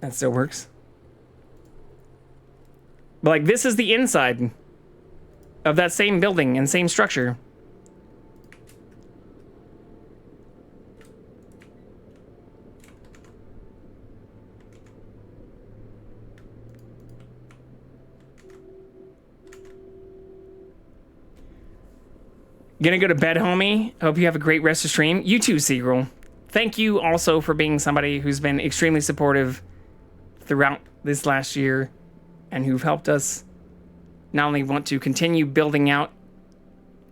That still works. But like, this is the inside of that same building and same structure. Gonna go to bed, homie. Hope you have a great rest of stream. You too, Seagull. Thank you also for being somebody who's been extremely supportive throughout this last year, and who've helped us not only want to continue building out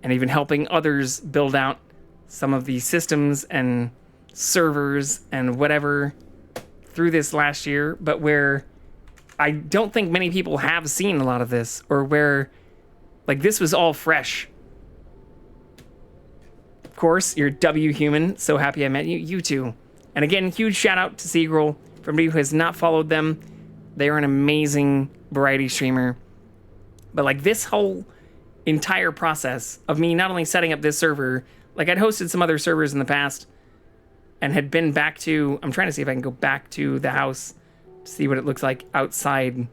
and even helping others build out some of the systems and servers and whatever through this last year, but where I don't think many people have seen a lot of this, or where like this was all fresh. Of course, you're W Human. So happy I met you. You too. And again, huge shout out to Seagull. For anybody who has not followed them, they are an amazing variety streamer. But like this whole entire process of me not only setting up this server, like I'd hosted some other servers in the past and had been back to, I'm trying to see if I can go back to the house to see what it looks like outside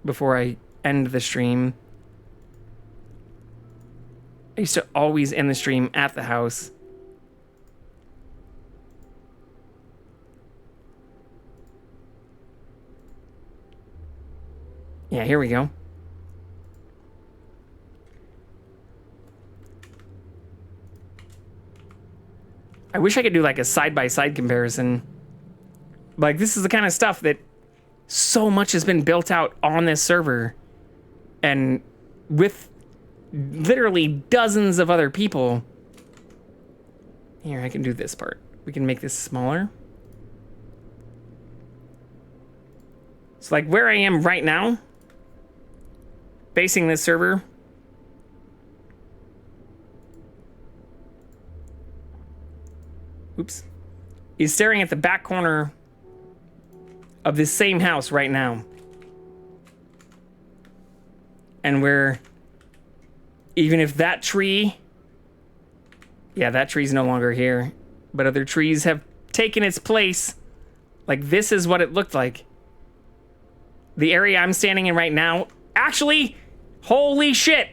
before I end the stream. I used to always end the stream at the house. Yeah, here we go. I wish I could do like a side-by-side comparison. Like, this is the kind of stuff that so much has been built out on this server. And with literally dozens of other people. Here, I can do this part. We can make this smaller. So like where I am right now, facing this server, oops, is staring at the back corner of this same house right now. And where, even if that tree, yeah, that tree's no longer here, but other trees have taken its place. Like, this is what it looked like. The area I'm standing in right now, actually, holy shit,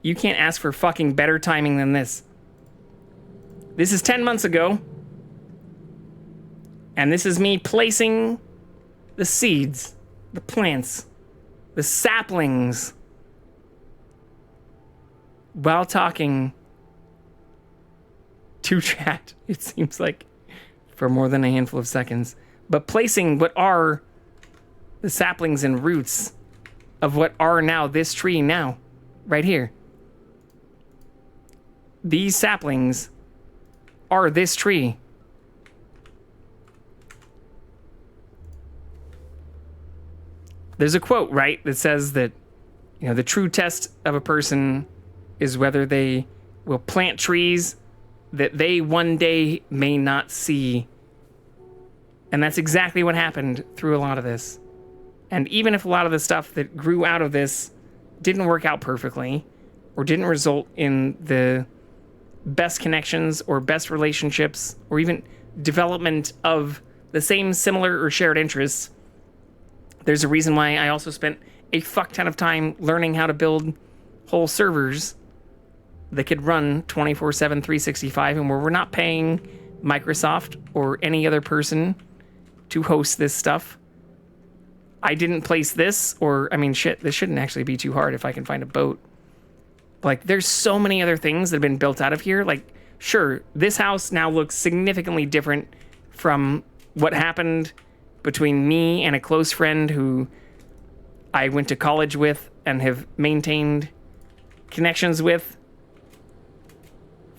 you can't ask for fucking better timing than this. This is 10 months ago, and this is me placing the seeds, the plants, the saplings, while talking to chat, it seems like, for more than a handful of seconds. But placing what are the saplings and roots of what are now this tree now, right here. These saplings are this tree. There's a quote, right, that says that, you know, the true test of a person is whether they will plant trees that they one day may not see. And that's exactly what happened through a lot of this. And even if a lot of the stuff that grew out of this didn't work out perfectly, or didn't result in the best connections or best relationships, or even development of the same similar or shared interests, there's a reason why I also spent a fuck ton of time learning how to build whole servers that could run 24/7, 365, and where we're not paying Microsoft or any other person to host this stuff. I didn't place this, or, I mean, shit, this shouldn't actually be too hard if I can find a boat. Like, there's so many other things that have been built out of here. Like, sure, this house now looks significantly different from what happened between me and a close friend who I went to college with and have maintained connections with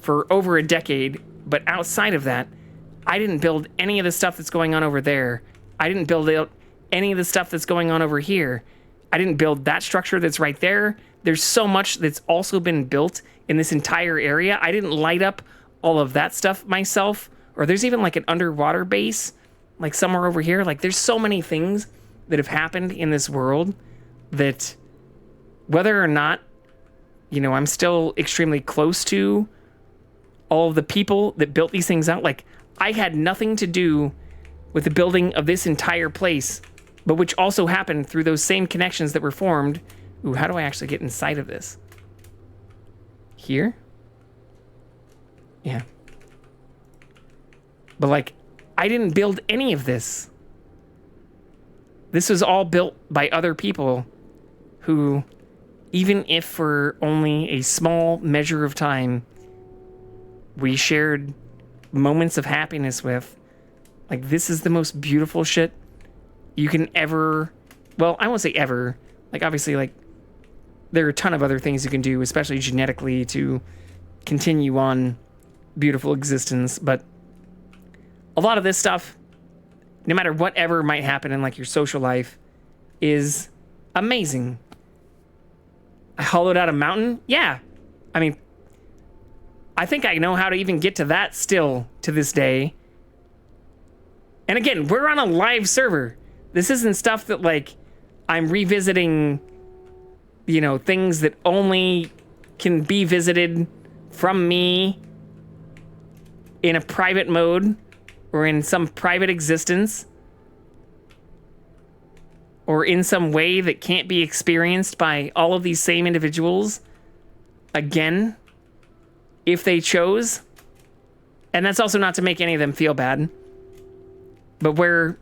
for over a decade. But outside of that, I didn't build any of the stuff that's going on over there. I didn't build out any of the stuff that's going on over here. I didn't build that structure that's right there. There's so much that's also been built in this entire area. I didn't light up all of that stuff myself. Or there's even like an underwater base, like somewhere over here. Like, there's so many things that have happened in this world that, whether or not, you know, I'm still extremely close to all of the people that built these things out. Like, I had nothing to do with the building of this entire place, but which also happened through those same connections that were formed. Ooh, how do I actually get inside of this? Here? Yeah. But like, I didn't build any of this. This was all built by other people who, even if for only a small measure of time, we shared moments of happiness with. Like, this is the most beautiful shit you can ever, well, I won't say ever. Like, obviously, like, there are a ton of other things you can do, especially genetically, to continue on beautiful existence. But a lot of this stuff, no matter whatever might happen in, like, your social life, is amazing. I hollowed out a mountain? Yeah. I mean, I think I know how to even get to that still to this day. And again, we're on a live server. This isn't stuff that, like, I'm revisiting, you know, things that only can be visited from me in a private mode or in some private existence or in some way that can't be experienced by all of these same individuals again if they chose, and that's also not to make any of them feel bad, but we're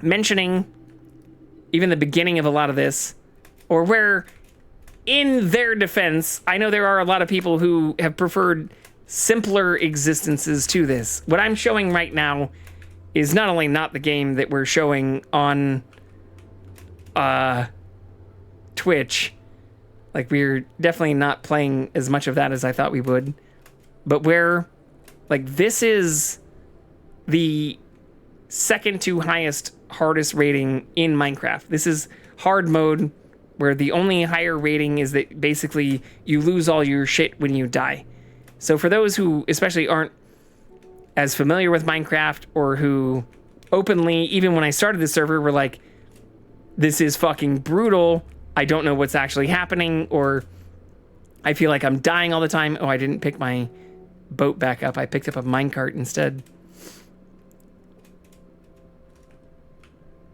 mentioning even the beginning of a lot of this, or where in their defense, I know there are a lot of people who have preferred simpler existences to this. What I'm showing right now is not only not the game that we're showing on Twitch, like we're definitely not playing as much of that as I thought we would, but where like this is the second to highest hardest rating in Minecraft. This is hard mode, where the only higher rating is that basically you lose all your shit when you die. So for those who especially aren't as familiar with Minecraft, or who openly, even when I started the server, were like, this is fucking brutal, I don't know what's actually happening, or I feel like I'm dying all the time. Oh, I didn't pick my boat back up. I picked up a minecart instead.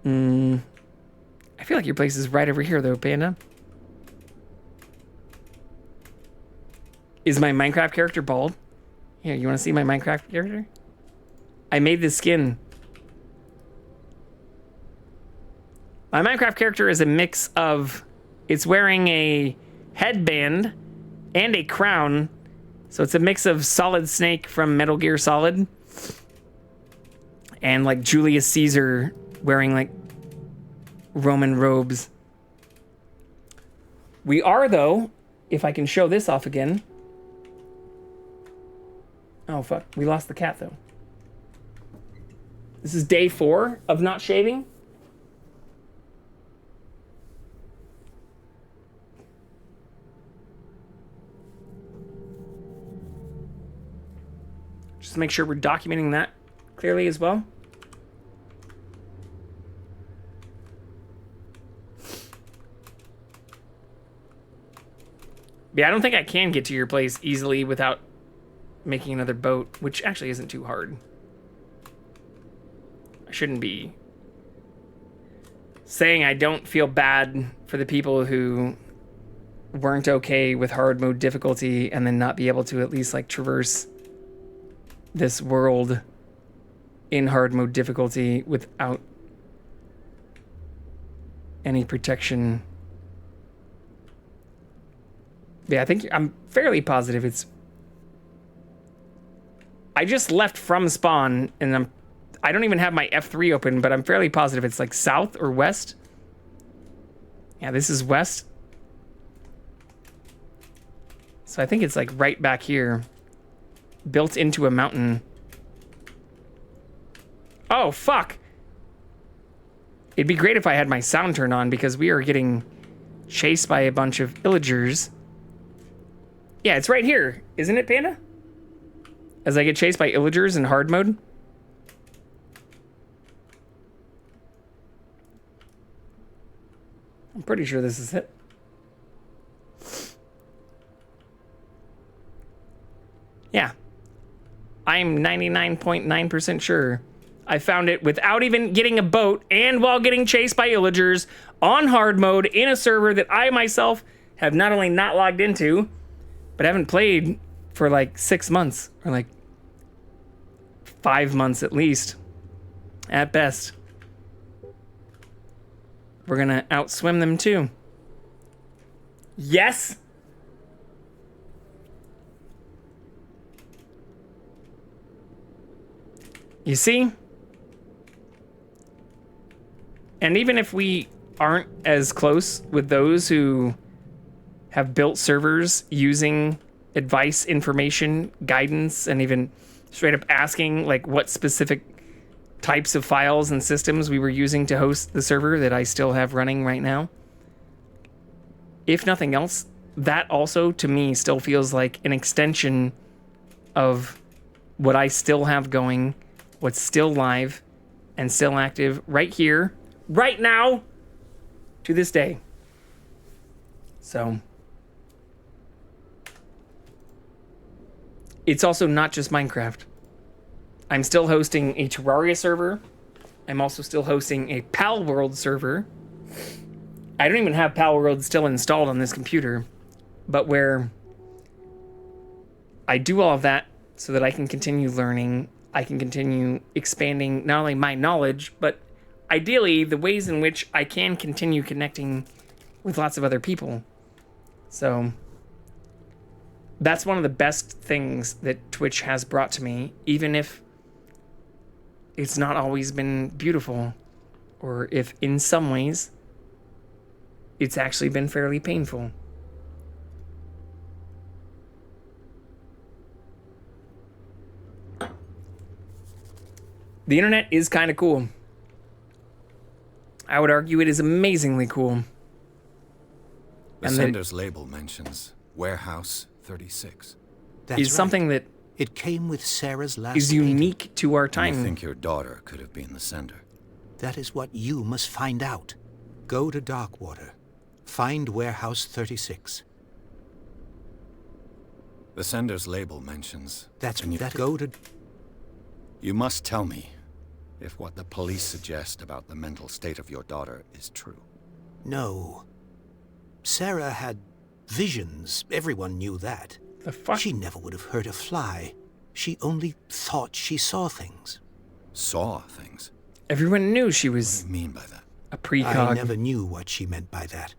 I feel like your place is right over here, though, Panda. Is my Minecraft character bald? Here, you want to see my Minecraft character? I made this skin. My Minecraft character is a mix of... It's wearing a headband and a crown. So it's a mix of Solid Snake from Metal Gear Solid and like Julius Caesar wearing like Roman robes. We are, though, if I can show this off again. Oh, fuck. We lost the cat, though. This is day 4 of not shaving. Just to make sure we're documenting that clearly as well. Yeah, I don't think I can get to your place easily without making another boat, which actually isn't too hard. I shouldn't be saying I don't feel bad for the people who weren't okay with hard mode difficulty and then not be able to at least like traverse this world in hard mode difficulty without any protection. Yeah, I think I'm fairly positive it's... I just left from spawn, and I don't even have my F3 open, but I'm fairly positive it's like south or west. Yeah, this is west. So I think it's like right back here, built into a mountain. Oh, fuck. It'd be great if I had my sound turned on, because we are getting chased by a bunch of villagers. Yeah, it's right here, isn't it, Panda? As I get chased by illagers in hard mode. I'm pretty sure this is it. Yeah. I'm 99.9% sure I found it without even getting a boat and while getting chased by illagers on hard mode in a server that I myself have not only not logged into, but haven't played for like 6 months, or like 5 months at least, at best. We're gonna outswim them too. Yes. You see? And even if we aren't as close with those who have built servers using advice, information, guidance, and even straight up asking like what specific types of files and systems we were using to host the server that I still have running right now. If nothing else, that also to me still feels like an extension of what I still have going, what's still live and still active right here, right now, to this day. So it's also not just Minecraft. I'm still hosting a Terraria server. I'm also still hosting a Pal World server. I don't even have Pal World still installed on this computer, but where I do all of that so that I can continue learning. I can continue expanding not only my knowledge, but ideally the ways in which I can continue connecting with lots of other people. So that's one of the best things that Twitch has brought to me, even if it's not always been beautiful, or if in some ways it's actually been fairly painful. The internet is kind of cool. I would argue it is amazingly cool. The sender's label mentions Warehouse 36. Is something that it came with Sarah's last is unique to our time. I think your daughter could have been the sender. That is what you must find out. Go to Darkwater. Find Warehouse 36. The sender's label mentions... Go to... You must tell me if what the police suggest about the mental state of your daughter is true. No. Sarah had visions. Everyone knew that. The fuck? She never would have hurt a fly. She only thought she saw things. Saw things? Everyone knew she was... What do you mean by that? A precog. I never knew what she meant by that.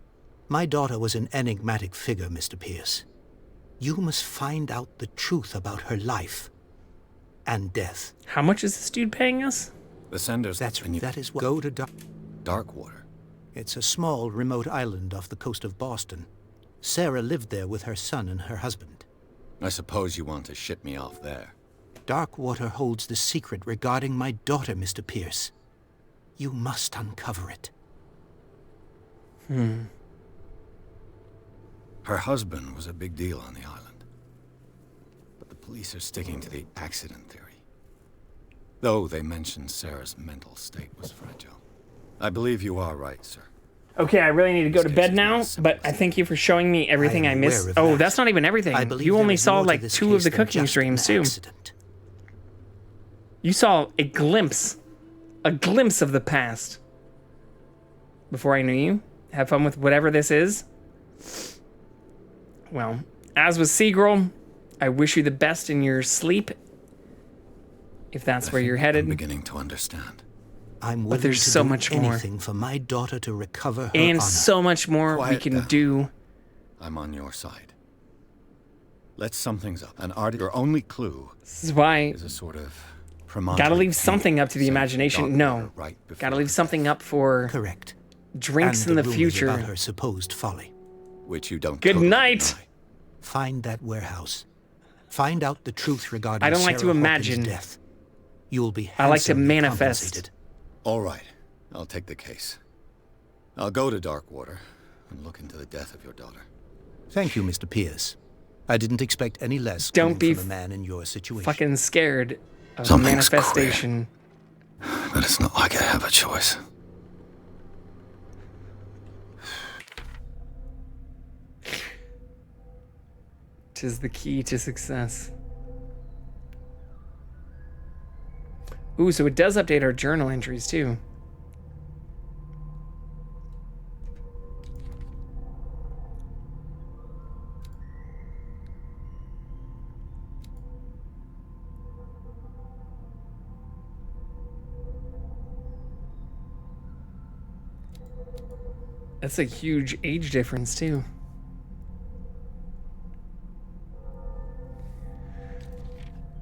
My daughter was an enigmatic figure, Mr. Pierce. You must find out the truth about her life and death. How much is this dude paying us? The sender's... That is what... Go to Darkwater. It's a small, remote island off the coast of Boston. Sarah lived there with her son and her husband. I suppose you want to ship me off there. Darkwater holds the secret regarding my daughter, Mr. Pierce. You must uncover it. Her husband was a big deal on the island. But the police are sticking to the accident theory. Though they mentioned Sarah's mental state was fragile. I believe you are right, sir. Okay, I really need to go to bed now, but I thank you for showing me everything I missed. Oh, that's not even everything. You only saw like 2 of the cooking streams, too. You saw a glimpse of the past. Before I knew you. Have fun with whatever this is. Well, as with Seagirl, I wish you the best in your sleep. If that's where you're headed. I'm beginning to understand. I'm willing but there's to so do much more. anything for my daughter to recover her and honor. so much more we can do. I'm on your side. Let's sum things up. An art, your only clue This is why is a sort of gotta leave something up to the imagination. No, gotta leave something up for correct drinks and in the rumors future. about her supposed folly. Which you don't. Good totally night. deny. Find that warehouse. Find out the truth regarding I don't like to Sarah imagine. Hawkins' death. You'll be I like to handsomely manifest. compensated. All right, I'll take the case. I'll go to Darkwater and look into the death of your daughter. Thank you, Mr. Pierce. I didn't expect any less Don't coming be from a man in your situation. Fucking scared of Something's manifestation. But it's not like I have a choice. Tis the key to success. Ooh, so it does update our journal entries too. That's a huge age difference too.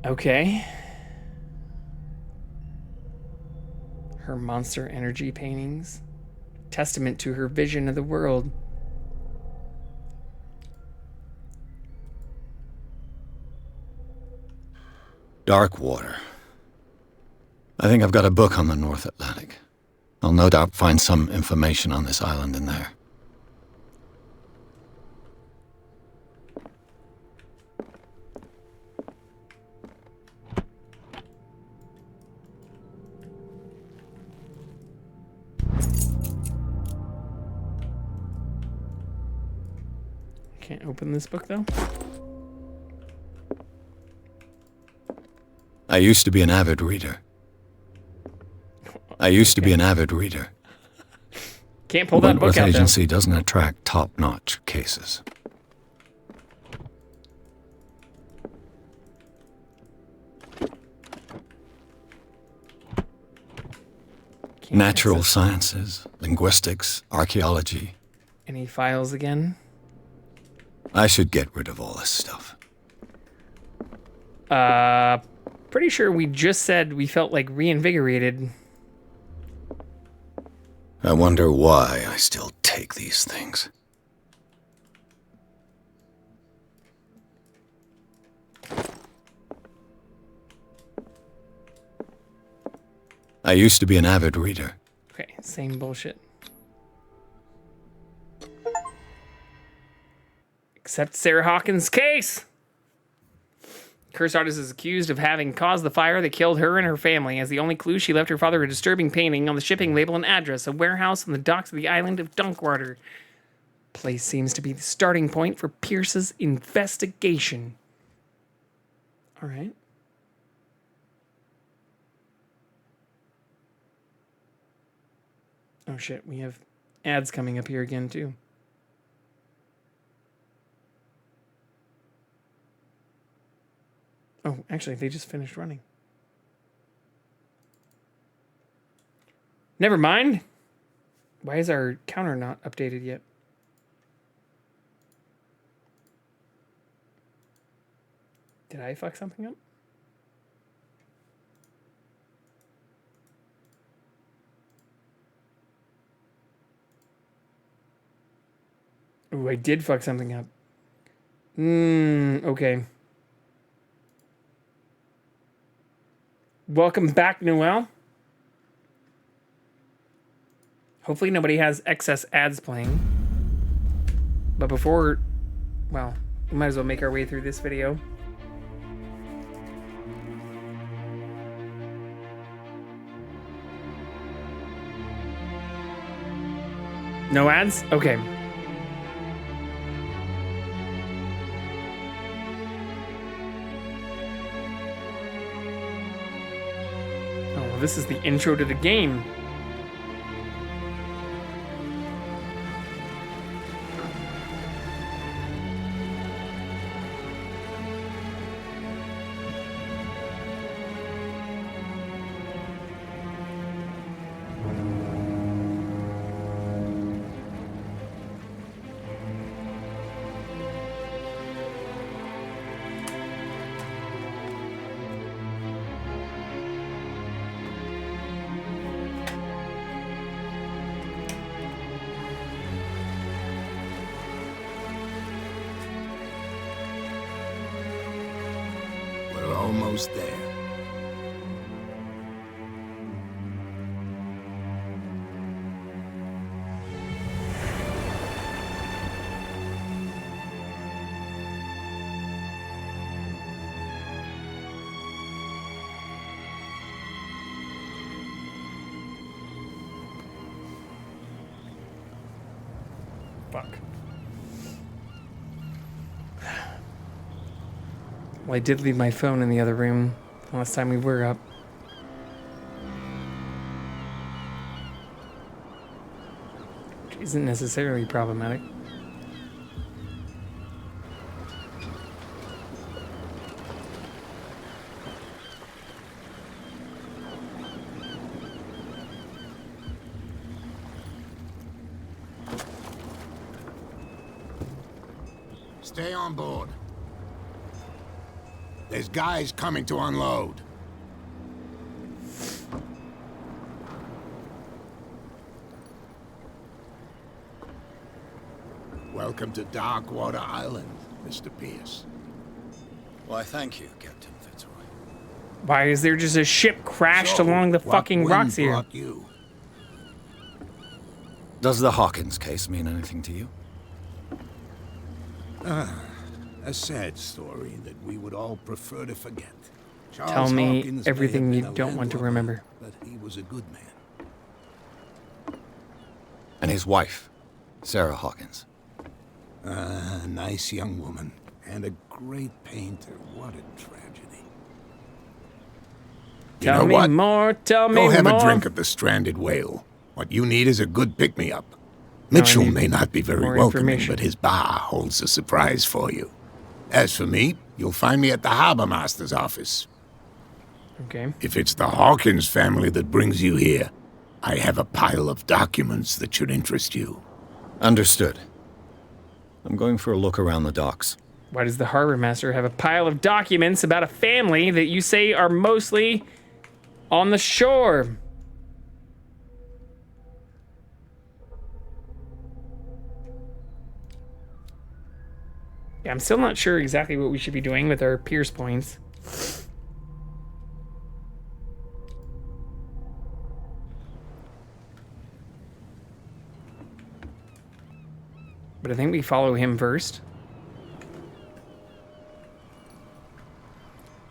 Okay. Her monster energy paintings. Testament to her vision of the world. Darkwater. I think I've got a book on the North Atlantic. I'll no doubt find some information on this island in there. Can't open this book though. I used to be an avid reader. Can't pull that book out agency doesn't attract top-notch cases. Natural sciences, linguistics, archaeology. Any files again? I should get rid of all this stuff. Pretty sure we just said we felt like reinvigorated. I wonder why I still take these things. I used to be an avid reader. Okay, same bullshit. Except Sarah Hawkins' case. Cursed artist is accused of having caused the fire that killed her and her family. As the only clue, she left her father a disturbing painting on the shipping label and address, a warehouse on the docks of the island of Dunkwater. Place seems to be the starting point for Pierce's investigation. All right. Oh shit, we have ads coming up here again too. Oh, actually, they just finished running. Never mind. Why is our counter not updated yet? Did I fuck something up? Ooh, I did fuck something up. Okay. Welcome back, Noel. Hopefully nobody has excess ads playing. But before... Well, we might as well make our way through this video. No ads? Okay. Oh, this is the intro to the game. We're almost there. Fuck. Well, I did leave my phone in the other room last time we were up. Which isn't necessarily problematic. Stay on board. There's guys coming to unload. Welcome to Darkwater Island, Mr. Pierce. Why, thank you, Captain Fitzroy. Why is there just a ship crashed along the fucking rocks here? You? Does the Hawkins case mean anything to you? A sad story that we would all prefer to forget. Tell me Hawkins may everything have you been a don't want to landlubber, remember. But he was a good man. And his wife, Sarah Hawkins. A nice young woman. And a great painter. What a tragedy. Tell me more, tell me more. Go have more. a drink at the Stranded Whale. What you need is a good pick-me-up. Mitchell may not be very welcoming, but his bar holds a surprise for you. As for me, you'll find me at the Harbor Master's office. Okay. If it's the Hawkins family that brings you here, I have a pile of documents that should interest you. Understood. I'm going for a look around the docks. Why does the harbor master have a pile of documents about a family that you say are mostly on the shore? Yeah, I'm still not sure exactly what we should be doing with our Pierce points. But I think we follow him first.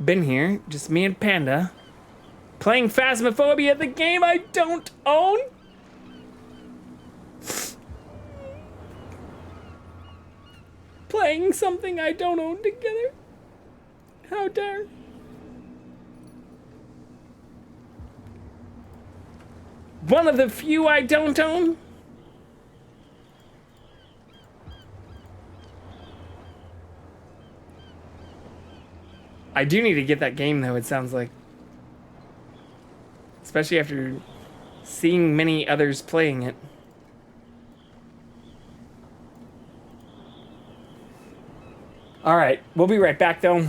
Been here, just me and Panda. Playing Phasmophobia, the game I don't own? Playing something I don't own together? How dare. One of the few I don't own? I do need to get that game though, it sounds like. Especially after seeing many others playing it. Alright, we'll be right back though.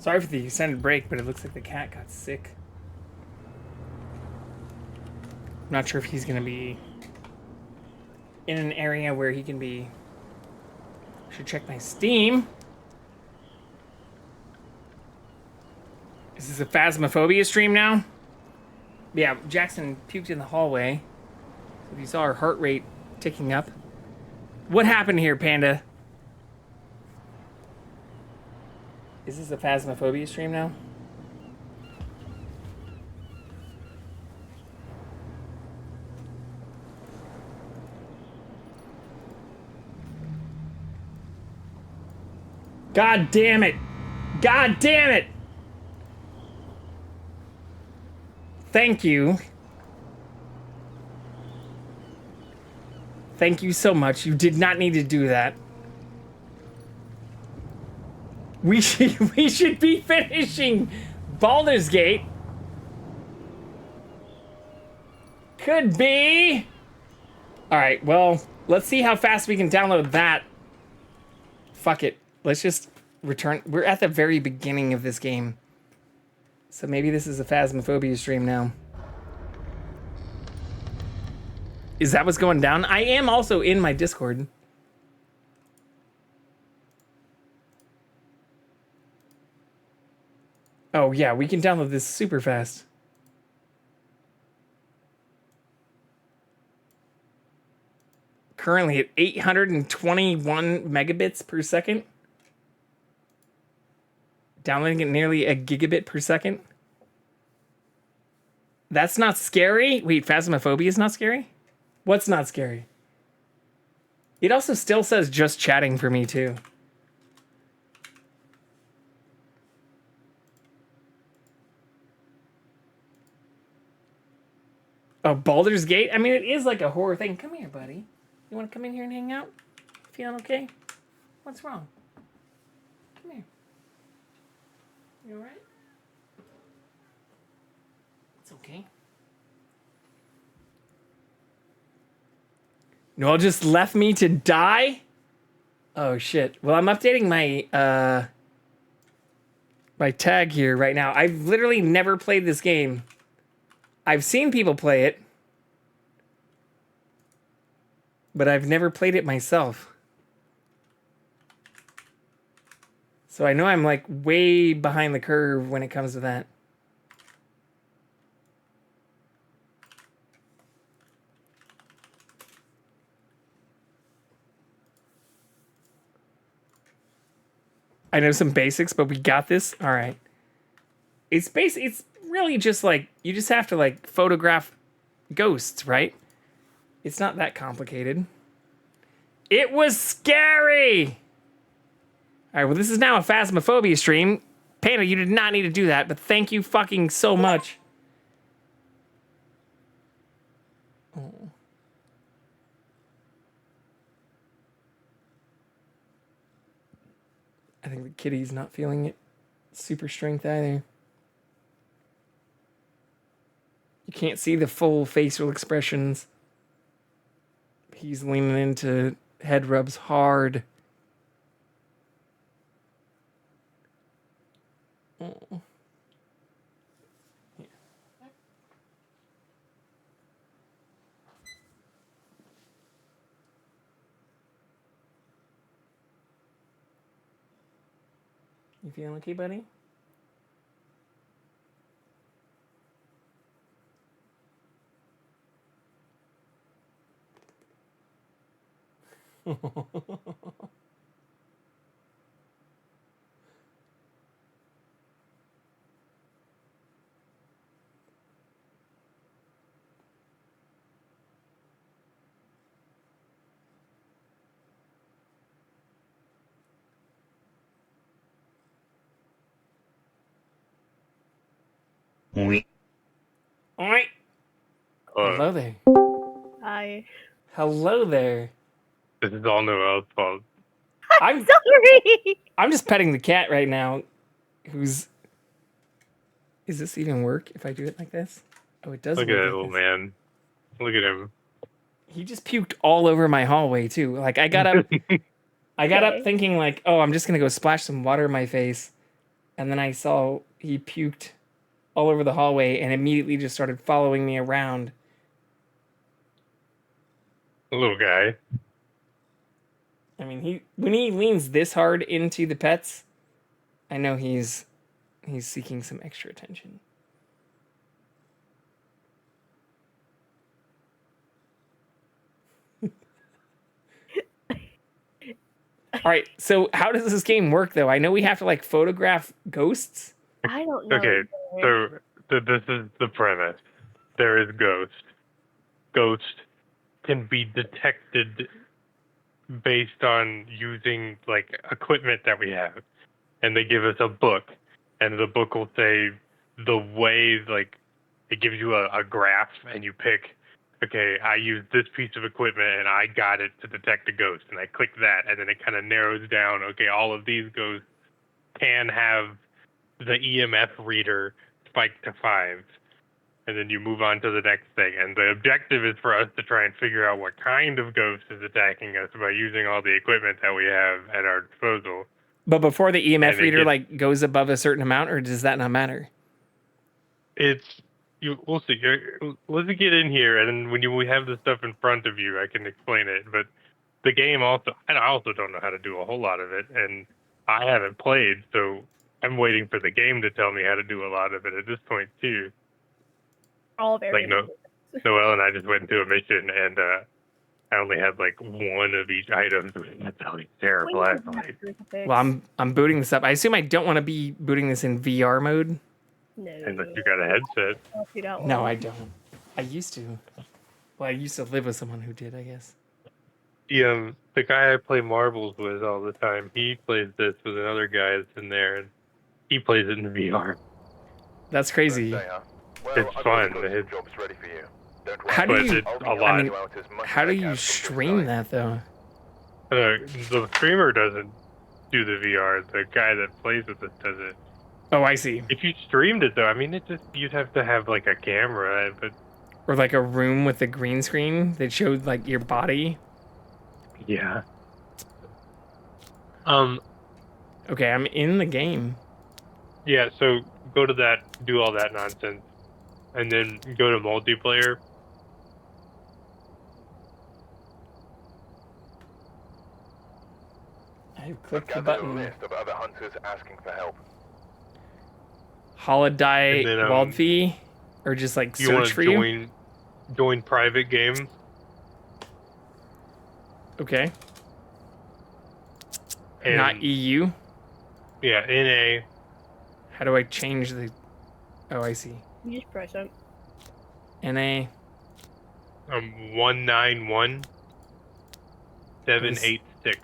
Sorry for the extended break, but it looks like the cat got sick. I'm not sure if he's gonna be in an area where he can be. Should check my Steam. Is this a Phasmophobia stream now? Yeah, Jackson puked in the hallway. So if you saw our heart rate ticking up. What happened here, Panda? Is this a Phasmophobia stream now? God damn it! God damn it! Thank you. Thank you so much. You did not need to do that. We should be finishing Baldur's Gate. Could be. All right, well, let's see how fast we can download that. Fuck it. Let's just return. We're at the very beginning of this game. So maybe this is a Phasmophobia stream now. Is that what's going down? I am also in my Discord. Oh yeah, we can download this super fast. Currently at 821 megabits per second. Downloading at nearly a gigabit per second. That's not scary? Wait, Phasmophobia is not scary? What's not scary? It also still says just chatting for me too. Oh, Baldur's Gate? I mean, it is like a horror thing. Come here, buddy. You want to come in here and hang out? Feeling okay? What's wrong? Come here. You alright? It's okay. Noel just left me to die? Oh, shit. Well, I'm updating my, my tag here right now. I've literally never played this game. I've seen people play it, but I've never played it myself. So I know I'm like way behind the curve when it comes to that. I know some basics, but we got this. All right. It's really just like, you just have to like photograph ghosts, right? It's not that complicated. It was scary! Alright, well this is now a Phasmophobia stream. Panda, you did not need to do that, but thank you fucking so much. Oh. I think the kitty's not feeling it. Super strength either. You can't see the full facial expressions. He's leaning into head rubs hard. Oh. Here. You feeling okay, buddy? Oi. Oi. Hello there. Hi. Hello there. This is all Noel's fault. I'm sorry. I'm just petting the cat right now. Who's... Is this even work if I do it like this? Oh, it does Look work at that like little this. man. Look at him. He just puked all over my hallway too. Like I got up I got up thinking like, oh, I'm just gonna go splash some water in my face. and then I saw he puked all over the hallway and immediately just started following me around. Little guy. I mean, when he leans this hard into the pets, I know he's seeking some extra attention. All right, so how does this game work, though? I know we have to, like, photograph ghosts. I don't know. Okay, so this is the premise. There is Ghost. Ghost can be detected based on using, like, equipment that we have. And they give us a book. And the book will say the way, like, it gives you a graph, and you pick, okay, I used this piece of equipment, and I got it to detect a ghost. And I click that, and then it kind of narrows down, okay, all of these ghosts can have the EMF reader spiked to 5. And then you move on to the next thing. And the objective is for us to try and figure out what kind of ghost is attacking us by using all the equipment that we have at our disposal. But before the EMF And reader, like, goes above a certain amount, or does that not matter? We'll see. Let's get in here, and then when we have the stuff in front of you, I can explain it. But the game also, I also don't know how to do a whole lot of it, and I haven't played, so I'm waiting for the game to tell me how to do a lot of it at this point too. All very like Noelle and I just went into a mission, and I only had like one of each item. That's always terrible. Well, I'm booting this up. I assume I don't want to be booting this in VR mode. No. Unless you got a headset. No, I don't. I used to. Well, I used to live with someone who did, I guess. The guy I play marbles with all the time, he plays this with another guy that's in there, and he plays it in VR. That's crazy. It's fun. How do you? A lot. I mean, how do you stream that though? The streamer doesn't do the VR. The guy that plays with it does it. Oh, I see. If you streamed it though, I mean, you'd have to have like a camera, but or like a room with a green screen that showed like your body. Yeah. Okay, I'm in the game. Yeah, so go to that, do all that nonsense, and then go to multiplayer. I clicked the button. List of other hunters asking for help. Holiday Waldfee, or just like You search want for to you. join private game. Okay. And Not EU. Yeah, NA. How do I change the? Oh, I see. You just press it. NA. 191786.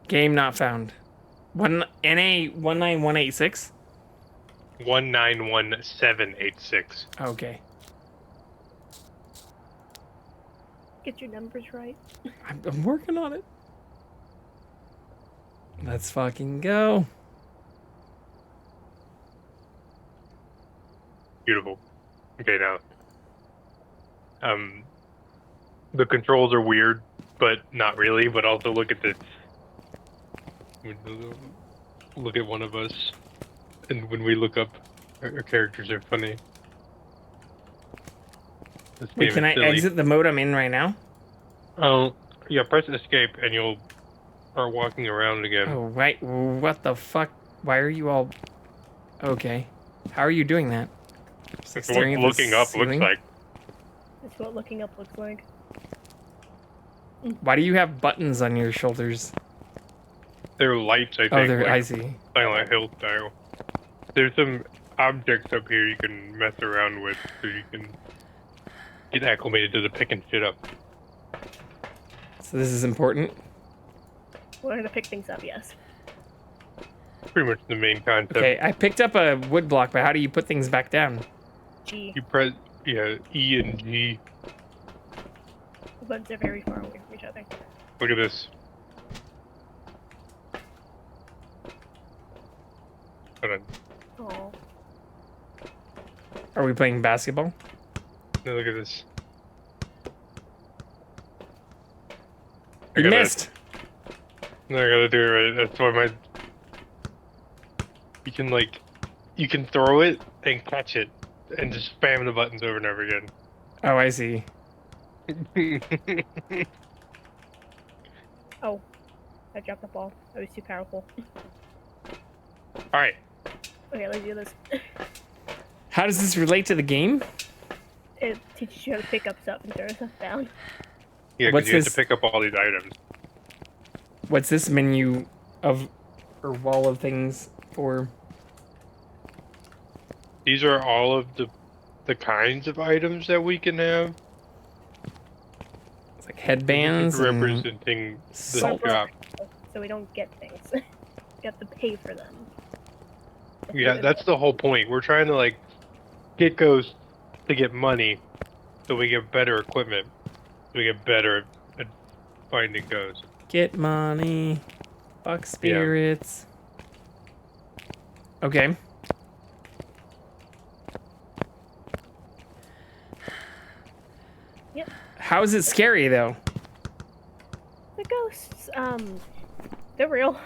Game not found. NA 19186. 191786. Okay. Get your numbers right. I'm working on it. Let's fucking go. Beautiful. Okay, now. The controls are weird, but not really. But also look at this. Look at one of us, and when we look up, our characters are funny. Wait, can I exit the mode I'm in right now? Oh, yeah, press escape and you'll start walking around again. Oh, right. What the fuck? Why are you all... Okay. How are you doing that? Just, like, That's what staring at the looking up ceiling? looks like. That's what looking up looks like. Why do you have buttons on your shoulders? They're lights, I think. Oh, they're... like I see. Silent Hill style. There's some objects up here you can mess around with so you can get acclimated to the picking shit up. So this is important? We're gonna pick things up, yes. Pretty much the main concept. Okay, I picked up a wood block, but how do you put things back down? G. You press, yeah, E and G. The buttons are very far away from each other. Look at this. Hold on. Oh. Are we playing basketball? No, look at this. You missed. I gotta do it right. That's why you can throw it and catch it and just spam the buttons over and over again. Oh, I see. Oh, I dropped the ball. I was too powerful. All right. Okay, let's do this. How does this relate to the game? It teaches you how to pick up stuff and throw stuff down. Yeah, What's because you have this? to pick up all these items. What's this menu of or wall of things for? These are all of the kinds of items that we can have. It's like headbands and representing the salt. shop. So we don't get things. We have to pay for them. Yeah, that's the whole point. We're trying to like get ghosts to get money, so we get better equipment. So we get better at finding ghosts. Get money. Fuck spirits. Okay. Yep. How is it scary though? The ghosts, they're real.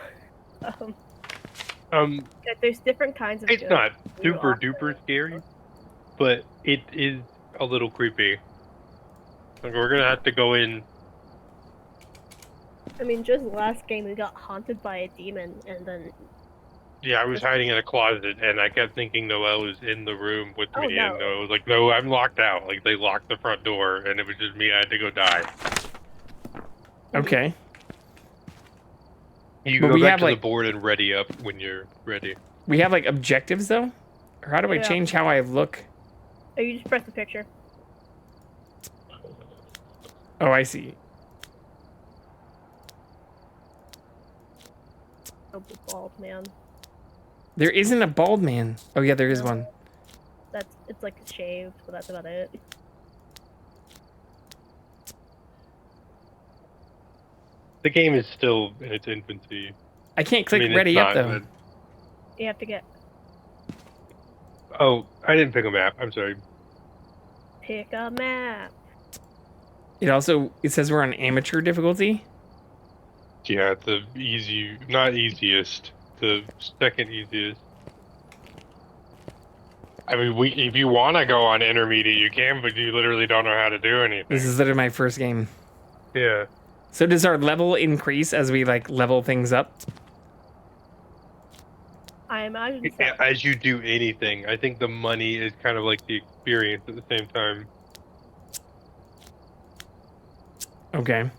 There's different kinds of It's ghosts. not super duper scary, but it is a little creepy. Like we're gonna have to go in. I mean, just last game we got haunted by a demon, and then. Yeah, I was hiding in a closet, and I kept thinking Noelle was in the room with Oh, me, no. and Noelle was like, "No, I'm locked out." Like they locked the front door, and it was just me. I had to go die. Okay. You But go we back have, to like- the board and ready up when you're ready. We have like objectives though? Or how do I Yeah. change how I look? Oh, you just press the picture. Oh, I see. Oh, bald man. There isn't a bald man. Oh yeah, there is one. It's like shaved, but that's about it. The game is still in its infancy. I can't click it's ready up not, though. You have to get Oh, I didn't pick a map. I'm sorry. pick a map. It says we're on amateur difficulty. Yeah, the not easiest, the second easiest. I mean, if you want to go on intermediate, you can, but you literally don't know how to do anything. This is literally my first game. Yeah. So does our level increase as we like level things up? I imagine so. As you do anything, I think the money is kind of like the experience at the same time. Okay.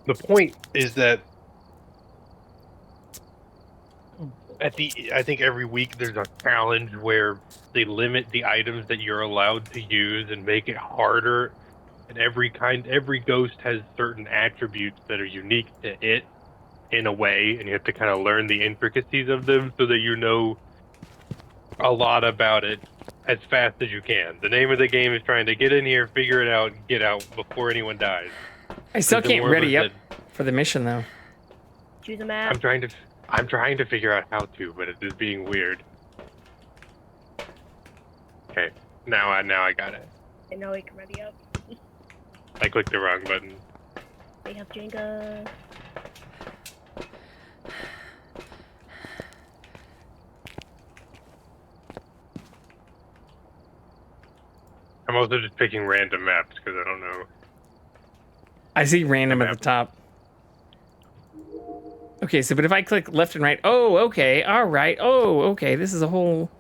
The point is that I think every week there's a challenge where they limit the items that you're allowed to use and make it harder. And every ghost has certain attributes that are unique to it in a way, and you have to kind of learn the intricacies of them so that you know a lot about it as fast as you can. The name of the game is trying to get in here, figure it out, and get out before anyone dies. I still The can't dwarves ready up said- for the mission though. Choose a map. I'm trying to figure out how to, but it is being weird. Okay, now I got it. I know we can ready up. I clicked the wrong button. We have Jenga. I'm also just picking random maps because I don't know. I see random at the top. Okay, so but if I click left and right, oh, okay, all right, oh, okay, this is a whole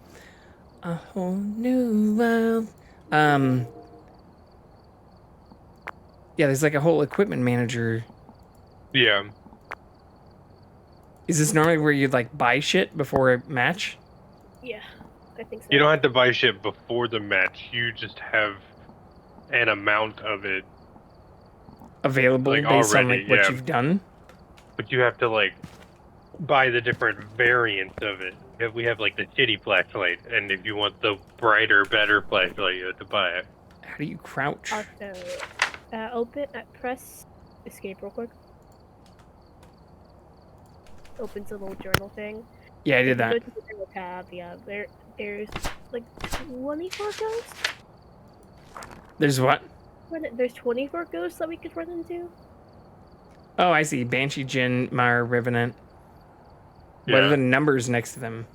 new world. Yeah, there's like a whole equipment manager. Yeah. Is this normally where you'd like buy shit before a match? Yeah, I think so. You don't have to buy shit before the match. You just have an amount of it Available like, based on already, like what yeah. you've done? But you have to like buy the different variants of it. We have like the shitty flashlight, and if you want the brighter, better flashlight, you have to buy it. How do you crouch? Also, press escape real quick. Opens a little journal thing. Yeah, I did If you that. Go to the journal tab, yeah, there's like 24 ghosts. There's what? There's 24 ghosts that we could run into? Oh, I see. Banshee, Jinn, Mar, Revenant. What are the numbers next to them?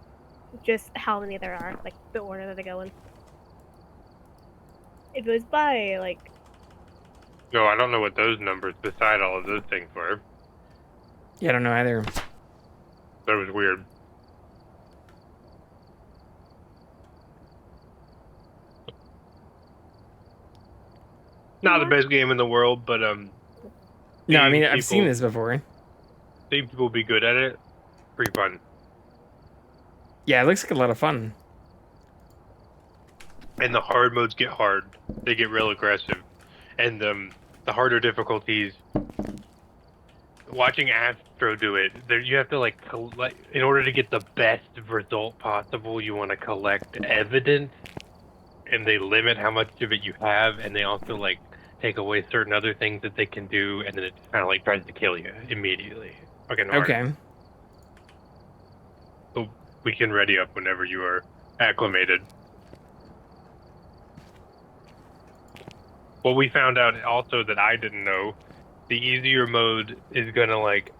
Just how many there are, like the order that they go in. It goes by, like... No, I don't know what those numbers beside all of those things were. Yeah, I don't know either. That was weird. Not the best game in the world, but No, I mean, I've seen this before. Seeing people be good at it, pretty fun. Yeah, it looks like a lot of fun. And the hard modes get hard. They get real aggressive. And the harder difficulties, watching Astro do it, there you have to like collect, in order to get the best result possible, you want to collect evidence, and they limit how much of it you have, and they also like take away certain other things that they can do, and then it kind of like tries to kill you immediately. Fucking hard. Okay. So we can ready up whenever you are acclimated. What we found out also that I didn't know, the easier mode is gonna like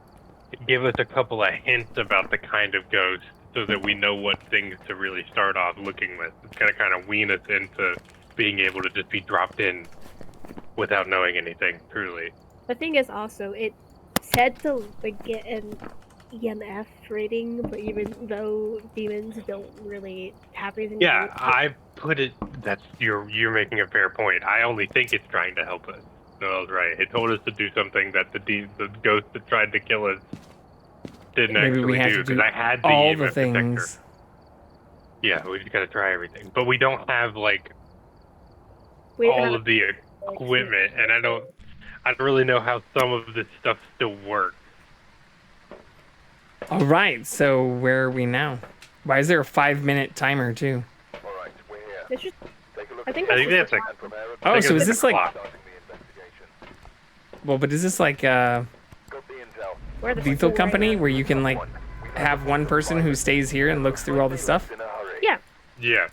give us a couple of hints about the kind of ghost so that we know what things to really start off looking with. It's gonna kind of wean us into being able to just be dropped in without knowing anything, truly. The thing is also, it said to like get an EMF rating, but even though demons don't really have anything to Yeah, do with I put it. You're making a fair point. I only think it's trying to help us. No, I was right. It told us to do something that the ghost that tried to kill us didn't Maybe actually we have do, to do because I had the all EMF the things. detector. Yeah, we just gotta try everything, but we don't have like all of the equipment, and I don't really know how some of this stuff still works. All right, so where are we now? Why is there a 5-minute timer too? It's just, I think I think that's that's Oh, so is it's this a like? clock. Well, but is this like Lethal Company where you can like have one person who stays here and looks through all the stuff? Yeah. Yeah.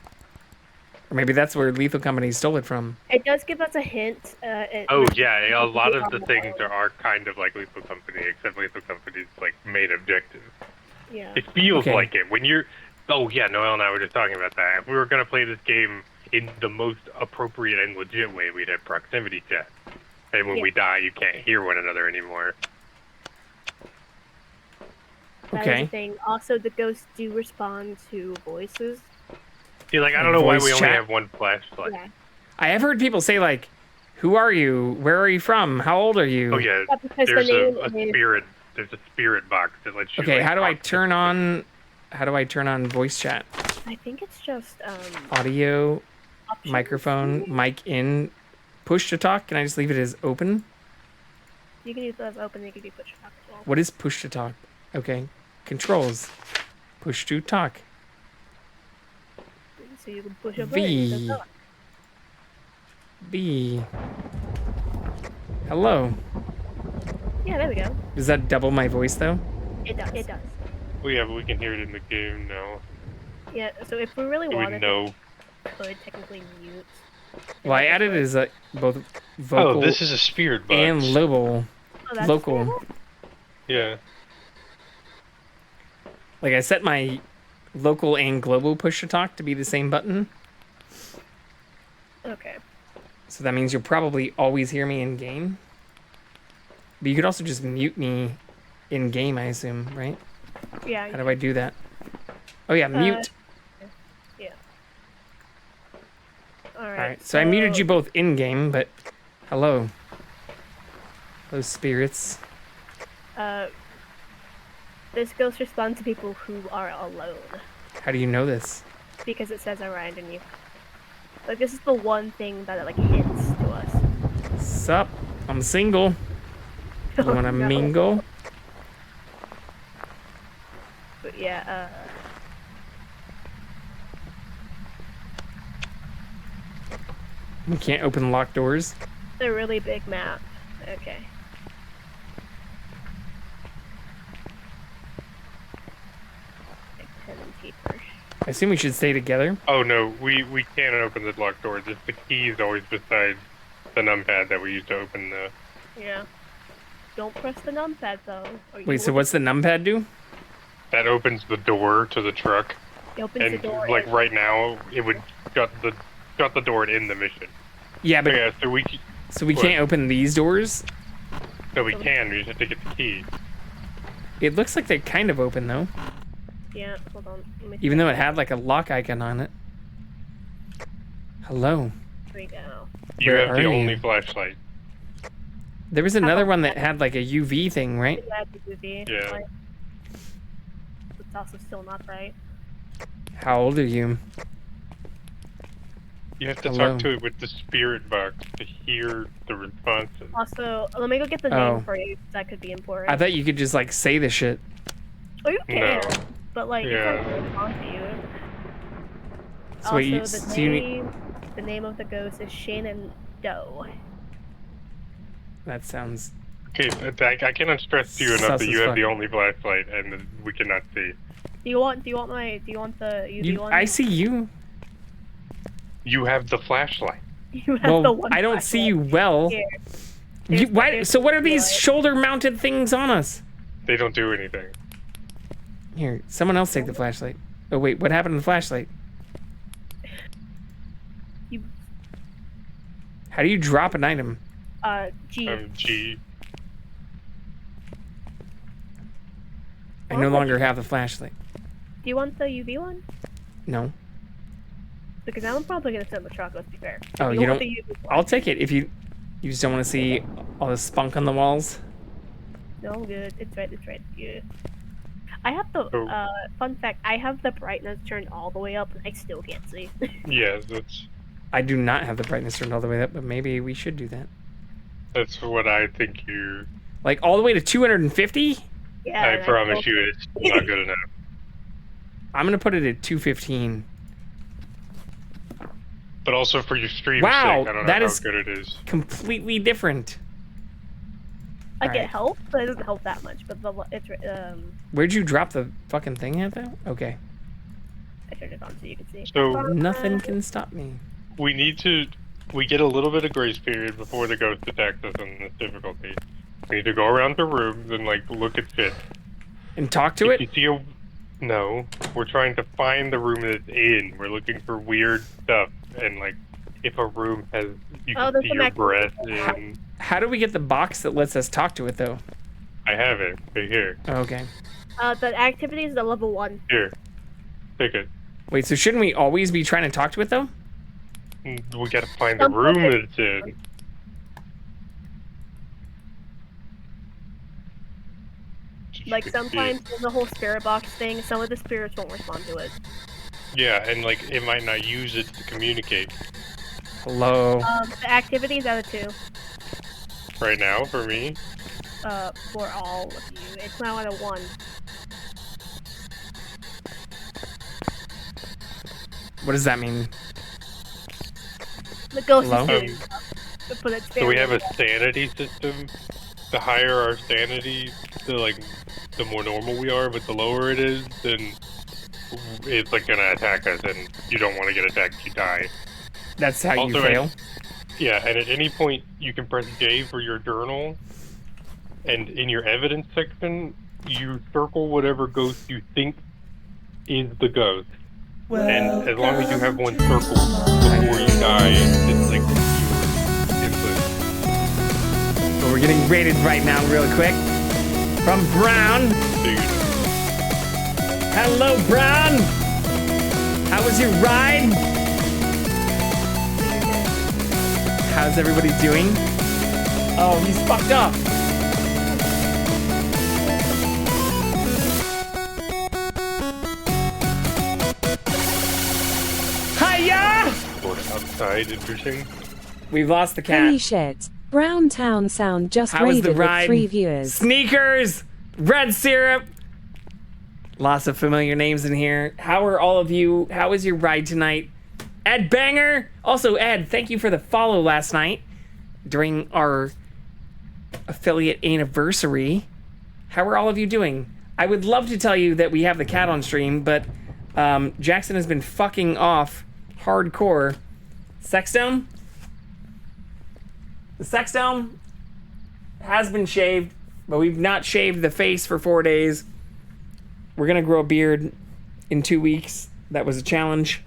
Or maybe that's where Lethal Company stole it from. It does give us a hint. Oh yeah, a lot of the things are kind of like Lethal Company, except Lethal Company's like main objective. Yeah. It feels Okay. like it when you're. Oh yeah, Noel and I were just talking about that. If we were gonna play this game in the most appropriate and legit way, we'd have proximity chat. And when we die, you can't hear one another anymore. That is the thing. Also, the ghosts do respond to voices. See, like I don't know why Voice we only chat? have one flashlight. Yeah. I have heard people say like, "Who are you? Where are you from? How old are you?" Oh yeah, Yeah, because the there's name a is- spirit. There's a spirit box that lets you. Okay, like, how do I talk. turn on? How do I turn on voice chat? I think it's just Audio, microphone, mic in, push to talk. Can I just leave it as open? You can use those open. They can be pushed up as well. What is push to talk? Okay, controls, push to talk. So you can push a V. button. to B. Hello. Yeah, there we go. Does that double my voice though? It does. It does. Well, yeah, but we can hear it in the game now. Yeah. So if we really So we wanted, know. we could technically mute. Well, I added it as a both vocal. Oh, this is a spirit box. and local. Oh, that's Local. Yeah. Like I set my local and global push to talk to be the same button. Okay. So that means you'll probably always hear me in game. But you could also just mute me in game, I assume, right? Yeah. How do I do that? Oh yeah, mute. Yeah. All All right. right. So I muted you both in game, but hello. Those spirits. This ghost responds to people who are alone How do you know this? because it says around in you. Like this is the one thing that it like hints to us. Sup? I'm single. You Oh, wanna no. mingle? But yeah. We can't open locked doors. It's a really big map. Okay. Like pen and paper. I assume we should stay together. Oh no, we can't open the locked doors. It's the keys always beside the numpad that we used to open the... Yeah. Don't press the numpad though. Wait, so what's the numpad do? That opens the door to the truck. It opens the door. Like right now, it would shut the door and end the mission. Yeah, but yeah, so we can't open these doors. No, we can. We just have to get the key. It looks like they're kind of open though. Yeah, hold on. Let me Even though it had like a lock icon on it. Hello. Here we go. You Where have the are only you? flashlight. There was another one that had like a UV thing, right? Yeah. Like, it's also still not right. How old are you? You have to Hello. talk to it with the spirit box to hear the responses. Also, let me go get the Oh. name for you. 'Cause that could be important. I thought you could just like say the shit. Oh, you can. No. But like, Yeah. it's not going to respond to you. So Also, wait, you- the so you need- name, the name of the ghost is Shannon Doe. That sounds. Okay, I cannot stress to you enough Sus that as you have fuck. the only flashlight and we cannot see. Do you want the UV one? I see you. You have the flashlight. You have the one. I don't see you well. Here. Why? So what are these shoulder-mounted things on us? They don't do anything. Here, someone else take the flashlight. Oh wait, what happened to the flashlight? You- How do you drop an item? G. G. I no longer have the flashlight. Do you want the UV one? No. Because I'm probably gonna send the truck. Let's be fair. Oh, If you want don't. the UV one, I'll take it if you just don't want to see all the spunk on the walls. No, good. It's right. It's right. Yeah. I have the Oh. fun fact. I have the brightness turned all the way up, and I still can't see. Yes, that's I do not have the brightness turned all the way up, but maybe we should do that. what I think you. Like all the way to 250? Yeah. I and promise still- you, it's not good enough. I'm gonna put it at 215. But also for your stream Wow, sake, I don't know that how is good it is. completely different. Like Alright. it helps, but it doesn't help that much. But it's Where'd you drop the fucking thing at though? Okay. I turned it on so you can see. So Nothing can stop me. we get a little bit of grace period before the ghost attacks us in this difficulty. We need to go around the rooms and like look at shit. And talk to If it? you see no, we're trying to find the room that it's in. We're looking for weird stuff and like if a room has you Oh, can there's see some your activity. breath in. How do we get the box that lets us talk to it though? I have it right here. Oh, okay. The activity is the level 1. Here, take it. Wait, so shouldn't we always be trying to talk to it though? We gotta find the room that it's in. Like sometimes in the whole spirit box thing, some of the spirits won't respond to it. Yeah, and like it might not use it to communicate Hello. The activity is out of 2. right now for me. For all of you, it's now at a 1. What does that mean? The ghost Hello? is doing but it's So we have a very- sanity system. The higher our sanity, the more normal we are, but the lower it is, then it's like gonna attack us, and you don't want to get attacked, you die. That's how Also, you fail? Yeah, and at any point you can press J for your journal, and in your evidence section, you circle whatever ghost you think is the ghost. And as long as you have one circle before you die, it's like your input. But we're getting rated right now real quick. From Brown. Hello, Brown. How was your ride? How's everybody doing? Oh, he's fucked up. Hiya! Sort of outside, interesting. We've lost the cat. Holy shit. Brown Town Sound just How was raided the ride? with 3 viewers. Sneakers, red syrup. Lots of familiar names in here. How are all of you? How was your ride tonight? Ed Banger. Also, Ed, thank you for the follow last night during our affiliate anniversary. How are all of you doing? I would love to tell you that we have the cat on stream, but Jackson has been fucking off hardcore. Sexstone? The sex dome has been shaved, but we've not shaved the face for 4 days. We're gonna grow a beard in 2 weeks. That was a challenge.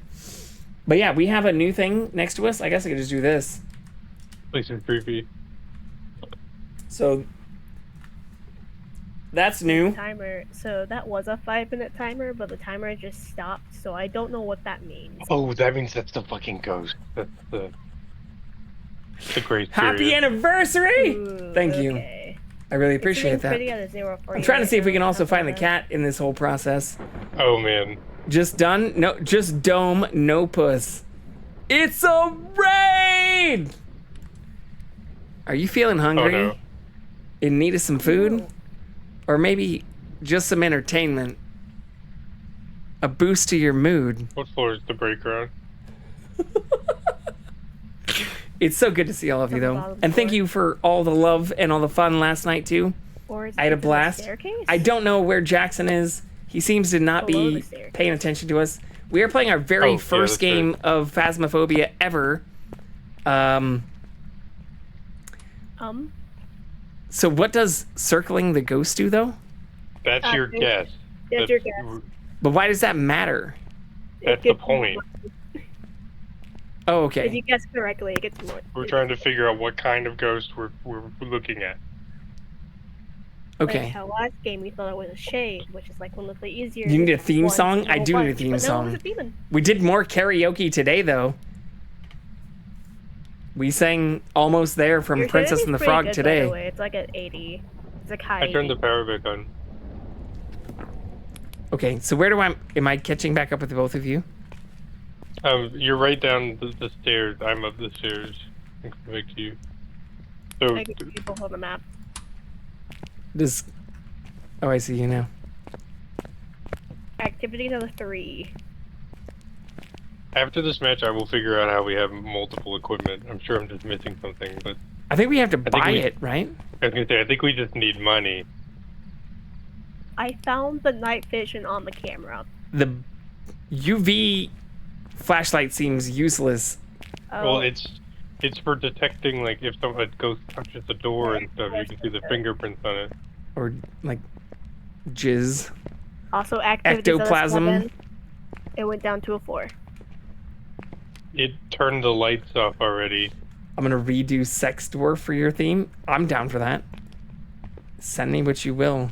But yeah, we have a new thing next to us. I guess I could just do this. Place is creepy. So that's new. Timer. So that was a 5-minute timer, but the timer just stopped. So I don't know what that means. Oh, that means that's the fucking ghost. That's the great. Happy anniversary! Ooh, Thank you. okay. I really appreciate It's that. pretty on a 0 for I'm you trying to right see if we now. can also find the cat in this whole process. Oh man. Just done? No, just dome, no puss. It's a raid! Are you feeling hungry? Oh, no. In need of some food? Or maybe just some entertainment? A boost to your mood? What floor is the breaker on? It's so good to see all of you, though. And thank you for all the love and all the fun last night, too. Or is I had a it the blast. staircase? I don't know where Jackson is. He seems to not Below the be staircase. paying attention to us. We are playing our very first game of Phasmophobia ever. So what does circling the ghost do, though? That's your guess. That's your guess. But why does that matter? That's the point. Oh, If okay. you guess correctly, it gets more. We're trying to figure out what kind of ghost we're looking at. Okay. Like how last game we thought it was a shade, which is like one of the easier. You need a theme ones song? to I do watch, need a theme but no, it song. was a demon. We did more karaoke today, though. We sang Almost There from Your Princess karaoke's and the pretty Frog good, today. By the way. It's like at 80. It's like high. I turned the 80. power back on. Okay, so where do am I catching back up with both of you? You're right down the stairs. I'm up the stairs. I'm coming back to you. So I can see both on the map. Oh, I see you now. Activities are the 3. after this match, I will figure out how we have multiple equipment. I'm sure I'm just missing something, but I think we have to buy it, right? I was gonna say I think we just need money. I found the night vision on the camera. The UV flashlight seems useless. Well, it's for detecting, like, if someone goes touches the door and stuff, you can see the fingerprints on it. Or like jizz. Also, activities Ectoplasm. Of the 7, it went down to a 4. It turned the lights off already. I'm gonna redo Sex Dwarf for your theme. I'm down for that. Send me what you will.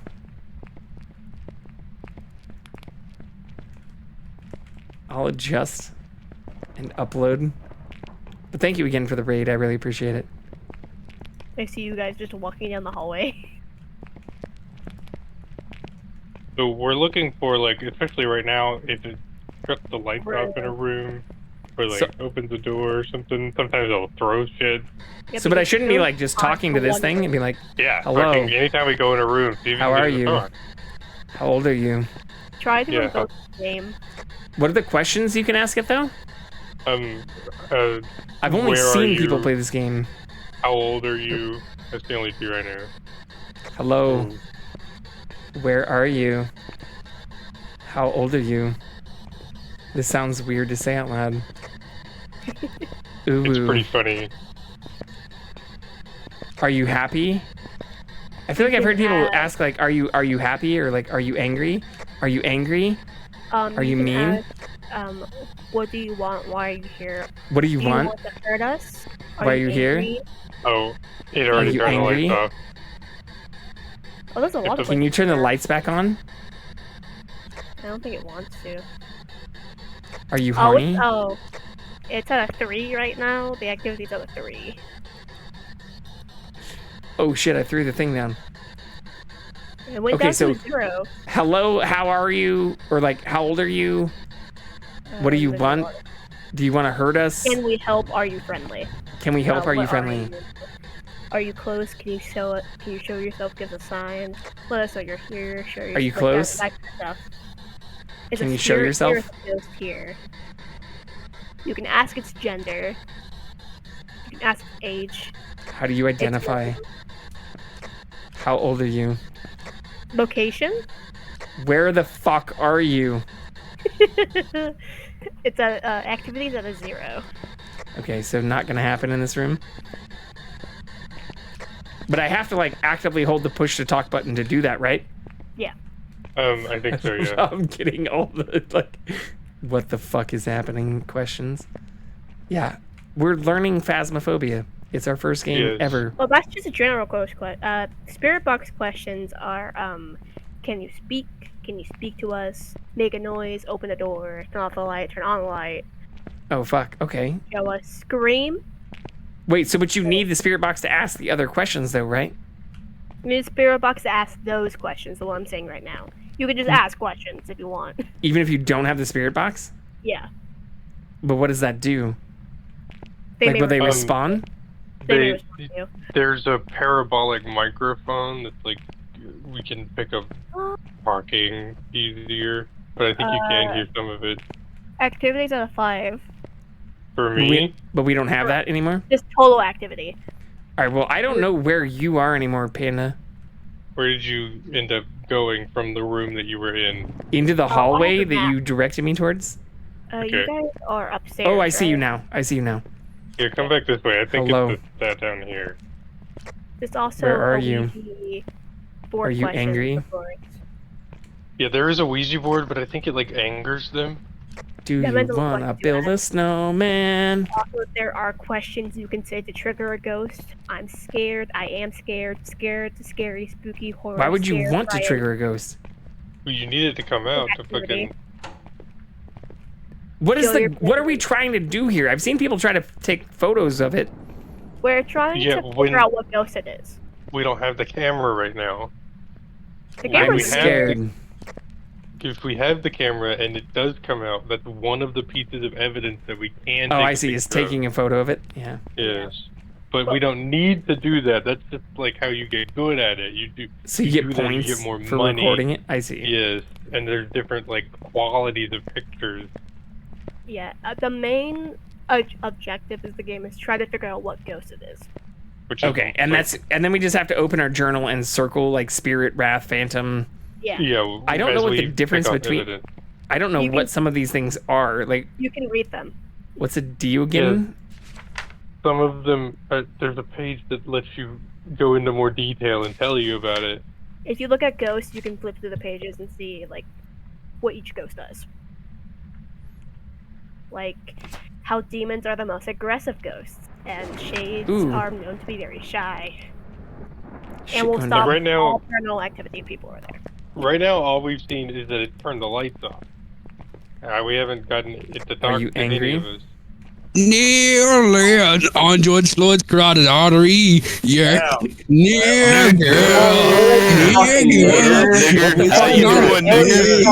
I'll adjust and upload. But thank you again for the raid. I really appreciate it. I see you guys just walking down the hallway. So we're looking for, like, especially right now, if it shuts the lights off in a room, or like opens the door or something. Sometimes it'll throw shit. So, but I shouldn't be like just talking to this thing and be like, yeah, hello. fucking anytime we go in a room, see if How you can are get you? the phone. How old are you? Try to Yeah. go to the game. What are the questions you can ask it though? I've only where are seen people you? play this game. How old are you? That's the only two right now. Hello. Where are you? How old are you? This sounds weird to say out loud. Ooh. It's pretty funny. Are you happy? I feel like I've heard people ask like, are you happy, or like, are you angry? Are you angry? Are you can mean? ask, what do you want? Why are you here? What do you want? Want to hurt us? Why are you here? angry? Oh, it Are already you turned angry? the lights off. Oh, there's a lot of. Can you turn the lights back on? I don't think it wants to. Are you Oh, horny? it's at a 3 right now. The activity's at a 3. Oh shit, I threw the thing down. It went Okay, down so to a 0. hello, how are you? Or like, how old are you? What do you want? Do you want to hurt us? Can we help? Are you friendly? Can we help? Are you what friendly? Are you close? Can you show it? Can you show yourself? Give a sign. Let us know you're here. Show yourself. Are you close? That kind of stuff. It's Can a you show spirit- yourself? spirit ghost here. You can ask its gender. You can ask its age. How do you identify? How old are you? Location? Where the fuck are you? It's a activities at a 0. Okay, so not gonna happen in this room. But I have to like actively hold the push to talk button to do that, right? Yeah. I think so, yeah. I'm getting all the like, what the fuck is happening questions. Yeah, we're learning Phasmophobia. It's our first game ever. Well, that's just a general question. Spirit box questions are, can you speak? Can you speak to us? Make a noise, open the door, turn off the light, turn on the light, Oh fuck. Okay. show us, scream. Wait. So, but you need the spirit box to ask the other questions, though, right? You need a spirit box to ask those questions, the one I'm saying right now. You can just ask questions if you want. Even if you don't have the spirit box. Yeah. But what does that do? They Will they respawn? There's a parabolic microphone that's like we can pick up talking easier, but I think you can hear some of it. Activities out of 5. For me? But we don't have that anymore? Just total activity. Alright, well, I don't know where you are anymore, Panda. Where did you end up going from the room that you were in? Into the hallway that you directed me towards? You guys are upstairs. Oh, I see you now. I see you now. Here, come back this way. I think it's that down here. There's also Where are a you? Ouija board Are you question angry? before it. Yeah, there is a Ouija board, but I think it like angers them. Do you wanna build a snowman? Also, there are questions you can say to trigger a ghost. I'm scared. I am scared. Scared. Scary. Spooky. Horror. Why would you scared, want to riot. trigger a ghost? Well, you need it to come out to fucking. What are we trying to do here? I've seen people try to take photos of it. We're trying to figure out what ghost it is. We don't have the camera right now. I'm scared. If we have the camera and it does come out, that's one of the pieces of evidence that we can. Oh, take I see. Is taking a photo of it. Yeah. Yes, but we don't need to do that. That's just like how you get good at it. You do. So you get do that, points you get more for money. recording it. I see. Yes, and there's different like qualities of pictures. Yeah. The main objective of the game is try to figure out what ghost it is. Okay, and then we just have to open our journal and circle like spirit, wrath, phantom. Yeah. Yeah. I don't know what the difference pick up between. evidence. I don't know what some of these things are. Like, You can read them. what's a Diogen? Some of them, there's a page that lets you go into more detail and tell you about it. If you look at ghosts, you can flip through the pages and see like what each ghost does. Like how demons are the most aggressive ghosts, and shades are known to be very shy. And will stop Right now- all paranormal activity if people are there. Right now, all we've seen is that it turned the lights off. We haven't gotten it to talk to any of us. Nearly on George Floyd's carotid artery. Yeah. Near girl. Near girl. How you doing, nigga?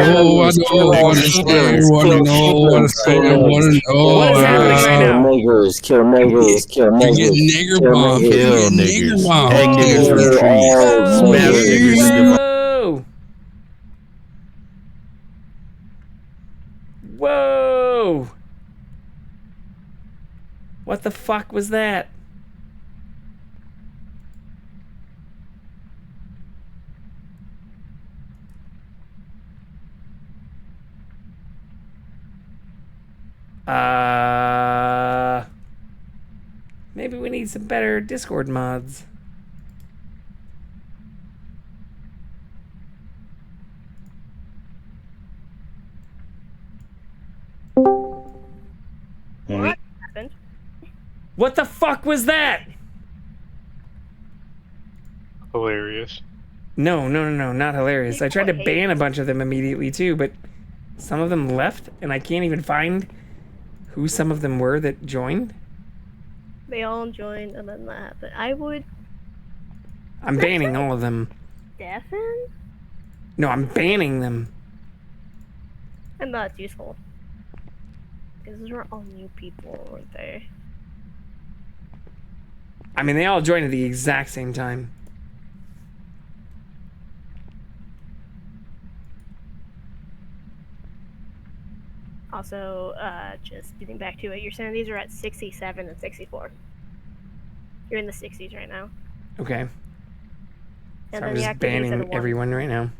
Oh, I don't want to say, wanna know, wanna say, wanna know. Niggers, kill niggers, kill niggers. You get nigger bomb. Kill niggers. Hang niggers from the trees. Smash niggers in the Whoa! Whoa! What the fuck was that? Maybe we need some better Discord mods. What happened? What the fuck was that? Hilarious. No, not hilarious. I tried to ban a bunch of them immediately too, but some of them left, and I can't even find who some of them were that joined. They all joined, and then that happened. I'm banning all of them. Stefan? No, I'm banning them. And that's useful. Because those were all new people, weren't they? I mean, they all joined at the exact same time. Also, just getting back to it, your sanities are at 67 and 64. You're in the 60s right now. Okay. And So I'm then the just activity's at a banning 1. everyone right now.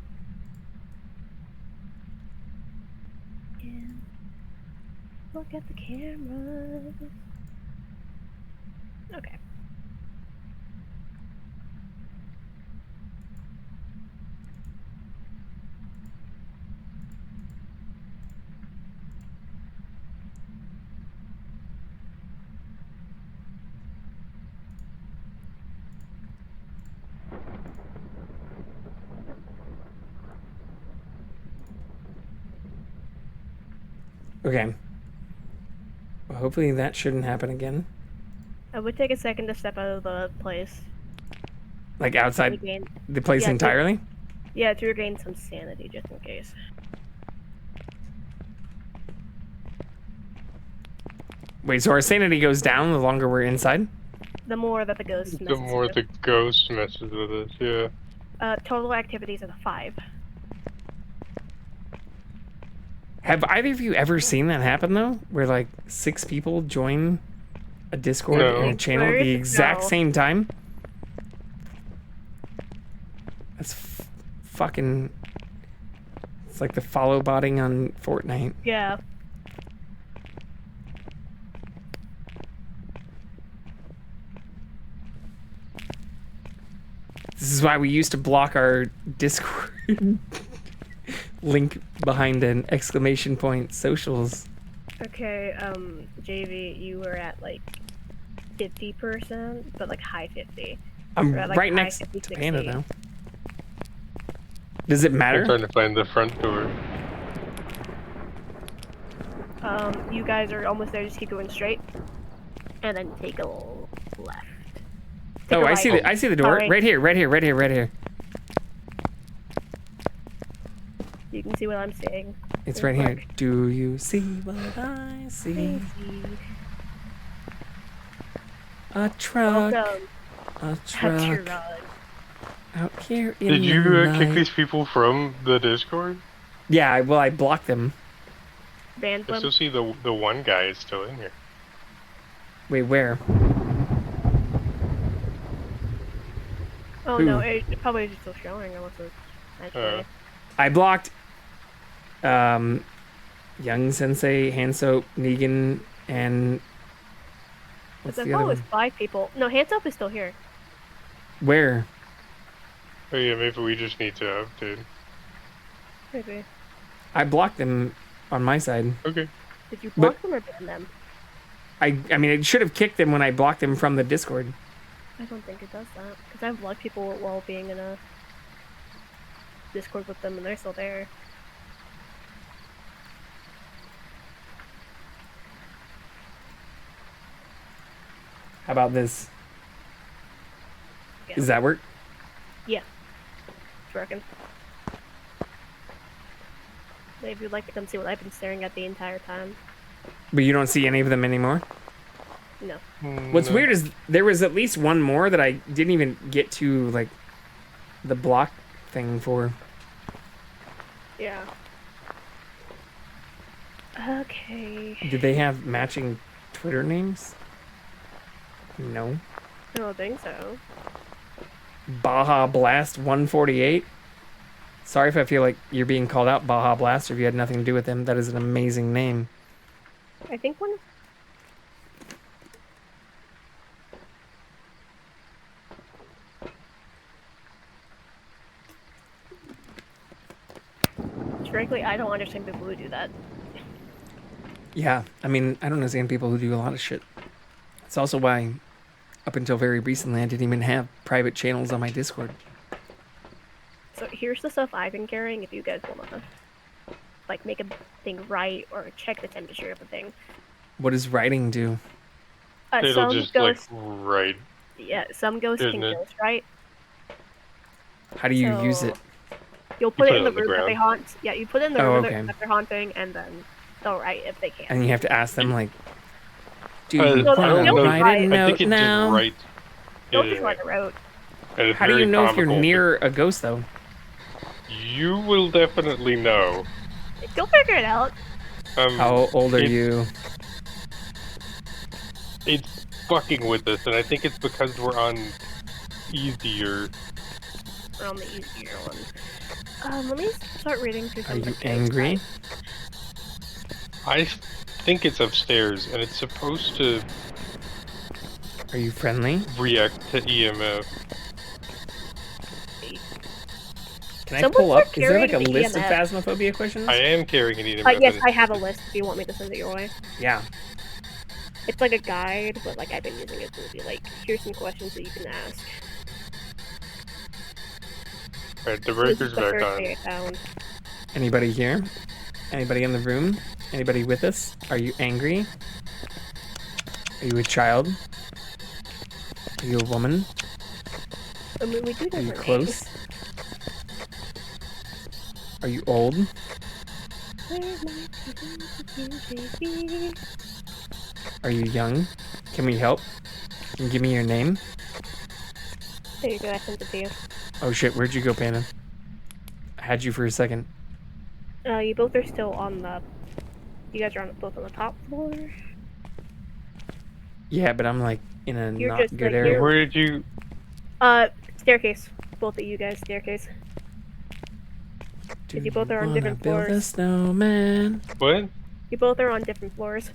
Look at the camera. Okay. Okay. Well, hopefully that shouldn't happen again. I would take a second to step out of the place. Like outside Regain- the place yeah, entirely? to regain some sanity, just in case. Wait, so our sanity goes down the longer we're inside? The more that the ghost The messes more with. the ghost messes with us, yeah. Total activities is a 5. Have either of you ever seen that happen though? Where like 6 people join a Discord No. in a channel at the exact No. same time? That's fucking... It's like the follow botting on Fortnite. Yeah. This is why we used to block our Discord link behind an exclamation point socials. Okay, JV, you were at like 50%, but like high 50. I'm Or at, like, right high next 50, to Panda 60. though. Does it I'm matter? trying to find the front door. You guys are almost there, just keep going straight. And then take a left. Take Oh, a I see right. the door. Sorry. Right here. You can see what I'm seeing. It's right here. Do you see what I see? A truck. Welcome. A That's your truck. rod. Out here in Did you the kick night. these people from the Discord? Yeah, well, I blocked them. Banned I them. still see the one guy is still in here. Wait, where? Oh Who? no, it probably is still showing unless it's actually. I blocked Young Sensei, Hand Soap, Negan, and But what's then the other was one? 5 people. No, Hands Up is still here. Where? Oh yeah, maybe we just need to update. Maybe. I blocked them on my side. Okay. Did you block them or ban them? I mean, it should have kicked them when I blocked them from the Discord. I don't think it does that. Because I've blocked people while being in a Discord with them and they're still there. How about this? Yeah. Does that work? Yeah. It's working. If you'd like to come see what I've been staring at the entire time. But you don't see any of them anymore? No. What's weird is there was at least one more that I didn't even get to, like, the block thing for. Yeah. Okay. Did they have matching Twitter names? No. I don't think so. Baja Blast 148. Sorry if I feel like you're being called out, Baja Blast, or if you had nothing to do with them. That is an amazing name. I think one. Frankly, I don't understand people who do that. Yeah, I mean, I don't understand people who do a lot of shit. It's also why, up until very recently, I didn't even have private channels on my Discord. So here's the stuff I've been carrying if you guys want to, like, make a thing right or check the temperature of a thing. What does writing do? It'll Some just ghosts, right. yeah, some ghosts can Isn't it? ghost right. How do you So- use it? You'll put it in it the on the room that they ground. haunt. Yeah, you put it in the Oh, room okay. that they're haunting, and then they'll write if they can. And you have to ask them, like, do I you don't want to know. write a I note think it now? did right. Don't just write a note. And it's How do you very know if you're comical. near a ghost, though? You will definitely know. You'll figure it out. How old are it's- you? It's fucking with us, and I think it's because we're on easier. We're on the easier one. Let me start reading through Are some of you the angry? I think it's upstairs, and it's supposed to Are you friendly? react to EMF. Can I Someone pull up? start Is there like a carrying the list of EMF. Phasmophobia questions? I am carrying an EMF. Yes, and I have a list if you want me to send it your way. Yeah. It's like a guide, but like I've been using it to be like, here's some questions that you can ask. Alright, the This is breaker's the back first on. thing I found. Anybody here? Anybody in the room? Anybody with us? Are you angry? Are you a child? Are you a woman? I mean, we do Are you different close? names. Are you old? Are you young? Can we help? Can you give me your name? There you go, I sent it to you. Oh shit, where'd you go, Panda? I had you for a second. You both are still on the... You guys are both on the top floor? Yeah, but I'm like in a You're not just, good like, area. you're- Where did you? Staircase. Both of you guys, staircase. Because you both are on different Build a floors. snowman. What? You both are on different floors.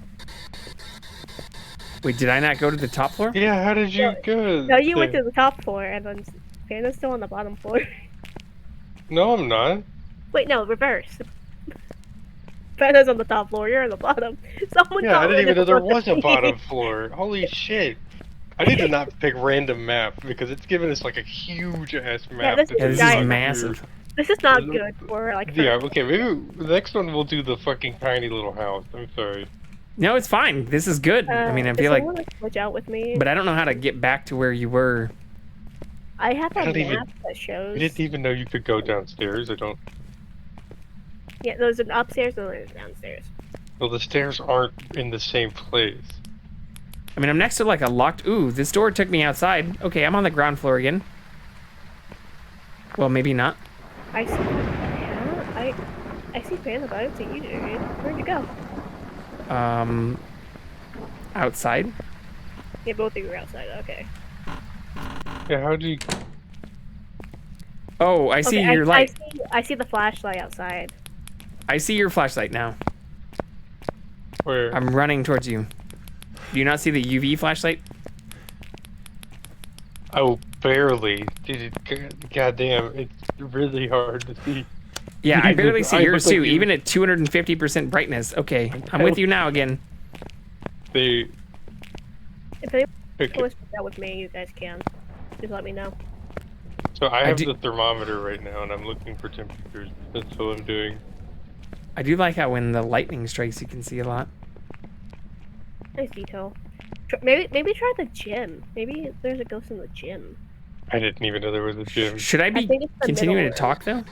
Wait, did I not go to the top floor? Yeah, how did you go? No, you went to the top floor, and then Panda's still on the bottom floor. No, I'm not. Wait, no, reverse. Panda's on the top floor, you're on the bottom. Someone Yeah, I told didn't me even know this there was was a me. bottom floor. Holy shit. I need to not pick random map because it's giving us like a huge ass map. this is this is giant. massive. This is not good for, like, Yeah, first. okay, maybe the next one we'll do the fucking tiny little house. I'm sorry. No, it's fine. This is good. I mean, I Does feel like... someone, like, switch out with me? But I don't know how to get back to where you were. I have a I don't map even- that shows... I didn't even know you could go downstairs. I don't. Yeah, there's an upstairs and there's downstairs. Well, the stairs aren't in the same place. I mean, I'm next to like a locked... Ooh, this door took me outside. Okay, I'm on the ground floor again. Well, maybe not. I see Panda. I see Panda, but I don't see you, dude. Where'd you go? Outside? Yeah, both of you are outside, okay. Yeah, how do you... Oh, I see Okay, your light. I see the flashlight outside. I see your flashlight now. Where? I'm running towards you. Do you not see the UV flashlight? Oh, barely. Dude, goddamn, it's really hard to see. Yeah, I barely see yours look too, like you- even at 250% brightness. Okay, I'm with you now again. They... If anyone Okay. wants to switch out with me, you guys can. Just let me know. So I have the thermometer right now, and I'm looking for temperatures. That's what I'm doing. I do like how when the lightning strikes, you can see a lot. Nice detail. Maybe try the gym. Maybe there's a ghost in the gym. I didn't even know there was a gym. Should I be think it's the continuing to middle talk though?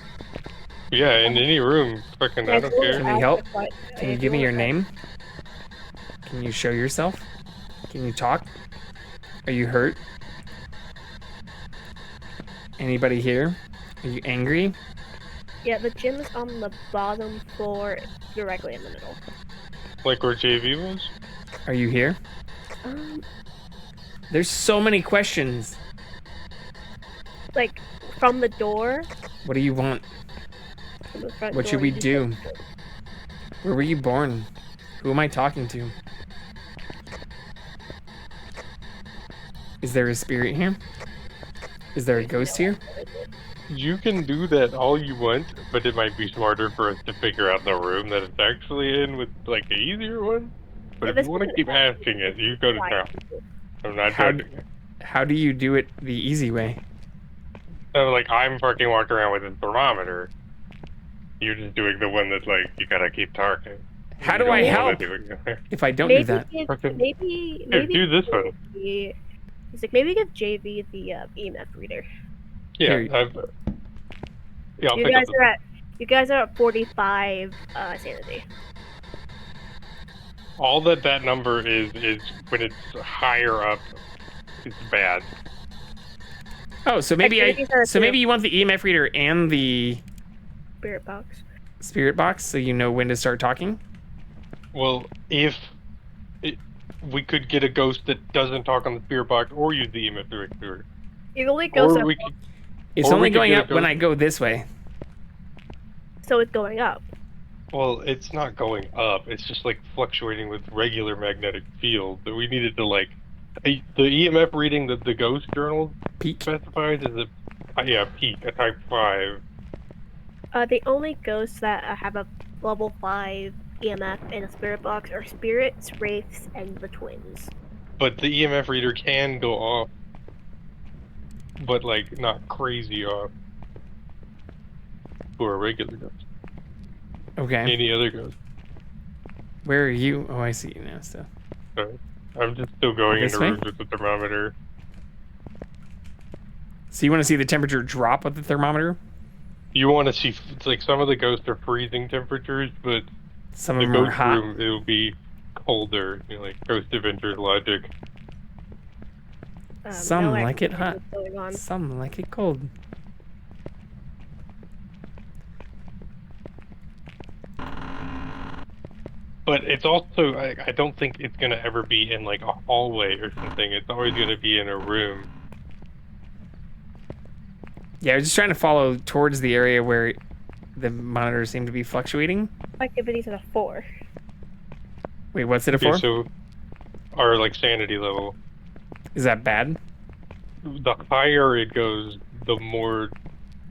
Yeah, in any room. Fucking, I don't care. Can we help? Can you give me your name? Can you show yourself? Can you talk? Are you hurt? Anybody here? Are you angry? Yeah, the gym is on the bottom floor, directly in the middle. Like where JV was? Are you here? There's so many questions. Like, from the door. What do you want? From the front What door, should we you do? just- Where were you born? Who am I talking to? Is there a spirit here? Is there a ghost here? You can do that all you want, but it might be smarter for us to figure out the room that it's actually in with like the easier one. But if you want to keep asking it, you go to town. I'm not joking. How do you do it the easy way? So like I'm fucking walking around with a thermometer. You're just doing the one that's like you gotta keep talking. How You do I don't wanna help do it. if I don't maybe do that? Give, maybe do this one. It's like maybe give JV the EMF reader. Yeah, Here. I'll You pick guys up are at 45 sanity. all that number is when it's higher up, it's bad. Oh, so maybe Activities are so maybe you want the EMF reader and the Spirit box. spirit box, so you know when to start talking. Well, if we could get a ghost that doesn't talk on the spirit box or use the EMF reader. It only goes Or up, we could, It's or we only could going get a up when ghost- I go this way. so it's going up. Well, it's not going up. It's just like fluctuating with regular magnetic field. But we needed to like the EMF reading that the ghost journal specifies is a peak, a type 5. The only ghosts that have a level 5 EMF and a spirit box are spirits, wraiths, and the twins. But the EMF reader can go off, but like not crazy off for a regular ghost. Okay. Any other ghost. Where are you? Oh, I see you now. So. Sorry. I'm just still going This into way? rooms with the thermometer. So you want to see the temperature drop with the thermometer? You want to see, it's like some of the ghosts are freezing temperatures, but Some the of them are ghost hot. room, it'll be colder, you know, like Ghost Adventures logic. Some no like it activity hot. going on. Some like it cold. But it's also, I don't think it's going to ever be in like a hallway or something. It's always going to be in a room. Yeah, I was just trying to follow towards the area where the monitors seem to be fluctuating. Activities at a 4. Wait, what's it a Okay, for? so our like sanity level. Is that bad? The higher it goes, the more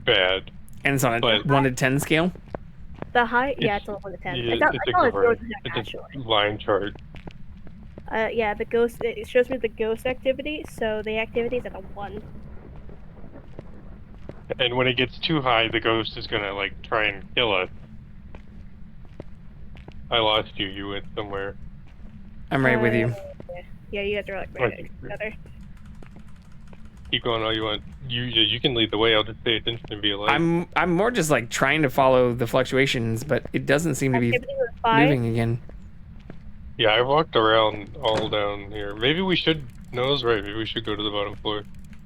bad. And it's on a But 1 to 10 scale? The high, yeah, it's on 1 to 10. yeah, It's not, it's I thought it a was it's actually. a line chart. Yeah, the ghost. It shows me the ghost activity, so the activity is at a 1. And when it gets too high, the ghost is gonna like try and kill us. I lost you. You went somewhere. I'm right with you. Yeah, you guys are like right next to each other. Keep going all you want. You can lead the way. I'll just pay attention and be a light. I'm more just like trying to follow the fluctuations, but it doesn't seem to be Activity was 5. moving again. Yeah, I walked around all down here. Maybe we should. No, I was right. Maybe we should go to the bottom floor.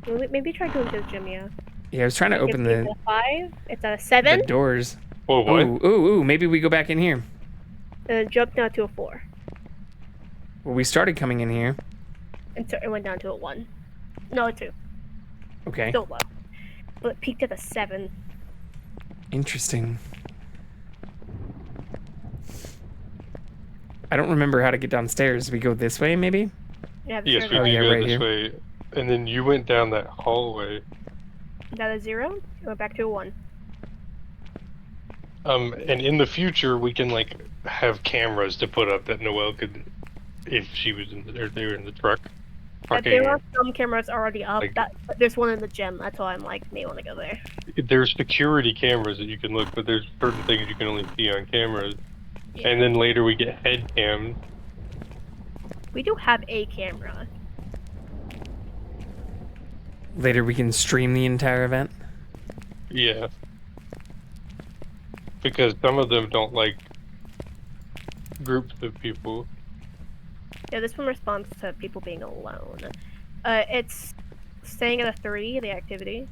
Maybe try going to the gym. Yeah. Yeah, I was trying to open It's the a 5. It's a 7. the doors. Whoa, what? Ooh, maybe we go back in here. Jumped down to a 4. Well, we started coming in here. And so it went down to a 1. No, a 2. Okay. Still low. But it peaked at a 7. Interesting. I don't remember how to get downstairs. We go this way, maybe? Yeah, Yes, we oh, yeah, go right this here. way. And then you went down that hallway. Is that a 0? It went back to a 1. And in the future, we can like have cameras to put up that Noelle could, if she was in the, or they were in the truck. There are some cameras already up. Like- There's one in the gym. That's why I'm like, may want to go there. There's security cameras that you can look, but there's certain things you can only see on cameras. And then later we get head cams. We do have a camera. Later we can stream the entire event. Yeah. Because some of them don't like groups of people. Yeah, this one responds to people being alone. It's staying at a 3, the activity.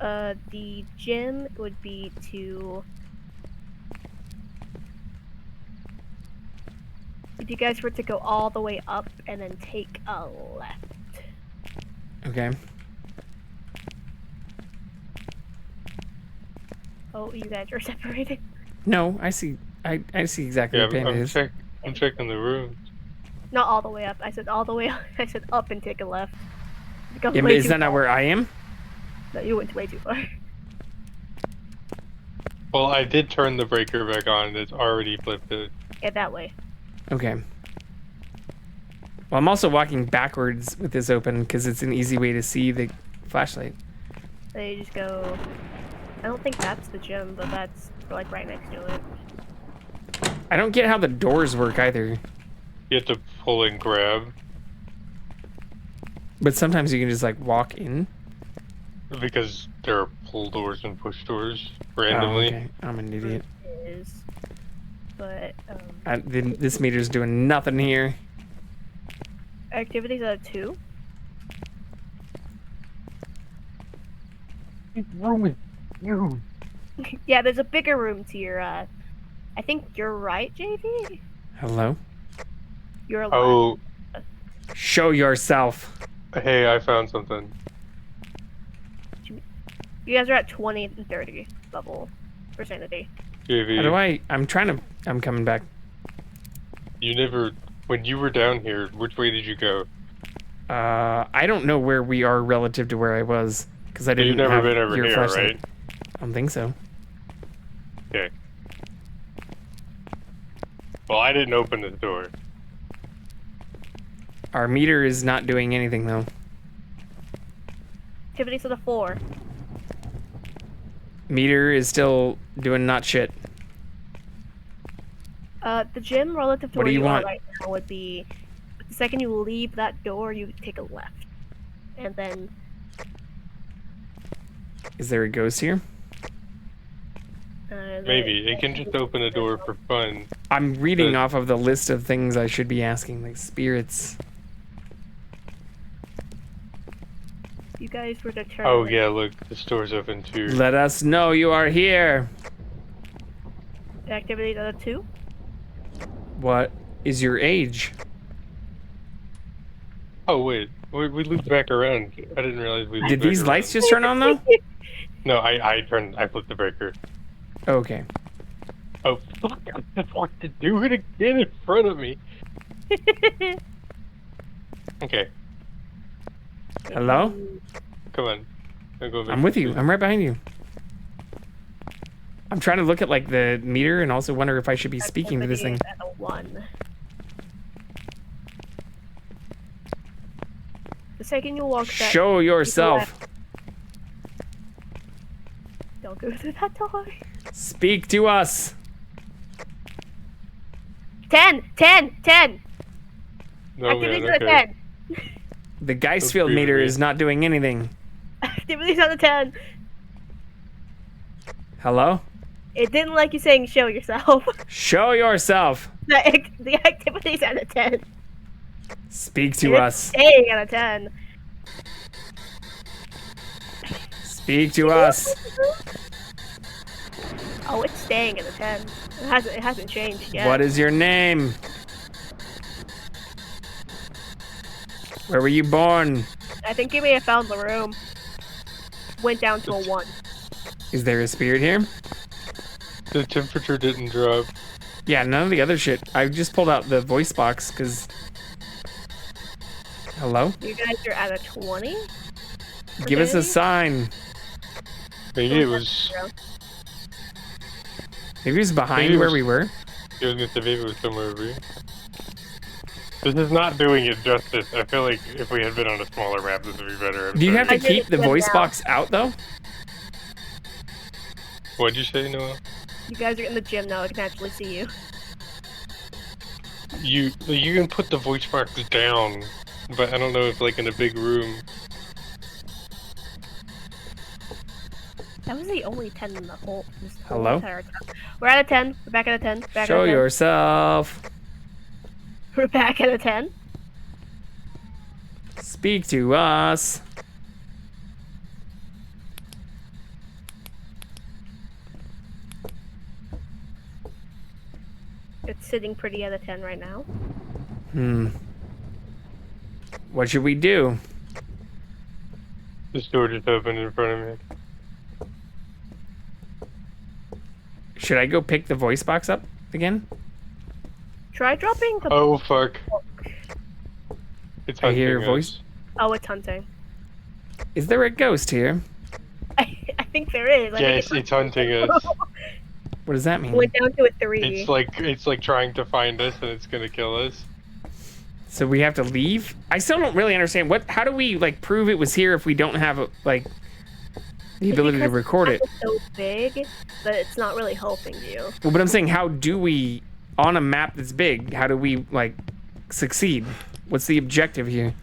The gym would be to... If you guys were to go all the way up and then take a left. Okay. Oh, you guys are separated. No, I see. I see exactly Yeah, what Panda is. I'm checking the rooms. Not all the way up. I said all the way up. I said up and take a left. Yeah, but is that not where I am? No, you went way too far. Well, I did turn the breaker back on. It's already flipped it. Yeah, that way. Okay. Well, I'm also walking backwards with this open because it's an easy way to see the flashlight. So you just go... I don't think that's the gym, but that's like right next to it. I don't get how the doors work either. You have to pull and grab. But sometimes you can just like walk in. Because there are pull doors and push doors randomly. Oh, okay. I'm an idiot. It is. But, This meter's doing nothing here. activities at a 2. What's wrong with you? Yeah, there's a bigger room to your, I think you're right, JV? Hello? You're alive. Oh. Show yourself. Hey, I found something. You guys are at 20 and 30 level for sanity. JV. How do I'm coming back. You never... When you were down here, which way did you go? I don't know where we are relative to where I was. Because I didn't You've never have been over your here, flashlight. right? I don't think so. Okay. Well, I didn't open the door. Our meter is not doing anything though. Activities at a 4. Meter is still doing not shit. The gym relative to What where do you are want? right now would be the second you leave that door, you take a left, and then Is there a ghost here? Maybe it can just open a door for fun. I'm reading off of the list of things I should be asking, like spirits. you guys were determined. Oh yeah, look, the store's open too. Let us know you are here. Activities out of 2. What is your age? Oh wait, we looped back around. I didn't realize we looped Did back these around. lights just turn on though? No, I flipped the breaker. Okay. Oh fuck! I just want to do it again in front of me. Okay. Hello? Come on. I'm with you. I'm right behind you. I'm trying to look at like the meter and also wonder if I should be speaking to this thing. At a 1. The second you walk that, Show yourself. Don't go through that door. Speak to us. 10! 10! 10! No, Activities man, out of okay. 10. The Geistfield meter is not doing anything. Activities out of 10. Hello? It didn't like you saying show yourself. Show yourself. The activities out of 10. Speak to us. Staying out of 10. Speak to us. Oh, it's staying at a 10. It hasn't changed yet. What is your name? Where were you born? I think you may have found the room. Went down to a 1. Is there a spirit here? The temperature didn't drop. Yeah, none of the other shit. I just pulled out the voice box because... Hello? You guys are at a 20? Give us a sign. Maybe it was... Maybe it was behind where we were. I was gonna say maybe it was somewhere over here. This is not doing it justice. I feel like if we had been on a smaller map, this would be better. Do you have to keep the voice box out though? What'd you say, Noah? You guys are in the gym now. I can actually see you. You can put the voice box down, but I don't know if like in a big room. That was the only 10 in the whole. Hello? Entire time. We're at a 10. We're back at a 10. Back Show at a 10. yourself. We're back at a 10. Speak to us. It's sitting pretty at a 10 right now. What should we do? This door just opened in front of me. Should I go pick the voice box up again? Try dropping the. Oh fuck! It's I hear a hunting voice. us. Oh, it's hunting. Is there a ghost here? I think there is. Yes, it's hunting us. What does that mean? Went down to a 3. It's like trying to find us and it's gonna kill us. So we have to leave? I still don't really understand how do we like prove it was here if we don't have like the ability to record it? It's so big that it's not really helping you. Well, but I'm saying how do we on a map that's big, how do we like succeed? What's the objective here?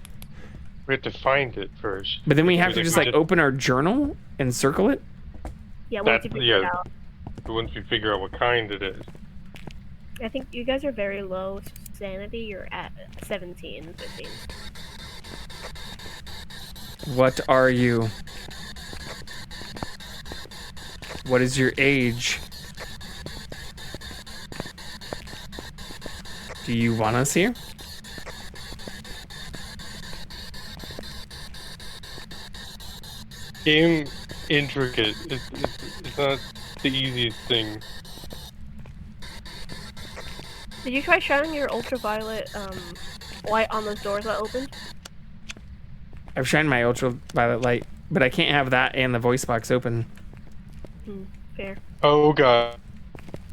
We have to find it first. But then we have to just like open our journal and circle it? Yeah, once you figure it out. Once we figure out what kind it is. I think you guys are very low sanity. You're at 17, 15. What are you? What is your age? Do you want us here? Game intricate. It's not the easiest thing. Did you try shining your ultraviolet light on those doors that opened? I've shined my ultraviolet light, but I can't have that and the voice box open. Fair. Oh god.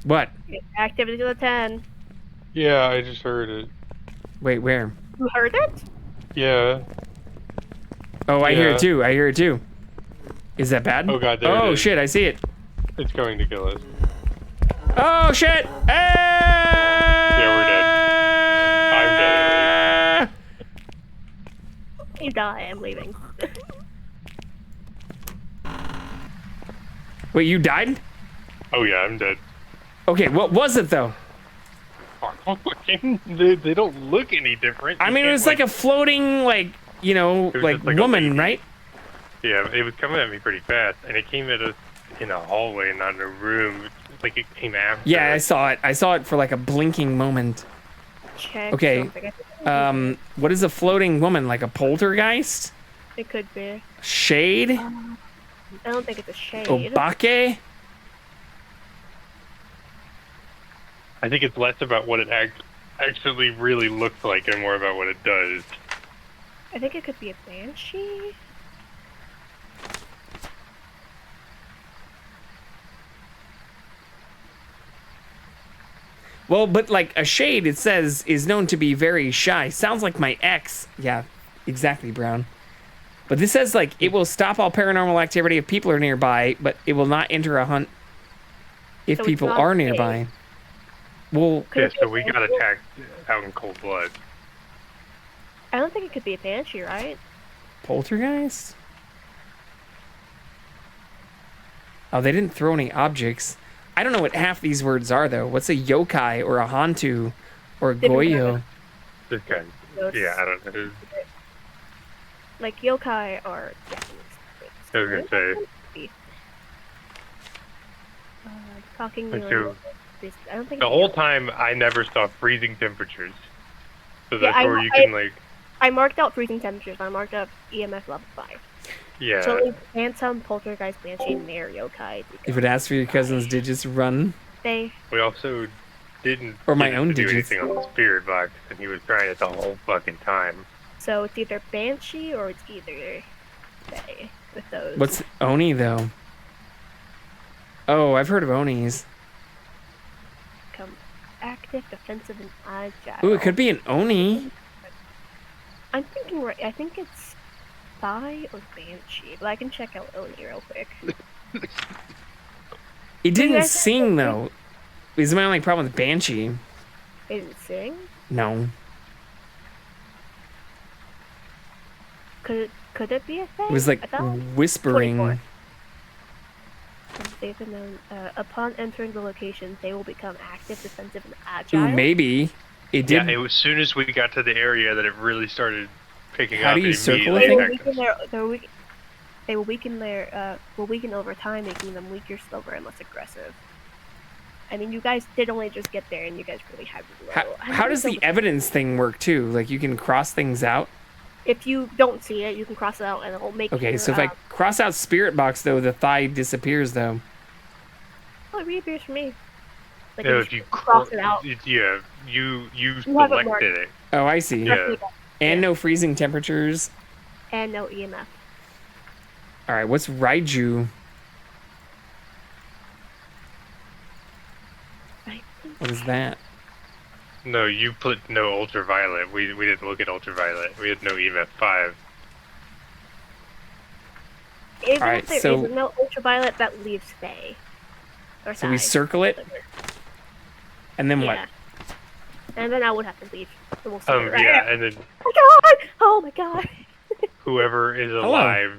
What? Activity to the 10. Yeah, I just heard it. Wait, where? You heard it? Yeah. Oh, I hear it too. I hear it too. Is that bad? Oh god, there it Oh is. shit, I see it. It's going to kill us. Oh shit! Hey! you die, I'm leaving. Wait, you died? Oh yeah, I'm dead. Okay, what was it though? They don't look any different. I mean, it was like a floating, like, you know, It was like just like a woman, lady. right? Yeah, it was coming at me pretty fast, and it came at us in a hallway, not in a room. It's like it came after. Yeah, I saw it. I saw it for like a blinking moment. Check. Okay. What is a floating woman? Like a poltergeist? It could be. Shade? I don't think it's a shade. Obake? I think it's less about what it actually really looks like and more about what it does. I think it could be a banshee. Well, but like a shade, it says, is known to be very shy. Sounds like my ex. Yeah, exactly, Brown. But this says, like, it will stop all paranormal activity if people are nearby, but it will not enter a hunt if So it's people not are safe. nearby. Well, Yeah, so we got attacked out in cold blood. I don't think it could be a banshee, right? poltergeist? Oh, they didn't throw any objects. I don't know what half these words are, though. What's a yokai or a hantu or a goyo? This guy. Yeah, I don't know. Like yokai are Japanese. I was gonna say. Talking Like, to I don't think the it's whole yokai. time I never saw freezing temperatures. So Yeah, that's where you can like. I marked out freezing temperatures. I marked up EMF level 5. Yeah. So only phantom, poltergeist, banshee, and their yokai. If it asks for your cousin's digits, run. They. We also didn't. Or my get own to do digits. anything on the spirit box, and he was trying it the whole fucking time. So it's either banshee or it's either they with those. What's Oni, though? Oh, I've heard of Onis. Become active, defensive, and agile. Ooh, it could be an Oni. I'm thinking right. I think it's Thai or banshee, but I can check out Oni real quick. It didn't guys- sing, though. Is my only problem with Banshee. They didn't sing. No. Could it be a thing? It was like I thought- whispering. 24. They've been known, upon entering the location, they will become active, defensive, and agile. Ooh, maybe. It did. Yeah, it was as soon as we got to the area that it really started picking How up. do you it circle immediately it? attacked us. They will weaken will weaken over time, making them weaker, slower, and less aggressive. I mean, you guys did only just get there, and you guys really had low. How does the evidence thing work, too? Like, you can cross things out? If you don't see it, you can cross it out, and it'll make. Okay, your, so if I cross out Spirit Box, though, the thigh disappears, though. oh, it reappears for me. Like No, if if you cross it out. Yeah, you You have it marked. selected it. Oh, I see. Yeah. And no freezing temperatures. And no EMF. All right, what's Raiju? What is that? No, you put no ultraviolet. We didn't look at ultraviolet. We had no EMF 5. Even Alright, if there so- is no ultraviolet, that leaves Faye. Or So we Sai. circle it? And then Yeah. what? And then I would have to leave. And we'll see it, right? Yeah, and then Oh my god! Oh my god! whoever is alive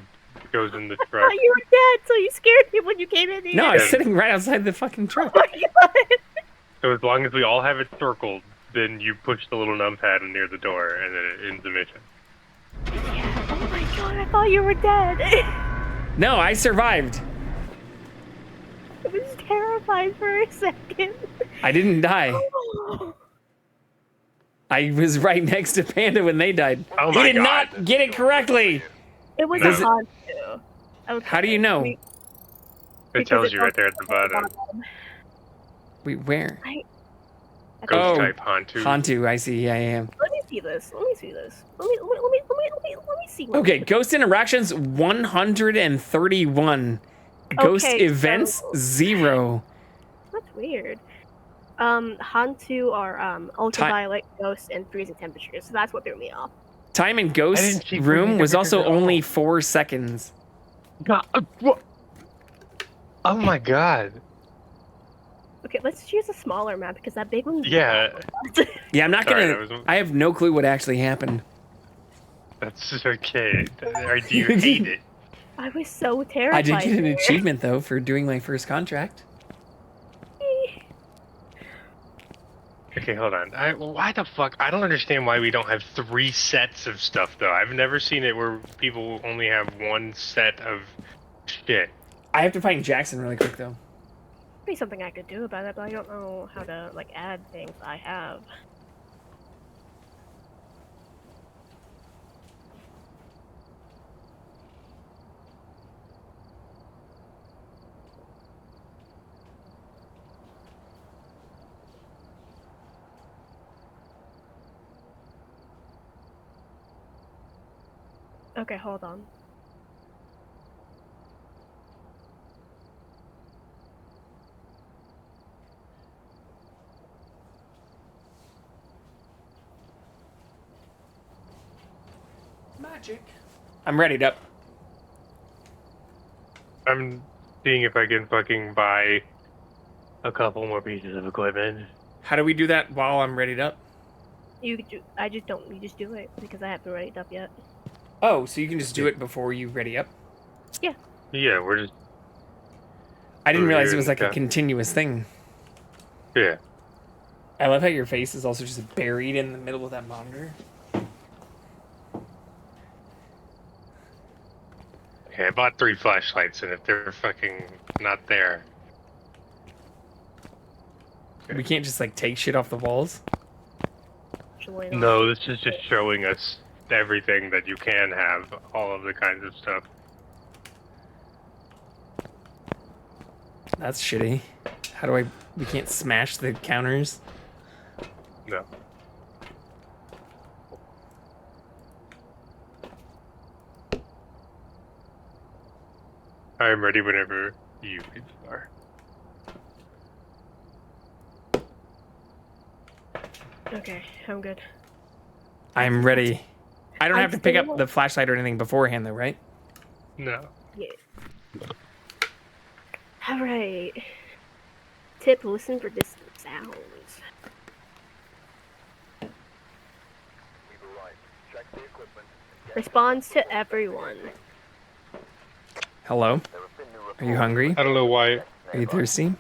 goes in the I truck. thought you were dead, so you scared me when you came in here. No, I was sitting right outside the fucking truck. So as long as we all have it circled, then you push the little numpad near the door, and then it ends the mission. Oh my god, I thought you were dead. No, I survived. I was terrified for a second. I didn't die. I was right next to Panda when they died. Oh He my did God. not get it correctly. It was Does a it- haunt too. Okay. How do you know? It Because tells it you right there at the bottom. Wait, where? Ghost Oh, type Hantu. Hantu, I see. Yeah, I am. Let me see this. Let me see this. Let me see. What Okay, ghost interactions 131. Ghost Okay, events so- 0. That's weird. Hantu are ultraviolet, ghost, and freezing temperatures. So that's what threw me off. Time in ghost didn't see room freezing was also temperatures at all. only 4 seconds. God, what? Oh my god. Okay, let's choose a smaller map because that big one's Yeah. Yeah, I'm not Sorry, gonna. that was- I have no clue what actually happened. That's okay. Or do you hate it? I was so terrified. I did get an there. achievement though for doing my first contract. Okay, hold on. Why the fuck? I don't understand why we don't have 3 sets of stuff, though. I've never seen it where people only have 1 set of shit. I have to find Jackson really quick, though. Be something I could do about it, but I don't know how to, like, add things I have. Okay, hold on. Magic. I'm readied up. I'm seeing if I can fucking buy a couple more pieces of equipment. How do we do that while I'm readied up? You just do it, because I haven't readied up yet. Oh, so you can just do it before you ready up? Yeah. Yeah, we're just... I didn't realize it was like a continuous thing. Yeah. I love how your face is also just buried in the middle of that monitor. Okay, I bought 3 flashlights, and if they're fucking not there... We can't just, like, take shit off the walls? No, this is just showing us everything that you can have, all of the kinds of stuff. That's shitty. How do we can't smash the counters? No. I'm ready whenever you are. Okay, I'm good. I'm ready. I don't have to pick up the flashlight or anything beforehand, though, right? No. Yeah. Alright. Tip, listen for distant sounds. Responds to everyone. Hello? Are you hungry? I don't know why. Are you thirsty?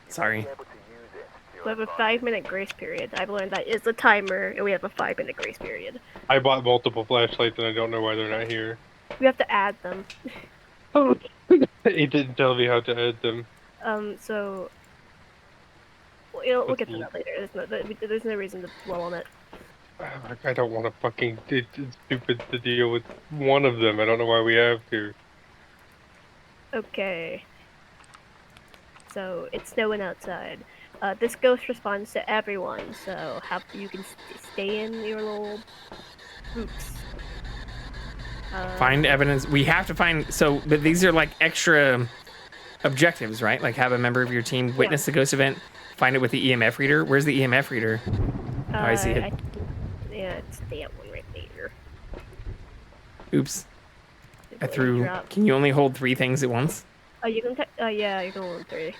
Sorry. We have a 5-minute grace period. I've learned that is the timer, and we have a 5-minute grace period. I bought multiple flashlights, and I don't know why they're not here. We have to add them. It didn't tell me how to add them. So... we'll get to that later. There's no reason to dwell on it. I don't want to fucking... It's stupid to deal with one of them. I don't know why we have to. Okay. So, it's snowing outside. This ghost responds to everyone, so you can stay in your little groups. Find evidence. We have to find... So, but these are like extra objectives, right? Like have a member of your team witness the ghost event, find it with the EMF reader. Where's the EMF reader? Oh, I see it. Yeah, it's that one right there. Oops. I threw... Can you only hold 3 things at once? You can... yeah, you can hold 3.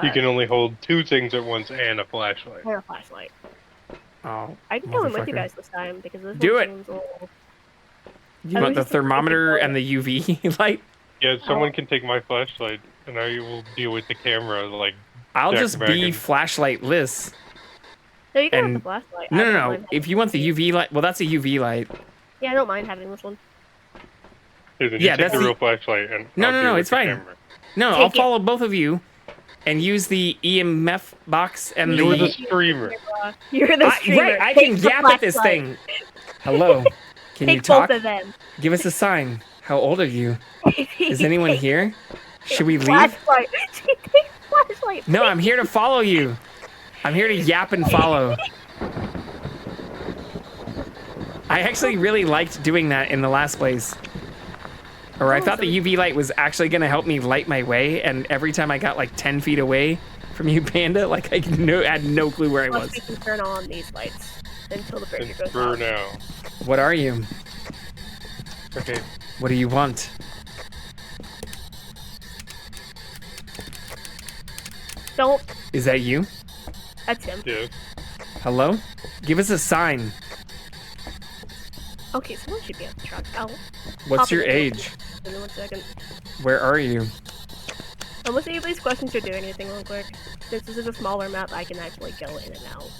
You can only hold 2 things at once and a flashlight. Or a flashlight. Oh, I can go in with you guys this time, because this Do one it! seems a little... You want the thermometer and the UV light? Yeah, someone can take my flashlight, and I will deal with the camera, like... I'll just be flashlight-less. No, you can have the flashlight. No. If you want the UV light... Well, that's a UV light. Yeah, I don't mind having this one. Yeah, that's the real flashlight. And No, it's fine. No, I'll follow both of you and use the EMF box and You're the streamer. You're the streamer. Right, I can yap at this thing. Hello. Can you talk? Both of them. Give us a sign. How old are you? Is anyone here? Should we leave? Flashlight. Flashlight. No, I'm here to follow you. I'm here to yap and follow. I actually really liked doing that in the last place. Or I thought the UV light was actually going to help me light my way, and every time I got like 10 feet away from you, Panda, like I had no clue where I was. We can turn on these lights until the breaker goes For off. now. What are you? Okay. What do you want? Don't. Is that you? That's him. Yeah. Hello? Give us a sign. Okay, someone should be at the truck. What's your age? Give me 1 second. Where are you? I'm gonna see if these questions are doing anything real quick. Since this is a smaller map, I can actually go in and out.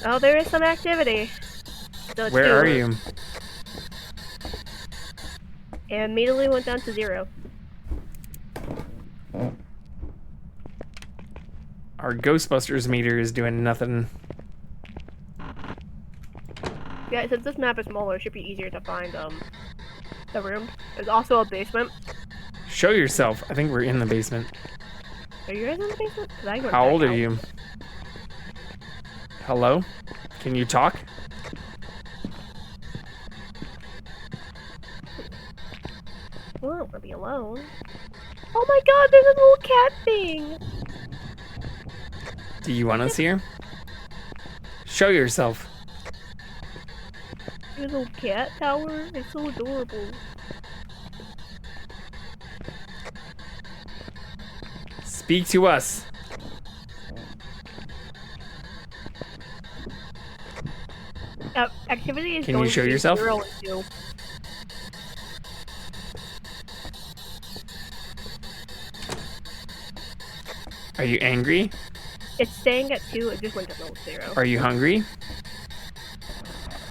Oh, there is some activity. So it's Where are you? It immediately went down to 0. Our Ghostbusters meter is doing nothing. Yeah, since this map is smaller, it should be easier to find the room. There's also a basement. Show yourself. I think we're in the basement. Are you guys in the basement? 'Cause I can go How back old are out. you? Hello? Can you talk? Well, I don't want to be alone. Oh my god, there's a little cat thing! Do you want us here? Show yourself. There's a little cat tower. It's so adorable. Speak to us. Activity is Can going you show to be yourself? 0 and 2. Are you angry? It's staying at 2. It just went to 0. Are you hungry?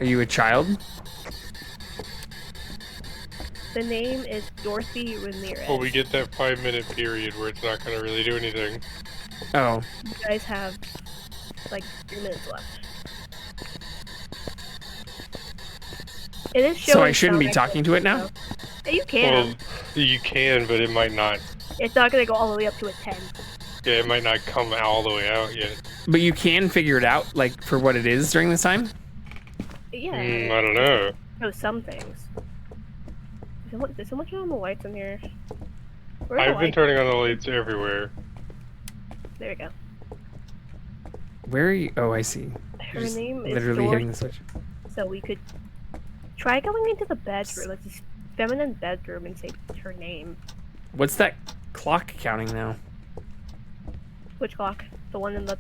Are you a child? The name is Dorothy Ramirez. Well, we get that 5-minute period where it's not going to really do anything. Oh. You guys have like 3 minutes left. It is showing. So I shouldn't be sound talking to it now? activity, though. Yeah, you can. Well, you can, but it might not. It's not gonna go all the way up to a 10. Yeah, it might not come all the way out yet. But you can figure it out, like, for what it is during this time? Yeah. I don't know. Oh, some things. There's so much on the lights in here. Where are I've the been lights? turning on the lights everywhere. There we go. Where are you? Oh, I see. Her You're just name is literally hitting the Dorothy. switch. So we could try going into the bedroom, like this feminine bedroom, and say her name. What's that clock counting now? Which clock? The one in the.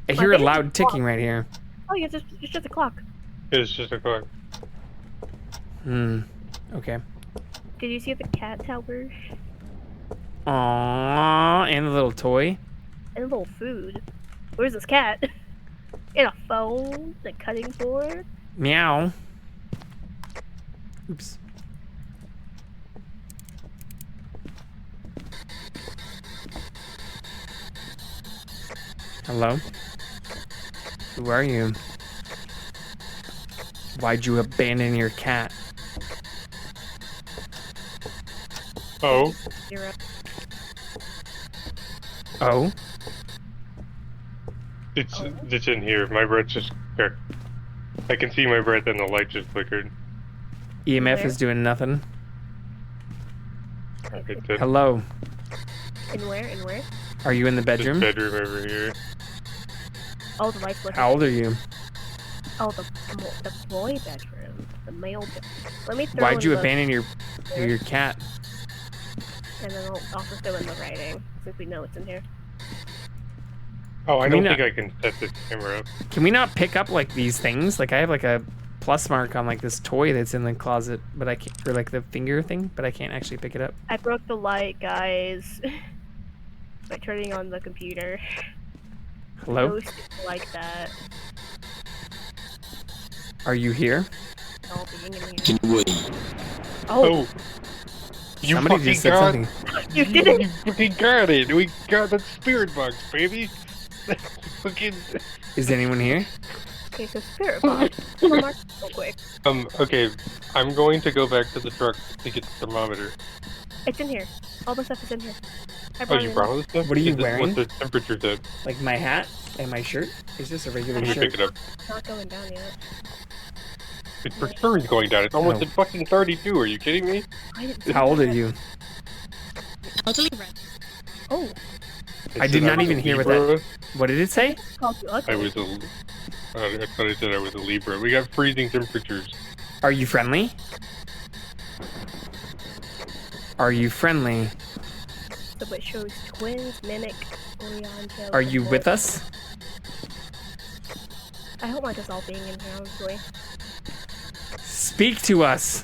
I hear a loud ticking right here. Oh, yeah, it's just a clock. It's just a clock. Okay. Did you see the cat tower? Aww, and the little toy. And a little food. Where's this cat? And a phone, a cutting board. Meow. Oops. Hello? Who are you? Why'd you abandon your cat? Oh. 0. Oh? It's in here. My breath just... I can see my breath and the light just flickered. EMF is doing nothing. Hello? In where? In where? Are you in the bedroom? This bedroom over here. Oh, the lights flicker. How old are you? Oh, the boy bedroom. The male bedroom. Let me throw Why'd you in the- abandon your cat? And then I'll also throw in the writing, since we know it's in here. Oh, I Can we don't not- think I can set this camera up. Can we not pick up like these things? Like I have like a plus mark on like this toy that's in the closet, but I can't, or like the finger thing, but I can't actually pick it up. I broke the light, guys. By turning on the computer. Hello? No shit like that. Are you here? All being in here. Can you wait? Oh. You Somebody fucking just said got something. You did it! You fucking got it! We got the spirit box, baby! Fucking... Is anyone here? Okay, so spirit box. Mark real quick. Okay, I'm going to go back to the truck to get the thermometer. It's in here. All the stuff is in here. I Oh, brought you it brought in. all this stuff? What are you Is this wearing? What the temperature's at? Like my hat and my shirt? It's just a regular Let me shirt. pick it up. It's not going down yet. It for sure is going down. It's almost Oh. at fucking 32. Are you kidding me? I didn't How old are you? Elderly red. Oh. I did not even hear what that. What did it say? Called you ugly. I was a... I thought I said I was a Libra. We got freezing temperatures. Are you friendly? Are you friendly? So it shows twins, mimic, Are you with us? I hope not just all being in here, honestly. Speak to us.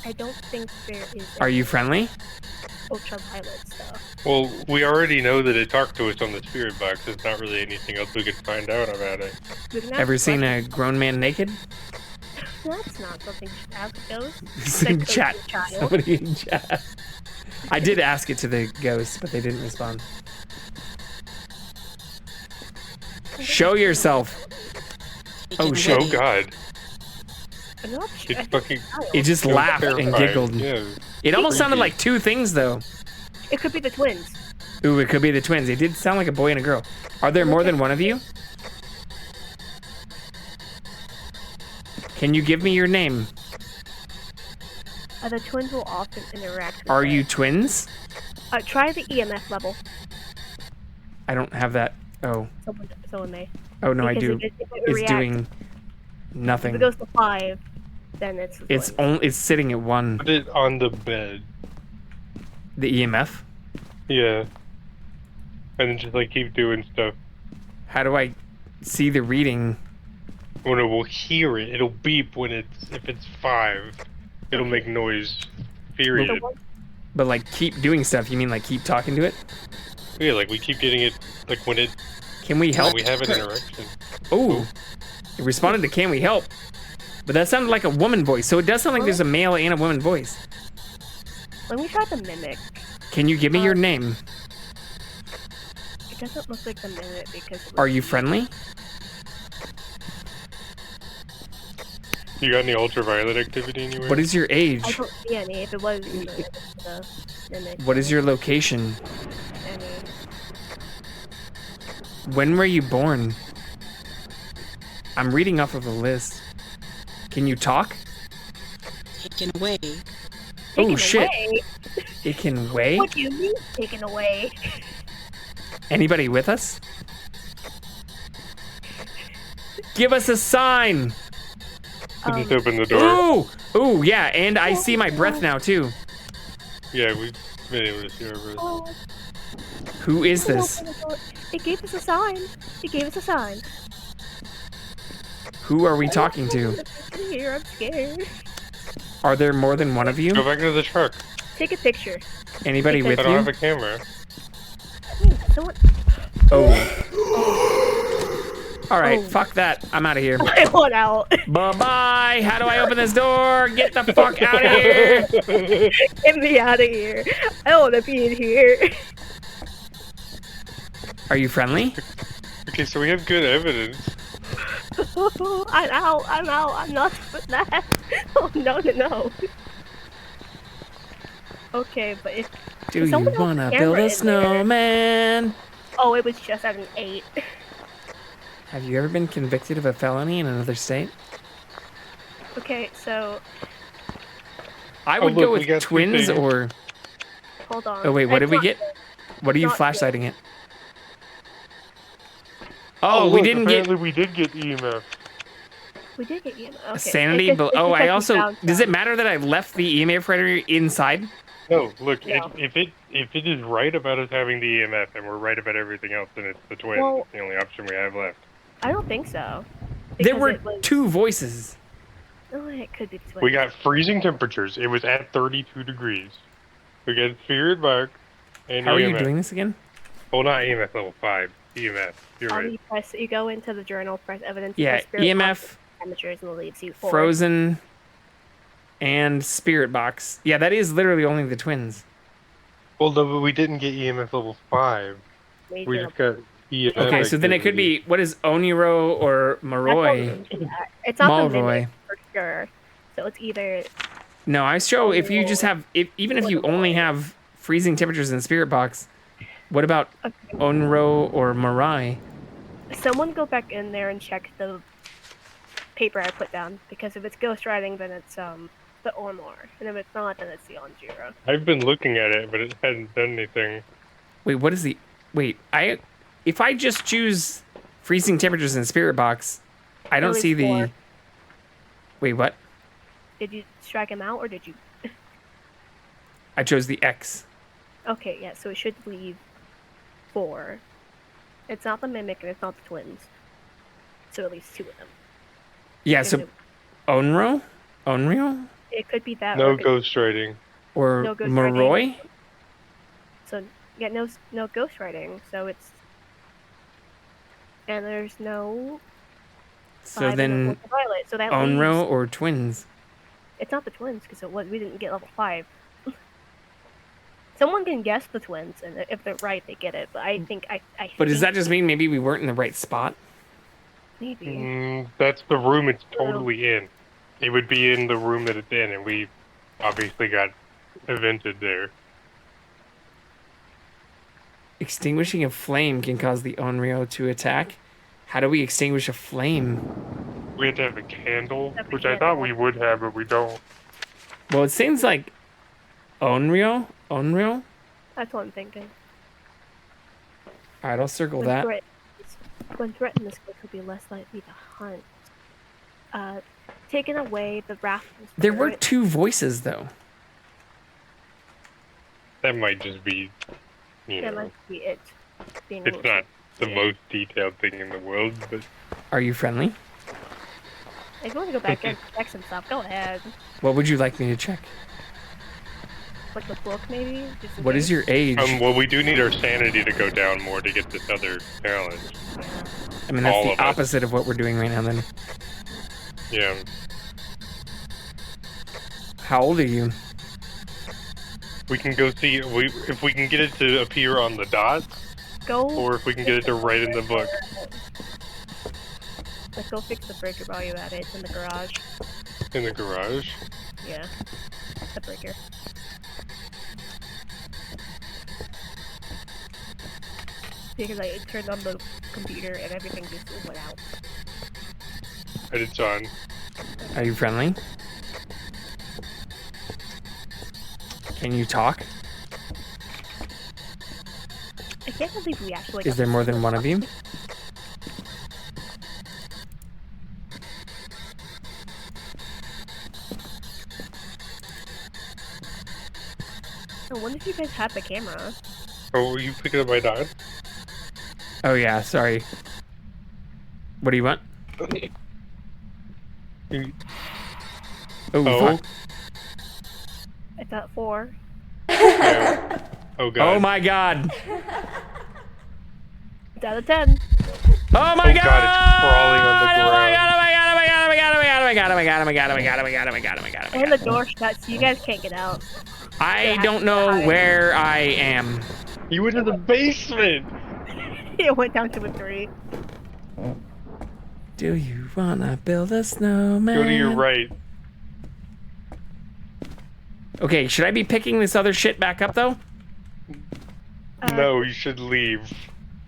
I don't think there is. Are you friendly? Ultraviolet stuff. Well, we already know that it talked to us on the spirit box. There's not really anything else we could find out about it. Ever seen a grown man naked? That's not something to ask ghosts. Chat. Somebody in chat. I did ask it to the ghosts, but they didn't respond. Show yourself. Oh shit. Oh god. It just laughed and giggled. Yeah. It almost sounded like two things though. It could be the twins. Ooh, it could be the twins. It did sound like a boy and a girl. Are there more than one of you? Can you give me your name? The twins will often interact with Are you twins? Try the EMF level. I don't have that. Oh. Someone may. Oh no, I Because do. if it It's reacts- doing nothing. If it goes to 5, then it's. It's sitting at 1. Put it on the bed. The EMF? Yeah. And then just like keep doing stuff. How do I see the reading? When it will hear it, it'll beep when if it's 5. It'll make noise. Period. But like keep doing stuff, you mean like keep talking to it? Yeah, like we keep getting it like when it. Can we help? We have an interaction. Oh, it responded to "Can we help?" But that sounded like a woman voice, so it does sound like there's a male and a woman voice. Let me try the mimic. Can you give me your name? It doesn't look like the mimic because. Are you friendly? You got any ultraviolet activity anywhere? What is your age? I don't see any. If it was the mimic. What is your location? Any. When were you born? I'm reading off of a list. Can you talk? Taken away. Oh shit! Away? It can weigh? What do you mean taken away? Anybody with us? Give us a sign! I just open the door. Ooh! Ooh, yeah, and I see my breath now too. Yeah, we've been able to see our breath. Oh. Who is this? It gave us a sign. It gave us a sign. Who are we talking to? Here, I'm scared. Are there more than one of you? Go back to the truck. Take a picture. Anybody with I don't you? have a camera. Someone. Oh. Alright, fuck that. I'm out of here. I want out. Bye-bye. How do I open this door? Get the fuck out of here. Get me out of here. I don't want to be in here. Are you friendly? Okay, so we have good evidence. I'm out. I'm out. I'm not with that. Oh, no. Okay, but if. Do you wanna build a snowman? Oh, it was just at an 8. Have you ever been convicted of a felony in another state? Okay, so. I would go with twins or. Hold on. Oh wait, what did we get? What are you flashlighting it? Oh, we didn't get. Apparently, we did get EMF. We did get EMF. Okay. Sanity. Oh, I also. Does it matter that I left the EMF reader inside? No, look. If it is right about us having the EMF and we're right about everything else, then it's the twins. Well, it's the only option we have left. I don't think so. There were 2 voices. Oh, it could be the twins. We got freezing temperatures. It was at 32 degrees. We got spirit bark and How are EMF. you doing this again? Well, not EMF level 5. EMF. You're right. You go into the journal, press evidence. Yeah, EMF, temperatures, and it leads you forward. frozen, and spirit box. Yeah, that is literally only the twins. Well, no, but we didn't get EMF level 5. We just got EMF. Okay, so then it could be, what is Oniro or Moroi? It's not the Malroy. mimic for sure. So it's either. No, I show if you just have, even if you only have freezing temperatures in the spirit box, what about Onro or Mirai? Someone go back in there and check the paper I put down, because if it's ghostwriting, then it's the Ormor, and if it's not, then it's the Onjiro. I've been looking at it, but it hasn't done anything. Wait, what is the? Wait, if I just choose freezing temperatures in the spirit box, I don't see the. Wait, what? Did you strike him out, or did you? I chose the X. Okay, yeah, so it should leave 4. It's not the Mimic and it's not the twins. So at least 2 of them. Yeah, so Onryo? It could be that. No or ghostwriting. Or no ghostwriting. Moroi? So, yeah, no ghostwriting. So it's... And there's no... So then Violet. So that Onryo leaves... or twins? It's not the twins, because we didn't get level 5. Someone can guess the twins, and if they're right, they get it. But I think But does that just mean maybe we weren't in the right spot? Maybe. That's the room it's totally in. It would be in the room that it's in, and we obviously got evented there. Extinguishing a flame can cause the Onryo to attack. How do we extinguish a flame? We have to have a candle, which I thought we would have, but we don't. Well, it seems like Onryo? That's what I'm thinking. Alright, I'll circle When that. When threatened, this ghost would be less likely to hunt. Taking away the wrathful spirit. There were 2 voices, though. That might just be, That might be it. It's not the most detailed thing in the world, but... Are you friendly? If you want to go back and check some stuff, go ahead. What would you like me to check? Like the book, maybe? What is your age? Well, we do need our sanity to go down more to get this other challenge. I mean, that's the opposite of what we're doing right now, then. Yeah. How old are you? We can go see if we can get it to appear on the dot, or if we can get it to write in the book. Let's go fix the breaker while you're at it. It's in the garage. In the garage? Yeah. The breaker. Because I turned on the computer and everything just went out. Right, it's on. Are you friendly? Can you talk? I can't believe we actually Is there more than one of you? I wonder if you guys have the camera. Oh, were you picking up my dot? Oh yeah, sorry. What do you want? Oh, fuck. It's at 4. Yeah. Oh god. Oh my god. It's out of 10. Oh my god! God, it's crawling on the ground. And the door shut, so you guys can't get out. I don't know where I am. You went to the basement! It went down to a 3. Do you wanna build a snowman? Go to your right. Okay, should I be picking this other shit back up though? No, you should leave.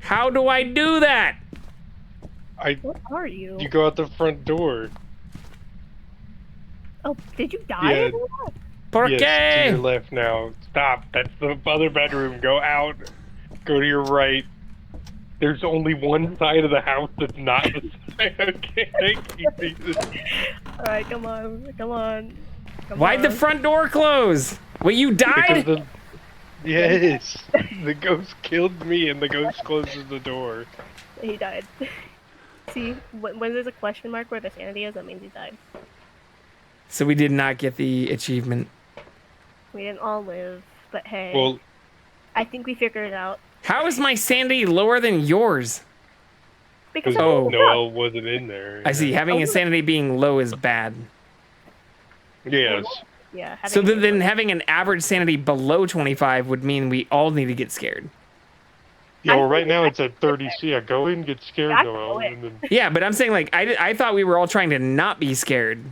How do I do that? What are you? You go out the front door. Oh, did you die? Yeah. Por Yes, qué? to your left now. Stop. That's the other bedroom. Go out. Go to your right. There's only one side of the house that's not the side. Okay, thank you, Jesus. Alright, come on. Why'd the front door close? Wait, you died? Yes. The ghost killed me and the ghost closes the door. He died. See, when there's a question mark where the sanity is, that means he died. So we did not get the achievement. We didn't all live, but hey. Well, I think we figured it out. How is my sanity lower than yours? Because Noelle wasn't in there. I see. Having insanity being low is bad. Yes. Yeah. So then having an average sanity below 25 would mean we all need to get scared. Yeah, well, right now it's at 30. So yeah, go in, get scared, Noelle. And then... Yeah, but I'm saying, like, I thought we were all trying to not be scared.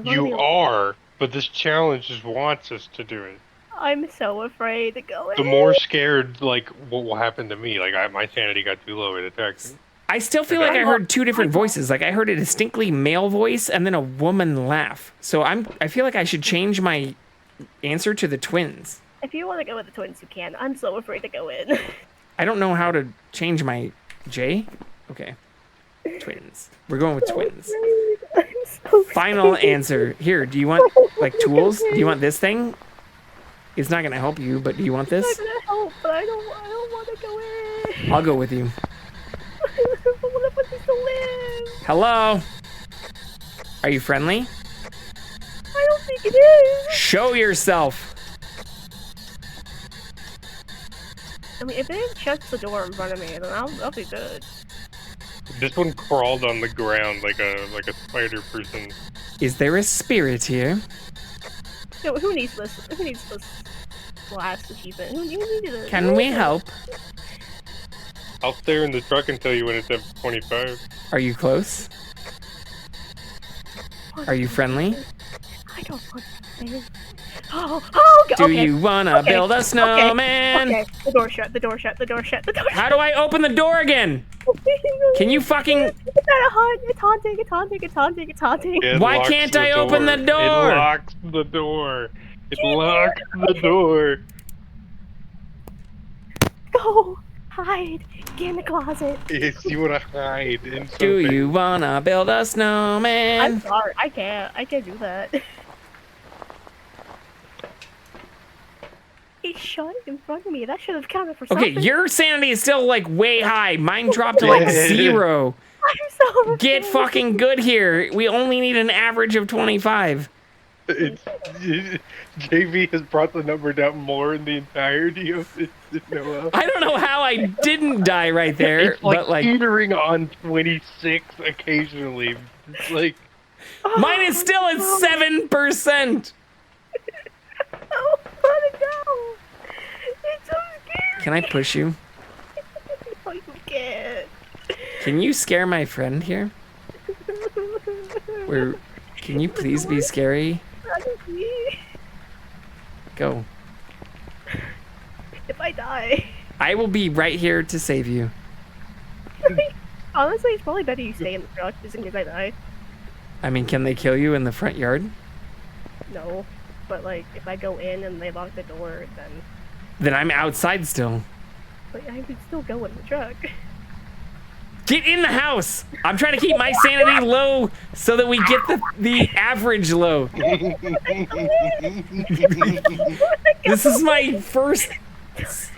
You are, but this challenge just wants us to do it. I'm so afraid to go in. The more scared, like, what will happen to me? Like, my sanity got too low, it attacked me. I still feel like I heard 2 different voices. Like, I heard a distinctly male voice and then a woman laugh. So I feel like I should change my answer to the twins. If you want to go with the twins, you can. I'm so afraid to go in. I don't know how to change my J. Okay. Twins. We're going with twins. I'm so Final answer. Here, do you want, like, tools? Do you want this thing? It's not gonna help you, but do you want this? It's not gonna help, but I don't want to go in. I'll go with you. What if I just to live? Hello? Are you friendly? I don't think it is. Show yourself. I mean, if it shuts the door in front of me, then I'll be good. This one crawled on the ground like a spider person. Is there a spirit here? No, who needs this? Who needs this last achievement? Who needs it? Can we help? I'll stare in the truck and tell you when it's at 25. Are you close? Are you friendly? I don't want to. Oh, Do okay. you wanna build a snowman? Okay. The door shut. The door shut. The door shut. The door shut. How do I open the door again? Can you fucking... It's not a hunt. It's haunting. It's haunting. It's haunting. It's haunting. Why can't I open the door? It locks the door. It locks the door. Go. Hide. Get in the closet. Yes, you wanna hide in something. Do you wanna build a snowman? I'm sorry. I can't do that. It shut in front of me. That should have counted for something. Okay, your sanity is still like way high. Mine dropped to like 0. I'm so Get fucking good here. We only need an average of 25. JV has brought the number down more in the entirety of this. I don't know how I didn't die right there, It's like but like teetering on 26 occasionally. It's like mine is still at 7%. Oh, let it go. It's so scary. Can I push you? Oh, you can't. Can you scare my friend here? Can you please be scary? Go. If I die. I will be right here to save you. Honestly, it's probably better you stay in the truck just in case I die. I mean, can they kill you in the front yard? No. But, like, if I go in and they lock the door, Then I'm outside still. But I could still go in the truck. Get in the house! I'm trying to keep my sanity low so that we get the average low. This is my first,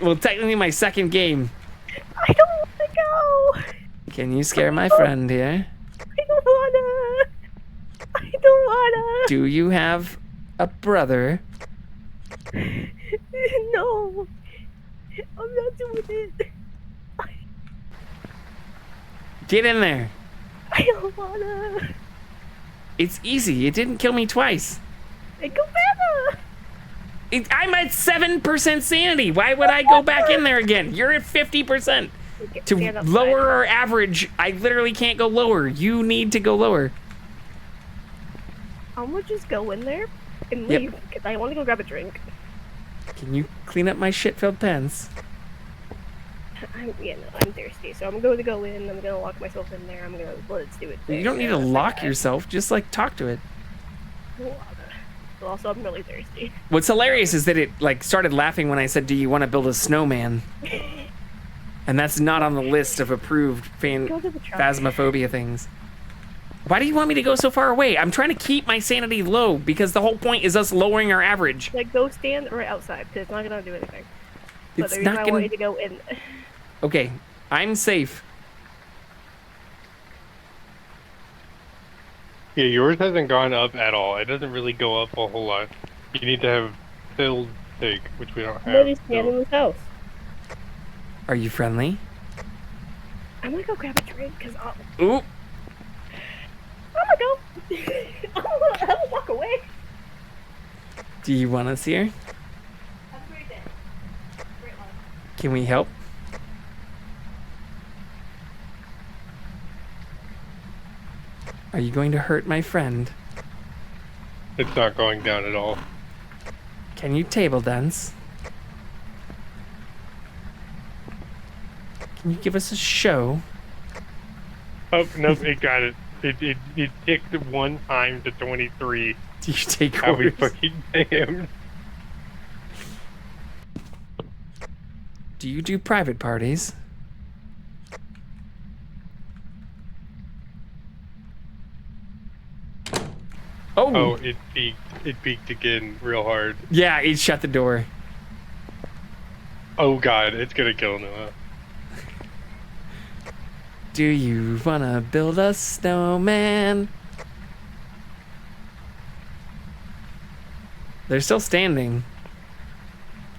well, technically my second game. I don't want to go! Can you scare my friend here? I don't wanna! I don't wanna! Do you have a brother? No! I'm not doing it! Get in there. I don't wanna! It's easy. It didn't kill me twice. Go better! I'm at 7% sanity. Why would I go back in there again? You're at 50%. To lower our average, I literally can't go lower. You need to go lower. I'm gonna just go in there and leave because I want to go grab a drink. Can you clean up my shit-filled pants? I'm thirsty, so I'm going to go in. I'm gonna lock myself in there. Let's do it. You don't need to lock yourself. Just like talk to it. But also, I'm really thirsty. What's hilarious is that it like started laughing when I said, "Do you want to build a snowman?" And that's not on the list of approved Phasmophobia things. Why do you want me to go so far away? I'm trying to keep my sanity low because the whole point is us lowering our average. Like, go stand right outside because it's not gonna do anything. But It's the reason not I gonna... want you to go in. Okay, I'm safe. Yeah, yours hasn't gone up at all. It doesn't really go up a whole lot. You need to have filled take, which we don't have. Nobody's standing in this house. Are you friendly? I'm gonna go grab a drink because Ooh. I'm gonna go. I'm gonna walk away. Do you want us here? Can we help? Are you going to hurt my friend? It's not going down at all. Can you table dance? Can you give us a show? Oh, nope, it got it. It ticked one time to 23. Do you take How we orders? fucking damned. Do you do private parties? Oh, it peaked. It peaked again real hard. Yeah, it shut the door. Oh god, it's gonna kill Noah. Do you wanna build a snowman? They're still standing.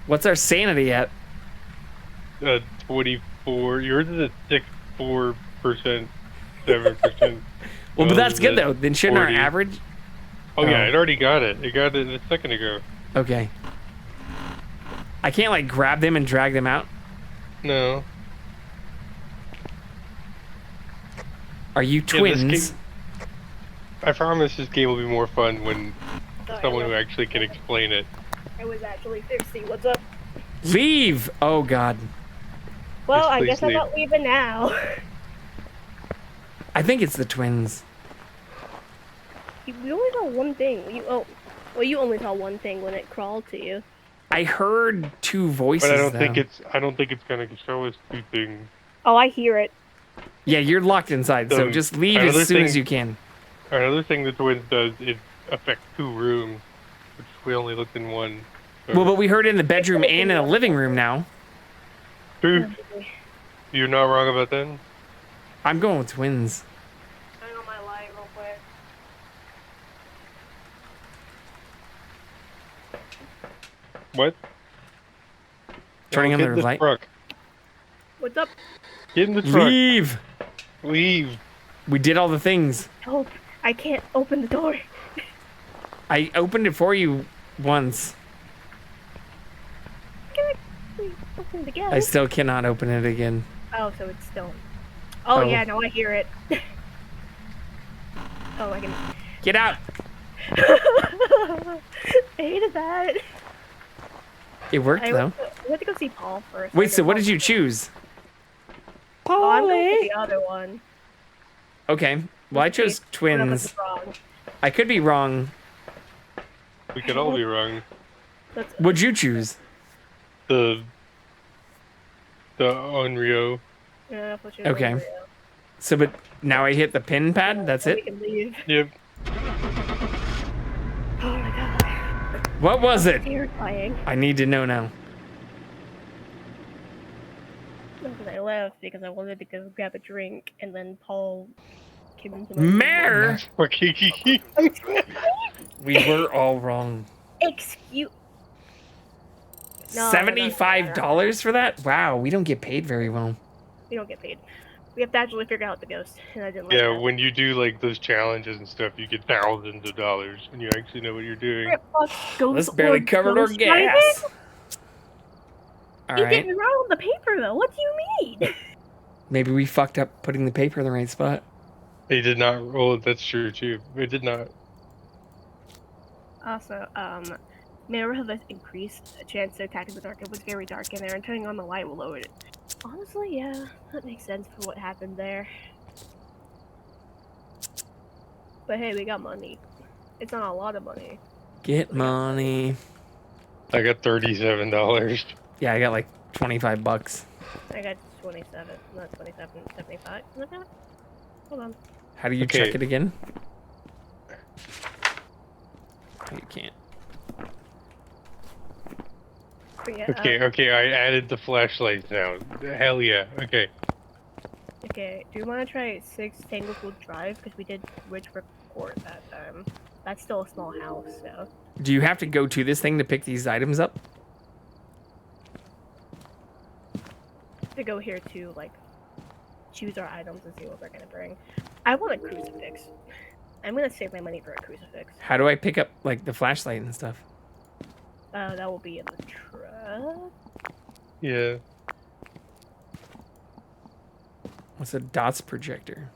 What's our sanity at? 24. Yours is at 64%, 7%. Well, but that's good though. Then shouldn't our average? Oh yeah, it already got it. It got it a second ago. Okay. I can't like grab them and drag them out. No. Are you twins? I promise this game will be more fun when someone who actually can explain it. I was actually thirsty. What's up? Leave! Oh god. Well, Yes, I please guess I'm not leaving now. I think it's the twins. We only saw one thing. You only saw one thing when it crawled to you. I heard two voices. But I don't though. think it's gonna show us two things. Oh, I hear it. Yeah, you're locked inside, so just leave as soon as you can. Another thing the twins does is affect 2 rooms, which we only looked in one. So. Well, but we heard it in the bedroom and in the living room now. True. You're not wrong about that. I'm going with twins. Turn on my light real quick. What? Turning on the light. Truck. What's up? Get in the truck. Leave. Leave. We did all the things. Help! I can't open the door. I opened it for you once. Please open it again. I still cannot open it again. Oh, so it's still. Oh, yeah, no, I hear it. Oh, I can. Get out! I hated that. It worked though. I went to go see Paul first. Wait, so what did you choose? Oh, I'm going to the other one. Okay. Well, I chose twins. I could be wrong. We could all be wrong. What'd you choose? The Onryo. Yeah, Okay. So, but now I hit the pin pad. That's it. We can leave. Yep. Oh my god. What was it? Terrifying. I need to know now. I left because I wanted to go grab a drink, and then Paul came into my Mare! room. We were all wrong. Excuse. No, $75 for that? Wow, we don't get paid very well. We don't get paid. We have to actually figure out the ghost, and I didn't like Yeah, that. when you do like those challenges and stuff, you get thousands of dollars when you actually know what you're doing. Let's barely cover our gas. All You right. didn't write on the paper though. What do you mean? Maybe we fucked up putting the paper in the right spot. They did not roll. That's true too. It did not. Also, remember how this increased a chance to attack in the dark? It was very dark in there, and turning on the light will lower it. Honestly, yeah, that makes sense for what happened there. But hey, we got money. It's not a lot of money. Get money. I got $37. Yeah, I got like 25 bucks. I got 27, not 27, 75. Look at that. Hold on. How do you check it again? You can't. Yeah, Okay, I added the flashlights now. Hell yeah, okay. Okay, do you want to try 6 Tanglefoot Drive? Because we did Ridge Report that time. That's still a small house, so. Do you have to go to this thing to pick these items up? To go here to, like, choose our items and see what we're gonna bring. I want a crucifix. I'm gonna save my money for a crucifix. How do I pick up, like, the flashlight and stuff? That will be in the truck. Yeah. What's a dots projector?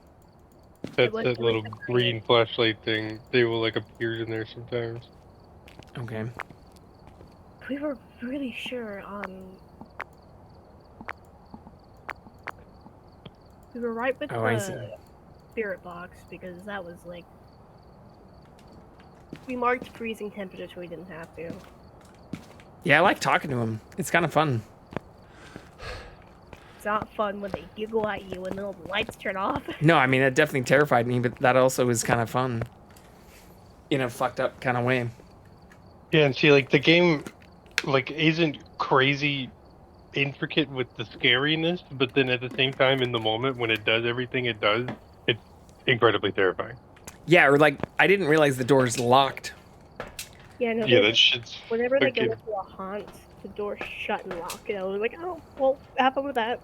That's that little green flashlight thing. They will like appear in there sometimes. Okay. We were really sure on. We were right with I see. the spirit box because that was like. We marked freezing temperature so we didn't have to. Yeah, I like talking to him. It's kind of fun. It's not fun when they giggle at you and then all the lights turn off. No, I mean, that definitely terrified me, but that also was kind of fun. in a fucked up kind of way. Yeah, and see, like the game, like isn't crazy intricate with the scariness, but then at the same time, in the moment when it does everything it does, it's incredibly terrifying. Yeah, or like I didn't realize the door's locked. Yeah, no. Yeah, that shit's Whenever they go fucking- into a haunt, the door's shut and locked. And I was like, oh, well, have fun with that.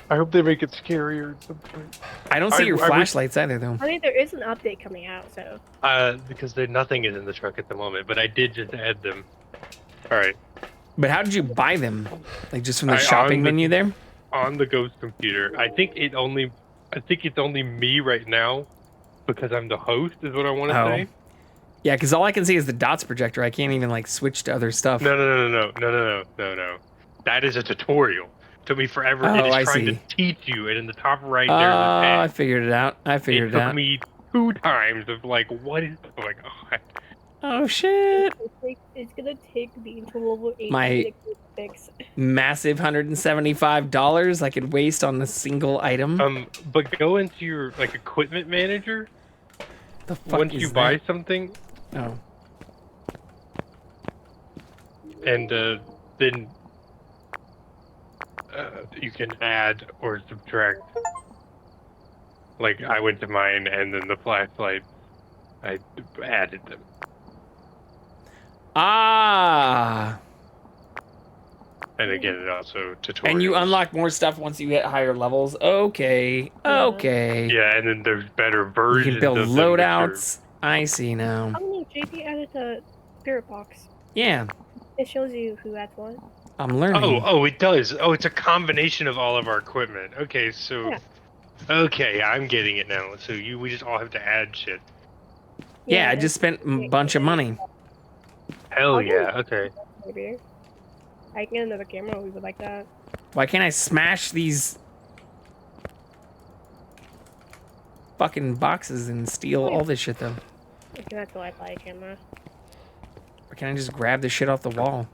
I hope they make it scarier at some point. I don't see your flashlights either, though. I mean, there is an update coming out, so. Because nothing is in the truck at the moment, but I did just add them. All right. But how did you buy them? Like just from the shopping menu there? On the Ghost computer. I think it's only me right now because I'm the host is what I want to say. Yeah, because all I can see is the dots projector. I can't even like switch to other stuff. No. That is a tutorial. Took me forever. It is trying to teach you, and in the top right there's a tab. I figured it out. It took me 2 times of like, what is? Oh my god. Oh shit. It's gonna take me until level 8 My to fix. massive $175 I could waste on a single item. But go into your like equipment manager. The fuck once is you buy that? something. Oh. And then you can add or subtract. Like I went to mine, and then the flashlight, I added them. Ah. And again, it also tutorials. And you unlock more stuff once you hit higher levels. Okay. Okay. Yeah, and then there's better versions. You can build of them which are- loadouts. I see now. Oh no, JP added a spirit box. Yeah. It shows you who adds what. I'm learning. Oh, it does. Oh, it's a combination of all of our equipment. Okay, so. Yeah. Okay, I'm getting it now. So we just all have to add shit. Yeah, I just spent a bunch of money. Hell yeah. Okay. Maybe. I can get another camera if we would like that. Why can't I smash these fucking boxes and steal all this shit though? I can have to buy a camera. Or can I just grab the shit off the wall?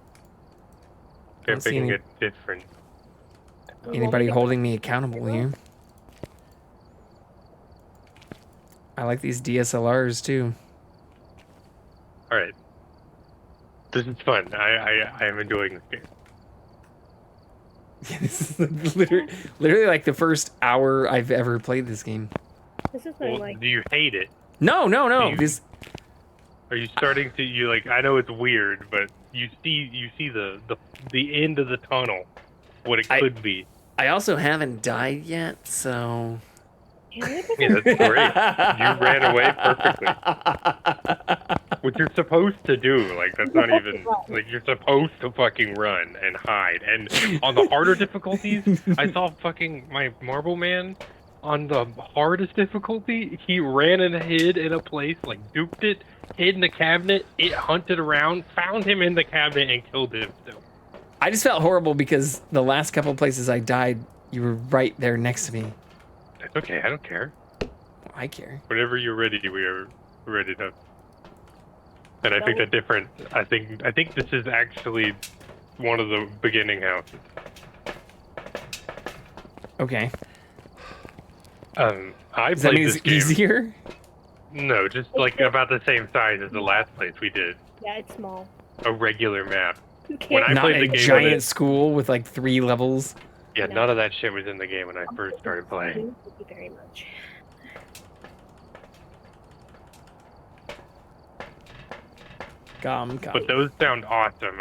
They're don't see making any- it different. Anybody holding me accountable here? I like these DSLRs too. All right. This is fun. I am enjoying this game. This is literally like the first hour I've ever played this game. This is Well, like. do you hate it? No. Are you starting to I know it's weird, but you see the end of the tunnel, what it could be. I also haven't died yet, so. Yeah, that's great. You ran away perfectly. What you're supposed to do, like that's not even like you're supposed to fucking run and hide. And on the harder difficulties, I saw fucking my marble man on the hardest difficulty. He ran and hid in a place, like duped it, hid in the cabinet. It hunted around, found him in the cabinet, and killed him. Still. I just felt horrible because the last couple places I died, you were right there next to me. That's okay. I don't care. I care. Whenever you're ready, we are ready to. And I think the difference. I think this is actually one of the beginning houses. Okay. I Does that played mean this it's game. easier? No, just like about the same size as the last place we did. Yeah, it's small. A regular map. When I Not played a the game, giant school with like 3 levels. yeah, none of that shit was in the game when I first started playing. Thank you very much. But those sound awesome.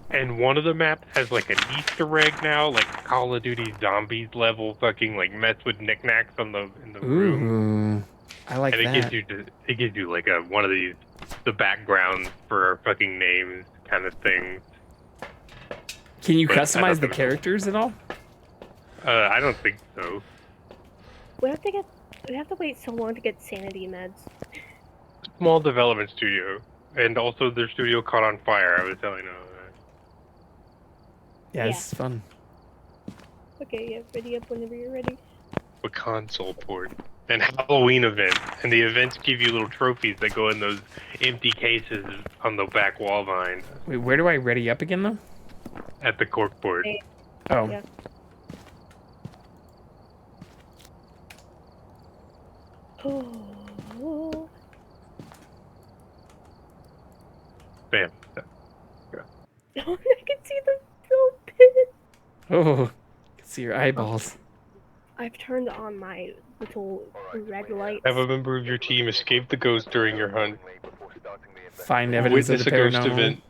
And one of the maps has like an Easter egg now, like Call of Duty Zombies level, fucking like mess with knickknacks in the room. Ooh, I like and that. it gives you like one of these the background for our fucking names kind of thing. Can you But I customize don't the know. characters at all? I don't think so. We have to wait so long to get sanity meds. Small development studio, and also their studio caught on fire. I was telling you. Yeah, it's fun. Okay, yeah, ready up whenever you're ready. A console port. And Halloween event. And the events give you little trophies that go in those empty cases on the back wall behind. Wait, where do I ready up again though? At the cork board. Oh. Yeah. Oh. Bam. I can see the pit. Oh, I can see your eyeballs. I've turned on my little red lights. Have a member of your team escape the ghost during your hunt. Find evidence Witness of the a ghost paranormal. event.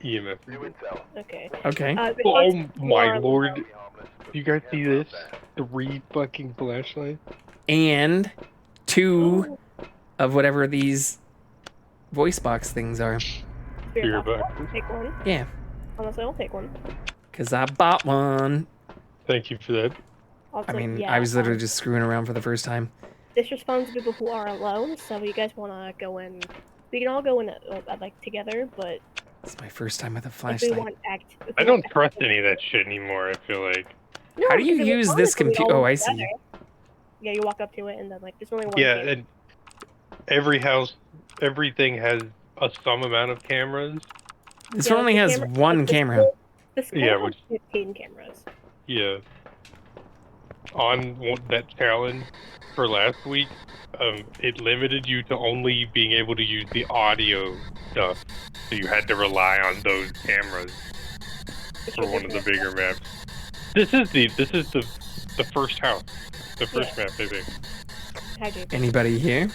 EMF. Okay. Okay. Oh my lord. You guys see this? 3 fucking flashlights. And 2 of whatever these voice box things are. Spirit box. Take one. Yeah. Honestly, I'll take one. Because I bought one. Thank you for that. Also, I mean, yeah, I was literally just screwing around for the first time. This responds to people who are alone, so if you guys want to go in, we can all go in like together, but It's my first time with a if we flashlight. want I don't trust any of that shit anymore, I feel like. How do you because if we use want this it, then we computer? all Oh, I together. see. Yeah, you walk up to it and then like there's only one. Yeah, camera. and every house, everything has some amount of cameras. This one only has one camera. The school Yeah, has which 15 cameras. yeah. On that challenge for last week, it limited you to only being able to use the audio stuff, so you had to rely on those cameras for one of the bigger maps. This is the first house, the first map, I think. Anybody here?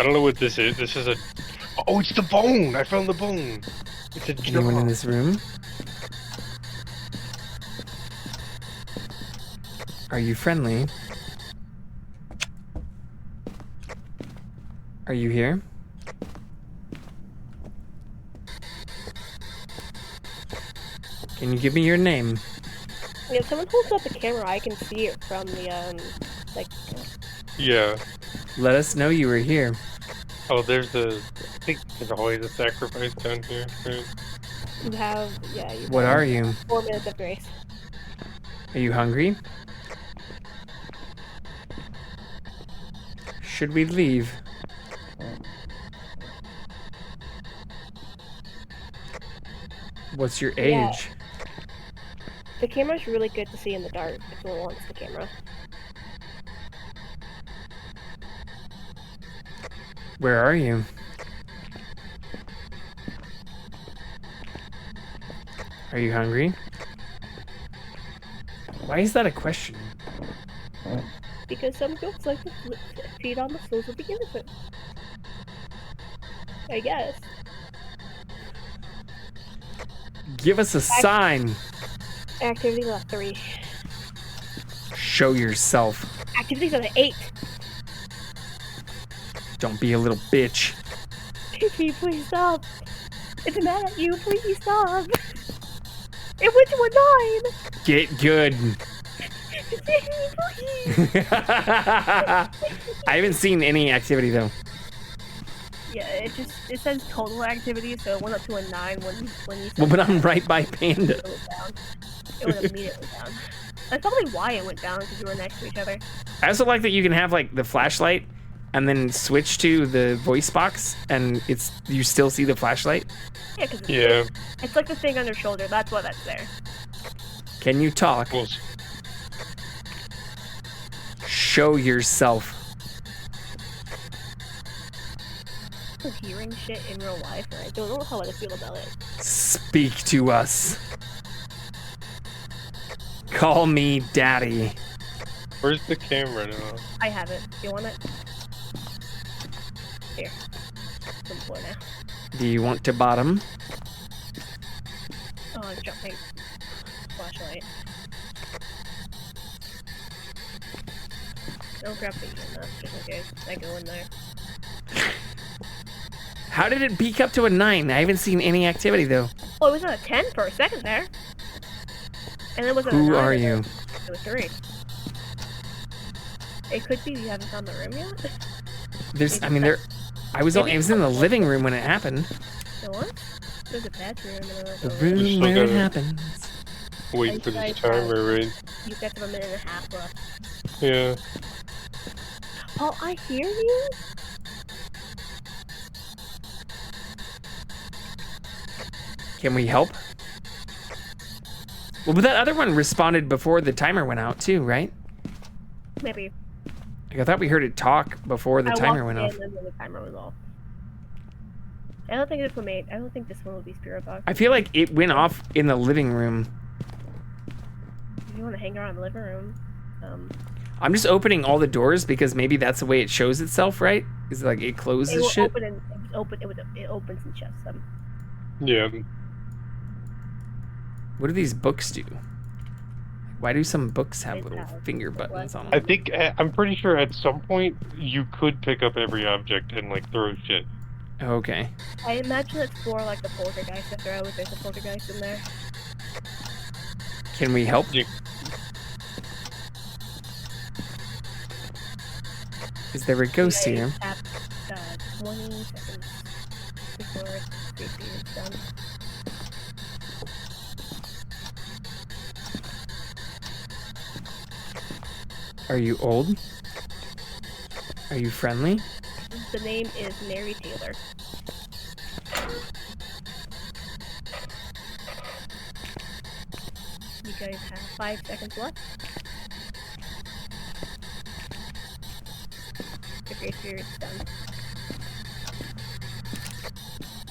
I don't know what this is. This is a. Oh, it's the bone! I found the bone. It's a jaw. Anyone in this room? Are you friendly? Are you here? Can you give me your name? Yeah, if someone holds up the camera, I can see it from the like. Yeah. Let us know you were here. Oh, I think there's always a sacrifice down here. Right? You have, What are you? 4 minutes of grace. Are you hungry? Should we leave? What's your age? Yeah. The camera's really good to see in the dark if someone wants the camera. Where are you? Are you hungry? Why is that a question? Because some ghosts like to feed on the souls of the innocent. I guess. Give us a sign. Activity left 3. Show yourself. Activities are at 8. Don't be a little bitch. Please stop. It's mad at you. Please stop. It went to a 9. Get good. Please. I haven't seen any activity though. Yeah, it says total activity, so it went up to a 9 when you Well, but I'm right by Panda. It went immediately down. That's probably why it went down, because you were next to each other. I also like that you can have like the flashlight and then switch to the voice box and you still see the flashlight. Yeah, because it's like the thing on your shoulder. That's why that's there. Can you talk? Show yourself. Hearing shit in real life, and I don't know how I feel about it. Speak to us. Call me daddy. Where's the camera now? I have it. Do you want it? Here. It's on the floor now. Do you want to bottom? Oh, I'm jumping. Flashlight. Don't grab the EMF, just in case I go in there. How did it peak up to a 9? I haven't seen any activity though. Oh, it was at a 10 for a second there. And then it was at a Who 9. are you? It was 3. It could be you haven't found the room yet. I was in the living room when it happened. The what? There's a bedroom and The room where it happens. Wait for this timer, right? You guys have a minute and a half left. Yeah. Paul, I hear you. Can we help? Well, but that other one responded before the timer went out too, right? Maybe. Like, I thought we heard it talk before the timer went off. And then the timer was off. I don't think this one made. I don't think this one will be spirit box. I feel like it went off in the living room. If you want to hang around the living room, I'm just opening all the doors because maybe that's the way it shows itself, right? Is like it closes it will shit. it opens and shuts them. Yeah. What do these books do? Why do some books have little finger buttons on them? I think I'm pretty sure at some point you could pick up every object and like throw shit. Okay. I imagine it's for like the poltergeist to throw if there's a poltergeist in there. Can we help? Is there a ghost here? 20 seconds before it's done. Are you old? Are you friendly? The name is Mary Taylor. You guys have 5 seconds left. If your spirit's done.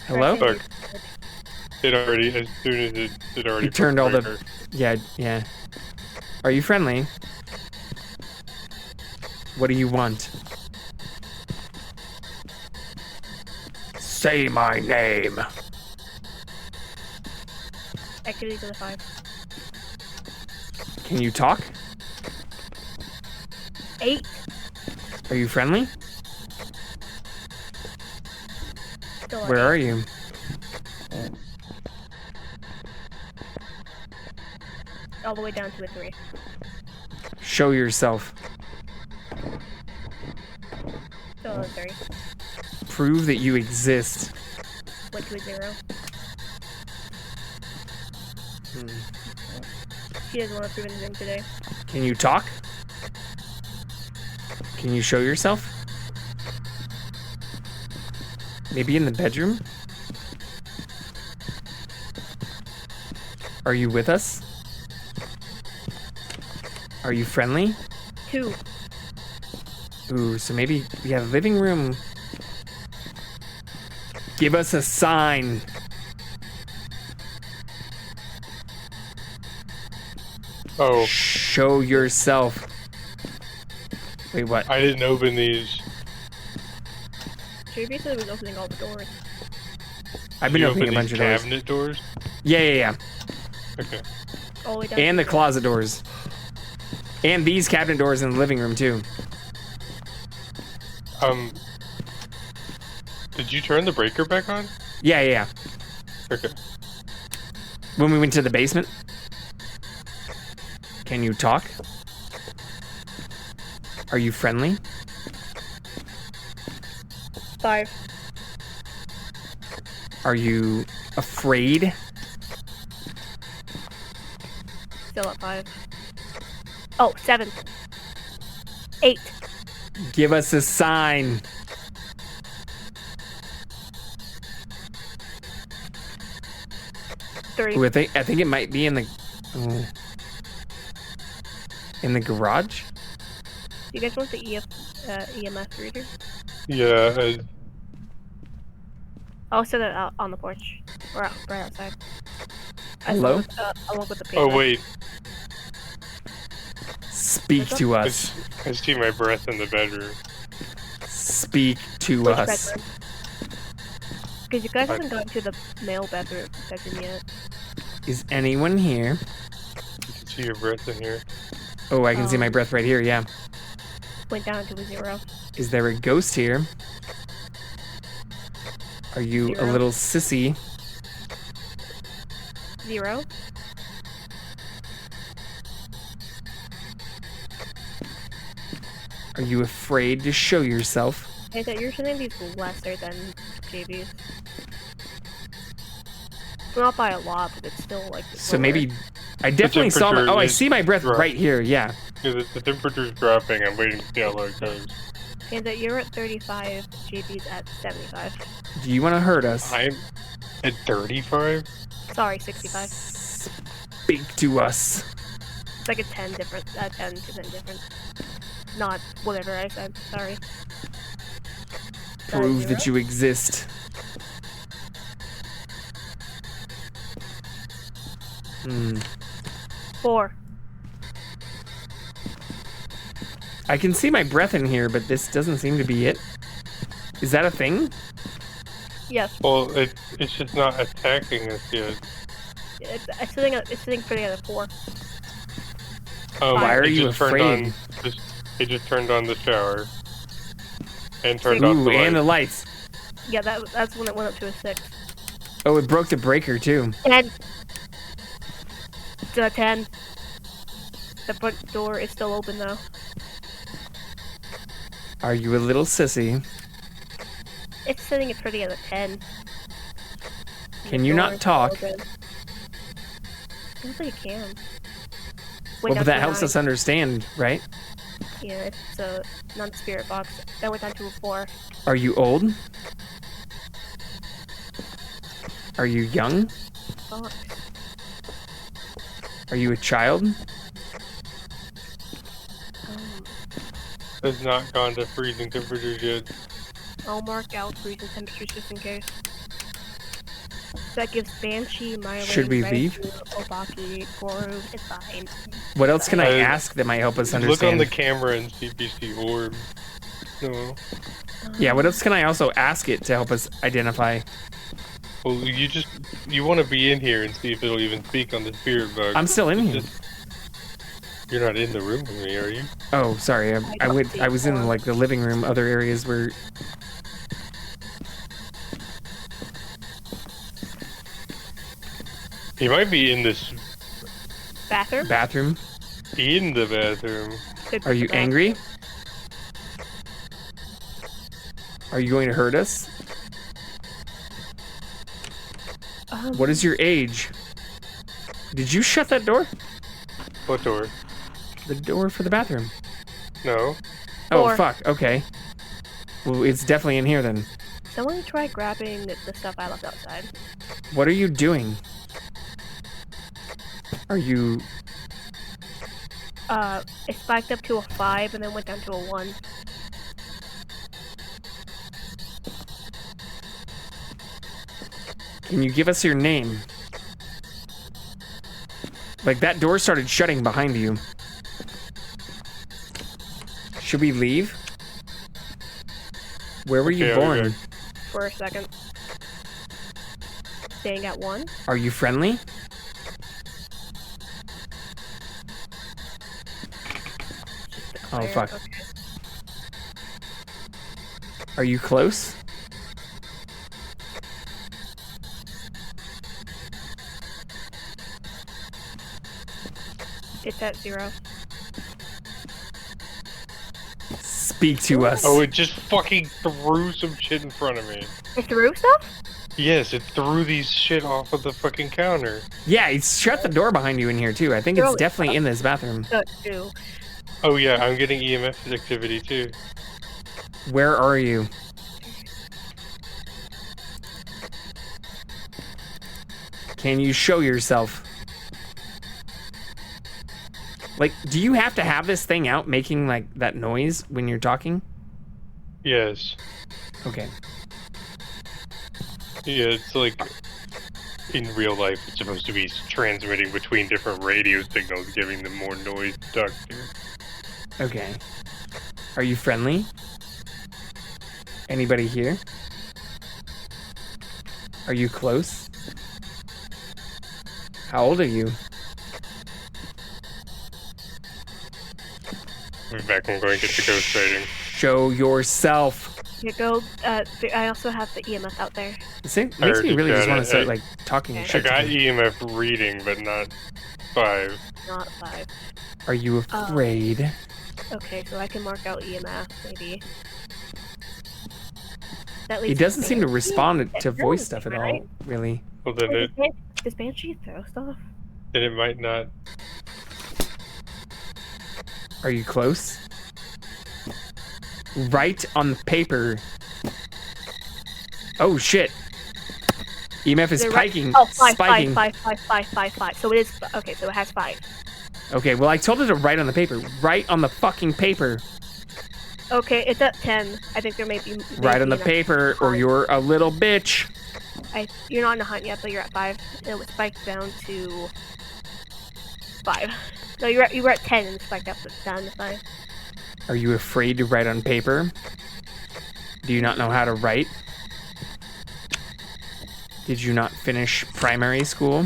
Hello? It already, as soon as it already You turned all the... breaker. Yeah. Are you friendly? What do you want? Say my name. Activity to the 5. Can you talk? 8. Are you friendly? Still on Where 8. are you? All the way down to a 3. Show yourself. Still on a 3. Prove that you exist. Went to a 0. She doesn't want to prove anything today. Can you talk? Can you show yourself? Maybe in the bedroom? Are you with us? Are you friendly? 2. Ooh, so maybe, yeah, living room. Give us a sign. Oh. Show yourself. Wait, what? I didn't open these. JB said it was opening all the doors. I've been You opening a open bunch these of doors. cabinet doors? Yeah. Okay. All the way down And to the closet doors. And these cabinet doors in the living room, too. Did you turn the breaker back on? Yeah. Okay. When we went to the basement. Can you talk? Are you friendly? 5. Are you afraid? Still at 5. Oh, 7. 8. Give us a sign. Ooh, I think it might be in the garage. You guys want the EMF reader? Yeah. I'll set it out on the porch. Or right outside. Hello? Along with the paper. Oh wait. Speak to us. I see my breath in the bedroom. Speak to Which us. bedroom? Because you guys haven't gotten to the male bedroom yet. Is anyone here? You can see your breath in here. Oh, I can see my breath right here, yeah. Went down to a 0. Is there a ghost here? Are you 0. a little sissy? 0. Are you afraid to show yourself? Hey, that you're showing these lesser than JB's. Not by a lot, but it's still like. So maybe I definitely saw my. Oh, I see my breath right here. Yeah. Yeah, the temperature's dropping. I'm waiting to see how low it goes. And that you're at 35, JB's at 75. Do you want to hurt us? I'm at 35. Sorry, 65. Speak to us. It's like a 10% difference. Not whatever I said. Sorry. Prove that you exist. 4. I can see my breath in here, but this doesn't seem to be it. Is that a thing? Yes. Well, it's just not attacking us yet. It's sitting pretty at a 4. Why are you afraid? It just turned on the shower. And turned off the lights. And the lights. Yeah, that's when it went up to a 6. Oh, it broke the breaker too. 10. It's a 10. The front door is still open though. Are you a little sissy? It's sitting at pretty at a 10. Can you not talk? I don't think it can. Well, but that helps us understand, right? Yeah, it's a non-spirit box. That went down to a 4. Are you old? Are you young? Fuck. Are you a child? Has not gone to freezing temperatures yet. I'll mark out freezing temperatures just in case. That gives Banshee, Myling, Should we leave? Obaki, Goru, it's fine. What else can I ask that might help us understand? Look on the camera and see if you see orb. No. Yeah, what else can I also ask it to help us identify? Well, you want to be in here and see if it'll even speak on the spirit bug. I'm still in here. You're not in the room with me, are you? Oh, sorry. I was in like the living room, other areas where. He might be in this bathroom. Bathroom. In the bathroom. Are you angry? Are you going to hurt us? What is your age? Did you shut that door? What door? The door for the bathroom. No. Oh, 4. fuck. Okay. Well, it's definitely in here then. Someone try grabbing the stuff I left outside. What are you doing? Are you... It spiked up to a 5 and then went down to a 1. Can you give us your name? Like, that door started shutting behind you. Should we leave? Where were you born? For a second. Staying at 1. Are you friendly? Oh, fuck. Okay. Are you close? It's at 0. Speak to us. Oh, it just fucking threw some shit in front of me. It threw stuff? Yes, it threw these shit off of the fucking counter. Yeah, it's shut the door behind you in here too. I think it's definitely in this bathroom. Too. Oh yeah, I'm getting EMF activity too. Where are you? Can you show yourself? Like, do you have to have this thing out making like that noise when you're talking? Yes. Okay. Yeah, it's like in real life it's supposed to be transmitting between different radio signals, giving them more noise to talk to. Okay. Are you friendly? Anybody here? Are you close? How old are you? I'll be back when I'm going to get the ghost writing. Show yourself. Yeah, go. I also have the EMF out there. This makes me really just want to start like talking shit. I got EMF reading, but not 5. Not 5. Are you afraid? Okay, so I can mark out EMF, maybe. It doesn't seem to respond to voice stuff at all, really. Well, then does Banshee throw stuff? Then it might not. Are you close? Right on the paper. Oh shit. EMF is spiking. Oh, 5, spiking. 5. So it is, okay, so it has 5. Okay, well I told it to write on the paper. Write on the fucking paper. Okay, it's at 10. I think there may be... Write on the paper or you're a little bitch. You're not in a hunt yet, but you're at 5. It was spiked down to 5. No, you were at 10 and spiked up down to 5. Are you afraid to write on paper? Do you not know how to write? Did you not finish primary school?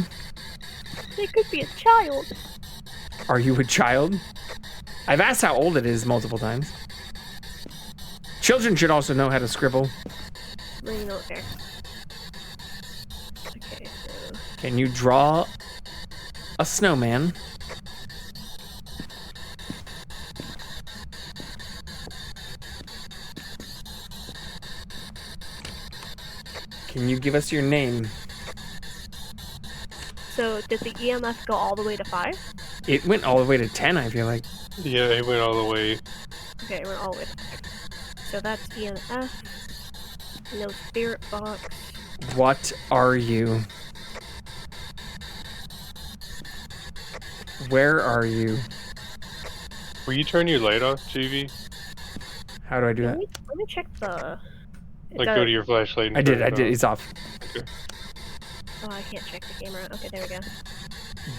They could be a child. Are you a child? I've asked how old it is multiple times. Children should also know how to scribble. No, you don't care. Okay, so... Can you draw a snowman? Can you give us your name? So, did the EMF go all the way to 5? It went all the way to 10, I feel like. Yeah, it went all the way. Okay, it went all the way to 5. So that's EMF. No spirit box. What are you? Where are you? Will you turn your light off, JV? How do I do that? Let me check the... Like, go to your flashlight and I did, turn it it's off. Okay. Oh, I can't check the camera. Okay, there we go.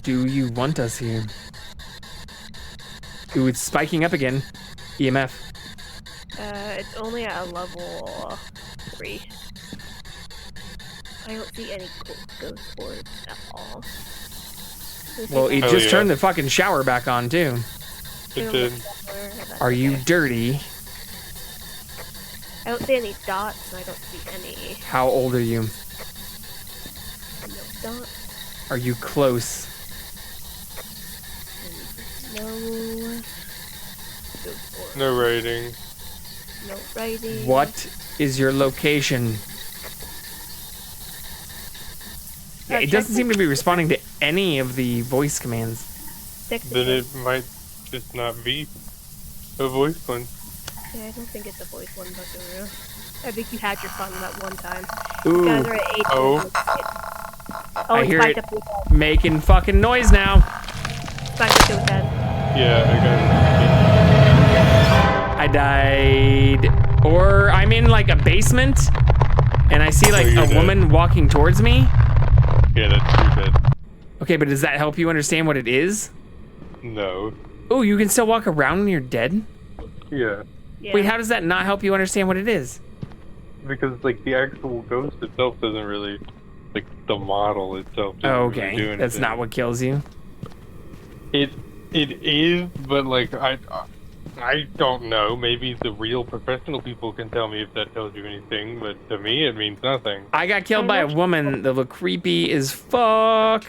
Do you want us here? Ooh, it's spiking up again. EMF. It's only at a level 3. I don't see any ghost orbs at all. Well, it just turned the fucking shower back on, too. It did. Are you dirty? I don't see any dots, and I don't see any... How old are you? No dots. Are you close? No... Ghost orbs. No writing. No writing. What is your location? Yeah, it doesn't seem to be responding to any of the voice commands. Then it might just not be a voice one. Yeah, I don't think it's a voice one, Buckaroo. I think you had your fun that one time. Ooh. You guys are at 8. Oh. I hear it up your head. making fucking noise now. Spiked up your head. Yeah, I died. Or I'm in like a basement, and I see like a woman walking towards me. Yeah, that's pretty bad. Okay, but does that help you understand what it is? No. Oh, you can still walk around when you're dead? Yeah. Wait, how does that not help you understand what it is? Because, like, the actual ghost itself doesn't really, like, the model itself doesn't Oh, really okay. do anything. That's not what kills you? It is, but, like, I don't know. Maybe the real professional people can tell me if that tells you anything, but to me, it means nothing. I got killed by a woman that looked creepy as fuck.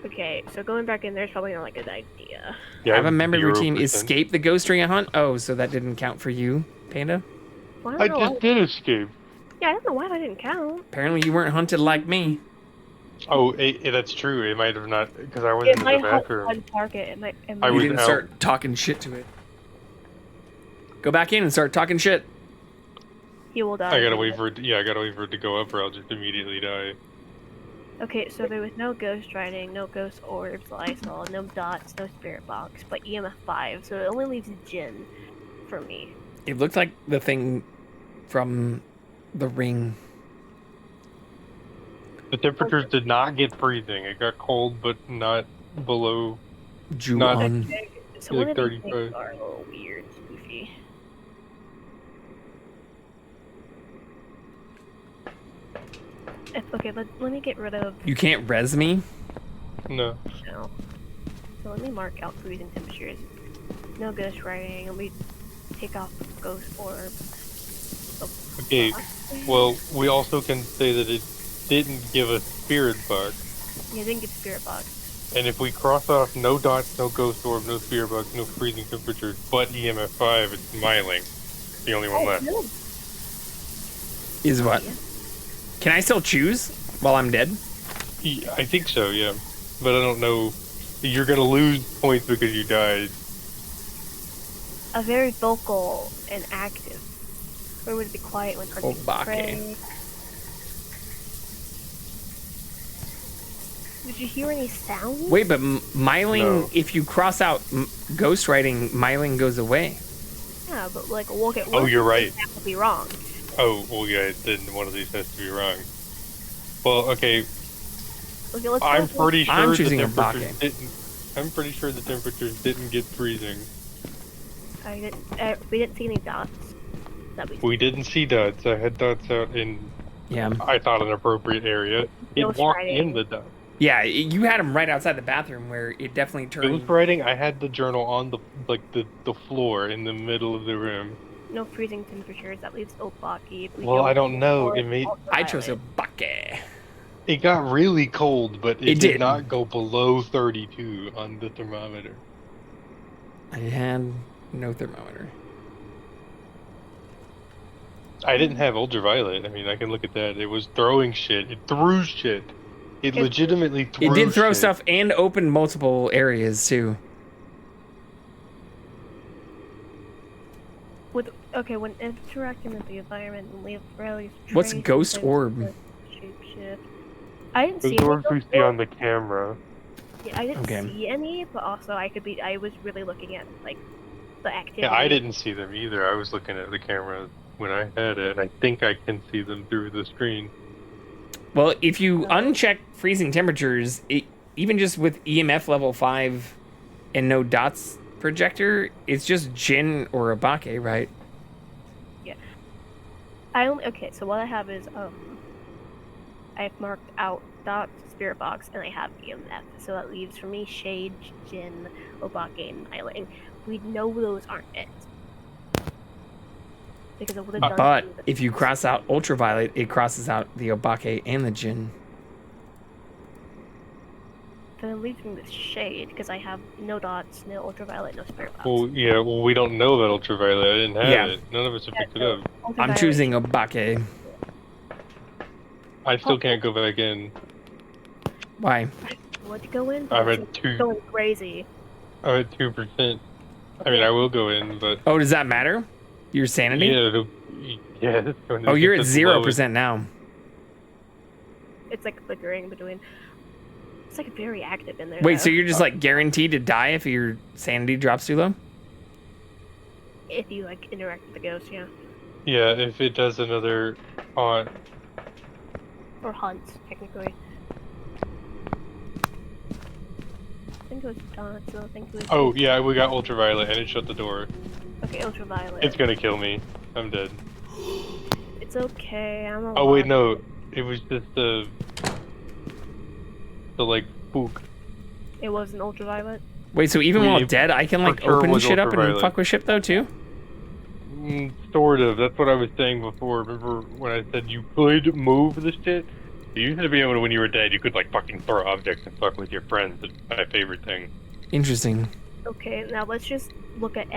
Okay, so going back in there is probably not like a good idea. Yeah, Have a member of your team 0%. escape the ghost during a hunt? Oh, so that didn't count for you, Panda? Well, I just did escape. Yeah, I don't know why that didn't count. Apparently you weren't hunted like me. Oh, that's true. It might have not, because I wasn't It in might the help bathroom. one target. It might I You was didn't out. start talking shit to it. Go back in and start talking shit. He will die. I gotta wait for it. I gotta wait for it to go up, or I'll just immediately die. Okay, so there was no ghost writing, no ghost orbs that I saw, no dots, no spirit box, but EMF 5, so it only leaves Jin for me. It looked like the thing from The Ring. The temperatures did not get freezing. It got cold, but not below. Ju-on. So one like of these 35. things are a little weird, goofy. Okay, let me get rid of... You can't res me? No. No. So let me mark out freezing temperatures. No ghost writing. Let me take off ghost orb. Okay. Well, we also can say that it didn't give a spirit box. Yeah, it didn't get spirit box. And if we cross off no dots, no ghost orb, no spirit box, no freezing temperatures, but EMF 5, it's Myling. The only one left. No. Is what? Can I still choose while I'm dead? Yeah, I think so, yeah. But I don't know. You're gonna lose points because you died. A very vocal and active. Or would it be quiet when hunting prey? Did you hear any sounds? Wait, but Myling, if you cross out ghost writing, Myling goes away. Yeah, but like, we'll get. Oh, you're right. That would be wrong. Oh, well, yeah, then one of these has to be wrong. Well, okay. Okay, let's I'm start with- pretty sure I'm the choosing temperatures Obake. didn't. I'm pretty sure the temperatures didn't get freezing. we didn't see any dots. We didn't see dots. I had dots out in. Yeah. I thought an appropriate area. It Ghost walked writing. in the dots. Yeah, you had them right outside the bathroom where it definitely turned. Ghost writing. I had the journal on the floor in the middle of the room. No freezing temperatures. That leaves Obake. Well, I don't know. It made. I chose Obake. It got really cold, but it It did did. not go below 32 on the thermometer. I had no thermometer. I didn't have ultraviolet. I mean, I can look at that. It was throwing shit. It threw shit. It legitimately threw It did throw shit. stuff and opened multiple areas too. When interacting with the environment and leave rallies. What's Ghost Orb? Shapeshift. I didn't see The any. doors we see on the camera. Yeah, I didn't Okay. see any, but also I was really looking at like the activity. Yeah, I didn't see them either. I was looking at the camera when I had it, and I think I can see them through the screen. Well, if you uncheck freezing temperatures, even just with EMF level 5 and no dots projector, it's just Jin or Obake, right? Yeah. So what I have is I've marked out dots, spirit box, and I have EMF. So that leaves for me Shade, Jin, Obake, and Myling. We know those aren't it. Because it would have done. But if you cross out ultraviolet, it crosses out the Obake and the Jin. Then it leaves me with Shade because I have no dots, no ultraviolet, no spirit box. Well, yeah, well, we don't know that ultraviolet. I didn't have Yeah. it. None of us have picked it up. I'm choosing Obake. I still can't go back in. Why? Would you go in? I'm It's at 2. going crazy. I'm at 2%. I mean, I will go in, but Oh, does that matter? Your sanity? yeah. Oh, you're at it's 0% now. It's like flickering between. It's like very active in there. Wait, though. so you're just like guaranteed to die if your sanity drops too low? If you like interact with the ghost, yeah. Yeah, if it does another haunt. Or hunt, technically. I think it was dots, so I think it was. Oh, yeah, we got ultraviolet, and it shut the door. Okay, ultraviolet. It's gonna kill me. I'm dead. It's okay, I'm alive. Oh, wait, no. It was just the like, spook. It was an ultraviolet? Wait, so even while dead, I can like for sure open was shit up and ultraviolet. fuck with shit though too? Sort of. That's what I was saying before. Remember when I said you could move the shit? You used to be able to, when you were dead, you could like fucking throw objects and fuck with your friends. It's my favorite thing. Interesting. Okay, now let's just look at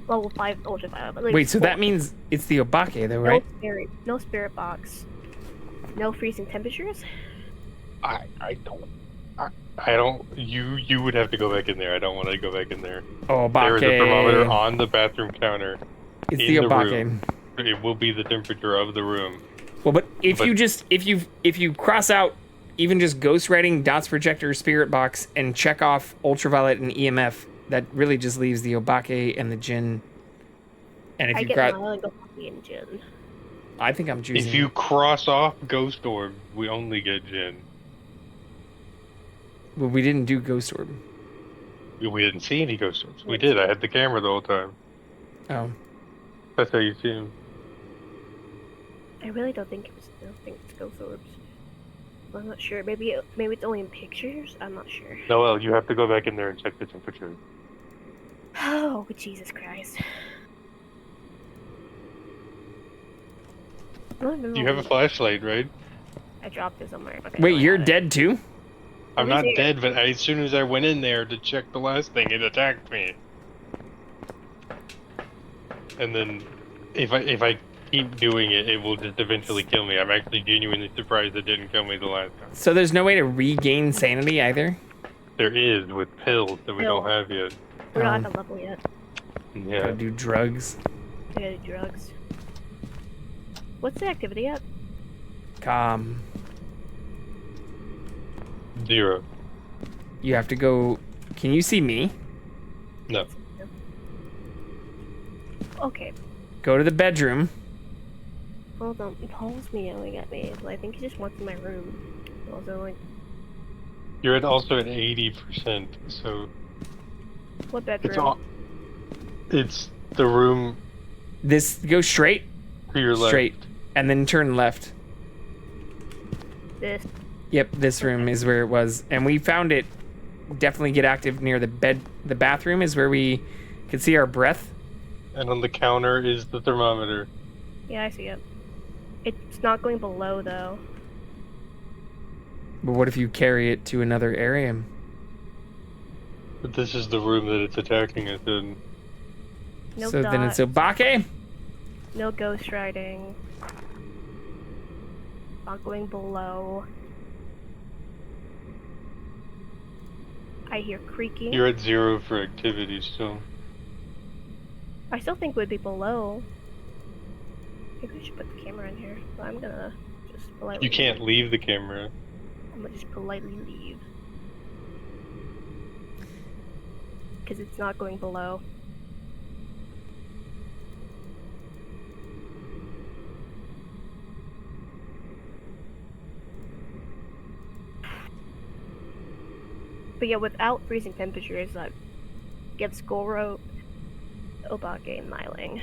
level 5 ultraviolet. Wait, so that means it's the Obake though, right? No spirit box. No freezing temperatures? I don't. You would have to go back in there. I don't want to go back in there. Oh, There is a Obake. thermometer on the bathroom counter. It's in the Obake. room. It will be the temperature of the room. Well, but if you cross out even just ghost writing, dots projector, spirit box, and check off ultraviolet and EMF, that really just leaves the Obake and the Jin. And if I you get got, Myling, Obake, and Jin. I think I'm choosing. If you cross off Ghost Orb, we only get Jin. Well, we didn't do Ghost Orb. We didn't see any Ghost Orbs. We did. I had the camera the whole time. Oh. That's how you see him. I really don't think it's ghost orbs. I'm not sure. Maybe it's only in pictures. I'm not sure. Noel, you have to go back in there and check the temperature. Oh, Jesus Christ! You have a flashlight, right? I dropped it somewhere. Okay, Wait, you're dead too? I'm Let not me see. dead, but as soon as I went in there to check the last thing, it attacked me. And then, if I keep doing it, it will just eventually kill me. I'm actually genuinely surprised it didn't kill me the last time. So there's no way to regain sanity either? There is, with pills that we don't have yet. We're not at the level yet. Yeah. Gotta do drugs. We gotta do drugs. What's the activity at? Calm. 0. You have to go. Can you see me? No. Okay. Go to the bedroom. Hold on. Paul's meowing at me, but I think he just wants in my room. Also, like, You're also at 80%, so What it's bedroom? it's the room This go straight. to your Straight, left. and then turn left. This. Yep, this room is where it was, and we found it. Definitely get active near the bed. The bathroom is where we could see our breath. And on the counter is the thermometer. Yeah, I see it. It's not going below though. But what if you carry it to another area? But this is the room that it's attacking us in. No So then it's dots. Obake? No ghost riding. Not going below. I hear creaking. You're at 0 for activity still. I still think we'd be below. Maybe we should put the camera in here. But I'm gonna just politely. You can't leave the camera. I'm gonna just politely leave. Because it's not going below. But yeah, without freezing temperatures, that gives Goro, Obake, and Myling.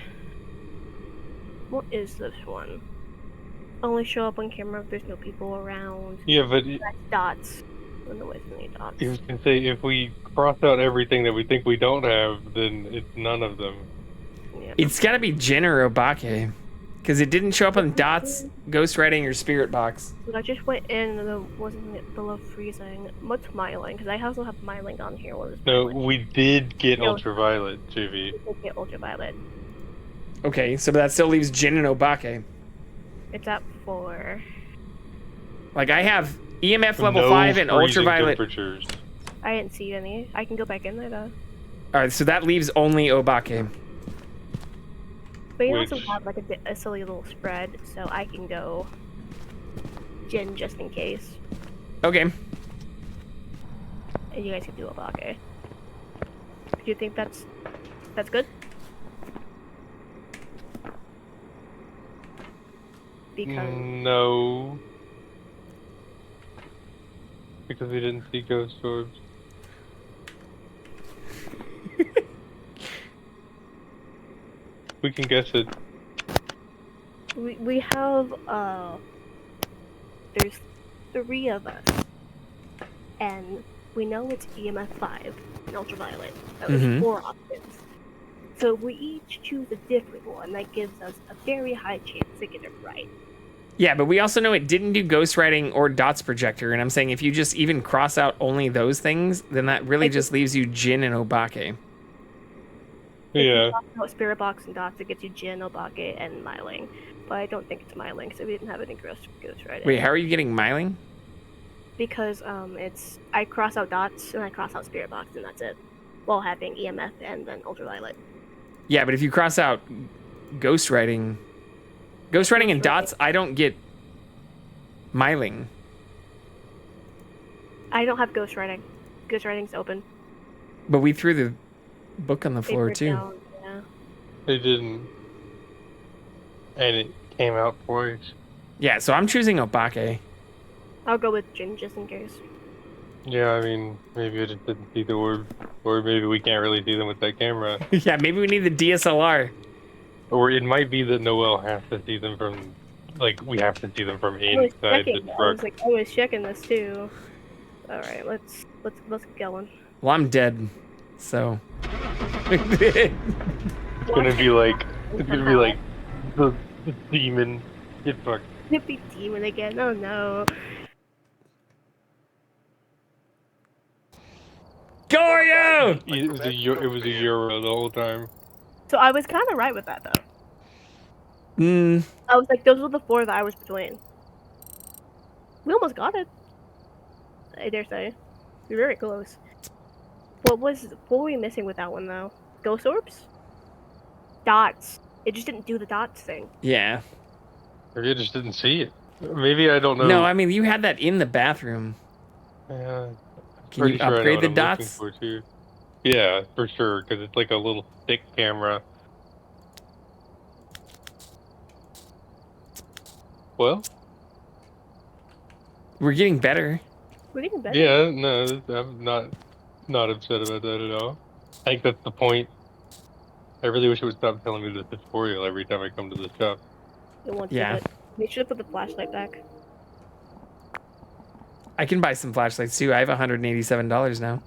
What is this one? Only show up on camera if there's no people around. Yeah, but That's dots. I don't know what's any dots. I was gonna say, if we cross out everything that we think we don't have, then it's none of them. Yeah. It's got to be Jin or Obake, because it didn't show up on Dots, Ghost Riding, or Spirit Box. But I just went in and it wasn't below freezing. What's Myling? Because I also have Myling on here. What is No, Myling? we did get No. ultraviolet, JV. We did get ultraviolet. Okay, so that still leaves Jin and Obake. It's at 4. Like I have EMF level No 5 and freezing ultraviolet. temperatures. I didn't see any. I can go back in there though. All right, so that leaves only Obake. But you also Which- have like a silly little spread, so I can go Jin just in case. Okay. And you guys can do Obake. Do you think that's good? Because No. Because we didn't see ghost orbs. We can guess it. we have there's 3 of us, and we know it's EMF 5 and ultraviolet. So Mhm. there's 4 options. So if we each choose a different one, that gives us a very high chance to get it right. Yeah, but we also know it didn't do Ghost Riding or Dots Projector, and I'm saying if you just even cross out only those things, then that really just leaves you Jin and Obake. Yeah. About Spirit Box and Dots, it gets you Jin, Obake, and Myling. But I don't think it's Myling, so we didn't have any ghost riding. Wait, how are you getting Myling? Because it's I cross out Dots and I cross out Spirit Box, and that's it. While having EMF and then ultraviolet. Yeah, but if you cross out Ghost Riding and Dots, I don't get Myling. I don't have ghost riding. Ghost riding's open. But we threw the book on the floor Paper too. down, yeah. They didn't. And it came out twice. Yeah, so I'm choosing Obake. I'll go with Jin just in case. Yeah, I mean, maybe I just didn't see the orb. Or maybe we can't really see them with that camera. Yeah, maybe we need the DSLR. Or it might be that Noel has to see them from, like, we have to see them from I was inside the checking. I truck. was checking this too. All right, let's get going. Well, I'm dead, so. It's gonna be like the demon. Get fucked. Hippie demon again. Oh no. Goryo! It was a euro the whole time. So I was kind of right with that though. Mm. I was like, those were the 4 that I was between. We almost got it. I dare say. We're very close. What were we missing with that one though? Ghost orbs? Dots. It just didn't do the dots thing. Yeah. Maybe I just didn't see it. Maybe I don't know. No, I mean, you had that in the bathroom. Yeah. Can you upgrade the dots? I'm looking for too. Yeah, for sure, because it's like a little thick camera. Well, We're getting better. We're getting better. Yeah, no, I'm not upset about that at all. I think that's the point. I really wish it would stop telling me the tutorial every time I come to this shop. It wants Yeah. to, but we should have put the flashlight back. I can buy some flashlights too. I have $187 now.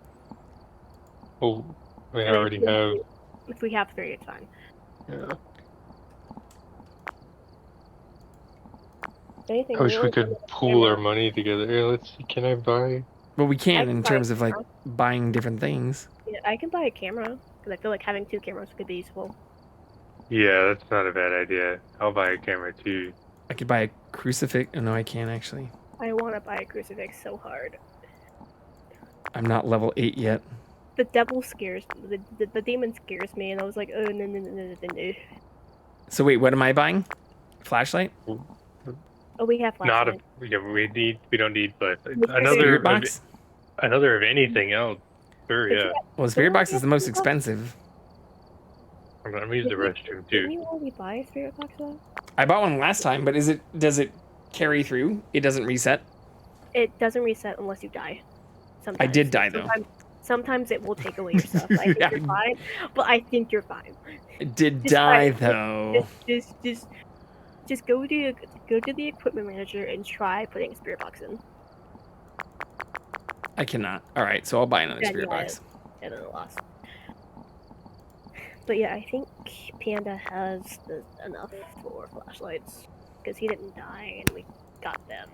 Oh, I mean, I I mean, already have. If we have 3, it's fine. Yeah. Anything I wish we really could pool our money together. Here, let's see. Can I buy? Well, we I can can in buy terms a of like camera. buying different things. Yeah, I can buy a camera because I feel like having 2 cameras could be useful. Yeah, that's not a bad idea. I'll buy a camera too. I could buy a crucifix. Oh, no, I can't actually. I want to buy a crucifix so hard. I'm not level 8 yet. The devil scares the demon scares me, and I was like, oh no. So wait, what am I buying? Flashlight? Oh, we have Not flashlights. we don't need, but Spirit another box? another of anything else. Sure, yeah. Well, spirit box is the most expensive. I'm gonna use the restroom Didn't too. you already buy a spirit box though? I bought one last time, but does it carry through? It doesn't reset? It doesn't reset unless you die. Sometimes. I did die though. Sometimes it will take away your stuff. I think you're fine, but I think you're fine. I did Just die try- though. Just go to the equipment manager and try putting a spirit box in. I cannot. All right, so I'll buy another spirit box. And then it lost. But yeah, I think Panda has enough for flashlights because he didn't die and we got them.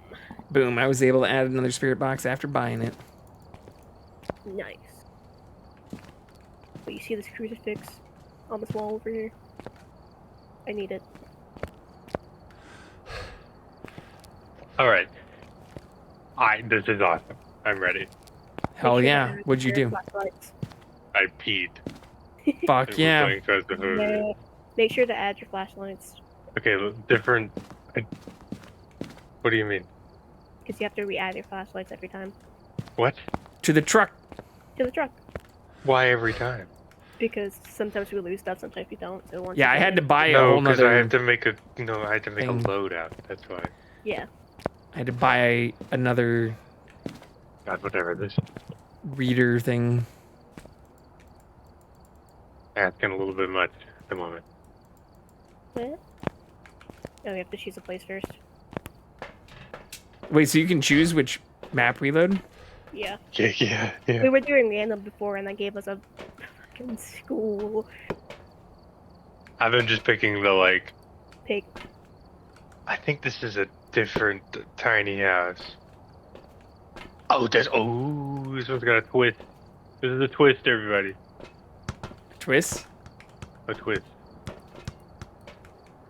Boom! I was able to add another spirit box after buying it. Nice. But you see this crucifix on this wall over here? I need it. All right. This is awesome. I'm ready. Hell yeah! What'd you do? Flashlights. I peed. Fuck And we're yeah! playing Phasmophobia. Yeah. Make sure to add your flashlights Okay, look, different. What do you mean? because you have to re-add your flashlights every time What? To the truck. to the truck. Why every time? Because sometimes we lose stuff, sometimes we don't. So once Yeah, you I get had it- to buy a No, whole because nother. I have to make a I had to make thing. a loadout. That's why. Yeah. I had to buy another God, whatever this. reader thing. Asking a little bit much at the moment. What? Oh, we have to choose a place first. Wait, so you can choose which map reload? Yeah. Yeah. We were doing random before, and that gave us a fucking school I've been just picking the pick. I think this is a different tiny house. Oh, this one's got a twist. This is a twist, everybody. Twist? A twist.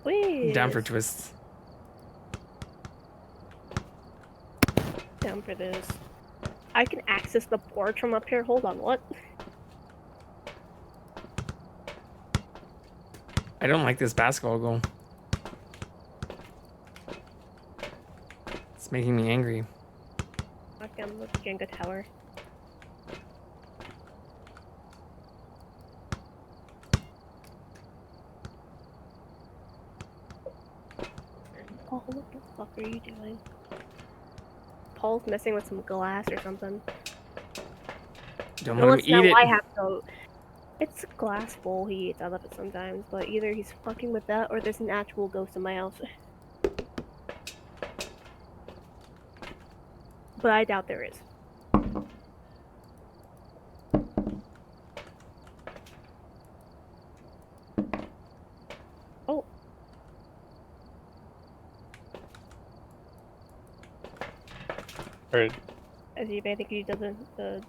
Wait. Down for twists. Down for this. I can access the porch from up here. Hold on, what? I don't like this basketball goal. It's making me angry. Knock down the Jenga tower. Paul, what the fuck are you doing? Paul's messing with some glass or something. Don't No, let it's him not eat it. I have to. It's a glass bowl he eats out of it sometimes, but either he's fucking with that or there's an actual ghost in my house. But I doubt there is. Oh. Alright. I think you did the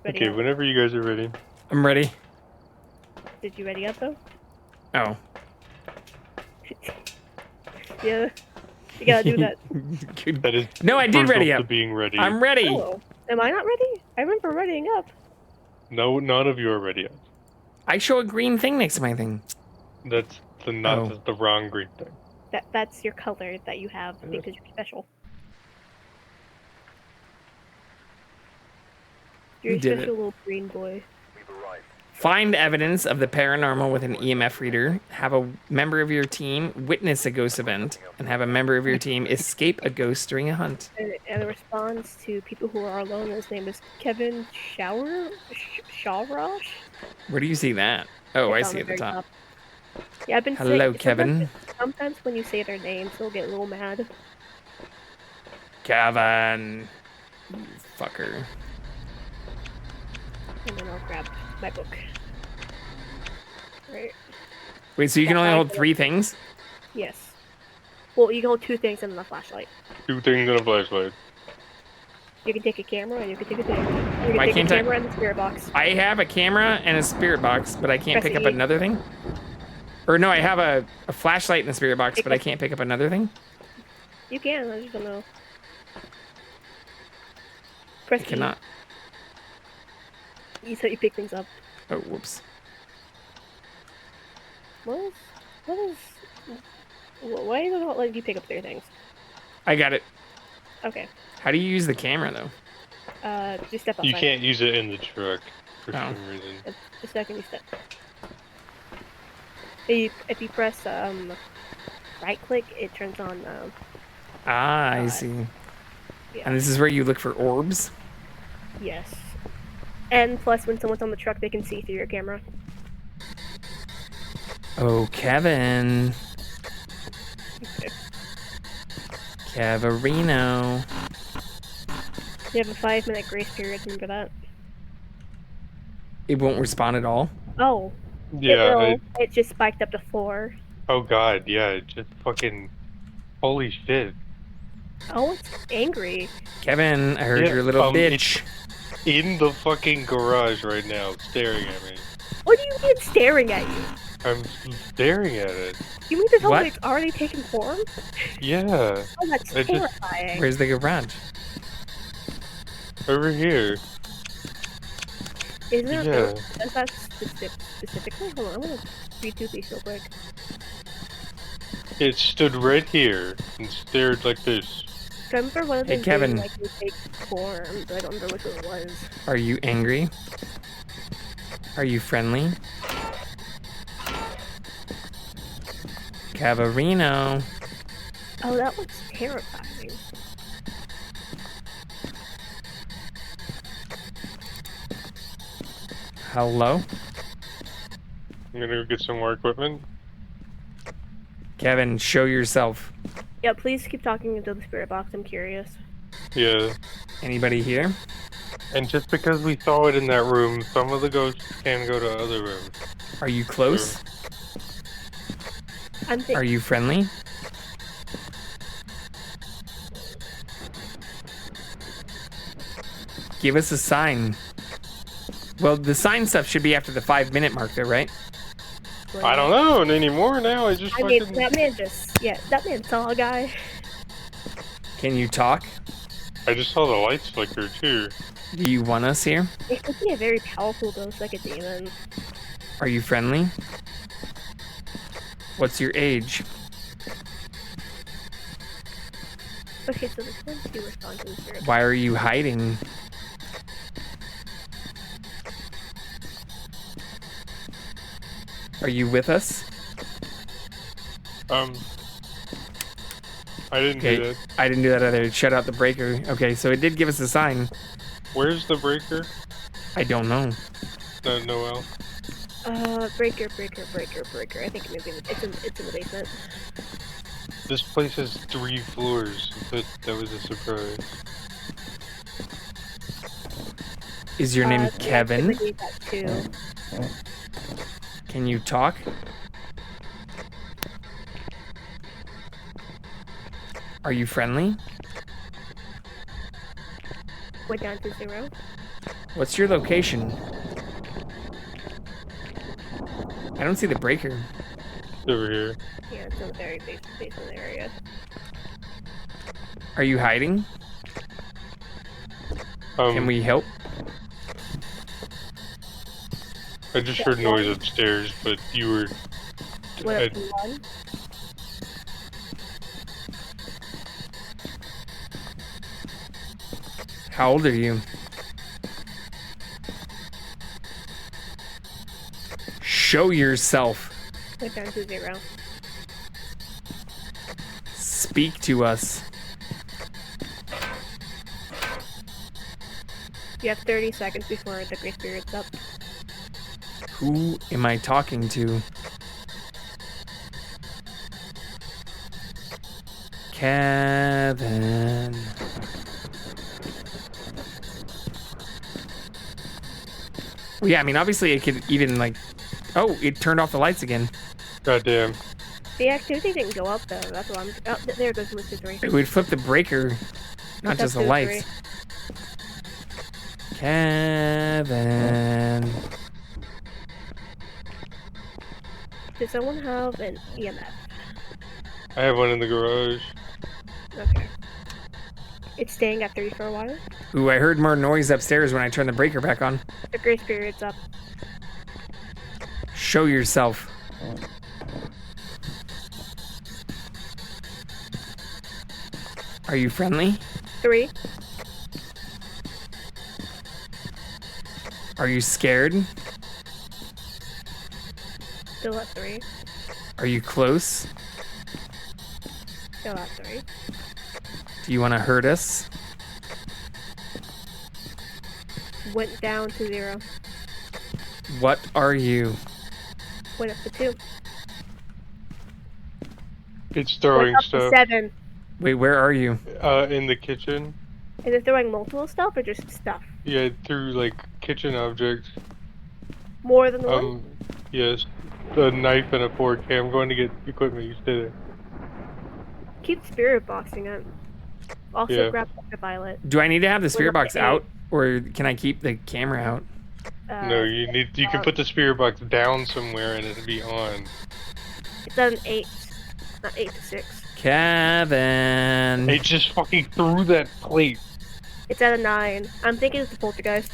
ready Okay, up. whenever you guys are ready. I'm ready. Did you ready up though? Oh. Yeah. You gotta do that. That is No, I did ready crucial up. to being ready. I'm ready. Oh. Am I not ready? I remember readying up. No, none of you are ready yet. I show a green thing next to my thing. That's the wrong green thing. That's your color that you have because you're special. You're You a did special it. little green boy. Find evidence of the paranormal with an EMF reader. Have a member of your team witness a ghost event, and have a member of your team escape a ghost during a hunt. And the response to people who are alone, his name is Kevin Shawrosh. Where do you see that? Oh, I It's on see at the very top. Yeah, I've been Hello, saying, Kevin. Sometimes when you say their names, they'll get a little mad. Kevin. You fucker. And then I'll grab my book. Right. Wait, so you can only hold 3 things? Yes. Well, you can hold 2 things and then a flashlight. 2 things and a flashlight. You can take a camera and you can take a thing. You Why can take can't a camera and the spirit box. I have a camera and a spirit box, but I can't Press pick up E. another thing? Or no, I have a flashlight and a spirit box, but I can't pick up another thing? You can, I just don't know. Press I cannot. E so you pick things up. Oh, whoops. Why is it not letting you pick up 3 things? I got it. Okay. How do you use the camera, though? Just step outside. You can't use it in the truck for some reason. The second you step. If you press right click, it turns on. I see. Yeah. And this is where you look for orbs? Yes. And plus, when someone's on the truck, they can see through your camera. Oh, Kevin. Cavarino. You have a 5-minute grace period. Remember that? It won't respond at all? Oh. Yeah. It just spiked up to 4. Oh god, yeah, it just fucking... Holy shit. Oh, it's angry. Kevin, I heard you're a little bitch. It's in the fucking garage right now, staring at me. What do you mean it's staring at you? I'm staring at it. You mean to tell me it's already taken form? Yeah. Oh, that's terrifying. Where's the garage? Over here. Is there Yeah. does that specifically? Hold on, I'm gonna read through these real quick. It stood right here and stared like this. I remember one of them Kevin. like would take form, but I don't remember which one it was. Are you angry? Are you friendly? Cavarino. Oh, that looks terrifying. Hello? I'm gonna go get some more equipment. Kevin, show yourself. Yeah, please keep talking into the spirit box. I'm curious. Yeah. Anybody here? And just because we saw it in that room, some of the ghosts can go to other rooms. Are you close? Are you friendly? Give us a sign. Well, the sign stuff should be after the 5-minute mark though, right? I don't know anymore now. I just mean, fucking... that man saw a guy. Can you talk? I just saw the lights flicker too. Do you want us here? It could be a very powerful ghost, like a demon. Are you friendly? What's your age? Okay, so this one's 2 respond to the spirit. Why are you hiding? Are you with us? I didn't do that. I didn't do that either. Shut out the breaker. Okay, so it did give us a sign. Where's the breaker? I don't know. No, Noel. Breaker. I think maybe it's in the basement. This place has 3 floors. That was a surprise. Is your name Kevin? I believe that too. Can you talk? Are you friendly? Went down to 0. What's your location? I don't see the breaker. It's over here. Yeah, it's in the very basement area. Are you hiding? Can we help? I just heard noise upstairs, but you were... What up, one? How old are you? Show yourself. Went down to 0. Speak to us. You have 30 seconds before the Grace Period's up. Who am I talking to? Kevin. Well, yeah, I mean, obviously it could even like... Oh, it turned off the lights again. Goddamn. The activity didn't go up though. That's what I'm. Oh, there goes Mr. 3. It would flip the breaker, not just the lights. Kevin. Does someone have an EMF? I have one in the garage. Okay. It's staying at 3 for a while. Ooh, I heard more noise upstairs when I turned the breaker back on. The Grace Period's up. Show yourself. Are you friendly? 3. Are you scared? Still at 3. Are you close? Still at 3. Do you want to hurt us? Went down to 0. What are you? Went up to 2. It's throwing Went up stuff. to 7. Wait, where are you? In the kitchen. Is it throwing multiple stuff or just stuff? Yeah, it threw like kitchen objects. More than one? Yes. A knife and a fork. Okay, I'm going to get equipment. You stay there. Keep spirit boxing it. Also Yeah. grab the violet. Do I need to have the spirit Went up box to 8. out, or can I keep the camera out? No, you need. You can put the spirit box down somewhere and it'll be on. It's at an 8. Not 8 to 6. Kevin. It just fucking threw that plate. It's at a 9. I'm thinking it's a poltergeist.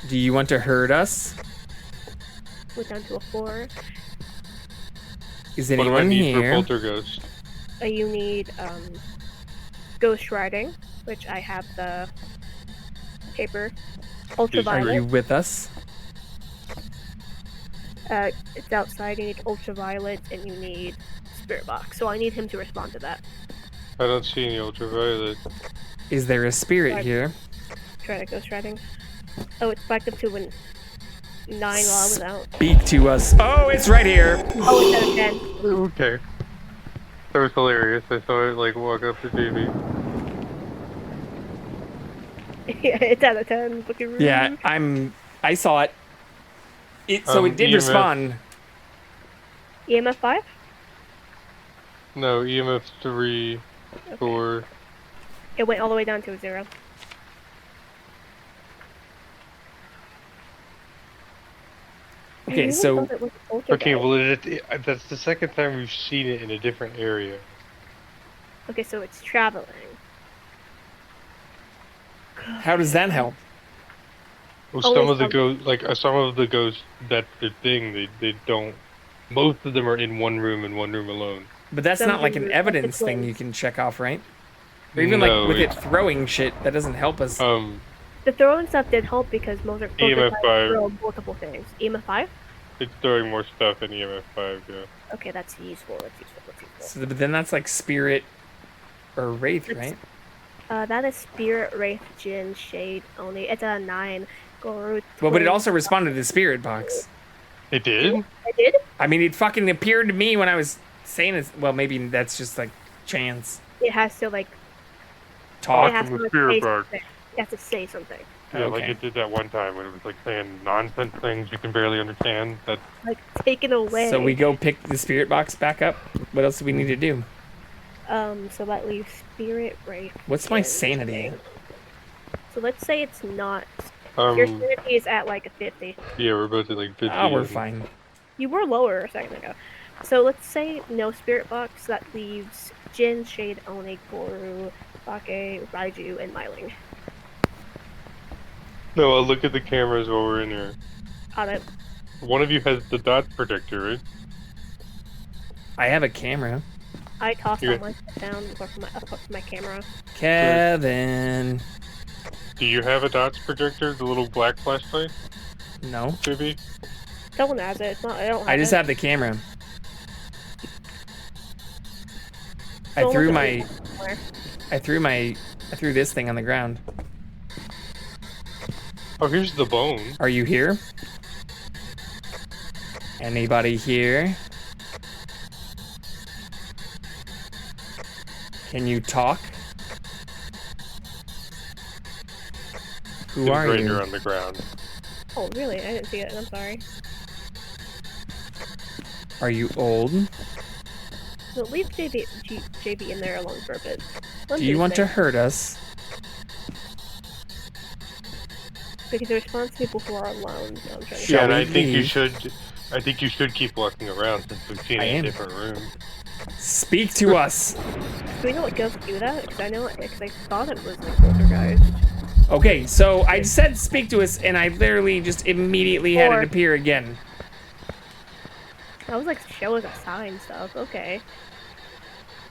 Do you want to hurt us? Went down to a 4. Is What do I anyone need for here? poltergeist? You need ghost riding, which I have the paper. Are Ultraviolet. you with us? It's outside. You need ultraviolet and you need spirit box. So I need him to respond to that. I don't see any ultraviolet. Is there a spirit Right. here? Try to ghost riding. Oh, it's backed up to a 9 while I was out. Speak to us. Oh, it's right here. Oh, it's at a 10. Okay. That was hilarious. I saw it like walk up to JB. Yeah, it's at a 10. Looking rude. Yeah, I saw it. So it did EMF. respond. EMF 5? No, EMF 3, 4. It went all the way down to a 0. Okay, so Okay, well, that's the second time we've seen it in a different area. Okay, so it's traveling. how does that help? Well, some of the ghosts, that's the thing. They don't. Most of them are in one room and one room alone. But that's not like an evidence thing you can check off, right? Or even like with it throwing shit, that doesn't help us. The throwing stuff did help because most are EMF 5. throw multiple things. EMF 5? It's throwing more stuff in EMF 5, yeah. Okay, that's useful. That's useful. That's useful. So, but then that's like spirit or wraith, right? That is spirit, wraith, jinn, shade only. It's a 9. Guru. Well, but it also responded to the spirit box. It did? It did? I mean, it fucking appeared to me when I was saying it. Well, maybe that's just like chance. It has to like Talk it has from to the spirit say box. something. It has to say something. Yeah, like it did that one time when it was like saying nonsense things you can barely understand. That's Like taken away. So we go pick the spirit box back up. What else do we need to do? So that leaves spirit, wraith. What's my jinn, sanity? shade. So let's say it's not. Um, Your sanity is at like a 50. yeah, we're both at like 50. Oh, we're fine. You were lower a second ago. So let's say no spirit box. That leaves Jin, Shade, Oni, Guru, Bake, Raiju, and Myling. No, I'll look at the cameras while we're in here. On it. One of you has the dot protector, right? I have a camera. I tossed Here. all my stuff down apart from my camera. Kevin. Do you have a dots projector, the little black flashlight? No. Maybe? Someone has it. It's not. I don't have I just it. have the camera. I Someone threw must my. have somewhere. I threw this thing on the ground. Oh, here's the bone. Are you here? Anybody here? Can you talk? Who are you? On the ground. Oh, really? I didn't see it. I'm sorry. Are you old? So leave JB in there alone for a bit. Do you want to hurt us? Because it responds to people who are alone. So I'm trying to Yeah, and I think you should. I think you should keep walking around since we've seen it in different rooms. Speak to us. Do we know what ghosts do that? Because I know it. Because I thought it was like poltergeist. Okay, so I said speak to us, and I literally just immediately had it appear again. I was like, show us a sign stuff. Okay.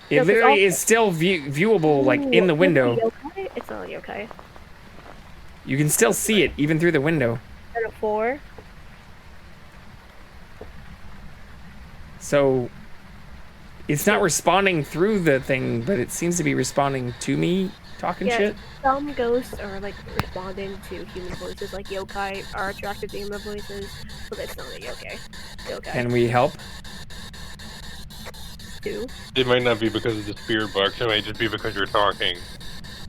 It literally is still viewable, like in the window. Yokai? It's not a yokai. You can still see it even through the window. And a 4. So it's not responding through the thing, but it seems to be responding to me talking shit. Some ghosts are like responding to human voices, like yokai are attracted to human voices, but it's not a yokai. Can we help? It might not be because of the spirit box. It might just be because you're talking.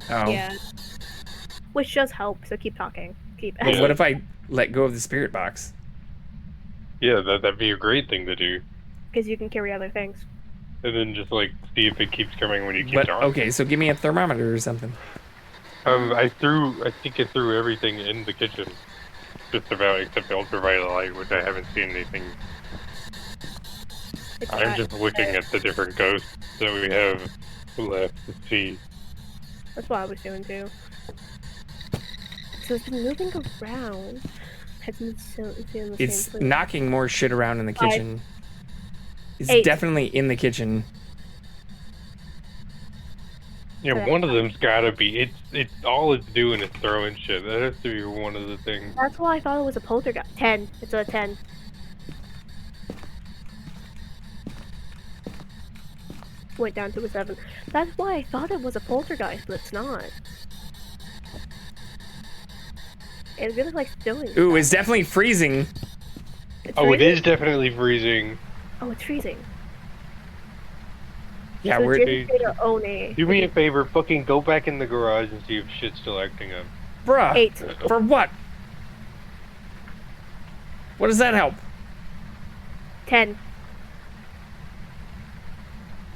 Oh. Yeah. Which does help, so keep talking. Keep Well, what if I let go of the spirit box? Yeah, that'd be a great thing to do. Because you can carry other things. And then just like see if it keeps coming when you keep talking. Okay, so give me a thermometer or something. I think I threw everything in the kitchen. Just about, except the ultraviolet light, which I haven't seen anything. I'm just looking at the different ghosts that we have left to see. That's what I was doing too. So it's been moving around. Hasn't been in the It's same place. knocking more shit around in the kitchen. It's 8. definitely in the kitchen. Yeah, one of them's gotta be. It's all it's doing is throwing shit. That has to be one of the things. That's why I thought it was a poltergeist. 10. It's a 10. Went down to a 7. That's why I thought it was a poltergeist, but it's not. It really likes doing Ooh, stuff. it's definitely freezing. Oh, it is definitely freezing. Oh, it's freezing. Yeah, So we're. Jin Trader Oni. Do me a favor, fucking go back in the garage and see if shit's still acting up. Bruh. 8. For what? What does that help? 10.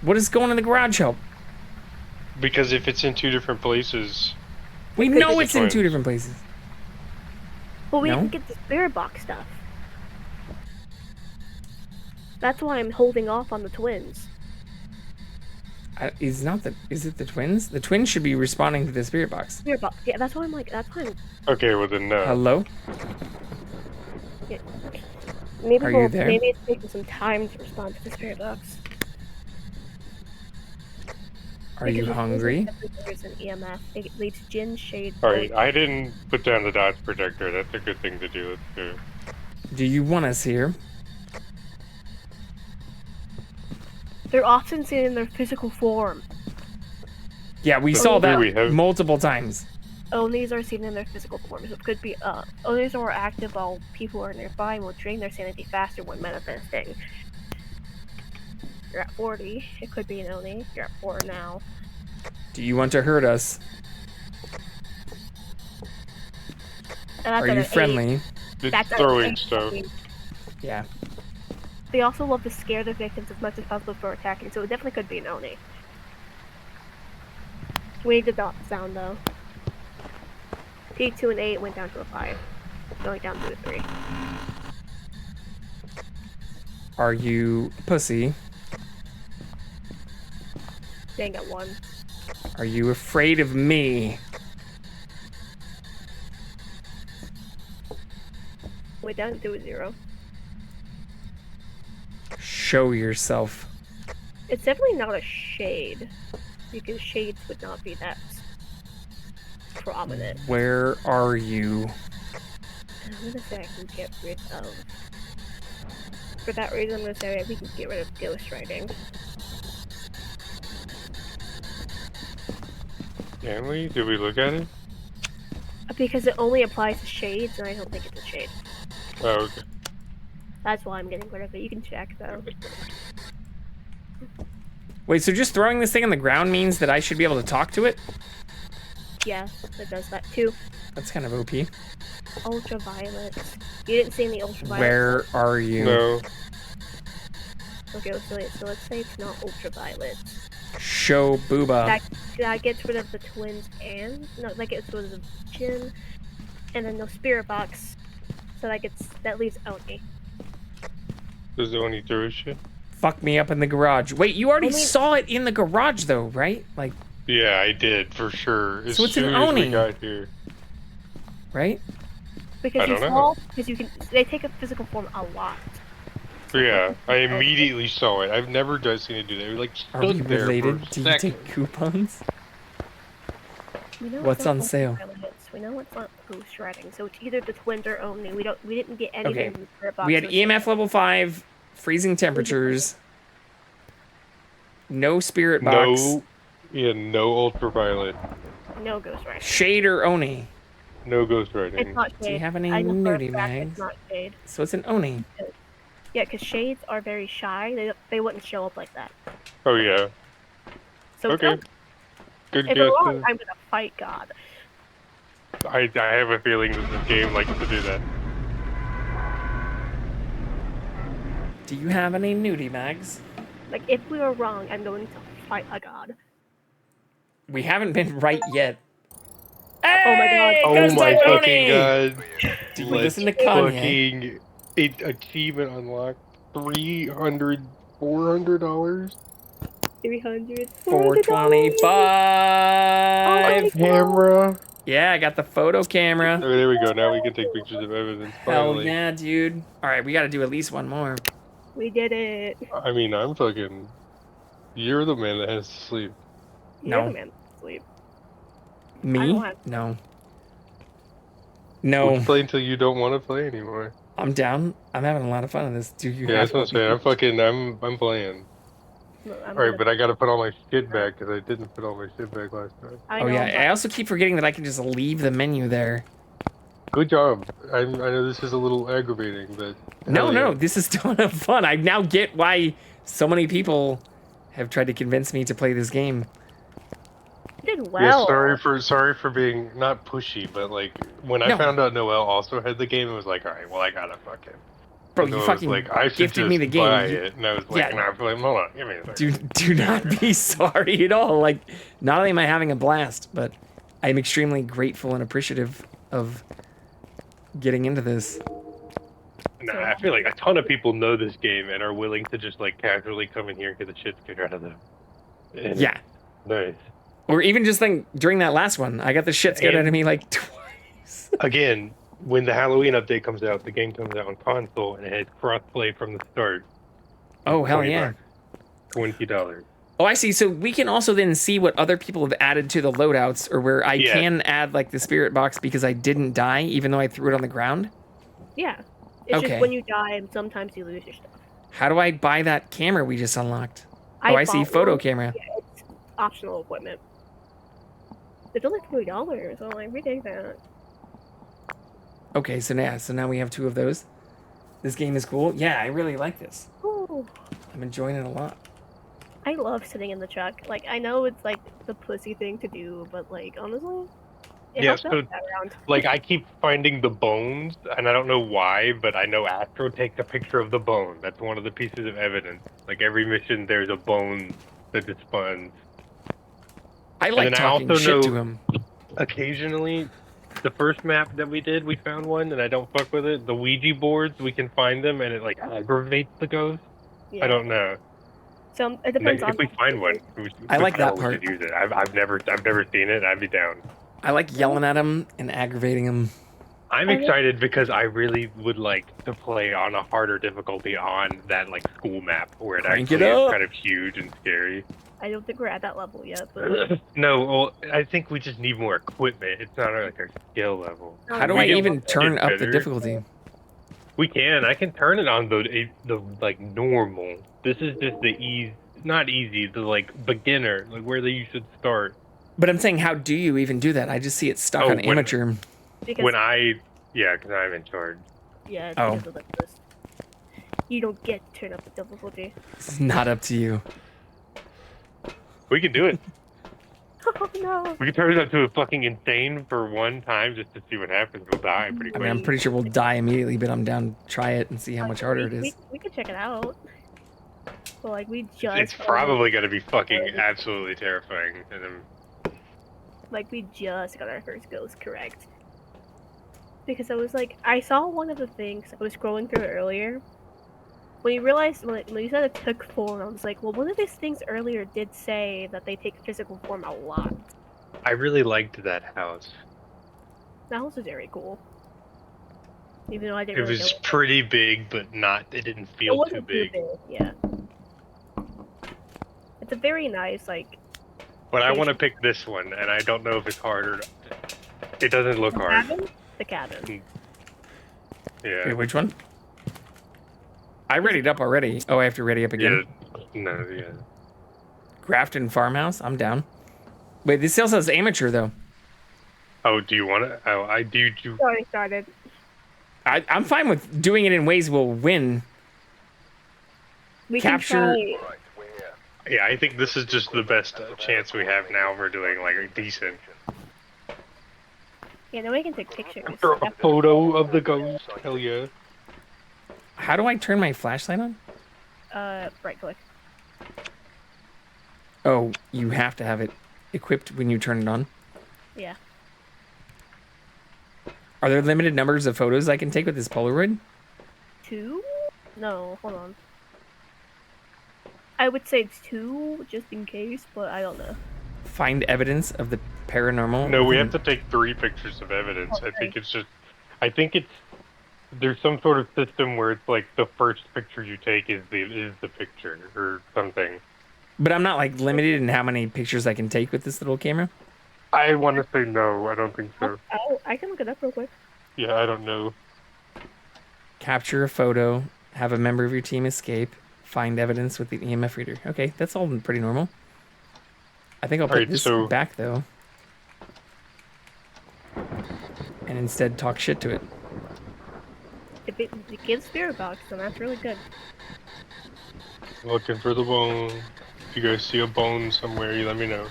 What does going in the garage help? Because if it's in 2 different places. We know it's in 2 different places. But we No? didn't get the spirit box stuff. That's why I'm holding off on the twins. Is it the twins? The twins should be responding to the spirit box. Spirit box. Yeah, that's why I'm like, that's why I'm... Okay, well then no. Hello? Yeah. Maybe Are you there? Maybe it's taking some time to respond to the spirit box. Are you hungry? There's an EMF. It leads Jin, Shade... Alright, I didn't put down the dots projector. That's a good thing to do. Let's do. Do you want us here? They're often seen in their physical form. Yeah, we saw that multiple times. Onis are seen in their physical form, so it could be, Onis are more active while people are nearby and will drain their sanity faster when manifesting. You're at 40, it could be an Oni. You're at 4 now. Do you want to hurt us? And that's Are at you an friendly? 8. It's That's at throwing an 8. stuff. Yeah. They also love to scare their victims as much as possible before attacking, so it definitely could be an Oni. We need the dot sound though. Peak to an 8, went down to a 5. Going down to a 3. Are you a pussy? Staying at 1. Are you afraid of me? Went down to a 0. Show yourself. It's definitely not a shade, because shades would not be that prominent. Where are you? I'm gonna say I can get rid of For that reason, I'm gonna say we can get rid of ghostwriting. Can we? Did we look at it? Because it only applies to shades, and I don't think it's a shade. Oh, okay. That's why I'm getting rid of it. You can check, though. Wait, so just throwing this thing on the ground means that I should be able to talk to it? Yeah, it does that, too. That's kind of OP. Ultraviolet. You didn't see any ultraviolet. Where are you? No. Okay, so let's say it's not ultraviolet. Show booba. That gets rid of the twins and... No, that gets rid of Jin. And then no spirit box. So that leaves Oni. Does Oni throw shit? Fuck me up in the garage. Wait, you already saw it in the garage though, right? Like... Yeah, I did, for sure. As So it's an soon as Oni. we got here. Right? Because they take a physical form a lot. Yeah, I immediately saw it. I've never seen it do that. It like Are we stood there related? for a Do you second. take coupons? We know What's it's not on sale? ultraviolets. We know it's not ghostwriting, so it's either the twins or Oni. We didn't get anything Okay. in the spirit box. We had EMF level 5, freezing temperatures, no spirit box, No ultraviolet. No ghostwriting. shade or Oni. No ghostwriting. It's not shade. Do you have any I know for a nudie fact mags? It's not shade. So it's an Oni. Yeah, because shades are very shy. They wouldn't show up like that. Oh yeah. So Okay. Good if guess. I'm wrong, I'm gonna fight God. I have a feeling that this game likes to do that. Do you have any nudie mags? Like if we were wrong, I'm going to fight a God. We haven't been right yet. Oh my God! Oh my fucking god! Do you Let's listen to Kanye? fucking achievement unlocked. $300, $400. 300. 425. Camera. Yeah, I got the photo camera. Oh, there we go. Now we can take pictures of evidence. Hell Finally. yeah, dude. All right, we got to do at least one more. We did it. I mean, I'm fucking. You're the man that has to sleep. You're the man to sleep. I Me? don't have- No. We'll No. play until you don't want to play anymore. I'm down. I'm having a lot of fun with this. Do you Yeah, have that's what I'm saying. I'm playing. No, I'm Alright, gonna- but I gotta put all my shit back because I didn't put all my shit back last time. I Oh know, yeah, but- I also keep forgetting that I can just leave the menu there. Good job. I know this is a little aggravating, but No, hell no, yeah. this is a ton of fun. I now get why so many people have tried to convince me to play this game. You did Yeah, well. sorry for being not pushy, but like when I No. found out Noel also had the game, it was like, all right, well I gotta fucking. Bro, And you I was fucking like, I should gifted me just the game. buy You- it, and I was like, Yeah. nah, hold on, give me a second. Do not be sorry at all. Like, not only am I having a blast, but I'm extremely grateful and appreciative of getting into this. Nah, I feel like a ton of people know this game and are willing to just like casually come in here and get the shit kicked out of them. And Yeah. Nice. Or even just like during that last one, I got the shit scared out of me like twice. Again, when the Halloween update comes out, the game comes out on console and it has crossplay from the start. Oh, hell yeah. $20. Oh, I see. So we can also then see what other people have added to the loadouts, or where I Yeah. can add like the spirit box because I didn't die, even though I threw it on the ground. Yeah. It's Okay. just when you die, and sometimes you lose your stuff. How do I buy that camera we just unlocked? I Oh, I see. bought Photo one. camera. Yeah, it's optional equipment. It's only $20, so like we take that. Okay, so now we have 2 of those. This game is cool. Yeah, I really like this. Ooh. I'm enjoying it a lot. I love sitting in the truck. Like I know it's like the pussy thing to do, but like honestly, it Yeah, helps out so, that round. like, I keep finding the bones, and I don't know why, but I know Astro takes a picture of the bone. That's one of the pieces of evidence. Like, every mission, there's a bone that it spawns. I like And then talking also shit know to him. Occasionally, the first map that we did, we found one, and I don't fuck with it. The Ouija boards, we can find them, and it, like, aggravates the ghost. Yeah. I don't know. So it depends on. If we find one, I like that we part. should use it. I've never seen it. I'd be down. I like yelling at him and aggravating him. I'm excited because I really would like to play on a harder difficulty on that like school map where it Crank actually it is up. kind of huge and scary. I don't think we're at that level yet, but No, well, I think we just need more equipment. It's not like our skill level. How do We I get- even get turn up the better. difficulty? We can. I can turn it on the like normal. This is just the not easy, the like beginner, like where you should start. But I'm saying, how do you even do that? I just see it stuck on amateur. Because I'm in charge. Yeah, Oh. because of the list. You don't get to turn up the difficulty. It's not up to you. We can do it. Oh no. We can turn it up to a fucking insane for one time just to see what happens. We'll die pretty I quick. mean, I'm pretty sure we'll die immediately, but I'm down to try it and see how much harder it is. We can check it out. But like we just. It's probably gonna be fucking absolutely terrifying, and then. Like we just got our first ghost correct. Because I was like, I saw one of the things I was scrolling through earlier. When you realized, when you said it took form, I was like, well, one of these things earlier did say that they take physical form a lot. I really liked that house. That house was very cool. Even though I didn't It really was know pretty big, but not. It didn't it feel wasn't too big. Yeah. It's a very nice, like. But I want to pick this one, and I don't know if it's hard or not. It doesn't look hard. The cabin. Yeah. Wait, which one? I readied up already. Oh, I have to ready up again. Yeah. No, yeah. Grafton Farmhouse? I'm down. Wait, this still says amateur, though. Oh, do you want to? Oh, I do. Already started. I'm fine with doing it in ways we'll win. We Capture. Can try. Yeah, I think this is just the best chance we have now for doing like a decent. Yeah, now we can take pictures. After a photo of the ghost. Hell yeah. How do I turn my flashlight on? Right click. Oh, you have to have it equipped when you turn it on? Yeah. Are there limited numbers of photos I can take with this Polaroid? 2? No, hold on. I would say it's 2, just in case, but I don't know. Find evidence of the paranormal? No, we have to take 3 pictures of evidence. Okay. I think it's there's some sort of system where it's like the first picture you take is the picture or something. But I'm not like limited in how many pictures I can take with this little camera? I want to say no. I don't think so. I can look it up real quick. Yeah, I don't know. Capture a photo, have a member of your team escape, find evidence with the EMF reader. Okay, that's all pretty normal. I think I'll put this back, though. And instead talk shit to it. It gives spirit box, and that's really good. Looking for the bone. If you guys see a bone somewhere, you let me know.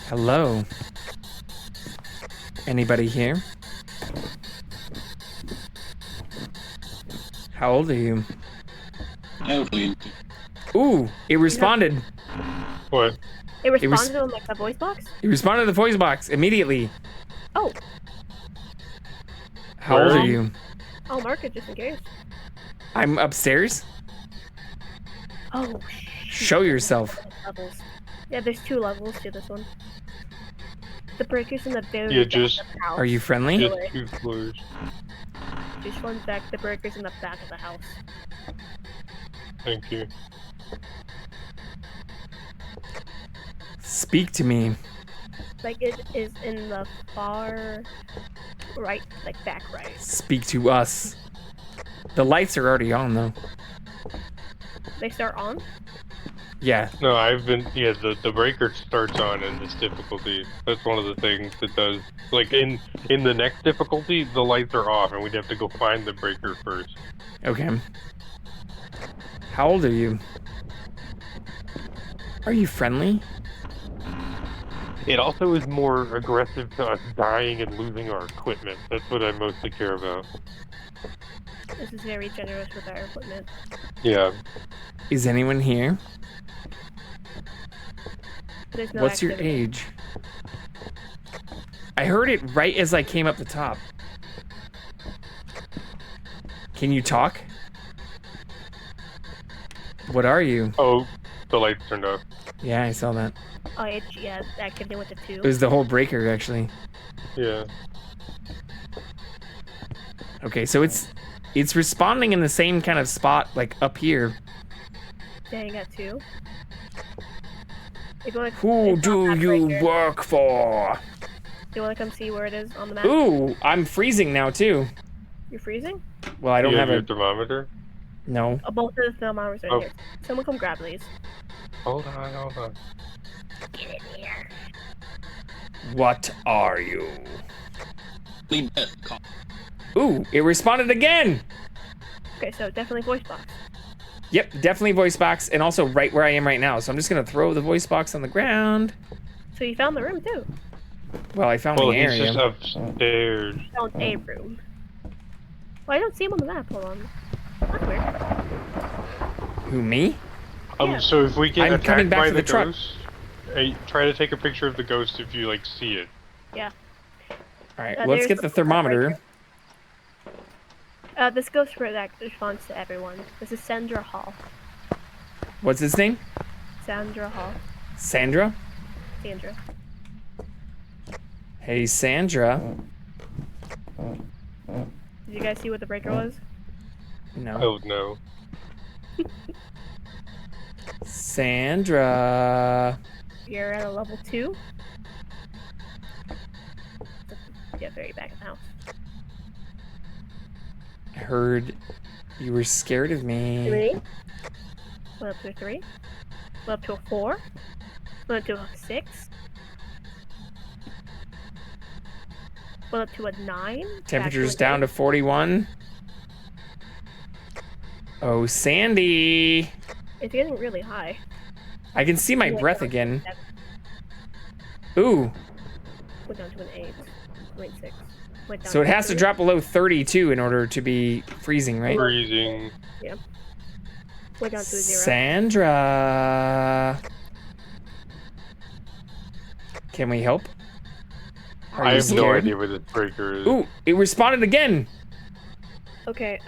Hello? Anybody here? How old are you? Ooh, it responded. What? It responded to like the voice box? It responded to the voice box immediately. Oh. How old are you? I'll mark it just in case. I'm upstairs. Oh, show yourself. Levels. Yeah, there's 2 levels to this one. The breaker's in the very Yeah, back just. of the house. Are you friendly? Just 2 floors. Just one back. The breaker's in the back of the house. Thank you. Speak to me. Like it is in the far right, like back right. Speak to us. The lights are already on, though. They start on? Yeah. No, the breaker starts on in this difficulty. That's one of the things it does. Like in the next difficulty, the lights are off and we'd have to go find the breaker first. Okay. How old are you? Are you friendly? It also is more aggressive to us dying and losing our equipment. That's what I mostly care about. This is very generous with our equipment. Yeah. Is anyone here? There's no What's activity. your age? I heard it right as I came up the top. Can you talk? What are you? Oh, the lights turned off. Yeah, I saw that. Oh, yeah, activity went to 2. It was the whole breaker, actually. Yeah. Okay, so it's responding in the same kind of spot, like up here. Staying at 2. Who do you work for? you want to come see where it is on the map? Ooh, I'm freezing now too. You're freezing? Well, I don't you have your a thermometer. No. Both of the thermometers are in here. Someone come grab these. Hold on. Get in here. What are you? Ooh, it responded again. Okay, so definitely voice box. Yep, definitely voice box, and also right where I am right now. So I'm just gonna throw the voice box on the ground. So you found the room too. Well, I found the he's area. just upstairs. Found a room. Well, I don't see him on the map. Hold on. That's weird. Who, me? Yeah. So if we get I'm attacked coming back by to the truck. ghost, try to take a picture of the ghost if you like see it. Yeah. All right, let's get the thermometer. This goes for that responds to everyone. This is Sandra Hall. What's his name? Sandra Hall. Sandra? Sandra. Hey, Sandra. Did you guys see what the breaker was? No. Oh, no. Sandra. You're at a level 2. Yeah, very back of the house. I heard you were scared of me. 3. Went up to a 3. Went up to a 4. Went up to a 6. Went up to a 9. Temperature's down to 41. Oh, Sandy. It's getting really high. I can see my breath again. Ooh. Went down to an 8. Went 6. Went down So it to has to 3. drop below 32 in order to be freezing, right? Freezing. Yeah. Went down to a 0. Sandra. Can we help? Are I you have no scared? idea where this breaker is. Ooh, it responded again. Okay,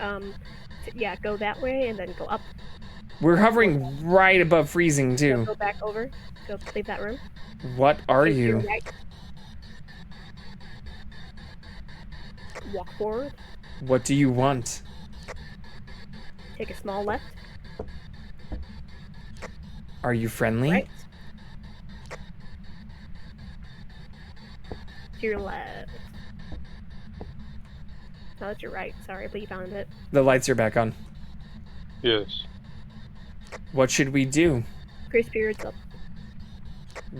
yeah, go that way and then go up. We're hovering right above freezing too. Go back over. Go leave that room. What are Take your you? right. Walk forward. What do you want? Take a small left. Are you friendly? Right. To your left. No, that's your right. Sorry, but you found it. The lights are back on. Yes. What should we do? Increase spirits up.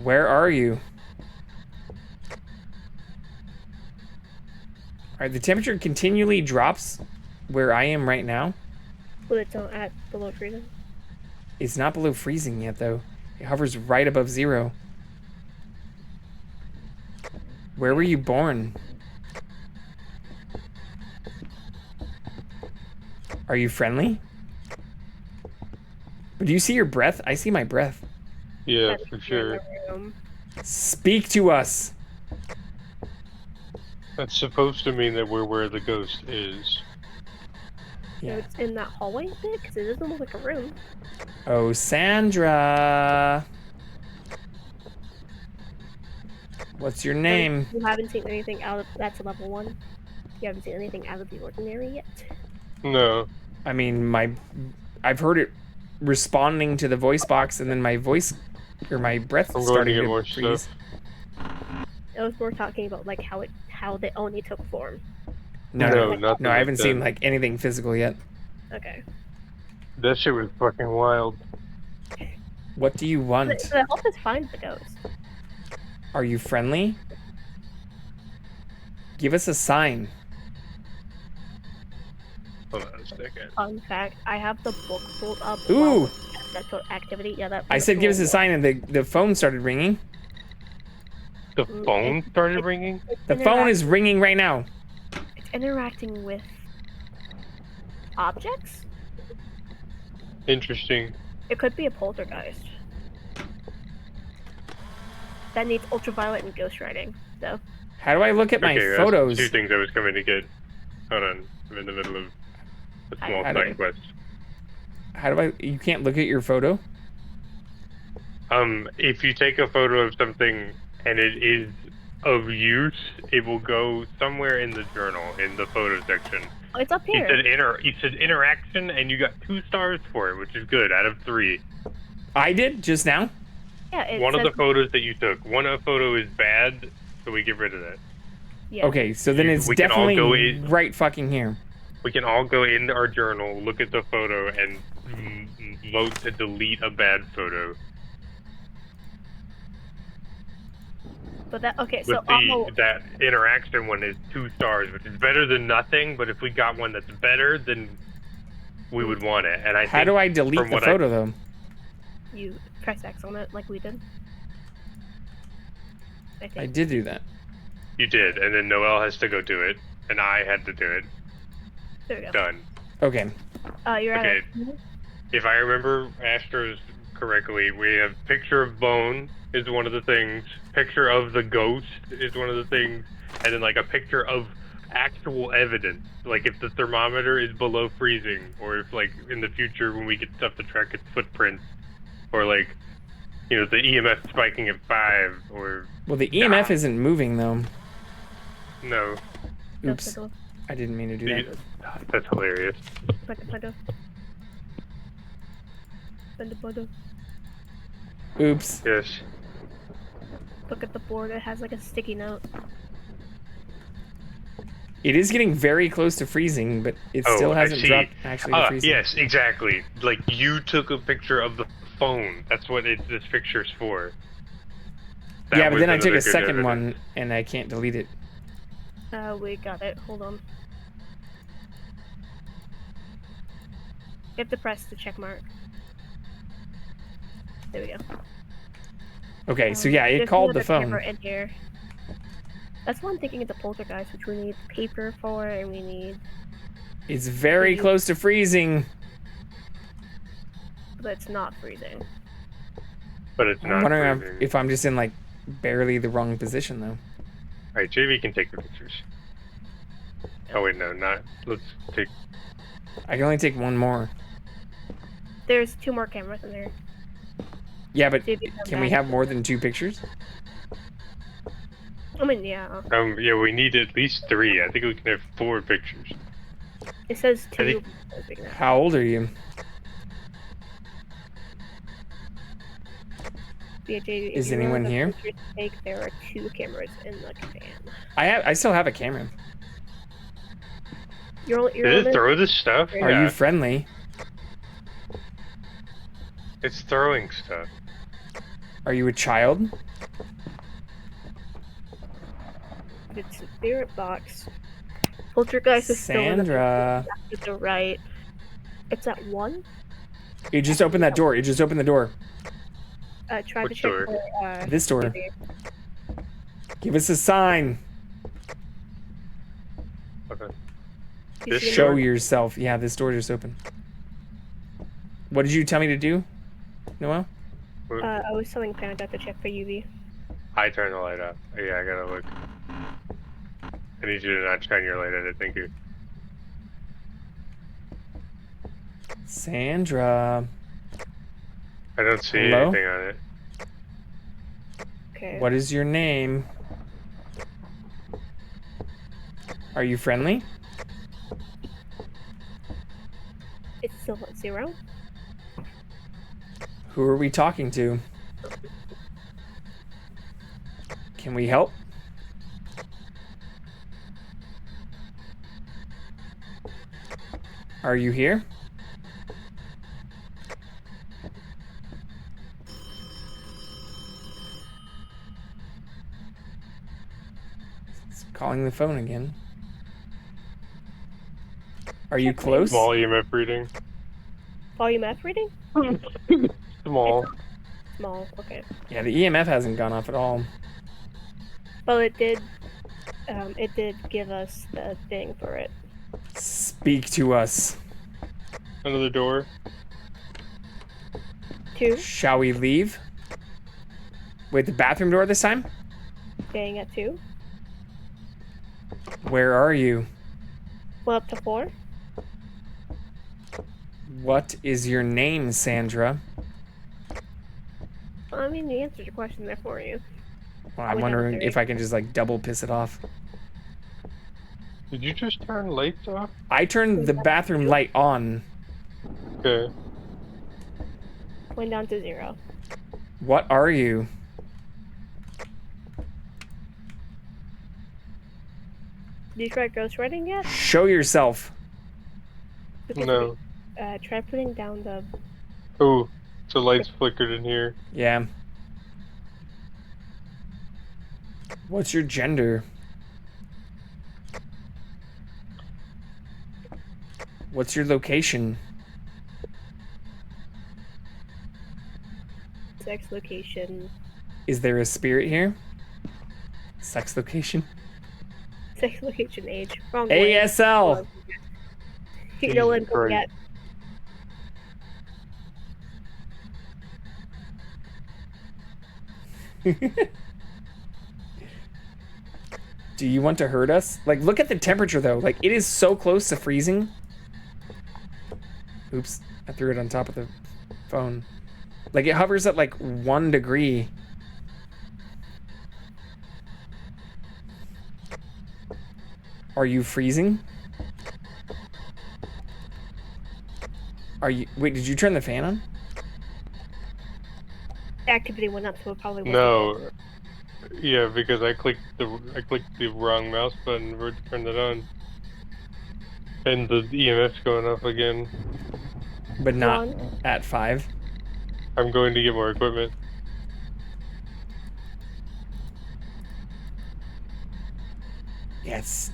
Where are you? Alright, the temperature continually drops where I am right now. Well, it's at below freezing. It's not below freezing yet, though. It hovers right above 0. Where were you born? Are you friendly? Do you see your breath? I see my breath. Yeah, for sure. Speak to us. That's supposed to mean that we're where the ghost is. So it's in that hallway bit? Because it doesn't look like a room. Oh, Sandra. What's your name? You haven't seen anything out of... That's a level 1. You haven't seen anything out of the ordinary yet? No. I mean, I've heard it responding to the voice box, and then my voice, or my breath starting to more freeze. stuff. It was more talking about like how they only took form. No, nothing I haven't like seen that. like anything physical yet. Okay. That shit was fucking wild. What do you want? The help is find the ghost. Are you friendly? Give us a sign. Hold on a second. Fun fact, I have the book pulled up. Ooh! That's what activity. Yeah, that. I said give us a sign, and the phone started ringing. The phone started ringing? The phone is ringing right now. It's interacting with objects. Interesting. It could be a poltergeist. That needs ultraviolet and ghostwriting, though. How do I look at my Okay, photos? that's 2 things I was coming to get. Hold on. I'm in the middle of a small How do side quest. How do I? You can't look at your photo? If you take a photo of something and it is of use, it will go somewhere in the journal, in the photo section. Oh, it's up here. You said interaction, and you got 2 stars for it, which is good, out of 3. I did, just now? Yeah, it One of says- the photos that you took. One photo is bad, so we get rid of that. Yeah. Okay, so then it's We can all definitely go in- right fucking here. We can all go into our journal, look at the photo, and vote to delete a bad photo. But that okay, With so that interaction one is 2 stars, which is better than nothing. But if we got one that's better, then we would want it. And How do I delete the photo though? You press X on it like we did. I did do that. You did, and then Noelle has to go do it, and I had to do it. There we go. Done. Okay. You're at Okay. it. If I remember Astro's correctly, we have picture of bone is one of the things, picture of the ghost is one of the things, and then like a picture of actual evidence, like if the thermometer is below freezing, or if like in the future when we get stuff to track its footprints, or like, you know, the EMF spiking at 5, or... Well, the EMF isn't moving though. No. Oops. I didn't mean to do that. That's hilarious. Oops. Yes. Look at the board, it has like a sticky note. It is getting very close to freezing, but it still hasn't dropped actually to freezing. Yes, exactly. Like, you took a picture of the phone. That's what this picture's for. That Yeah, but was then I took another a good second evidence. one, and I can't delete it. We got it. Hold on. You have to press the check mark. There we go. Okay, so yeah, it There's called the another phone. camera in here. That's why I'm thinking it's a poltergeist, which we need paper for, and we need... It's very close to freezing. But it's not freezing. But it's I'm not wondering freezing. if I'm just in like barely the wrong position though. Alright, JV can take the pictures. Oh wait, no, not. Let's take... I can only take one more. There's 2 more cameras in there. Yeah, but JV, come can we back. have more than 2 pictures? I mean, yeah. Yeah, we need at least 3. I think we can have 4 pictures. It says 2. How old are you? Yeah, JV, if Is you anyone remember the here? pictures to take, there are 2 cameras in the van. I still have a camera. You're Did it throw this stuff? Are you friendly? It's throwing stuff. Are you a child? It's a spirit box. Poltergeist is still in the Sandra. to the right. It's at 1. You just opened that door. You just opened the door. Try Which to check door? for, This door. JV. Give us a sign. Okay. You see Show anyone? yourself. Yeah, this door just opened. What did you tell me to do, Noel? I was telling Panda to check for UV. I turned the light off. Yeah, I gotta look. I need you to not shine your light at it, thank you. Sandra. I don't see Hello? anything on it. Okay. What is your name? Are you friendly? It's still at 0. Who are we talking to? Can we help? Are you here? It's calling the phone again. Are you close? Volume F reading. Volume F reading? Small. Small, okay. Yeah, the EMF hasn't gone off at all. Well, it did give us the thing for it. Speak to us. Another door. 2. Shall we leave? Wait, the bathroom door this time? Staying at 2. Where are you? Well, up to 4. What is your name, Sandra? Well, I mean, he answered your question there for you. Well, I'm wondering if I can just like double piss it off. Did you just turn lights off? I turned the bathroom light on. Okay. Went down to 0. What are you? you try ghostwriting yet? Show yourself. No. Try putting down the. Oh, so lights flickered in here. Yeah. What's your gender? What's your location? Sex location. Is there a spirit here? Sex location? Sex location age. Wrong way. ASL! You know what? Christ. Do you want to hurt us? Like, look at the temperature, though. Like, it is so close to freezing. Oops, I threw it on top of the phone. Like, it hovers at, like, 1 degree. Are you freezing? Are you... Wait, did you turn the fan on? Activity went up, so it probably wasn't. No. Yeah, because I clicked the wrong mouse button to turn it on. And the EMF's going up again. But not at 5? I'm going to get more equipment. Yeah, it's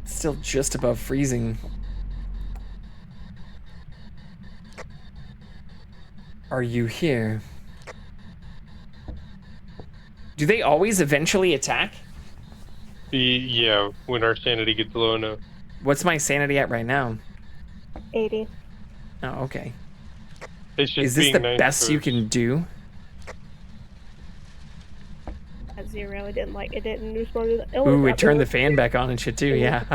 still just above freezing. Are you here? Do they always eventually attack? Yeah, when our sanity gets low enough. What's my sanity at right now? 80. Oh, okay. It's just Is this being the nice best you first. can do? At 0, it didn't respond to the. Ooh, it turned the fan back on and shit too, yeah.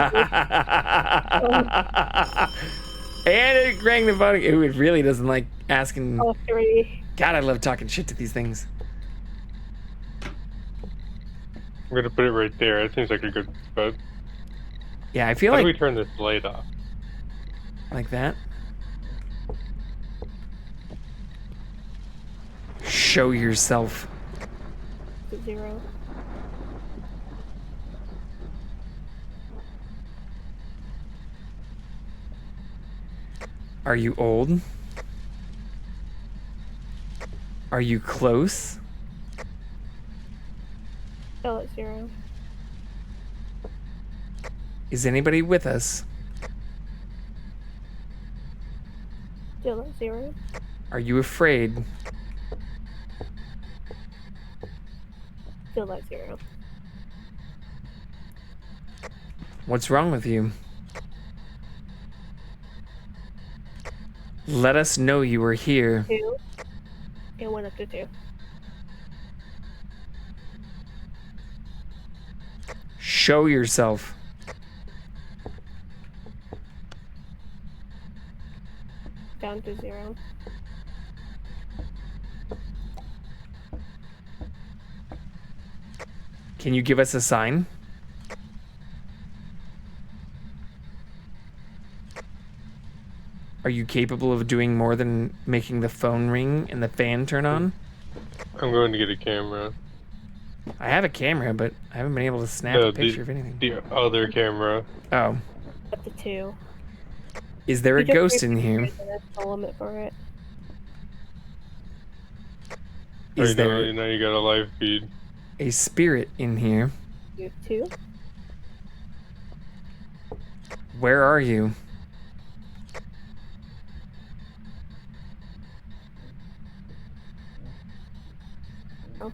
And it rang the phone. Ooh, it really doesn't like asking. Oh, 3. God, I love talking shit to these things. I'm gonna put it right there. That seems like a good spot. Yeah, I feel How like do we turn this light off? like that. Show yourself. 0. Are you old? Are you close? Still at 0. Is anybody with us? Still at 0. Are you afraid? Still at 0. What's wrong with you? Let us know you are here. 2. It went up to 2. Show yourself. Down to 0. Can you give us a sign? Are you capable of doing more than making the phone ring and the fan turn on? I'm going to get a camera. I have a camera, but I haven't been able to snap No, a picture of anything. The other camera. Oh. Up to 2. Is there a ghost in here? That's the limit for it. Is there Now you got a live feed. a spirit in here? You have 2. Where are you? Oh.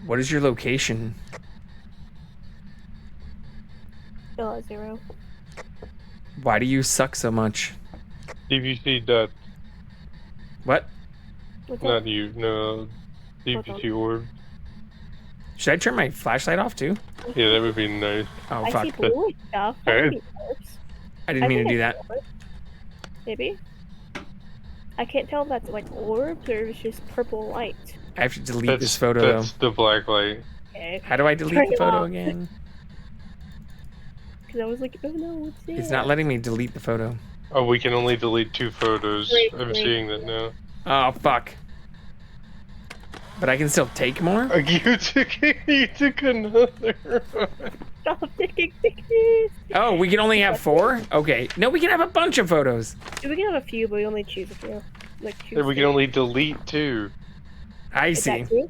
What is your location? Still at 0. Why do you suck so much? DVC dot. What? What's Not up? you. No. DVC orb. Should I turn my flashlight off too? Yeah, that would be nice. Oh, I fuck. see blue stuff. That Alright. could be orbs. I didn't mean to think do it's that. orbs. Maybe. I can't tell if that's like orbs or if it's just purple light. I have to delete this photo though. That's the black light. Okay. How do I delete Turn the it photo off. again? Because I was like, oh no, what's it? It's not letting me delete the photo. Oh, we can only delete 2 photos. Wait, I'm wait. seeing that now. Oh, fuck. But I can still take more? You took another one. Stop taking pictures. Oh, we can only have 4? Okay. No, we can have a bunch of photos. We can have a few, but we only choose a few. Like choose. And we can only delete 2. I Is see. that two?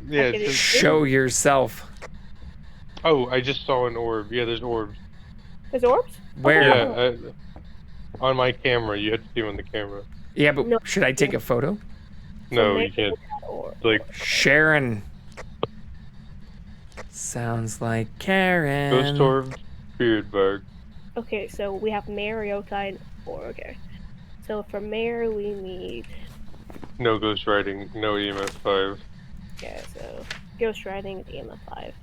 Yeah. Okay, It's Show yourself. Oh, I just saw an orb. Yeah, there's orbs. There's orbs? Where? Yeah, on my camera. You had to see them on the camera. Yeah, but should I take a photo? No, you can't. Like Sharon. Sounds like Karen. ghost orb, spirit bug. Okay, so we have Mare, Yokai, and 4. Okay. So for Mare, we need. No ghost riding. No EMF 5. Okay, so Ghost Riding is EMF 5.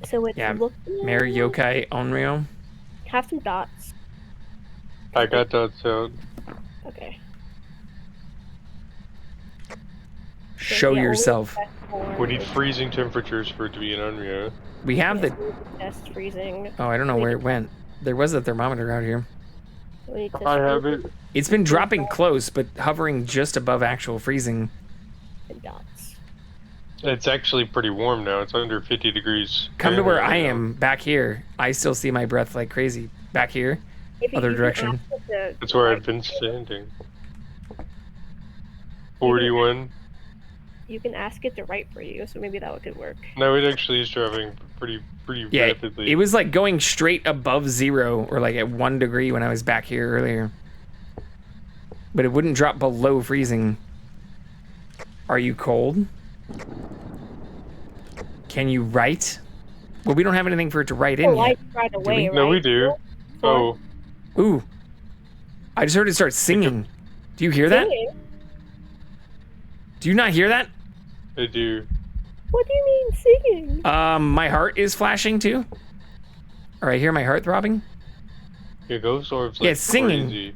So it's Yeah, looking. Mary Yokai Onryo. Have some dots. I got dots out. Okay. Show yeah, yourself. We need freezing temperatures for it to be an Unreal. We have the. Test freezing. Oh, I don't know where it went. There was a thermometer out here. We need to I have it. It's been dropping close, but hovering just above actual freezing. And dots. It's actually pretty warm now. It's under 50 degrees. Come to where I Fahrenheit am, back here. I still see my breath like crazy. Back here. Maybe Other you can direction. ask it to- That's where I've been standing. 41. You can ask it to write for you, so maybe that could work. No, it actually is driving pretty Yeah, rapidly. it was like going straight above 0 or like at 1 degree when I was back here earlier. But it wouldn't drop below freezing. Are you cold? Can you write? Well, we don't have anything for it to write in yet. Right Do away, we? right? No, we do. Oh. Ooh. I just heard it start singing. Do you hear that? Singing? Do you not hear that? I do. What do you mean singing? My heart is flashing too. Or I hear my heart throbbing. Yeah, ghost orbs like Yeah, it's singing. crazy.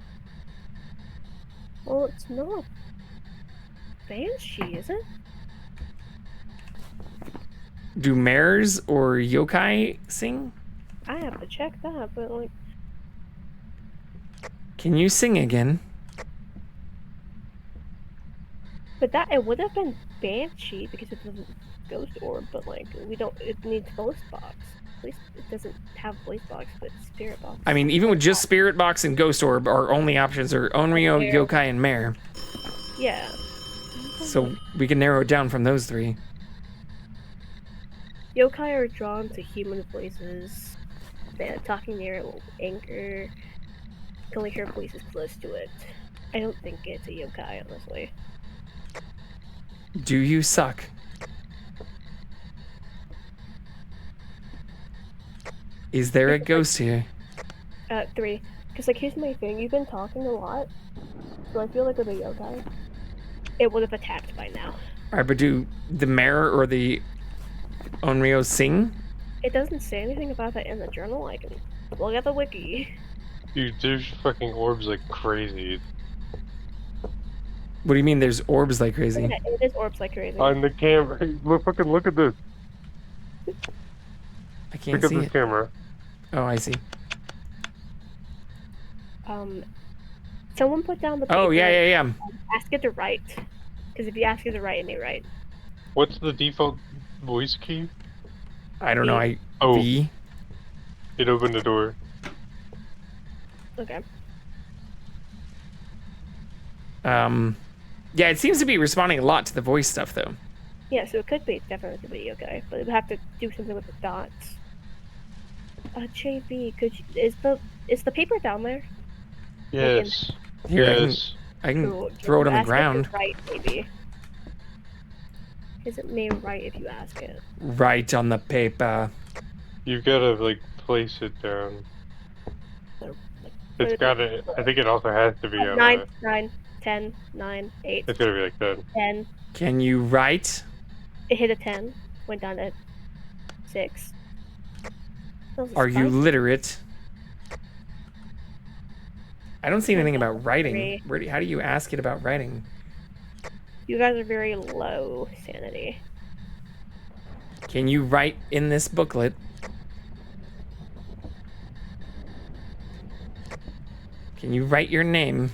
Well, it's not Banshee, is it? Do mares or yokai sing? I have to check that, but like, Can you sing again? but that it would have been Banshee because it doesn't ghost orb, but like we don't. It needs voice box. At least it doesn't have voice box, but spirit box. I mean, even with just Spirit Box and Ghost Orb, our only options are Onryo, Mare. Yokai, and Mare. Yeah. So we can narrow it down from those 3. Yokai are drawn to human voices. They're talking near anchor. You can only hear voices close to it. I don't think it's a yokai, honestly. Do you suck? Is there a ghost here? 3. Because like here's my thing. You've been talking a lot, so I feel like with a yokai, it would have attacked by now. Alright, but do the Mare or the Onryo sing? It doesn't say anything about that in the journal. I can look at the wiki. Dude, there's fucking orbs like crazy. What do you mean there's orbs like crazy? Yeah, it is orbs like crazy. On the camera. Hey, look at this. I can't Look see at this it. camera. Oh, I see. Someone put down the paper. Oh, yeah. Ask it to write. Because if you ask it to write, it may write. What's the default voice key? I don't know. V. It opened the door. Okay. Yeah, it seems to be responding a lot to the voice stuff, though. Yeah, so it could be definitely be okay, but it would have to do something with the dots. JV, is the paper down there? Yes. Here, yes. I can So, throw it on the ask ground. to write, maybe. Is it may write if you ask it? Right on the paper. You've got to like place it down. It's got to. I think it also has to be on. 9, 10, 9, 8. It's got to be like that. 10. Can you write? It hit a 10. Went down to 6. Are you literate? I don't see anything about writing. How do you ask it about writing? You guys are very low sanity. Can you write in this booklet? Can you write your name?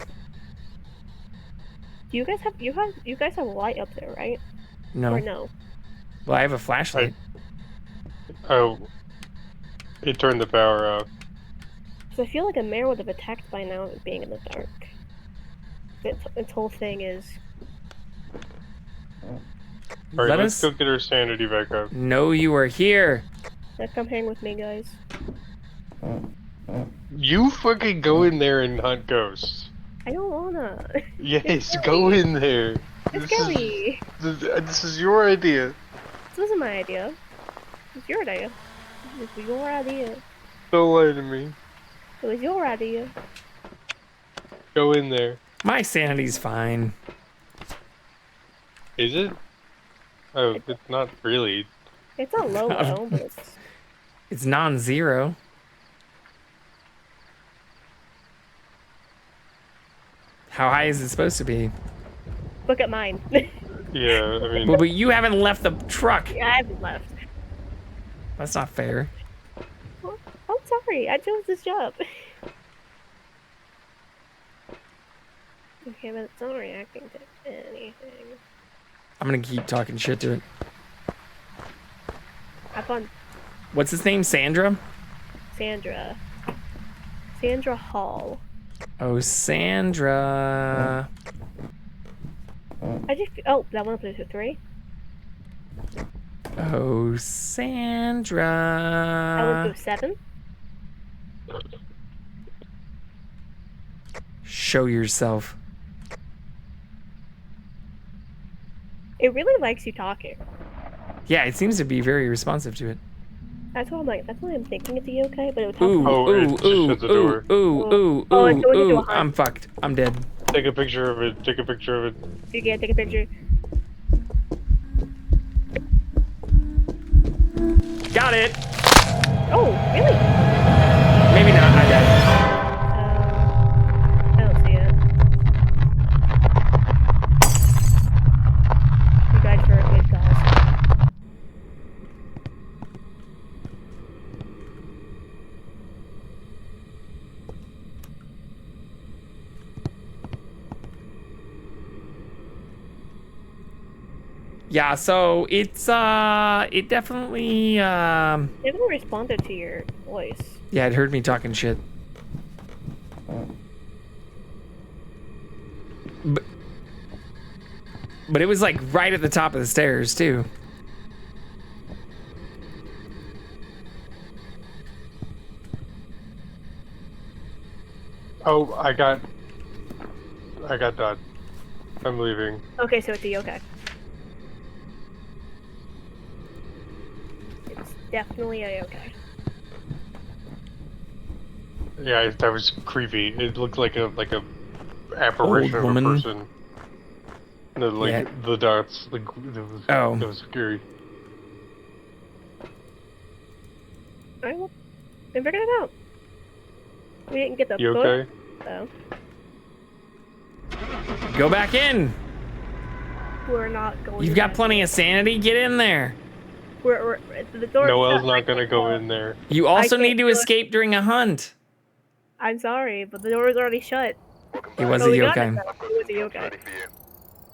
Do you guys have a light up there, right? No. Or no? Well, I have a flashlight. Oh, it turned the power off. Because I feel like a mayor would have attacked by now, being in the dark. Its whole thing is. Alright, Let let's us go get our sanity back up. know you are here. Come hang with me, guys. You fucking go in there and hunt ghosts. I don't wanna. Yes, go in there. It's scary. This is your idea. This wasn't my idea. It's your idea. It was your idea. Don't lie to me. It was your idea. Go in there. My sanity's fine. Is it? Oh, it's not really. It's not low though, but it's. It's non-zero. How high is it supposed to be? Look at mine. Yeah, I mean. Well, but you haven't left the truck. Yeah, I haven't left. That's not fair. Well, I'm sorry. I chose this job. Okay, but it's not reacting to anything. I'm gonna keep talking shit to it. Have fun. What's his name? Sandra? Sandra. Sandra Hall. Oh, Sandra. Oh, that one up to 3? Oh, Sandra. That one to 7? Show yourself. It really likes you talking. Yeah, it seems to be very responsive to it. That's why I'm thinking it's a yokai, but it would help. Ooh, I'm fucked. I'm dead. Take a picture of it. Take a picture of it. You can't take a picture. Got it. Oh, really? Maybe not. I died. I don't see it. You died for a good cause. Yeah, so it's it definitely It haven't responded to your voice. yeah, it heard me talking shit. But it was like right at the top of the stairs too. Oh, I got done. I'm leaving. Okay, so it's a yokai. It's definitely a yokai. Yeah, that was creepy. It looked like a apparition of a woman. person. No, like Yeah. the dots. Like it was scary. Alright, well, we figured it out. We didn't get the You foot, okay? so Go back in. we're not going. You've got plenty of sanity. Get in there. We're the door. Noelle's not gonna go in there. You also can't need to do it. escape during a hunt. I'm sorry, but the door is already shut. It was a we got yokai. it, though. It was a yokai.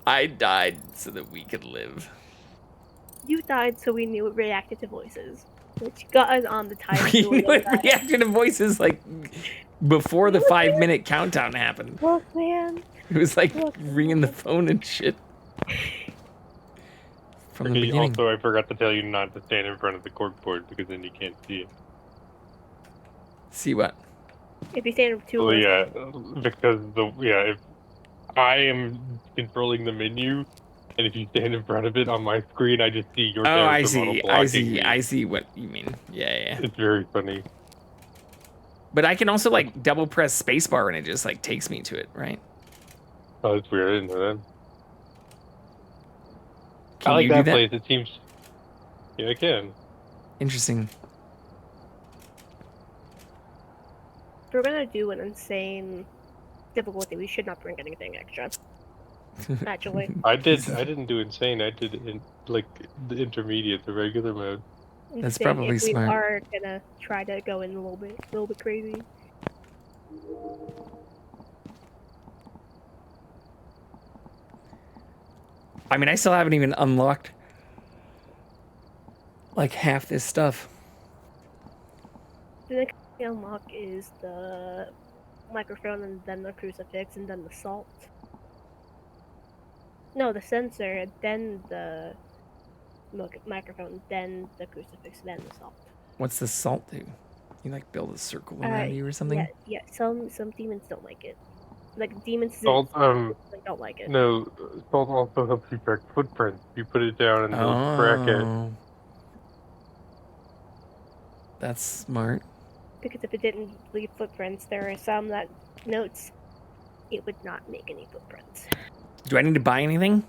I died so that we could live. You died so we knew it reacted to voices, which got us on the title. We knew it reacted to voices like before the 5-minute countdown happened. Look, man. It was like ringing the phone and shit. From the beginning. Also, I forgot to tell you not to stand in front of the corkboard because then you can't see it. See what? If you stand too Well, close. yeah, because if I am controlling the menu, and if you stand in front of it on my screen, I just see your Oh, I character model see. blocking me. I see what you mean. Yeah. It's very funny. But I can also like double press spacebar and it just like takes me to it, right? Oh, that's weird. I didn't know that. Can I like you do that that? place. It seems. Yeah, I can. Interesting. If we're gonna do an insane difficulty, we should not bring anything extra. Actually. I didn't do insane. I did like the intermediate, the regular mode. That's Insane probably if we smart. are gonna try to go in a little bit crazy. I mean, I still haven't even unlocked like half this stuff. The next thing to unlock is the microphone, and then the crucifix, and then the salt. No, the sensor, then the microphone, then the crucifix, then the salt. What's the salt do? You like build a circle around you or something? Yeah. Some demons don't like it. Like demons Salt, don't like it. No, salt also helps you track footprints. You put it down and it'll track it. That's smart. Because if it didn't leave footprints, there are some that notes it would not make any footprints. Do I need to buy anything?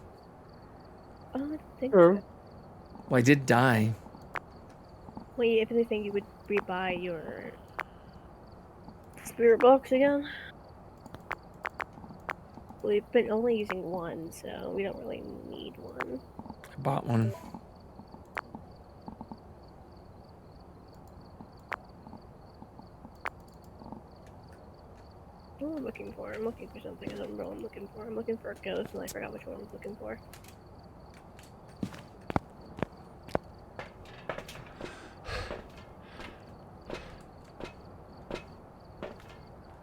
Oh, I don't think so. Well, I did die. Well, if anything, you would rebuy your spirit box again. We've been only using one, so we don't really need one. I bought one. What am I looking for? I'm looking for something I don't know what I'm looking for. I'm looking for a ghost, and I forgot which one I was looking for.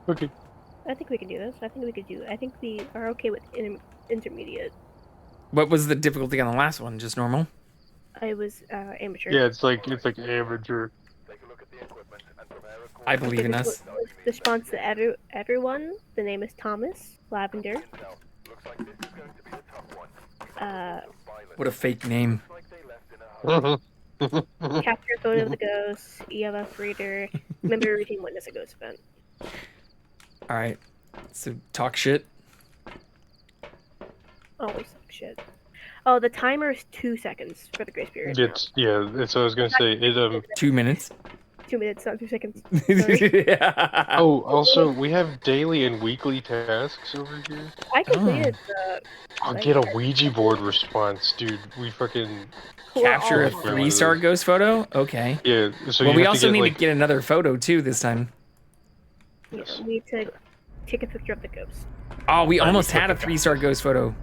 Okay. I think we can do this. I think we are okay with intermediate. What was the difficulty on the last one? Just normal? I was amateur. Yeah, it's like amateur. I believe in us. Response to everyone. The name is Thomas Lavender. What a fake name. Capture a photo of the ghost. EMF reader. Remember routine witness a ghost event. Alright. So talk shit. Always talk shit. Oh, the timer is 2 seconds for the grace period. That's what I was gonna say. 2 minutes. 2 minutes, not 2 seconds. Oh, also we have daily and weekly tasks over here. I completed I'll get a Ouija board response, dude. We fucking Capture a 3-star ghost photo? Okay. Yeah, so well, you we have also to get, need like, to get another photo too this time. Yeah, we need to take a picture of the ghost. Oh, we almost had a 3-star ghost photo.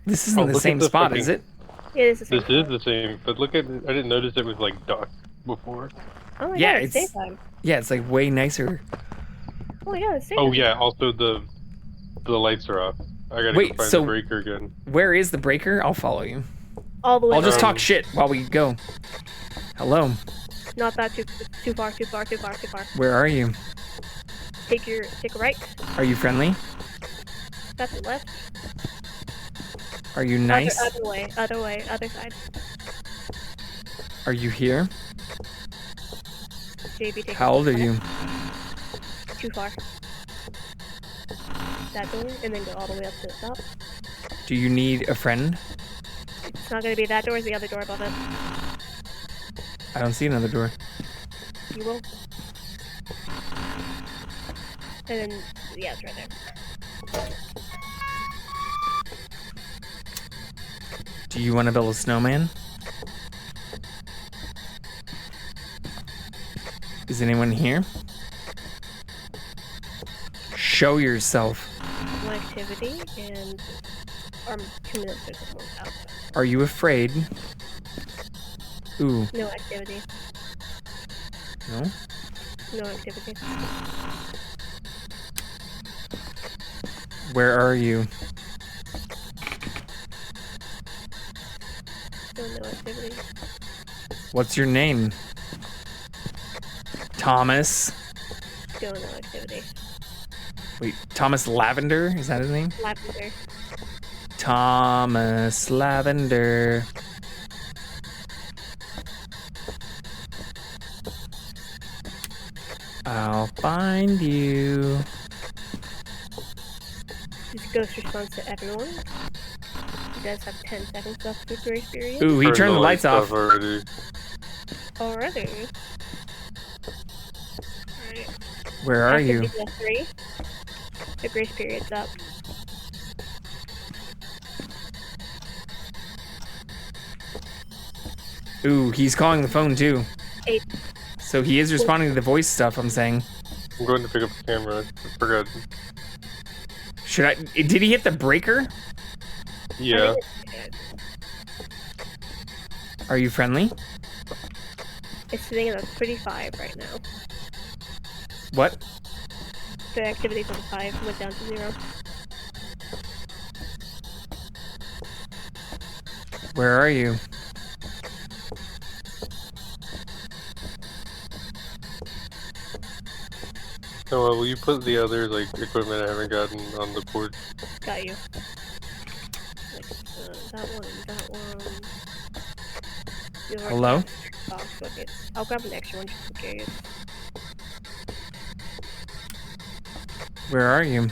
This isn't the same spot, is it? It is the same. This is the same, but look at I didn't notice it was like dark before. Oh my Yeah, god, it's it's- daytime. Yeah, it's like way nicer. Oh my god, it's daytime. Oh yeah, also the lights are off. I gotta Wait, go find so- the breaker again. Where is the breaker? I'll follow you. All the way I'll just down. talk shit while we go. Hello. Not that too far. Where are you? Take a right. Are you friendly? That's the left. Are you nice? Other way, other side. Are you here? JB, take How old are you? Too far. That door, and then go all the way up to the top. Do you need a friend? It's not gonna be that door, it's the other door above it. I don't see another door. You will. And then, yeah, it's right there. Do you want to build a snowman? Is anyone here? Show yourself. No activity, and 2 minutes or something out. Are you afraid? Ooh. No activity. No? No activity. Where are you? Still no activity. What's your name? Thomas. Still no activity. Wait, Thomas Lavender? Is that his name? Lavender. Thomas Lavender. I'll find you. This ghost responds to everyone. He does have 10 seconds left of the grace period. Ooh, he turned the lights off. Already. Already. Where are you? Activity left 3. The grace period's up. Ooh, he's calling the phone too. 8. So he is responding to the voice stuff, I'm saying. I'm going to pick up the camera. I forgot. Should I? Did he hit the breaker? Yeah. Are you friendly? It's sitting at a pretty 5 right now. What? The activity's on 5, went down to 0. Where are you? Oh, well, will you put the other like equipment I haven't gotten on the porch? Got you. That one. Hello? Box, okay. I'll grab an extra one just in case. Where are you?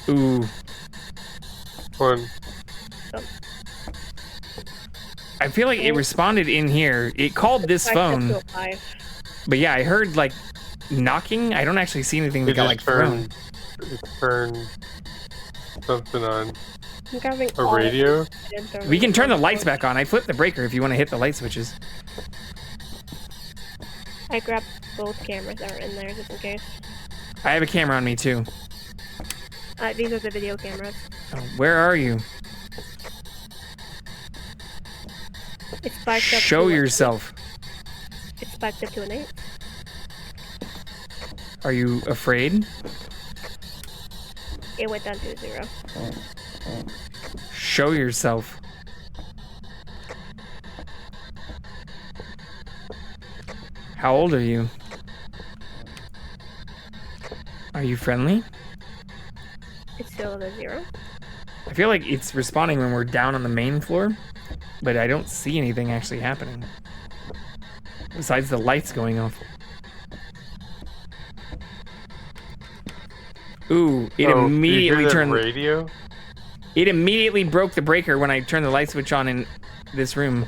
Ooh. One. I feel like it responded in here. It called this phone. But yeah, I heard like knocking. I don't actually see anything that got like thrown. It turned something on. I'm grabbing A radio? We can turn the lights back on. I flipped the breaker if you want to hit the light switches. I grabbed both cameras that are in there just in case. I have a camera on me too. These are the video cameras. Oh, where are you? It's spiked up. Show yourself. It's spiked up to an 8. Are you afraid? It went down to a 0. Show yourself. How old are you? Are you friendly? It's still at a 0. I feel like it's responding when we're down on the main floor, but I don't see anything actually happening. Besides the lights going off. Ooh, it immediately turned. Radio? It immediately broke the breaker when I turned the light switch on in this room.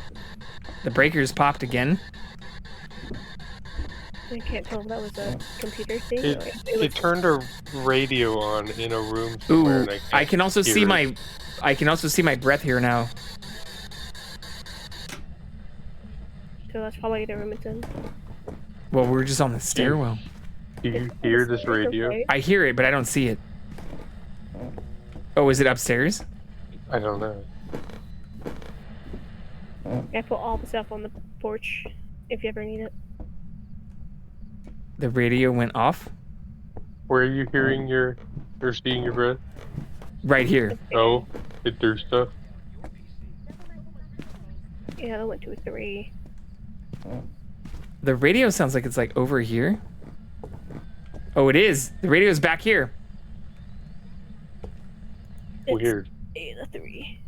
The breakers popped again. I can't tell if that was a computer thing. It turned a radio on in a room somewhere. Ooh, And I can also see my. I can also see my breath here now. So that's probably the room it's in. Well, we're just on the stairwell. Do you hear this radio? I hear it, but I don't see it. Oh, is it upstairs? I don't know. I put all the stuff on the porch if you ever need it. The radio went off? Where are you hearing or seeing your breath? Right here. Oh, it threw stuff. Yeah, that went to a 3. The radio sounds like it's like over here. Oh, it is. The radio is back here. Weird. It's a 3.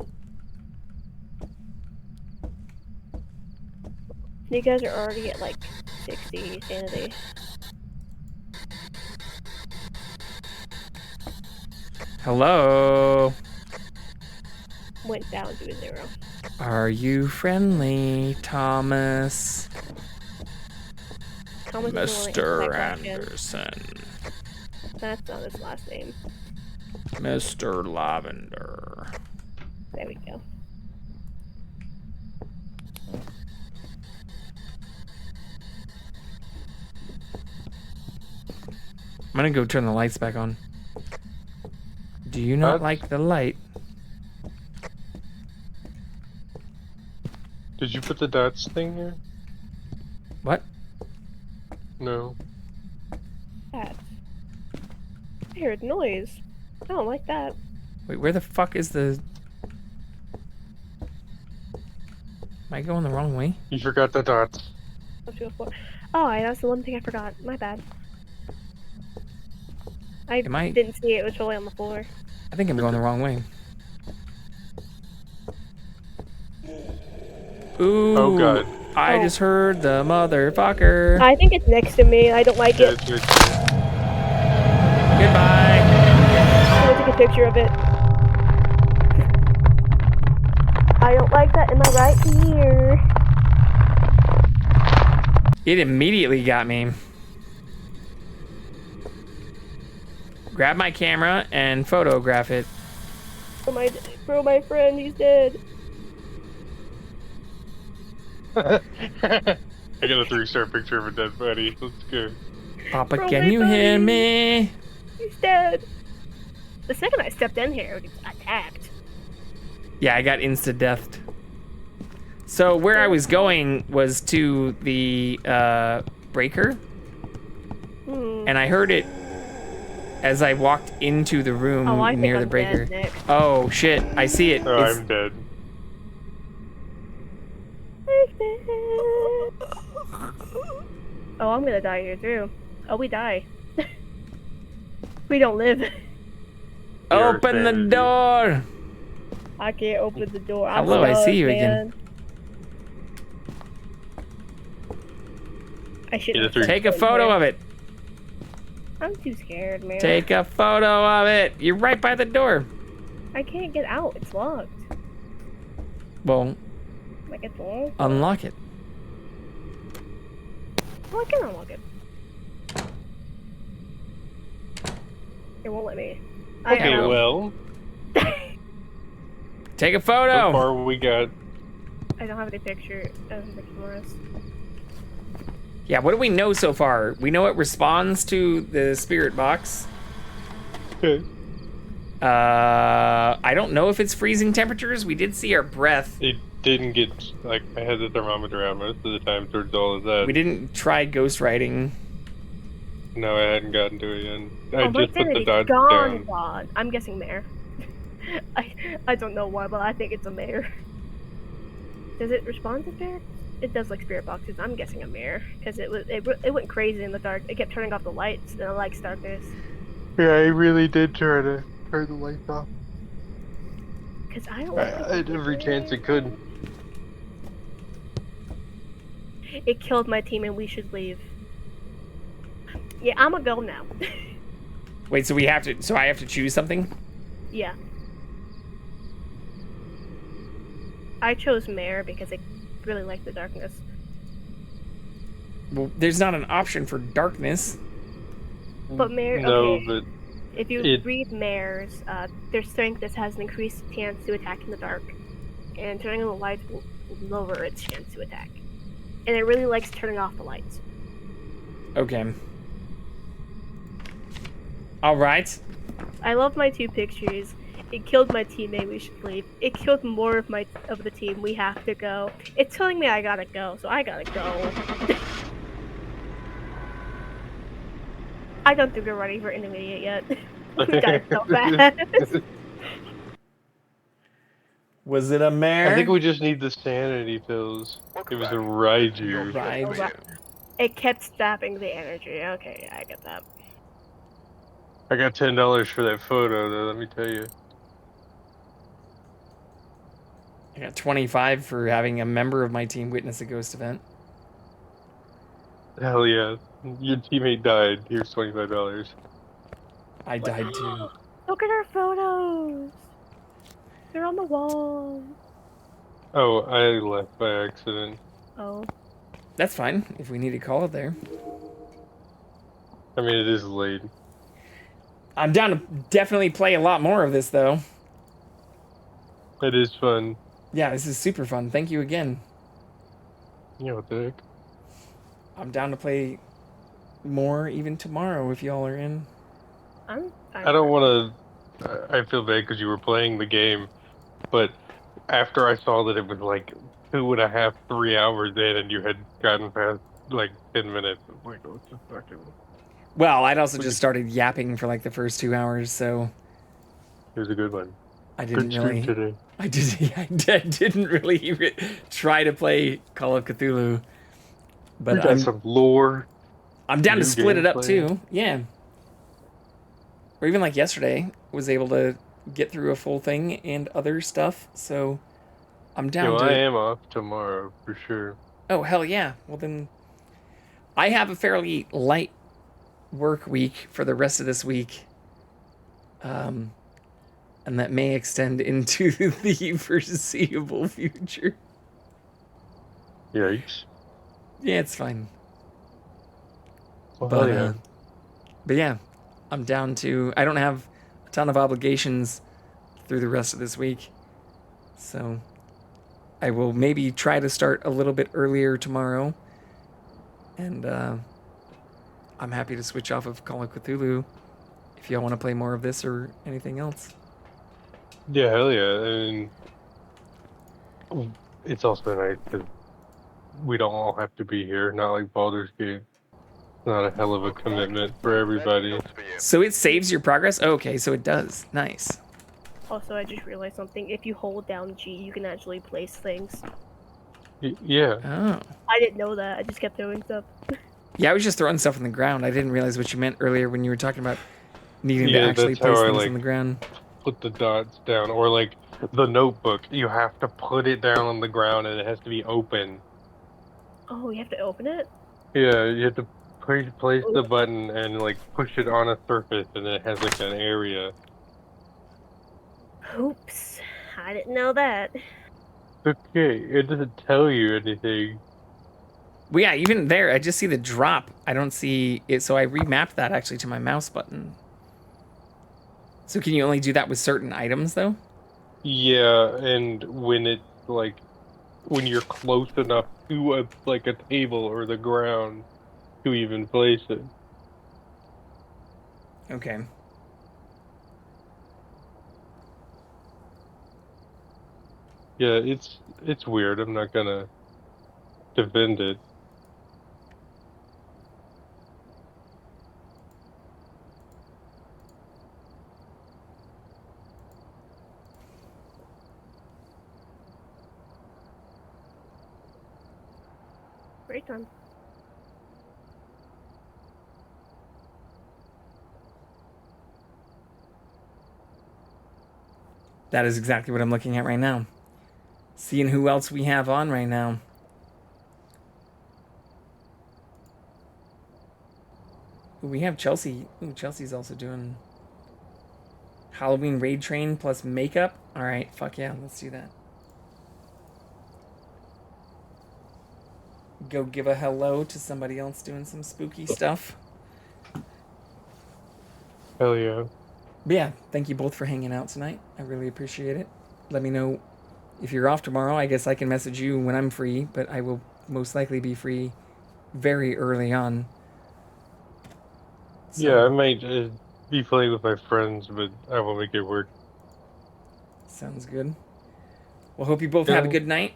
You guys are already at like 60 sanity. Hello? Went down to a 0. Are you friendly, Thomas? Thomas Mr. Anderson. That's not his last name. Mr. Lavender. There we go. I'm gonna go turn the lights back on. Do you not like the light? Did you put the dots thing here? What? No. That. I heard noise. I don't like that. Wait, where the fuck is the... Am I going the wrong way? You forgot the dots. Oh, that's the one thing I forgot. My bad. I didn't see it. It was totally on the floor. I think I'm going the wrong way. Ooh. Oh god. I just heard the motherfucker. I think it's next to me. I don't like it. Goodbye. I'm gonna take a picture of it. I don't like that in my right ear. It immediately got me. Grab my camera and photograph it. For my friend, he's dead. I got a 3-star picture of a dead body. Let's go. Papa, Bro, can my you hear buddy. me? He's dead. The second I stepped in here, he was attacked. Yeah, I got insta-deathed. So where I was going was to the breaker. And I heard it as I walked into the room Oh, I think near the I'm breaker. dead, Nick. Oh shit, I see it. Oh, It's- I'm dead. Oh, I'm gonna die here too. Oh, we die. We don't live. Open the door! I can't open the door. I'm Hello, I see stuck, you man. again. I should Take a photo of it. I'm too scared, man. Take a photo of it. You're right by the door. I can't get out. It's locked. Well, Like it's locked. unlock it. Oh, I can unlock it. It won't let me. Okay, well. Take a photo. So far we got. I don't have any picture of the cameras. Yeah, what do we know so far? We know it responds to the spirit box. Okay. I don't know if it's freezing temperatures. We did see our breath. It didn't get, like, I had the thermometer out most of the time towards all of that. We didn't try ghost writing. No, I hadn't gotten to it yet. I Oh, my just put the sanity's dodge gone, down. God. I'm guessing mayor. I don't know why, but I think it's a mayor. Does it respond to spirit? It does like spirit boxes. I'm guessing a mirror because it went crazy in the dark. It kept turning off the lights and it likes darkness. Yeah, I really did try to turn the lights off. Cause I don't. I had every chance it could. It killed my team and we should leave. Yeah, I'm gonna go now. Wait, so we have to. So I have to choose something. Yeah. I chose mayor because I really like the darkness. Well, there's not an option for darkness. But mayor. No, Okay. but If you read mares, their strength has an increased chance to attack in the dark, and turning on the lights will lower its chance to attack. And it really likes turning off the lights. Okay. All right. I love my 2 pictures. It killed my teammate. We should leave. It killed more of the team. We have to go. It's telling me I gotta go, so I gotta go. I don't think we're ready for intermediate yet. We gotta go fast. Was it a mare? I think we just need the sanity pills. It was a Raiju. It kept stopping the energy. Okay, I get that. I got $10 for that photo, though, let me tell you. I got 25 for having a member of my team witness a ghost event. Hell yeah. Your teammate died. Here's $25. I died too. Look at our photos. They're on the wall. Oh, I left by accident. Oh. That's fine, if we need to call it there. I mean, it is late. I'm down to definitely play a lot more of this, though. It is fun. Yeah, this is super fun. Thank you again. You know what the heck? I'm down to play more even tomorrow if y'all are in. I don't want to... I feel bad because you were playing the game, but after I saw that it was like 2.5, 3 hours in and you had gotten past like 10 minutes, I was like, oh, it's just fucking... Well, I'd also just started yapping for like the first 2 hours, so... It was a good one. I didn't Good really... stream today. I didn't really try to play Call of Cthulhu. But We got some lore. I'm down to new split it up gameplay. too. Yeah. Or even like yesterday, was able to get through a full thing and other stuff. So I'm down No, to. I am off tomorrow for sure. Oh hell yeah! Well then, I have a fairly light work week for the rest of this week. And that may extend into the foreseeable future. Yikes. Yeah, it's fine. Well, But, yeah. but yeah, I'm down to... I don't have a ton of obligations through the rest of this week. So I will maybe try to start a little bit earlier tomorrow. And I'm happy to switch off of Call of Cthulhu if y'all want to play more of this or anything else. Yeah, hell yeah. And it's also nice because we don't all have to be here. Not like Baldur's Gate. Not a hell of a commitment for everybody. So it saves your progress? Oh, okay, so it does. Nice. Also, I just realized something. If you hold down G, you can actually place things. Yeah. Oh. I didn't know that. I just kept throwing stuff. Yeah, I was just throwing stuff on the ground. I didn't realize what you meant earlier when you were talking about needing to actually that's place how things I on the ground. put the dots down. Or like the notebook, you have to put it down on the ground and it has to be open. Oh, you have to open it? Yeah, you have to place the button and like push it on a surface, and it has like an area. Oops. I didn't know that. Okay, it doesn't tell you anything. Well, yeah, even there, I just see the drop. I don't see it, so I remapped that actually to my mouse button. So can you only do that with certain items, though? Yeah, and when it like when you're close enough to a table or the ground to even place it. Okay. Yeah, it's weird. I'm not gonna defend it. Break time. That is exactly what I'm looking at right now. Seeing who else we have on right now. Ooh, we have Chelsea. Ooh, Chelsea's also doing Halloween raid train plus makeup. All right, fuck yeah, let's do that. Go give a hello to somebody else doing some spooky stuff. Hell yeah. But yeah, thank you both for hanging out tonight. I really appreciate it. Let me know if you're off tomorrow. I guess I can message you when I'm free, but I will most likely be free very early on. So, Yeah, I might be playing with my friends, but I will make it work. sounds good. Well, hope you both have a good night.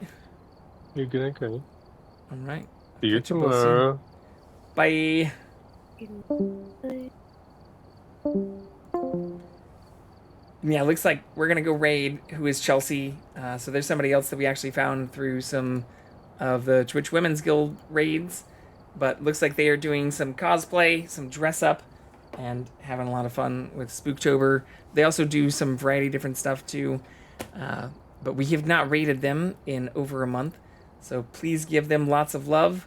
You're good, okay. All right. See you Catch you both soon. tomorrow. Bye. Yeah, looks like we're gonna go raid who is Chelsea. So there's somebody else that we actually found through some of the Twitch Women's Guild raids, but looks like they are doing some cosplay, some dress up, and having a lot of fun with Spooktober. They also do some variety of different stuff too, but we have not raided them in over a month, so please give them lots of love.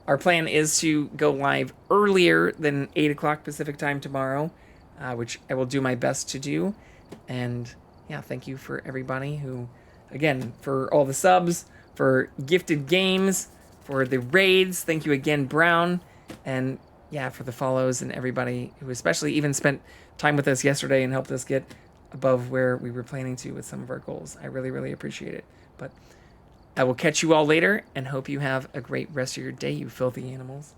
Our plan is to go live earlier than 8 o'clock Pacific time tomorrow, which I will do my best to do. And yeah, thank you for everybody who, again, for all the subs, for gifted games, for the raids. Thank you again, Brown. And yeah, for the follows and everybody who especially even spent time with us yesterday and helped us get above where we were planning to with some of our goals. I really, really appreciate it. But I will catch you all later and hope you have a great rest of your day, you filthy animals.